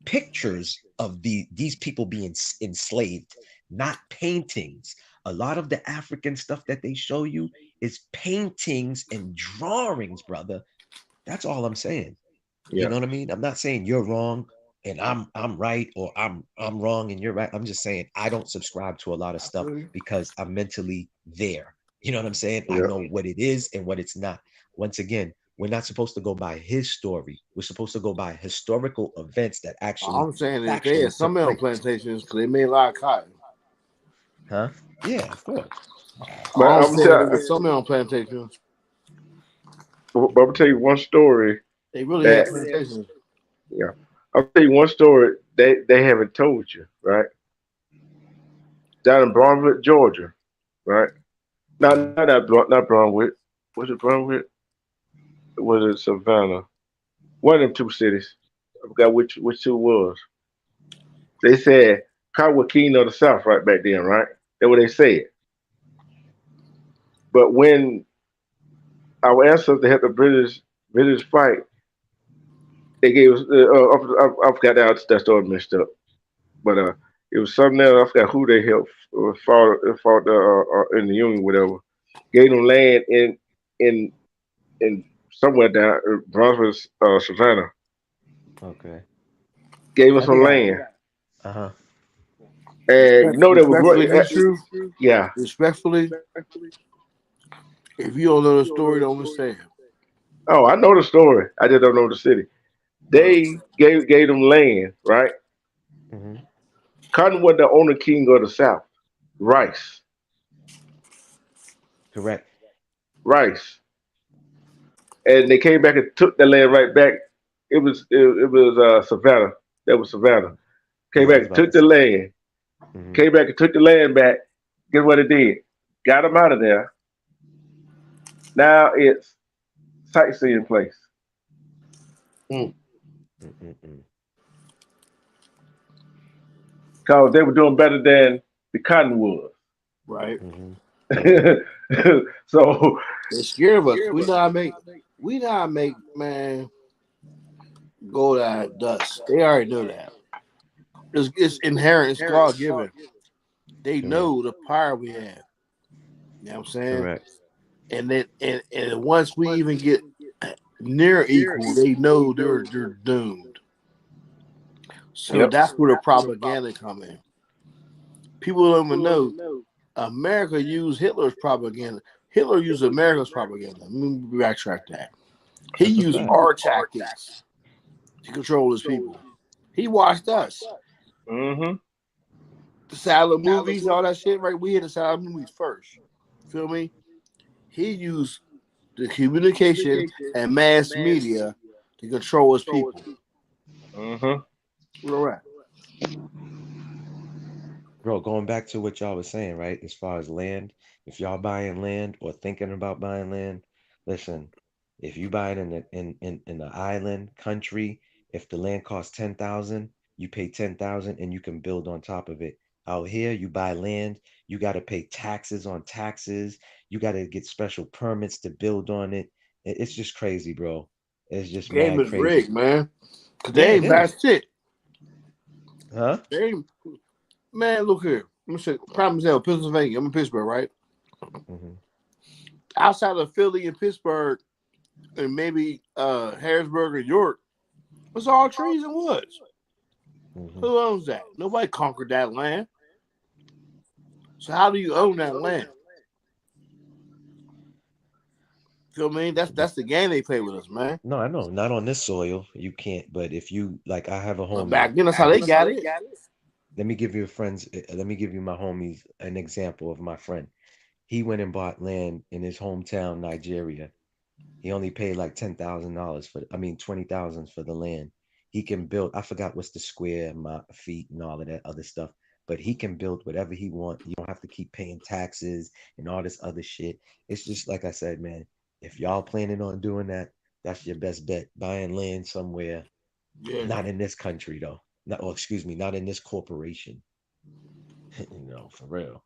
pictures of these people being enslaved, not paintings. A lot of the African stuff that they show you is paintings and drawings, brother. That's all I'm saying. You Yeah. know what I mean? I'm not saying you're wrong and I'm right, or I'm wrong and you're right. I'm just saying I don't subscribe to a lot of I stuff feel you. because I'm mentally there. You know what I'm saying? I Yeah. know what it is and what it's not. Once again, we're not supposed to go by his story. We're supposed to go by historical events that All actually I'm saying is they had factually some took on place. plantations because they made a lot of cotton. Huh? Yeah, of course. But All I'm I'm saying tell, is some on plantations. but I'm gonna tell you one story They really had that plantations. yeah. I'll tell you one story they haven't told you, right? Down in Bromwood, Georgia, right? Mhm. Not Bromwood. Was it Bromwood? Was it Savannah? One of them two cities. I forgot which two it was. They said Cotton King of the South right back then, right? That's what they said. But when our ancestors had the British fight, they gave us. I forgot that story messed up, but it was something else. I forgot who they helped fought in the Union, whatever. Gave them land in in somewhere down Brunswick, Savannah. Okay. Gave us I some think I land, uh-huh. and they were Respectfully, growing. be true. Yeah, Respectfully, if you don't know the story, don't understand. oh, I know the story. I just don't know the city. Uh, They gave them land, right? Hmm. Cotton was the only king of the South. Rice, Correct. rice, and they came back and took the land right back. It was Savannah. That was Savannah. Came Yeah, I back was and about took to the say. land. Hmm. Came back and took the land back. Guess what it did? Got them out of there. Now it's sightseeing place. Mm. Mm-mm-mm. Cause they were doing better than the cottonwoods. right. Hmm. So They're scared of us. We not make man gold out of dust. They already know that. It's inherent. It's God given. They Correct. know the power we have. You know what I'm saying? Correct. And once we even get near equal, they know they're doomed. So yep. that's where the propaganda come in. People don't even know America used Hitler's propaganda. Hitler used America's propaganda. Let me backtrack that. He That's a used fact. our tactics to control his people. He watched us. Hmm. The silent movies, all that shit, right? We hit the silent movies first. Feel me? He used the communication and mass media to control his people. Hmm. Where we're at. Bro, going back to what y'all was saying, right? As far as land, if y'all buying land or thinking about buying land, listen, if you buy it in the island country, if the land costs 10,000, you pay 10,000 and you can build on top of it. Out here, you buy land, you got to pay taxes on taxes. You got to get special permits to build on it. It's just crazy, bro. It's just Game mad is crazy. rigged, man. Cause Yeah, they it ain't is. bad shit. Huh? Man, look here. Let me say, prime example, Pennsylvania. I'm in Pittsburgh, right? Mm-hmm. Outside of Philly and Pittsburgh, and maybe Harrisburg or York, it's all trees and woods. Mm-hmm. Who owns that? Nobody conquered that land. So how do you own that land? You know what I mean? That's the game they play with us, man. No, I know. Not on this soil. You can't. But if you like, I have a Well, homie. back then, that's how they got it. Let me give you let me give you my homies an example of my friend. He went and bought land in his hometown, Nigeria. He only paid like $10,000 $20,000 for the land. He can build, I forgot what's the square feet and all of that other stuff, but he can build whatever he wants. You don't have to keep paying taxes and all this other shit. It's just like I said, man, if y'all planning on doing that, that's your best bet. Buying land somewhere, not in this country though. Not in this corporation. For real.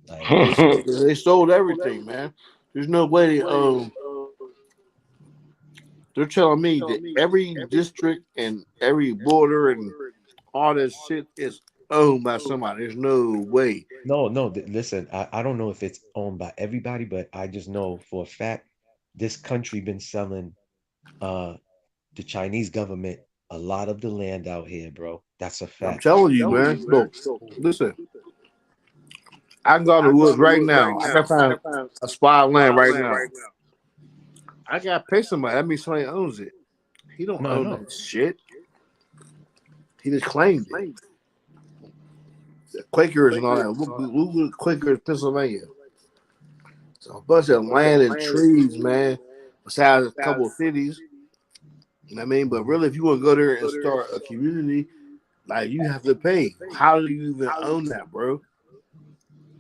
Like, they sold everything, man. There's no way. They're telling me that every district and every border and all that shit is owned by somebody. There's no way. No, listen, I don't know if it's owned by everybody, but I just know for a fact this country been selling the Chinese government a lot of the land out here, bro. That's a fact. I'm telling you, man. Look, listen. I can go to the woods right now. I can find a spot of land right now. I gotta pay somebody. That means somebody owns it. He don't own that shit. He just claimed it. The Quakers and all that. Look at Quakers, Pennsylvania. So a bunch of land and trees, man. Besides a couple of cities. You know what I mean? But really, if you want to go there and start a community, like you have to pay. How do you even own that, bro?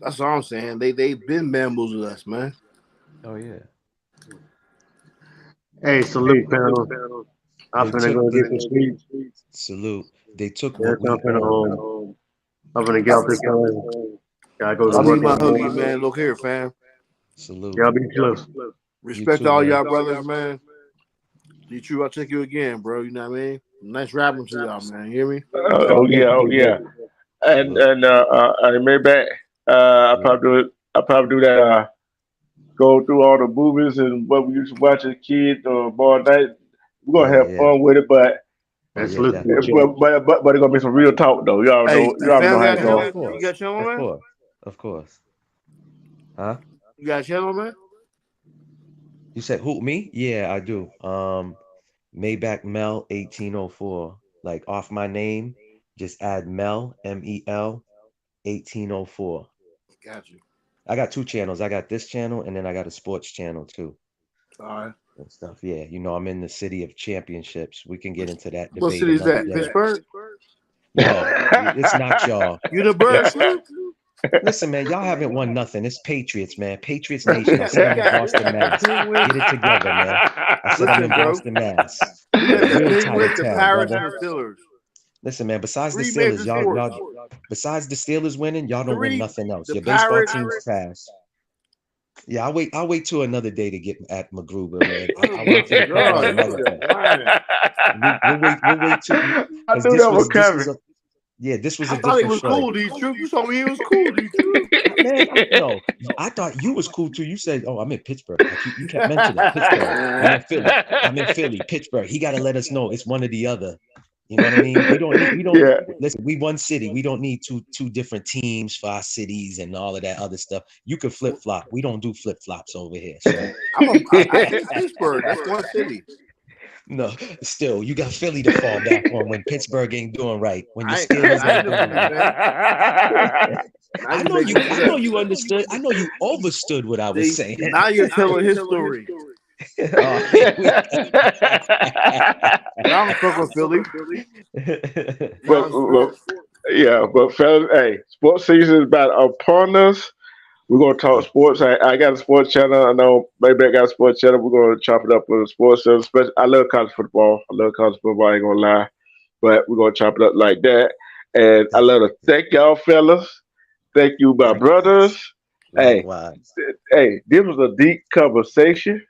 That's all I'm saying. They've been bamboozled us, man. Oh yeah. Hey, salute, panel. I'm finna go get some sleep. Salute. They took what we own. I'm finna get out this phone. Gotta go to I work. need my hoagie, man. Look here, fam. Salute. Y'all be close. Respect all y'all brothers, man. D-True, I'll check you again, bro. You know what I mean? Nice rapping to y'all, man. You hear me? Oh yeah. And maybe I probably do that. Go through all the movies and what we used to watch as kids or ball night. We're gonna have fun with it, but it's gonna be some real talk though. Y'all know how it goes. You got a channel, man? Of course. Huh? You got a channel, man? You said who? Me? Yeah, I do. Maybach Mel 1804. Like off my name, just add Mel MEL 1804. Got you. I got two channels. I got this channel and then I got a sports channel too. All right. And stuff. Yeah, I'm in the city of championships. We can get into that debate. What city is that? Pittsburgh? No, it's not y'all. You the bird? Listen, man, y'all haven't won nothing. It's Patriots, man. Patriots Nation. I said I'm in Boston, Mass. Get it together, man. I said I'm in Boston, Mass. Real tight town, brother. Listen, man, besides the Steelers, y'all besides the Steelers winning, y'all don't win nothing else. Your baseball team's trash. Yeah, I'll wait till another day to get at McGruber, man. We'll wait till I knew that was coming. This was a I thought he different was show. cool, D-True. You told me he was cool, D-True. Man, no, I thought you was cool too. You said, "Oh, I'm in Pittsburgh." Like you kept mentioning Pittsburgh. I'm in Philly, Pittsburgh. He got to let us know it's one or the other. You know what I mean? We don't. Listen, we one city. We don't need two different teams for our cities and all of that other stuff. You can flip flop. We don't do flip flops over here. So. I hate Pittsburgh. That's one city. No, still, you got Philly to fall back on when Pittsburgh ain't doing right. When the Steelers ain't doing right. I know you understood. I know you understood what I was saying. Now you're telling his story. I'm fucking Philly. But fellas, hey, sports season is about upon us. We're gonna talk sports. I got a sports channel. I know maybe I got a sports channel. We're gonna chop it up with a sports channel. Especially, I love college football. I ain't gonna lie, but we're gonna chop it up like that. And I love to thank y'all fellas. Thank you, my brothers. Hey, this was a deep conversation.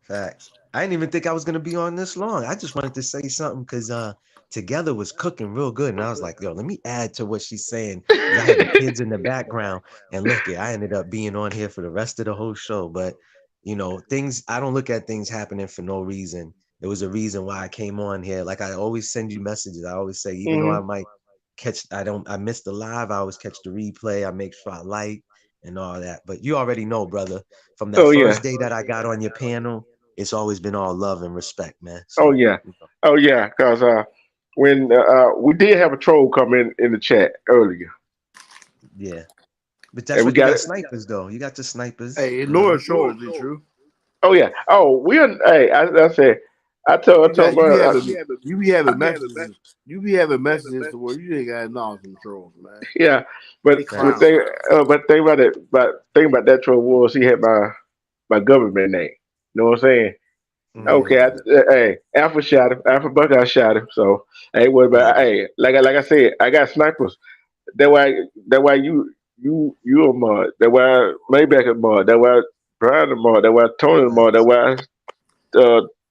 Facts. I didn't even think I was gonna be on this long. I just wanted to say something because Together was cooking real good. And I was like, yo, let me add to what she's saying. I had the kids in the background. And look, I ended up being on here for the rest of the whole show. But, I don't look at things happening for no reason. There was a reason why I came on here. Like I always send you messages. I always say, even though I might I miss the live, I always catch the replay. I make sure I like and all that. But you already know, brother, from that Oh yeah. first day that I got on your panel, it's always been all love and respect, man. Oh So, yeah. Oh yeah. Because when we did have a troll come in the chat earlier, yeah. But that's and we what you got got it. snipers though. You got the snipers, Hey, ignore trolls, is true. Oh yeah. Oh, hey, I said, I You got told my, you be having messages. You be having messages to where you ain't got acknowledge them trolls, man. yeah, but They the clowns. thing, thing about that troll was he had my government name. You know what I'm saying? Okay, Yeah. hey, Alpha shot him. Alpha Buckeye shot him. So I ain't worried about. Yeah. Hey, like I said, I got snipers. That why you a mod. That why Maybach a mod. That why Brian a mod. That why Tony a mod. That Facts. why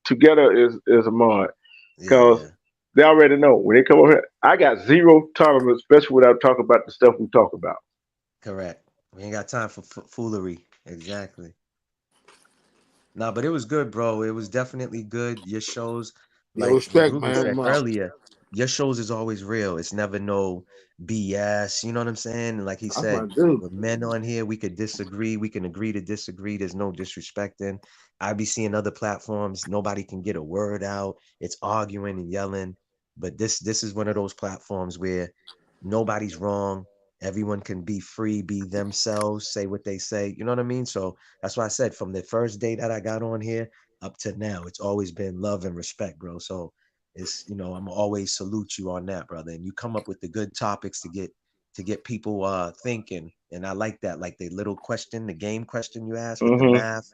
Together is a mod. Cause Yeah. they already know when they come over here. I got zero tolerance, especially when I talk about the stuff we talk about. Correct. We ain't got time for foolery. Exactly. No, but it was good, bro. It was definitely good. Your shows, Yo, like respect, McGruber man. said I'm out. earlier, your shows is always real. It's never no BS. You know what I'm saying? And like he That's my said, dude. with men on here, we could disagree. We can agree to disagree. There's no disrespecting. I be seeing other platforms. Nobody can get a word out. It's arguing and yelling. But this is one of those platforms where nobody's wrong. Everyone can be free, be themselves, say what they say. You know what I mean? So that's why I said from the first day that I got on here up to now, it's always been love and respect, bro. So I'm always salute you on that, brother. And you come up with the good topics to get people thinking. And I like that, like the little question, the game question you asked with the Hmm. math.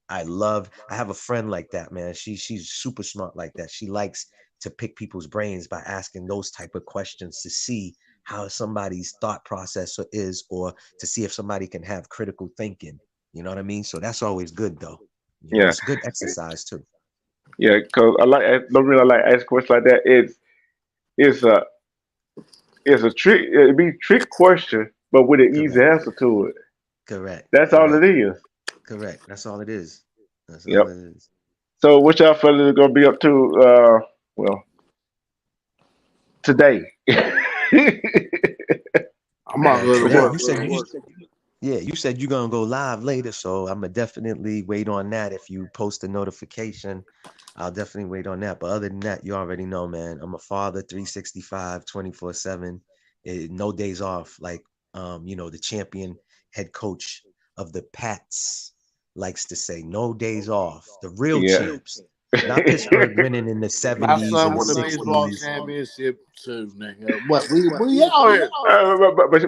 I have a friend like that, man. She's super smart like that. She likes to pick people's brains by asking those type of questions to see how somebody's thought process is, or to see if somebody can have critical thinking. You know what I mean? So that's always good, though. Yeah, It's good exercise too. yeah. Cause the reason I like asking questions like that is it's a it's a trick. It be trick question, but with an easy Correct. answer to it. Correct. That's all it Correct. is. Correct. That's all it is. That's all Yep. it is. So what y'all fellas are gonna be up to? Well, today. I'm about to go to Today work. you said you're gonna go live later, so I'm gonna definitely wait on that. If you post a notification, I'll definitely wait on that. But other than that, you already know, man. I'm a father, 365, 24/7. No days off. Like the champion head coach of the Pats likes to say, no days off. The real Yeah. champs. Not Pittsburgh winning in the My 70s and son the won the baseball 60s. championship too, nigga. What? We out here.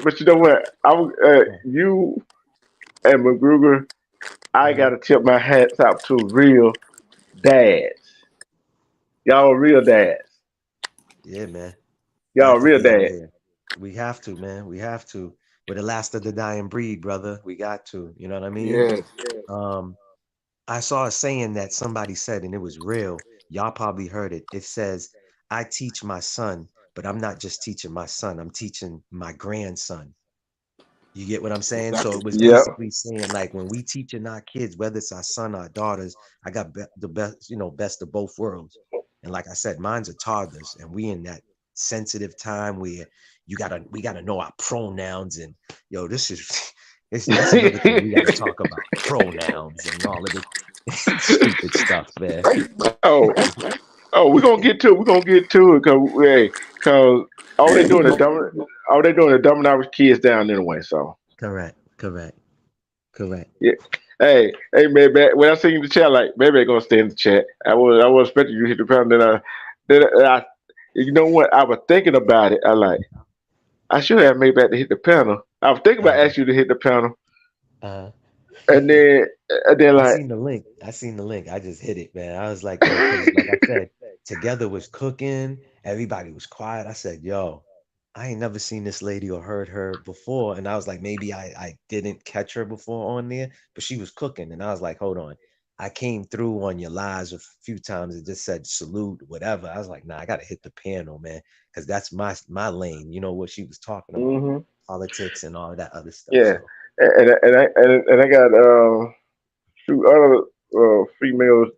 But you know what? You and McGruger. I Mhm. gotta tip my hats out to real dads. Y'all are real dads. Yeah, man. Y'all Have are to real be out dads. here. We have to, man. We have to. We're the last of the dying breed, brother. We got to. You know what I mean? Yeah. Um, I saw a saying that somebody said, and it was real. Y'all probably heard it. It says, I teach my son, but I'm not just teaching my son, I'm teaching my grandson. You get what I'm saying? So it was Yep. basically saying, like, when we teaching our kids, whether it's our son or our daughters, I got the best, best of both worlds. And like I said, mine's are toddlers, and we in that sensitive time where we gotta know our pronouns, and this is that's another thing we gotta talk about, pronouns and all of this stupid stuff, man. Oh, oh, we're gonna get to it. We're gonna get to it cause all they doing is dumbing our kids down anyway. So Correct, correct, correct. yeah. Hey, man, when I seen the chat, like, maybe gonna stay in the chat. I was expecting you to hit the pound. Then you know what? I was thinking about it. I should have made back to hit the panel. I was thinking about Uh, asking you to hit the panel, uh, and then I like, seen the link. I seen the link. I just hit it, man. I was like, yo, because like I said, Together was cooking. Everybody was quiet. I said, yo, I ain't never seen this lady or heard her before. And I was like, maybe I didn't catch her before on there, but she was cooking. And I was like, hold on. I came through on your lives a few times. It just said salute, whatever. I was like, nah, I gotta hit the panel, man, because that's my lane. You know what she was talking about, Mm-hmm. politics and all that other stuff. Yeah, So and I got two other females.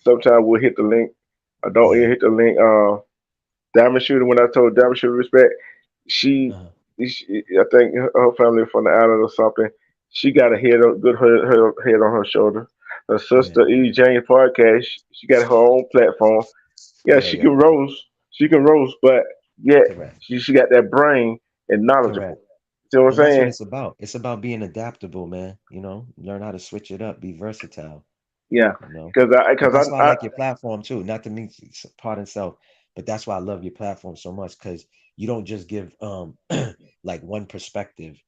Sometimes will hit the link. I don't even yeah, hit the link. Diamond Shooter. When I told Diamond Shooter respect, she, uh-huh. I think her family from the island or something. She got a head on her shoulder. Her Yeah, sister E Jane podcast. She got her own platform. Yeah, yeah, she yeah. can roast. She can roast, but yet Correct, she got that brain and correct. knowledgeable. See what I'm Well, that's what saying? it's about. It's about being adaptable, man. You know, learn how to switch it up, be versatile. Yeah, You know, but because that's why I I like your platform too. Not to mean part and self, but that's why I love your platform so much because you don't just give like one perspective.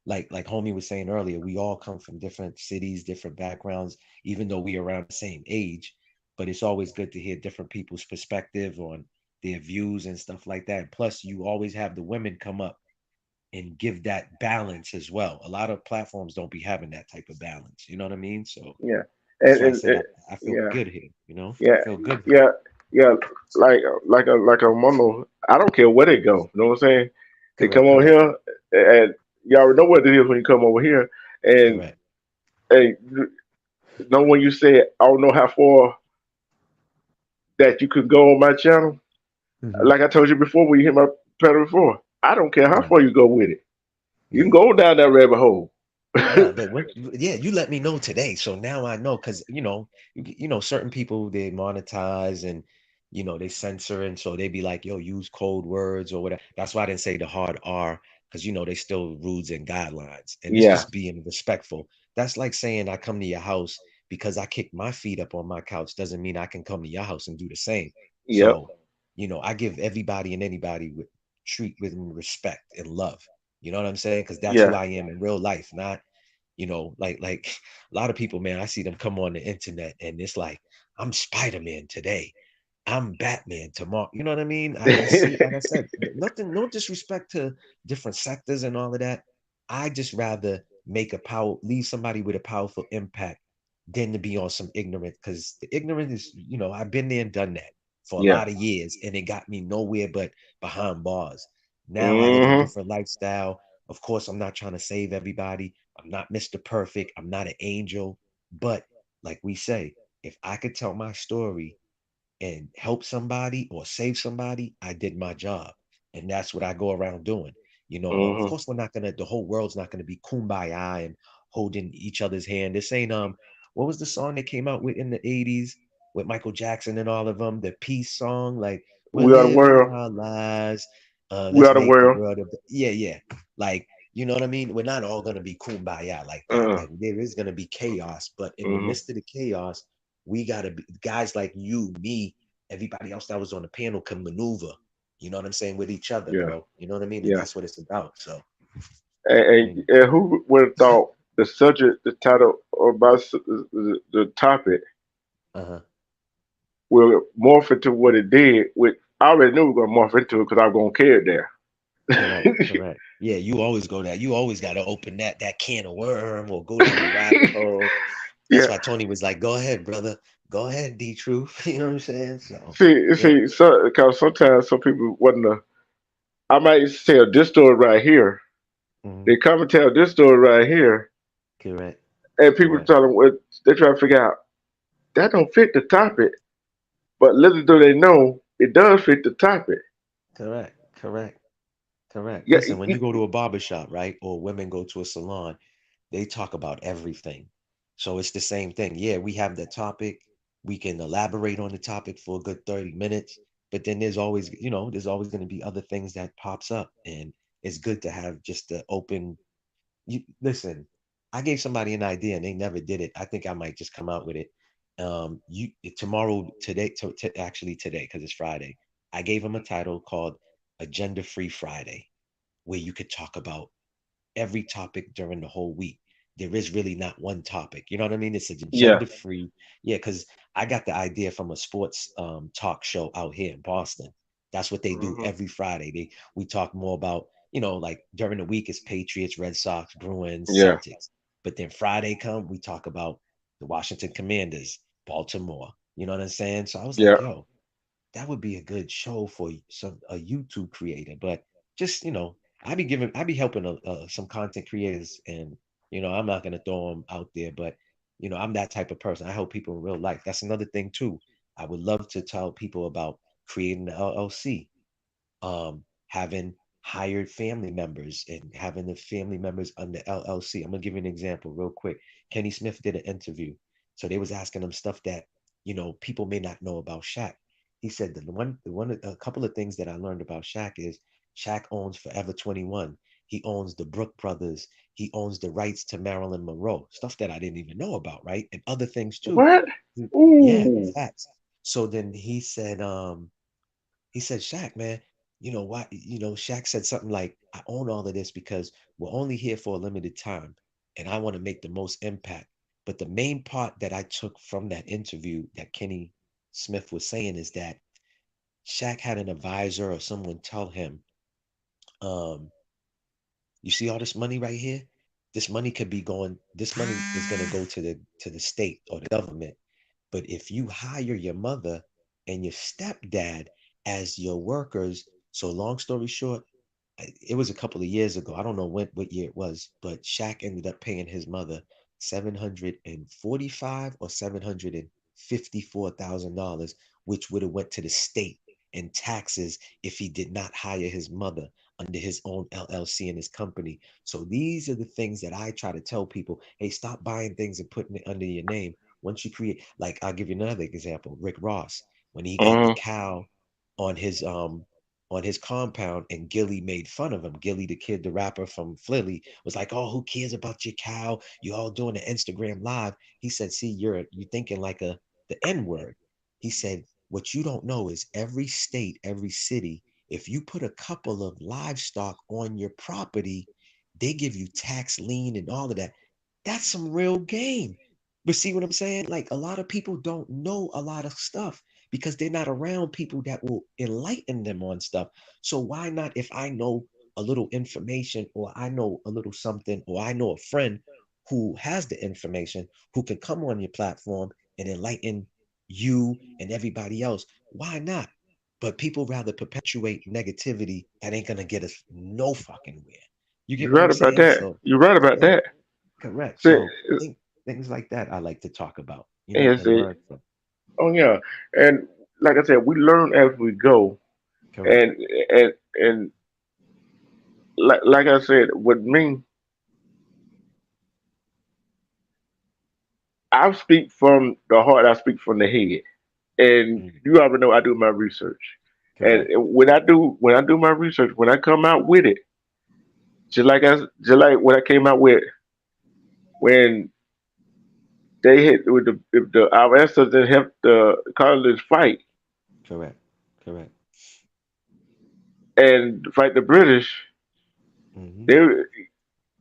Like homie was saying earlier, we all come from different cities, different backgrounds, even though we around the same age. But it's always good to hear different people's perspective on their views and stuff like that. Plus, you always have the women come up and give that balance as well. A lot of platforms don't be having that type of balance. You know what I mean? So yeah, that's why I and said I feel yeah. good here. You know, I Yeah, feel good here. yeah, yeah. Like a mama. I don't care where they go. You know what I'm saying? They come Correct, over correct, here, and you already know what it is when you come over here. And correct. hey, know when you say I don't know how far that you could go on my channel. Hmm. Like I told you before, when you hit my panel before, I don't care how Right. far you go with it. You can Yeah. go down that rabbit hole. Nah, but what? Yeah, you let me know today, so now I know because certain people they monetize and they censor, and so they be like, "Yo, use code words or whatever." That's why I didn't say the hard R because they still rules and guidelines, and it's Yeah. just being respectful. That's like saying I come to your house because I kick my feet up on my couch doesn't mean I can come to your house and do the same. Yep. So, I give everybody and anybody with treat with respect and love. You know what I'm saying? Because that's who Yeah. I am in real life, not like a lot of people, man, I see them come on the internet and it's like, I'm Spider-Man today. I'm Batman tomorrow. You know what I mean? I see, like I said, nothing, no disrespect to different sectors and all of that. I just rather leave somebody with a powerful impact than to be on some ignorant, because the ignorant is, I've been there and done that for a Yeah. lot of years and it got me nowhere but behind bars. Now I live a Hmm. different lifestyle. Of course, I'm not trying to save everybody. I'm not Mr. Perfect. I'm not an angel. But like we say, if I could tell my story and help somebody or save somebody, I did my job. And that's what I go around doing. Of Hmm. course, the whole world's not gonna be kumbaya and holding each other's hand. This ain't what was the song that came out with in the 80s with Michael Jackson and all of them, the peace song, like we're We are the living world. our lives. We Let's are the make the world. world yeah, yeah. Like, you know what I mean? We're not all gonna be kumbaya like that. Uh. Like there is gonna be chaos, but in the Hmm. midst of the chaos, we gotta be guys like you, me, everybody else that was on the panel can maneuver, you know what I'm saying, with each other, Yeah. bro. You know what I mean? And Yeah. that's what it's about. So, And who would have thought the subject, the title about the topic uh-huh. will morph into what it did? With I already knew we were gonna morph into it because I was gonna carry it there. Correct, correct. Yeah, you always go that. You always got to open that can of worm or go down the rabbit hole. That's Yeah. why Tony was like, "Go ahead, brother. Go ahead, D Truth." You know what I'm saying? So, yeah. See, because sometimes some people wonder. I might tell this story right here. Mhm. They come and tell this story right here, Correct, and people correct, tell them what they try to figure out. That don't fit the topic, but little do they know it does fit the topic. correct, correct, correct. Yeah. Listen, when you go to a barber shop, right, or women go to a salon, they talk about everything. So it's the same thing. Yeah, we have the topic. We can elaborate on the topic for a good 30 minutes, but then there's always going to be other things that pops up. And it's good to have just the open listen, I gave somebody an idea and they never did it. I think I might just come out with it. You tomorrow, today, actually today, because it's Friday. I gave them a title called Agenda Free Friday, where you could talk about every topic during the whole week. There is really not one topic. You know what I mean? It's an Yeah. agenda free. Yeah, because I got the idea from a sports talk show out here in Boston. That's what they do Hmm. every Friday. We talk more about, like during the week it's Patriots, Red Sox, Bruins, Yeah. Celtics. But then Friday come, we talk about the Washington Commanders, Baltimore. You know what I'm saying? So I was Yeah. like, yo, that would be a good show for a YouTube creator. But just I be helping some content creators, and I'm not gonna throw them out there, but I'm that type of person. I help people in real life. That's another thing too. I would love to tell people about creating an LLC, having hired family members and having the family members under LLC. I'm gonna give you an example real quick. Kenny Smith did an interview, so they was asking him stuff that people may not know about Shaq. He said a couple of things that I learned about Shaq is Shaq owns Forever 21. He owns the Brook Brothers. He owns the rights to Marilyn Monroe. Stuff that I didn't even know about, right? And other things too. What? Yeah, Ooh. facts. So then he said, Shaq, man, why, Shaq said something like, I own all of this because we're only here for a limited time and I want to make the most impact. But the main part that I took from that interview that Kenny Smith was saying is that Shaq had an advisor or someone tell him, um, you see all this money right here? This money is going to go to the state or the government. But if you hire your mother and your stepdad as your workers, so long story short, it was a couple of years ago. I don't know what year it was, but Shaq ended up paying his mother 745 or $754,000, which would have went to the state in taxes if he did not hire his mother under his own LLC and his company. So these are the things that I try to tell people. Hey, stop buying things and putting it under your name. Once you create, like I'll give you another example, Rick Ross, when he got the cow on his compound and Gilly made fun of him. Gilly, the kid, the rapper from Philly, was like, "Oh, who cares about your cow? You all doing an Instagram live." He said, "See, you're thinking like the N word." He said, "What you don't know is every state, every city, if you put a couple of livestock on your property, they give you tax lien and all of that. That's some real game." But see what I'm saying? Like a lot of people don't know a lot of stuff because they're not around people that will enlighten them on stuff. So why not, if I know a little information or I know a little something or I know a friend who has the information who can come on your platform and enlighten you and everybody else, why not? But people rather perpetuate negativity that ain't gonna get us no fucking where. You get You're what right I'm about saying? that. So You're right about yeah, that. correct. See, So things like that I like to talk about, and and see, learn from. oh yeah, and like I said, we learn as we go, Correct. and and like I said, with me, I speak from the heart. I speak from the head, and Mm, you already know I do my research. And correct. when I do my research, when I come out with it, just like when I came out with when they hit with the our ancestors helped the colonists fight Correct. Correct. and fight the British, Hmm. they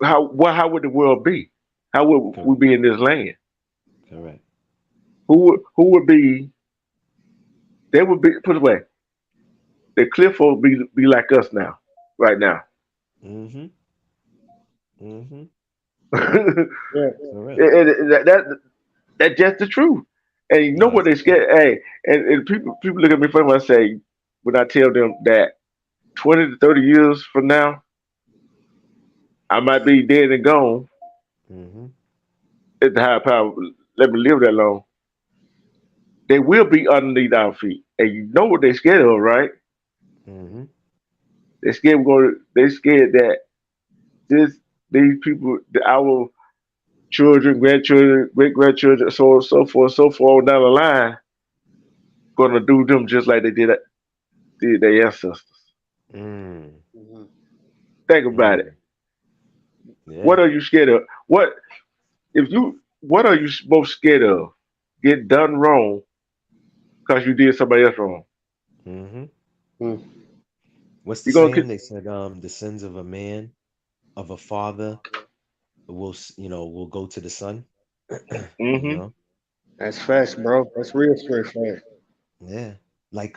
how would the world be? How would we Correct. be in this land? Correct. Who would be? They would be put away. The Cliff would be like us now, right now. Hmm. Hmm. and, Yeah. For real. that's just the truth. And you know No, what that's they the truth. scared? Hey, and people look at me funny when I tell them that 20 to 30 years from now I might be dead and gone. Hmm. If the higher power let me live that long, they will be underneath our feet. And you know what they're scared of, right? Hmm. They're scared that this these people, our children, grandchildren, great grandchildren, so on, so forth down the line, gonna do them just like did their ancestors. Mm. Mhm. Think about it. Mm. Yeah. What are you scared of? What are you most scared of? Get done wrong because you did somebody else wrong. Hmm. Mhm. What's the You gonna saying? get They said, the sins of a man, of a father, will go to the son. you hmm know? That's facts, bro. That's real straight facts. Yeah. Like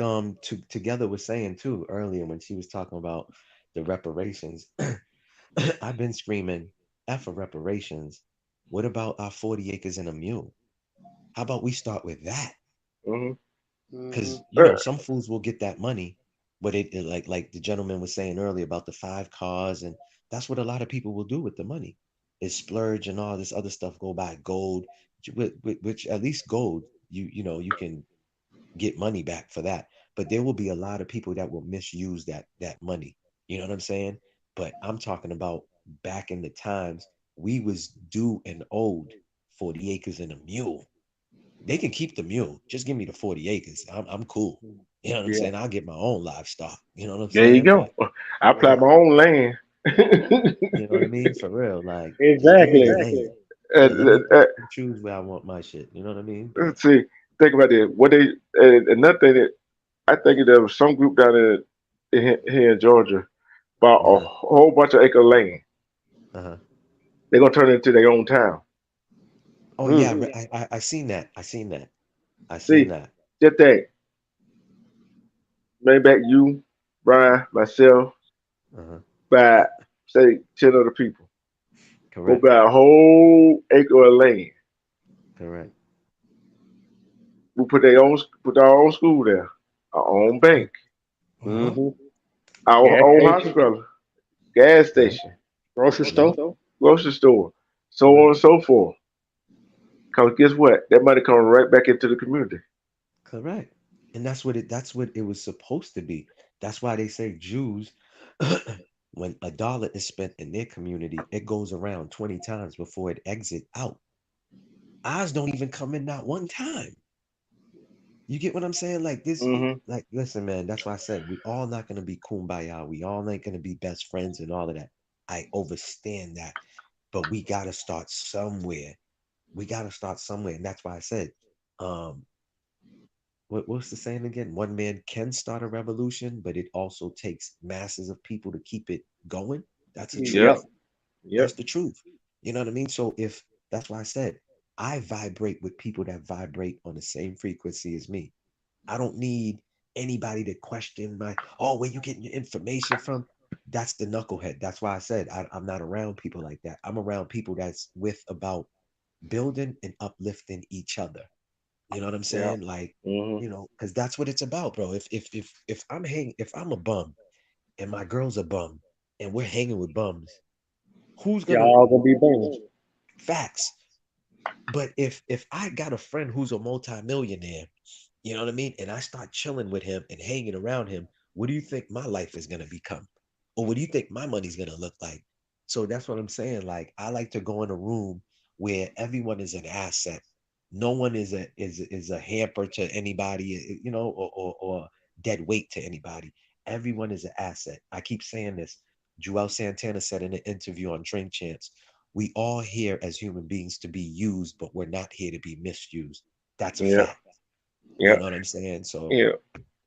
together was saying too earlier when she was talking about the reparations. I've been screaming F for reparations. What about our 40 acres and a mule? How about we start with that? Mm-hmm. Because you know some fools will get that money, but it like the gentleman was saying earlier about the 5 cars, and that's what a lot of people will do with the money is splurge and all this other stuff. Go buy gold, which at least gold you know you can get money back for that. But there will be a lot of people that will misuse that money. You know what I'm saying? But I'm talking about back in the times we was due and owed 40 acres and a mule. They can keep the mule. Just give me the 40 acres. I'm cool. You know what I'm Yeah. saying? I'll get my own livestock. You know what I'm There you saying? go. But I you apply know, my own land. you know what I mean? For real. Like just give me Exactly. the land. Uh, And let me uh, choose where I want my shit. You know what I mean? But let's see. Think about it. What they another thing that I think there was some group down here in Georgia bought a uh-huh. whole bunch of acre of land. Uh-huh. They're gonna turn it into their own town. Oh yeah, Mm. I seen that. I seen that. I seen See, that. just think, maybe back you, Brian, myself, Uh-huh. by say 10 other people. Go Correct. buy a whole acre of land. Correct. We put our own school there, our own bank, Uh-huh. Mm-hmm. our Gas own station, hospital, gas Correct. station, grocery Correct. store. grocery store, so on Correct. and so forth. Cause guess what? That money comes right back into the community. Correct. And that's what it was supposed to be. That's why they say Jews, when a dollar is spent in their community, it goes around 20 times before it exit out. Ours don't even come in not one time. You get what I'm saying? Like this, Hmm. like listen, man, that's why I said we all not gonna be kumbaya. We all ain't gonna be best friends and all of that. I understand that. But we gotta start somewhere. We gotta start somewhere. And that's why I said, um, what's the saying again? One man can start a revolution, but it also takes masses of people to keep it going. That's the Yep, Yep. truth. yep. That's the truth. You know what I mean? So if that's why I said I vibrate with people that vibrate on the same frequency as me. I don't need anybody to question my, oh, where you getting your information from? That's the knucklehead. That's why I said I'm not around people like that. I'm around people that's with about building and uplifting each other. You know what I'm Yeah. saying? Like, Hmm. you know, because that's what it's about, bro. If I'm a bum and my girl's a bum and we're hanging with bums, who's gonna Y'all gonna be banned. facts? But if I got a friend who's a multimillionaire, you know what I mean, and I start chilling with him and hanging around him, what do you think my life is gonna become? Or what do you think my money's gonna look like? So that's what I'm saying. Like I like to go in a room where everyone is an asset. No one is a hamper to anybody, you know, or dead weight to anybody. Everyone is an asset. I keep saying this. Joel Santana said in an interview on Drink Champs, we all here as human beings to be used, but we're not here to be misused. That's a Yeah, fact. You yeah, know what I'm saying? So, yeah.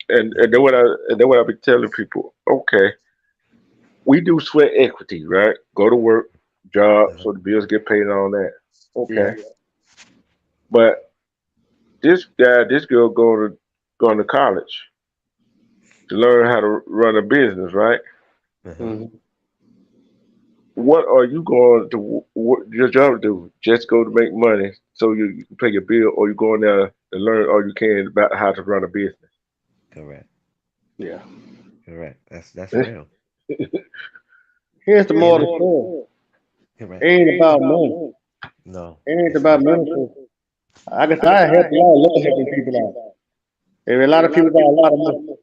And you know, then what I be telling people. Okay, we do sweat equity, right? Go to work, job, uh-huh, so the bills get paid and all that. Okay, Yeah. correct. but this girl going to college to learn how to run a business, right? Uh-huh. Mm-hmm. What are you going to what your job do? Just go to make money so you can pay your bill, or you going there to learn all you can about how to run a business? Correct. Yeah. Correct. That's real. Here's the And moral of it the story. It correct. ain't about money. No, It ain't it's about not. money. I guess I help a lot of love helping people out. There are a lot of people got a lot of money.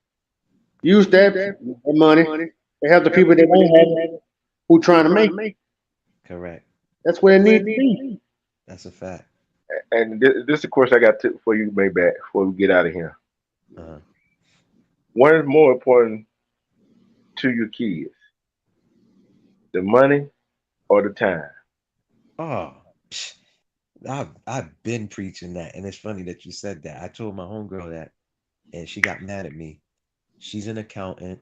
Use that money to help the people that don't have it who trying to make it. Correct. That's where it needs to be. That's a fact. And this is a question I got for you, Maybach, before we get out of here. Uh-huh. What is more important to your kids, the money or the time? Oh, psh, I've been preaching that, and it's funny that you said that. I told my homegirl that, and she got mad at me. She's an accountant.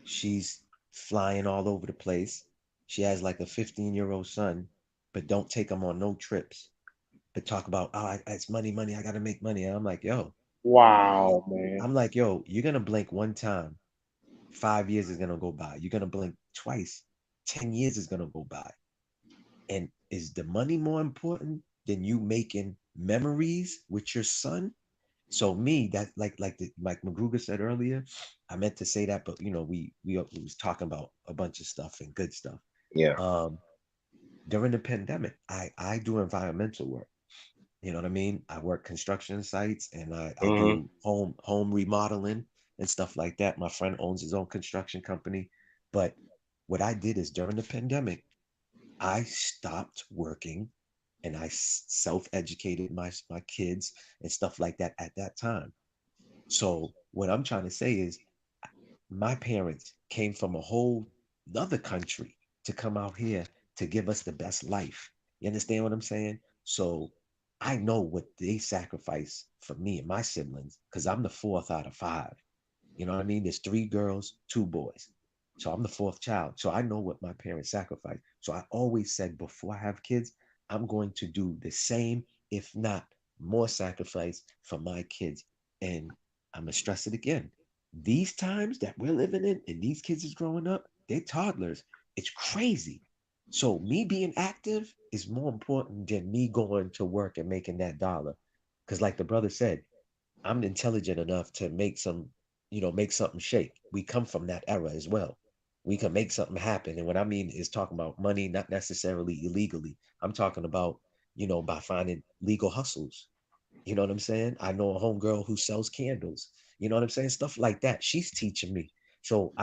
She's flying all over the place. She has like a 15-year-old son, but don't take him on no trips. But talk about, oh, it's money, money. I gotta make money. And Wow, man. you're gonna blink one time, 5 years is gonna go by. You're gonna blink twice, 10 years is gonna go by. And is the money more important than you making memories with your son. So me, that like Magruga said earlier, I meant to say that, but we was talking about a bunch of stuff and good stuff. Yeah. During the pandemic, I do environmental work. You know what I mean? I work construction sites and I Mm-hmm. do home remodeling and stuff like that. My friend owns his own construction company. But what I did is during the pandemic, I stopped working and I self-educated my kids and stuff like that at that time. So what I'm trying to say is my parents came from a whole other country to come out here to give us the best life. You understand what I'm saying? So I know what they sacrifice for me and my siblings because I'm the fourth out of five. You know what I mean? There's three girls, two boys. So I'm the fourth child. So I know what my parents sacrificed. So I always said before I have kids, I'm going to do the same, if not more sacrifice for my kids. And I'm going to stress it again. These times that we're living in and these kids is growing up, they're toddlers. It's crazy. So me being active is more important than me going to work and making that dollar. Because like the brother said, I'm intelligent enough to make something shake. We come from that era as well. We can make something happen. And what I mean is talking about money, not necessarily illegally. I'm talking about, by finding legal hustles. You know what I'm saying? I know a homegirl who sells candles. You know what I'm saying? Stuff like that. She's teaching me. So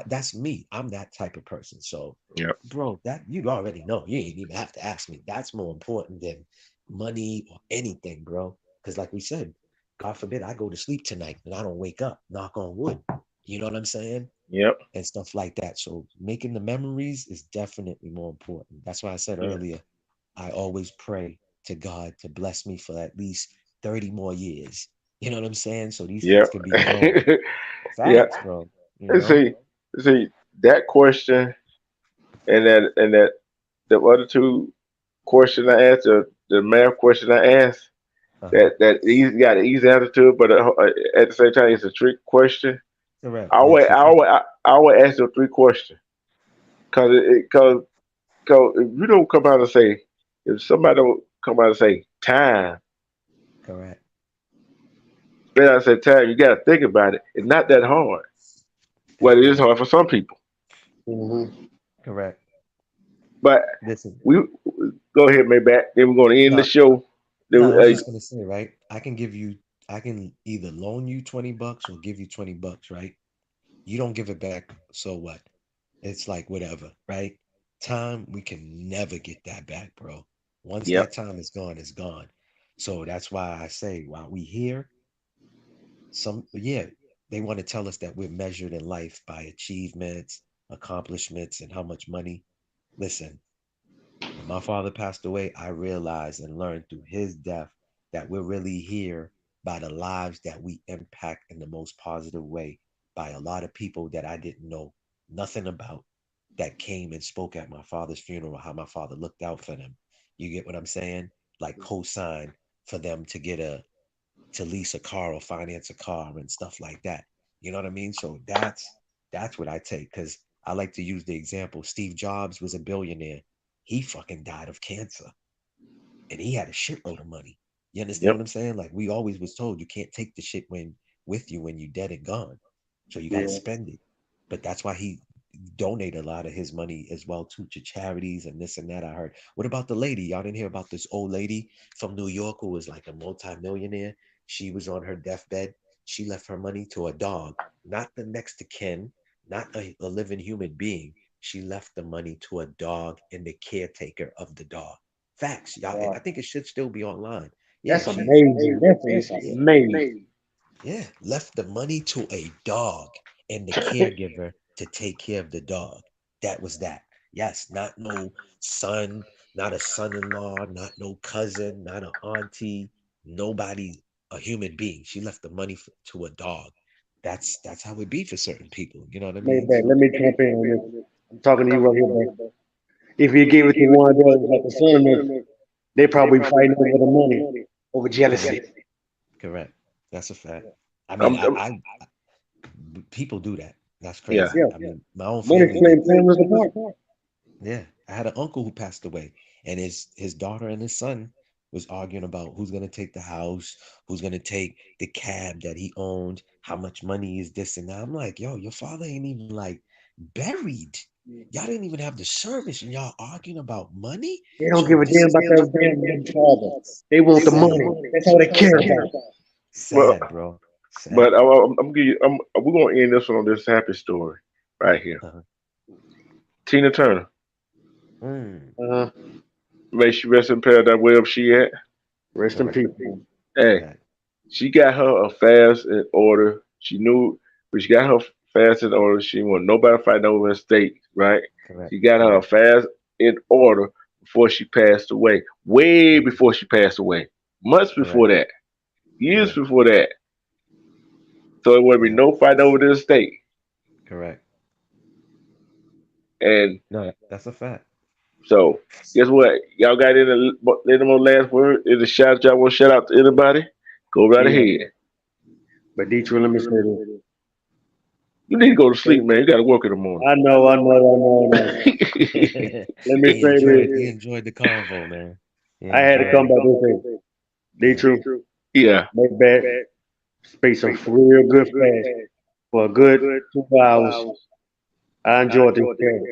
that's me. I'm that type of person. So, Yep. bro, that you already know. You ain't even have to ask me. That's more important than money or anything, bro. Because like we said, God forbid I go to sleep tonight and I don't wake up. Knock on wood. You know what I'm saying? Yep. And stuff like that. So making the memories is definitely more important. That's why I said Yeah. earlier, I always pray to God to bless me for at least 30 more years. You know what I'm saying? So these kids Yep. can be grown. Yeah. Facts, bro. You And know? see that question and that the other two questions I asked, the math question I asked, Uh-huh. that easy got an easy answer to it, but at the same time it's a trick question. Correct. Makes you think. I always ask those three questions because if you don't come out and say, if somebody don't come out and say time, Correct. then I say time, you got to think about it. It's not that hard. It's Well, it is not. hard for some people, Mm-hmm. Correct. but Listen. we go ahead, Maybach. Then we're going to end the No, show. no, Then I was just gonna say, right? I can either loan you $20 or give you $20, right? You don't give it back, so what? It's like whatever, right? Time, we can never get that back, bro. Once yep, that time is gone, it's gone. So that's why I say, while we here, yeah, they want to tell us that we're measured in life by achievements, accomplishments, and how much money. Listen, when my father passed away, I realized and learned through his death that we're really here by the lives that we impact in the most positive way by a lot of people that I didn't know nothing about that came and spoke at my father's funeral, how my father looked out for them. You get what I'm saying? Like co-sign for them to lease a car or finance a car and stuff like that. You know what I mean? So that's what I take because I like to use the example. Steve Jobs was a billionaire. He fucking died of cancer and he had a shitload of money. You understand yep, what I'm saying? Like we always was told you can't take the shit with you when you're dead and gone. So you got to Yeah. spend it. But that's why he donated a lot of his money as well too to charities and this and that. I heard. What about the lady? Y'all didn't hear about this old lady from New York who was like a multimillionaire. She was on her deathbed. She left her money to a dog, not the next to kin, not a living human being. She left the money to a dog and the caretaker of the dog. Facts, y'all. I Wow. think it should still be online. Yeah, That's she, amazing. That is yeah, amazing. yeah, left the money to a dog and the caregiver to take care of the dog. That was that. Yes, not no son, not a son-in-law, not no cousin, not an auntie, nobody, a human being. She left the money to a dog. That's how it be for certain people. You know what I mean? Maybach, let So me jump in on this. I'm talking to you right here, bro. If you gave it to one of those like a son, they probably fighting over the money, over correct, jealousy. correct. That's a fact. I mean, I'm, people do that. That's yeah, crazy. Yeah. I mean, my own Money family did flame that. families apart. Yeah, I had an uncle who passed away, and his daughter and his son was arguing about who's gonna take the house, who's gonna take the cab that he owned, how much money is this and that. I'm like, yo, your father ain't even like buried. Y'all didn't even have the service, and y'all arguing about money. They don't So give a this damn is about their damn father. They want the money. That's all they care about. Well, sad, bro. Sad. but we're gonna end this one on this happy story right here. Uh-huh. Tina Turner. Mm. May she rest in paradise wherever she at. Rest in Correct. peace. Hey, Correct. she got her affairs in order. She knew, but she got her affairs in order. She didn't want nobody fighting over her state, right? Correct. She got her Correct. affairs in order before she passed away. Way before she passed away. Months before Correct. that. Years Correct. before that. So it would be Yeah. no fighting over the estate. Correct. And No, that's a fact. so, guess what? Y'all got any more last word? Any shout y'all want to shout out to anybody? Go right Yeah. ahead. But Detroit, let me say this. You need to go to sleep, man. You got to work in the morning. I know. Let me say He this. enjoyed the convo, man. He I had to enjoyed come it. back and say, Yeah. Detroit, Yeah. make back, space some real good fast for a good 2 hours. I enjoyed this show.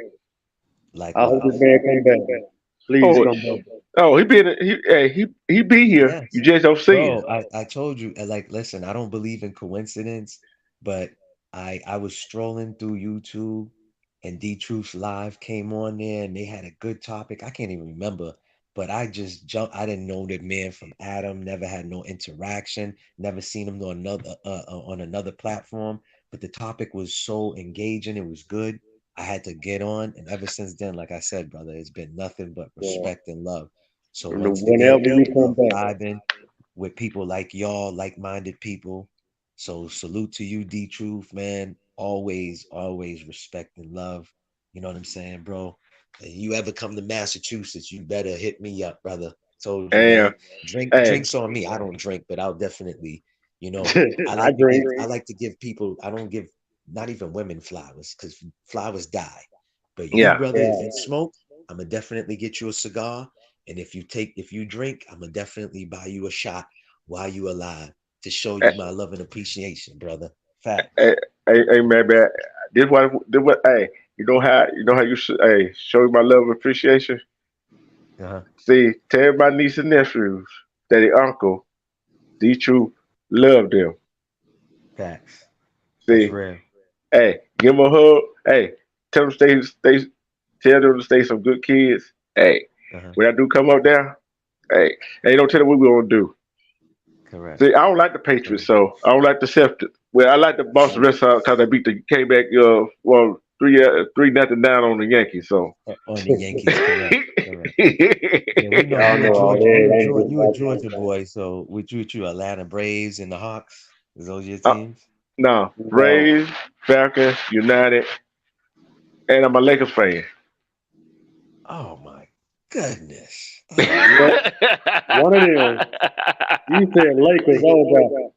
I hope this Likewise. man come back. Please Oh, come back. he be here. Yes. You just don't see him. Bro, I told you, like, listen, I don't believe in coincidence, but I was strolling through YouTube and D Truth's live came on there and they had a good topic. I can't even remember, but I just jumped. I didn't know that man from Adam, never had no interaction, never seen him on another platform, but the topic was so engaging, it was good. I had to get on, and ever since then, like I said, brother, it's been nothing but Yeah. respect and love. So once again, Whenever you I come love back. vibing with people like y'all, like-minded people. So salute to you, D Truth, man. Always, always respect and love. You know what I'm saying, bro? And you ever come to Massachusetts, you better hit me up, brother. Told you, man. And hey, Drinks on me. I don't drink, but I'll definitely, you know, I drink. I like to give people, I don't give not even women flowers because flowers die. But you, yeah. brother, if Yeah. you smoke, I'm gonna definitely get you a cigar. And if you drink, I'm gonna definitely buy you a shot while you alive to show Hey, you my love and appreciation, brother. Facts. hey, hey, man, man. Hey, you know how you should, hey, show my love and appreciation. Uh-huh. See, tell my niece and nephews that the uncle, D True, love them. Facts. That's See, real. hey, give them a hug. Hey, tell them tell them to stay some good kids. Hey, Uh-huh. when I do come up there, hey, don't tell them what we gonna do. Correct. See, I don't like the Patriots, Correct. so I don't like the Celtics. Well, I like the Boston Red Sox because they came back, three nothing down on the Yankees. So, On the Yankees, correct. Correct. Yeah, we know Y'all know all that. You a Georgia boy, so with you Atlanta Braves and the Hawks, is those your uh, teams? no, No. Braves, Falcons, United, and I'm a Lakers fan. Oh my goodness. Yep. One of them. You said Lakers. Oh God.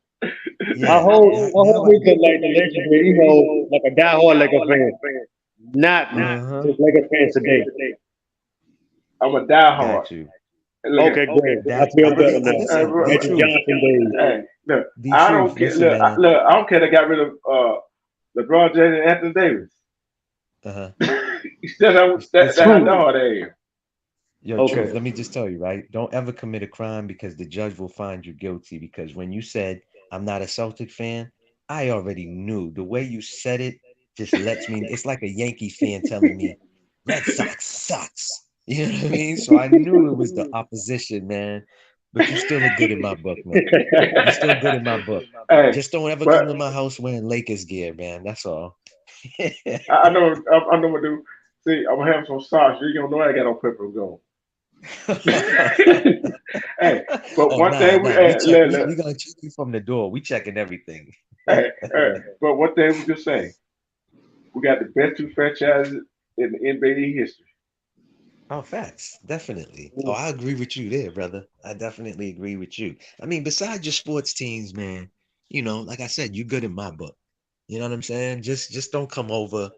I Yeah, hope yeah, I hope now we could like the Lakers be, like a diehard Lakers fan. Not uh-huh. just Lakers fans today. I'm a diehard. Got you. Look Okay, at, great. I That feel better I now. listen, D At the Truth. Johnson days. hey, look, D I don't Truth, care. listen, man. Look, I don't care. They got rid of LeBron James and Anthony Davis. Uh-huh. That's Listen, how True. diehard they am. yo, Okay. Truth, let me just tell you, right? Don't ever commit a crime because the judge will find you guilty. Because when you said, I'm not a Celtic fan, I already knew. The way you said it just lets me, it's like a Yankee fan telling me, Red Sox sucks. You know what I mean? So I knew it was the opposition, man. But you still are good in my book, man. You still good in my book. Hey, Just don't ever come but to my house wearing Lakers gear, man. That's all. I know what to do. See, I'm gonna have some sauce. You don't know I got on pepper and go. Hey, but Oh, one nah, thing we nah. We hey, check. look, We look, gonna check you from the door. We checking everything. but one thing we just say, we got the best two franchises in the NBA history. Oh, facts. Definitely. Oh, I agree with you there, brother. I definitely agree with you. I mean, besides your sports teams, man, like I said, you good in my book. You know what I'm saying? Just don't come over.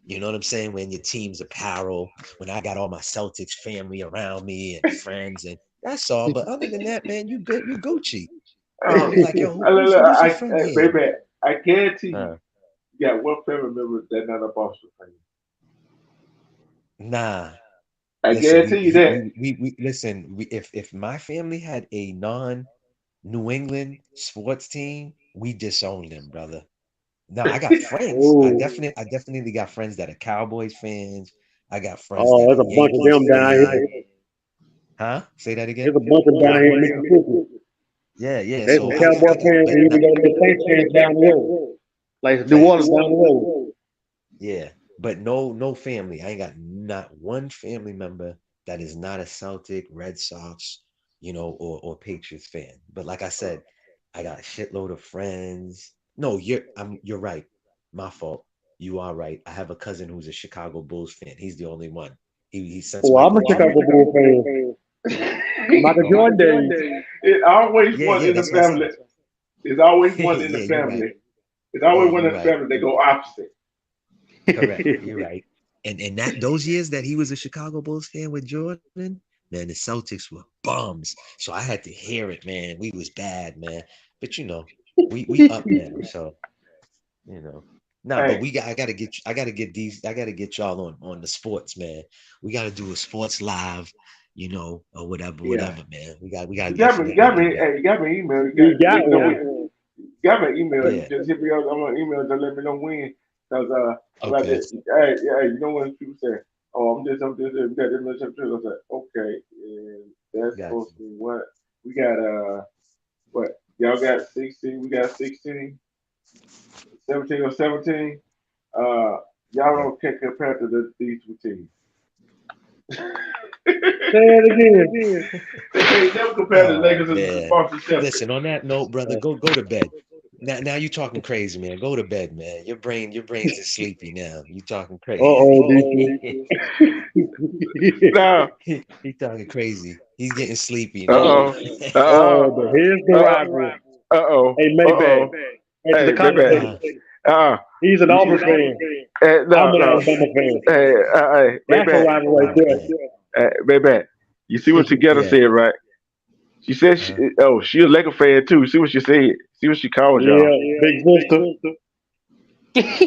You know what I'm saying? When your team's apparel, when I got all my Celtics family around me and friends, and That's all. But other than that, man, you good, you Gucci. Oh, Be like, yo, look, who's your friend here? baby, I guarantee Uh, you got one family member that not a Boston fan. nah. I Listen, guarantee you that. we listen. If my family had a non-New England sports team, we disowned them, brother. No, I got friends. Oh, I definitely got friends that are Cowboys fans. I got friends oh, that there's are a bunch of Yankees them down fan. here. Huh? Say that There's again. a bunch of them down here in Mississippi. Yeah, yeah. There's So some Cowboy I got, fans, but and not we got the Saints fans down the road. Like New Orleans facts. down the road. Yeah, but no family. I ain't got not one family member that is not a Celtic, Red Sox, or Patriots fan. But like I said, I got a shitload of friends. No, you're right. My fault. You are right. I have a cousin who's a Chicago Bulls fan. He's the only one. He since Well, I'm a Michael Chicago Jordan. Bulls fan. Michael Oh, Jordan days. It always yeah, one yeah. in the That's what I said. family. There's always one in the Yeah, you're right. family. There's always one You're in the right. family that go opposite. Correct. You're right. And that those years that he was a Chicago Bulls fan with Jordan, man, the Celtics were bums. So I had to hear it, man. We was bad, man. But we up now. So, you know. Nah, but Hey, I gotta get y'all on the sports, man. We gotta do a sports live, or yeah. whatever, man. We gotta You definitely got me. do that. Hey, you got me email. We got Let me know when. one. You got me email. You Yeah. just hit me up on my email to let me know when. Cause about Okay. that. Hey, you know when people say, "Oh, I'm just, we got this much temperature." I was like, "Okay," and that's Got supposed you. to be what we got. What y'all got 16? We got 16, 17 or 17. Uh, y'all Yeah. don't can compare to these two teams. Say it again. They can't never compare the Oh Lakers and the man. Boston Celtics. Listen, on that note, brother, go to bed. Now you talking crazy, man. Go to bed, man. Your brains is sleepy now. You talking crazy. Uh-oh, DC. Now, He talking crazy. He's getting sleepy uh now. oh, uh Oh, oh, but here's the uh rivalry. oh, Hey, uh Maybach. oh. Hey, to the Hey, baby. Uh, conversation. Uh, He's an you, Auburn fan. I'm no, an no. Alabama fan. Hey, That's a baby, rival right oh there. man. baby. You see what Together Yeah. said, right? She said, Uh-huh. she a Laker fan too. See what she said. See what she called y'all. Yeah, big sister.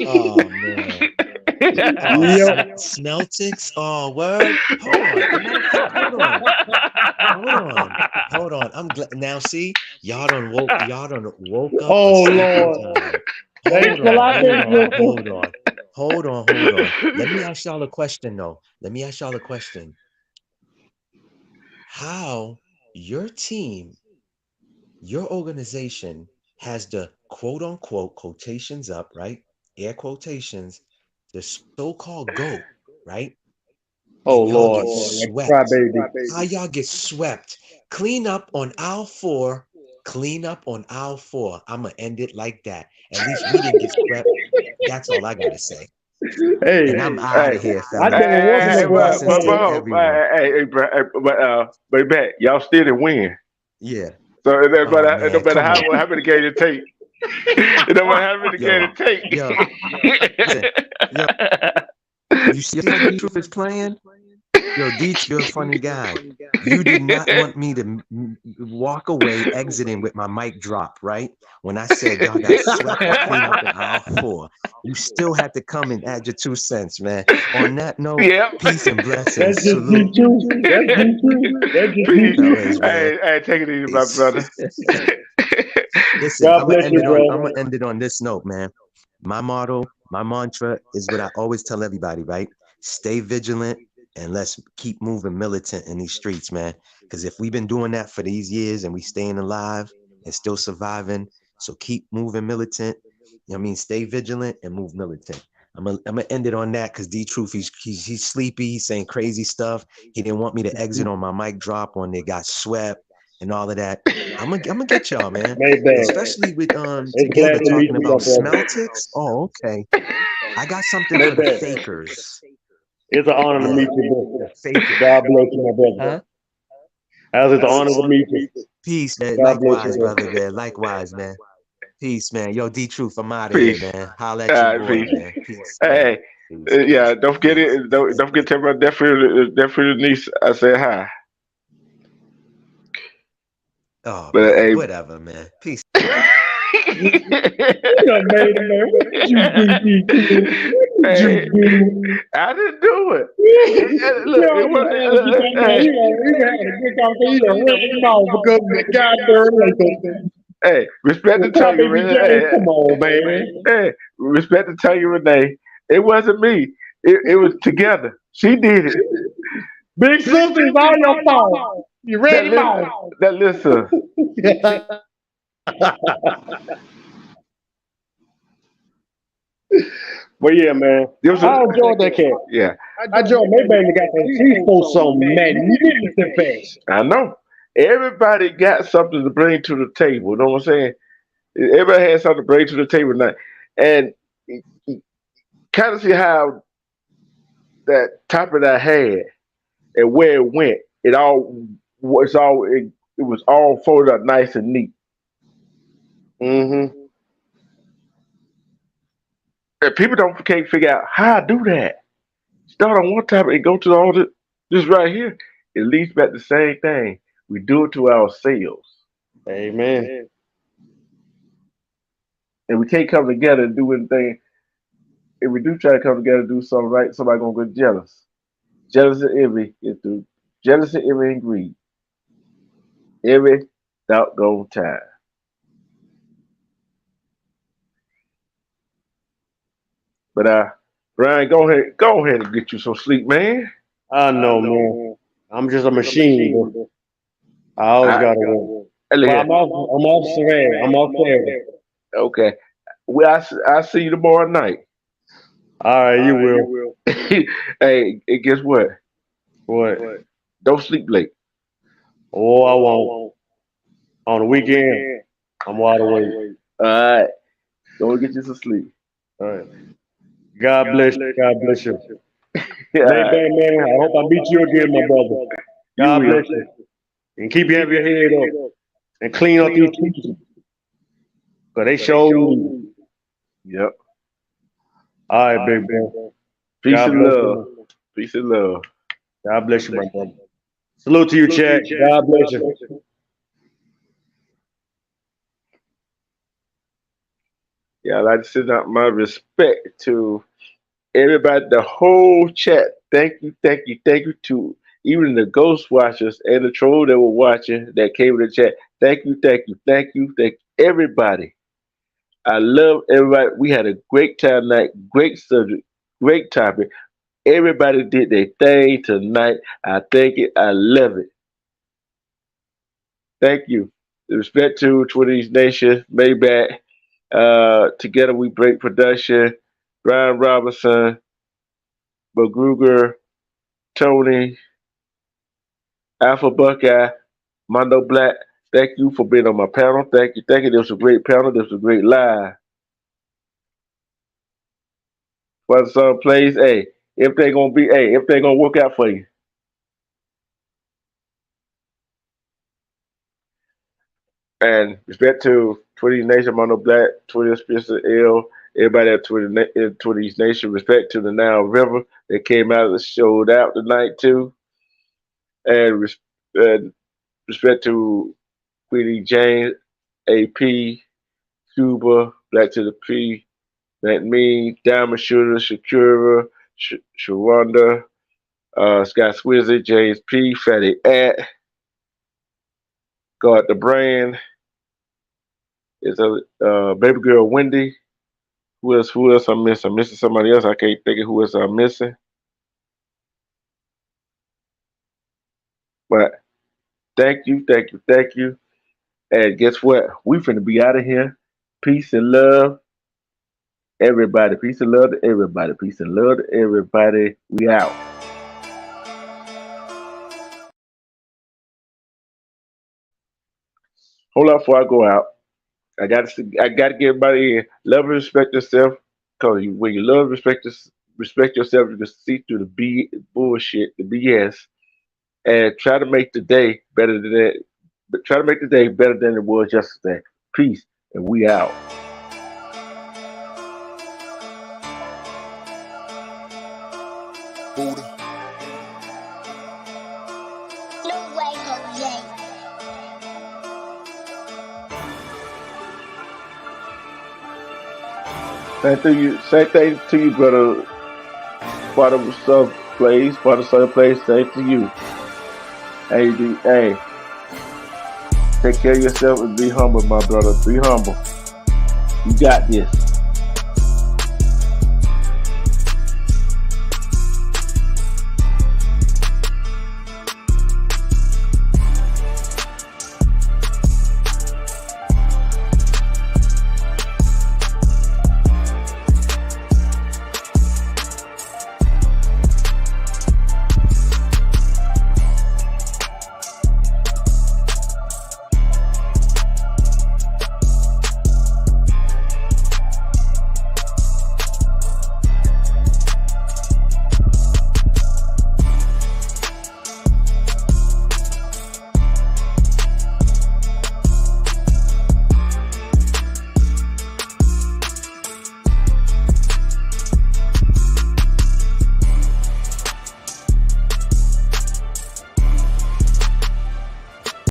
Oh man. Oh, Yep. Smeltics. Oh, word. Hold on. As a matter of fact, hold on. Hold on. Hold on. I'm glad now. See, y'all done woke up a Oh, second Lord. time. Thanks Hold a on. lot, Hold big on. sister. Hold on. Hold on. Let me ask y'all a question though. Let me ask y'all a question. How your team, your organization has the quote unquote quotations up, right? Air quotations, the so-called GOAT, right? Oh, And y'all Lord. get Like swept. crybaby. How y'all get swept? Clean up on aisle four. Clean up on aisle four. I'ma end it like that. At least we didn't get swept. That's all I gotta say. Hey, And I'm out Hey, of here, I fellas. done Peace welcome and to our blessings to fan. everyone. but back, y'all still didn't win. Yeah. So Oh it don't man, matter come on. how many games it take. It don't matter how many games Yo, it take. listen. Yo, you see how D Truth is playing? Yo, Deets, you're a funny guy. You did not want me to walk away exiting with my mic drop, right? When I said y'all got swept and clean up in aisle four, you still had to come and add your 2 cents, man. On that note, Yep. peace and blessings. That's just Salute, D2. That's D2. That's just Peace. fellas, D2. man. Hey, take it easy, my Peace. brother. Listen, God bless you, I'm bro. gonna end it on this note, man. My motto, my mantra is what I always tell everybody, right? Stay vigilant and let's keep moving militant in these streets, man. Because if we've been doing that for these years and we staying alive and still surviving, so keep moving militant. You know what I mean? Stay vigilant and move militant. I'm gonna end it on that because D Truth, he's sleepy, he's saying crazy stuff. He didn't want me to exit on my mic drop when they got swept and all of that. I'm gonna get y'all, man. Maybach. Especially with It's glad Together to meet talking you, my about brother. Smeltics. Oh, okay. I got something for the Maybach. fakers. It's an honor to Yeah, meet you, the bro. fakers. God bless you, my brother. Huh? It's an honor to meet you. Peace, man. God bless you, Likewise, bro. brother, man. Likewise, man. Peace, man. Yo, D Truth, I'm out of here, Peace. man. Holla All at your right, boy, peace. man. Peace, man. Hey, Peace. yeah, don't forget Peace. it. Don't forget to tell my deaf niece I said hi. Oh But man, hey, whatever, man. Peace. You done made it, man. What did you do, DQ? What did hey, you do? I didn't do it. You Look, it know, just ask you that man. wasn't. He done had a good conversation. He done ran him off because of the goddamn Lakers. Hey, respect to Well, tell you, Crybaby James, Renee. come on, man. Hey, respect to tell you, Renee. It wasn't me. It was together. She did it. Big sister, it's all your fault. You ran him off. That listen. But yeah, man. I enjoyed that cat. Yeah, I enjoyed Maybaby got that teeth so magnificent fast. I know. Everybody got something to bring to the table. You know what I'm saying? Everybody had something to bring to the table tonight. And kind of see how that topic I had and where it went. It was all folded up nice and neat. Mm-hmm. And people can't figure out how I do that. Start on one topic and go to all this right here. It leads back to the same thing. We do it to ourselves. Amen. And we can't come together and do anything. If we do try to come together and do something right, somebody gonna get jealous. Jealousy and envy is through jealousy, envy, and greed. Every doggone time. But Brian, go ahead and get you some sleep, man. I know, man. I'm just a machine, bro. I always gotta work. But I'm off Saturday. I'm off Saturday. Okay. Well, I see you tomorrow night. All right, you will. Hey, and guess what? What? Don't sleep late. Oh, I won't. On the weekend, I'm wide awake. All right. Go get you some sleep. All right. God bless you. God bless you. Yeah. Maybe, man, I hope I meet you again, my brother. God bless you. And keep your head up. And clean up these teachers. Because they showed me. Yep. All right, big bro. Peace and love. Peace and love. God bless you, my brother. Salute to you, Chad. God bless you. Yeah, I'd like to send out my respect to everybody, the whole chat. Thank you to even the ghost watchers and the troll that were watching that came in the chat. Thank you, everybody. I love everybody. We had a great time tonight. Great subject, great topic. Everybody did their thing tonight. I thank it. I love it. Thank you. Respect to Twitter's Nation, Maybach. Together We Break Production, Brian Robinson, Magruger, Tony, Alpha Buckeye, Mondo Black. Thank you for being on my panel. Thank you. This was a great panel. This was a great live. While the song plays, if they gonna work out for you. And respect to Twitter's Nation, Mondo Black, Twitter Spencer L, everybody at Twitter's Nation. Respect to the Now River that came out and showed out tonight too. And respect to Queenie James, AP, Cuba, Black to the P, Matt Me, Diamond Shooter, Shakira, Sharonda, Scott Swizzy, James P, Fatty At, God the Brand, is a baby girl Wendy. Who else I'm missing? I'm missing somebody else. I can't think of who else I'm missing. But thank you. And guess what? We finna be out of here. Peace and love, everybody. Peace and love to everybody. Peace and love to everybody. We out. Hold up before I go out. I got to get everybody in. Love and respect yourself. Cause when you love and respect yourself, you can see through the bullshit, the BS, and try to make the day better than that. But try to make the day better than it was yesterday. Peace, and we out. Buddha. Same thing to you, brother. Father son plays. Father son plays. Same to you. Hey, take care of yourself and be humble, my brother. Be humble. You got this.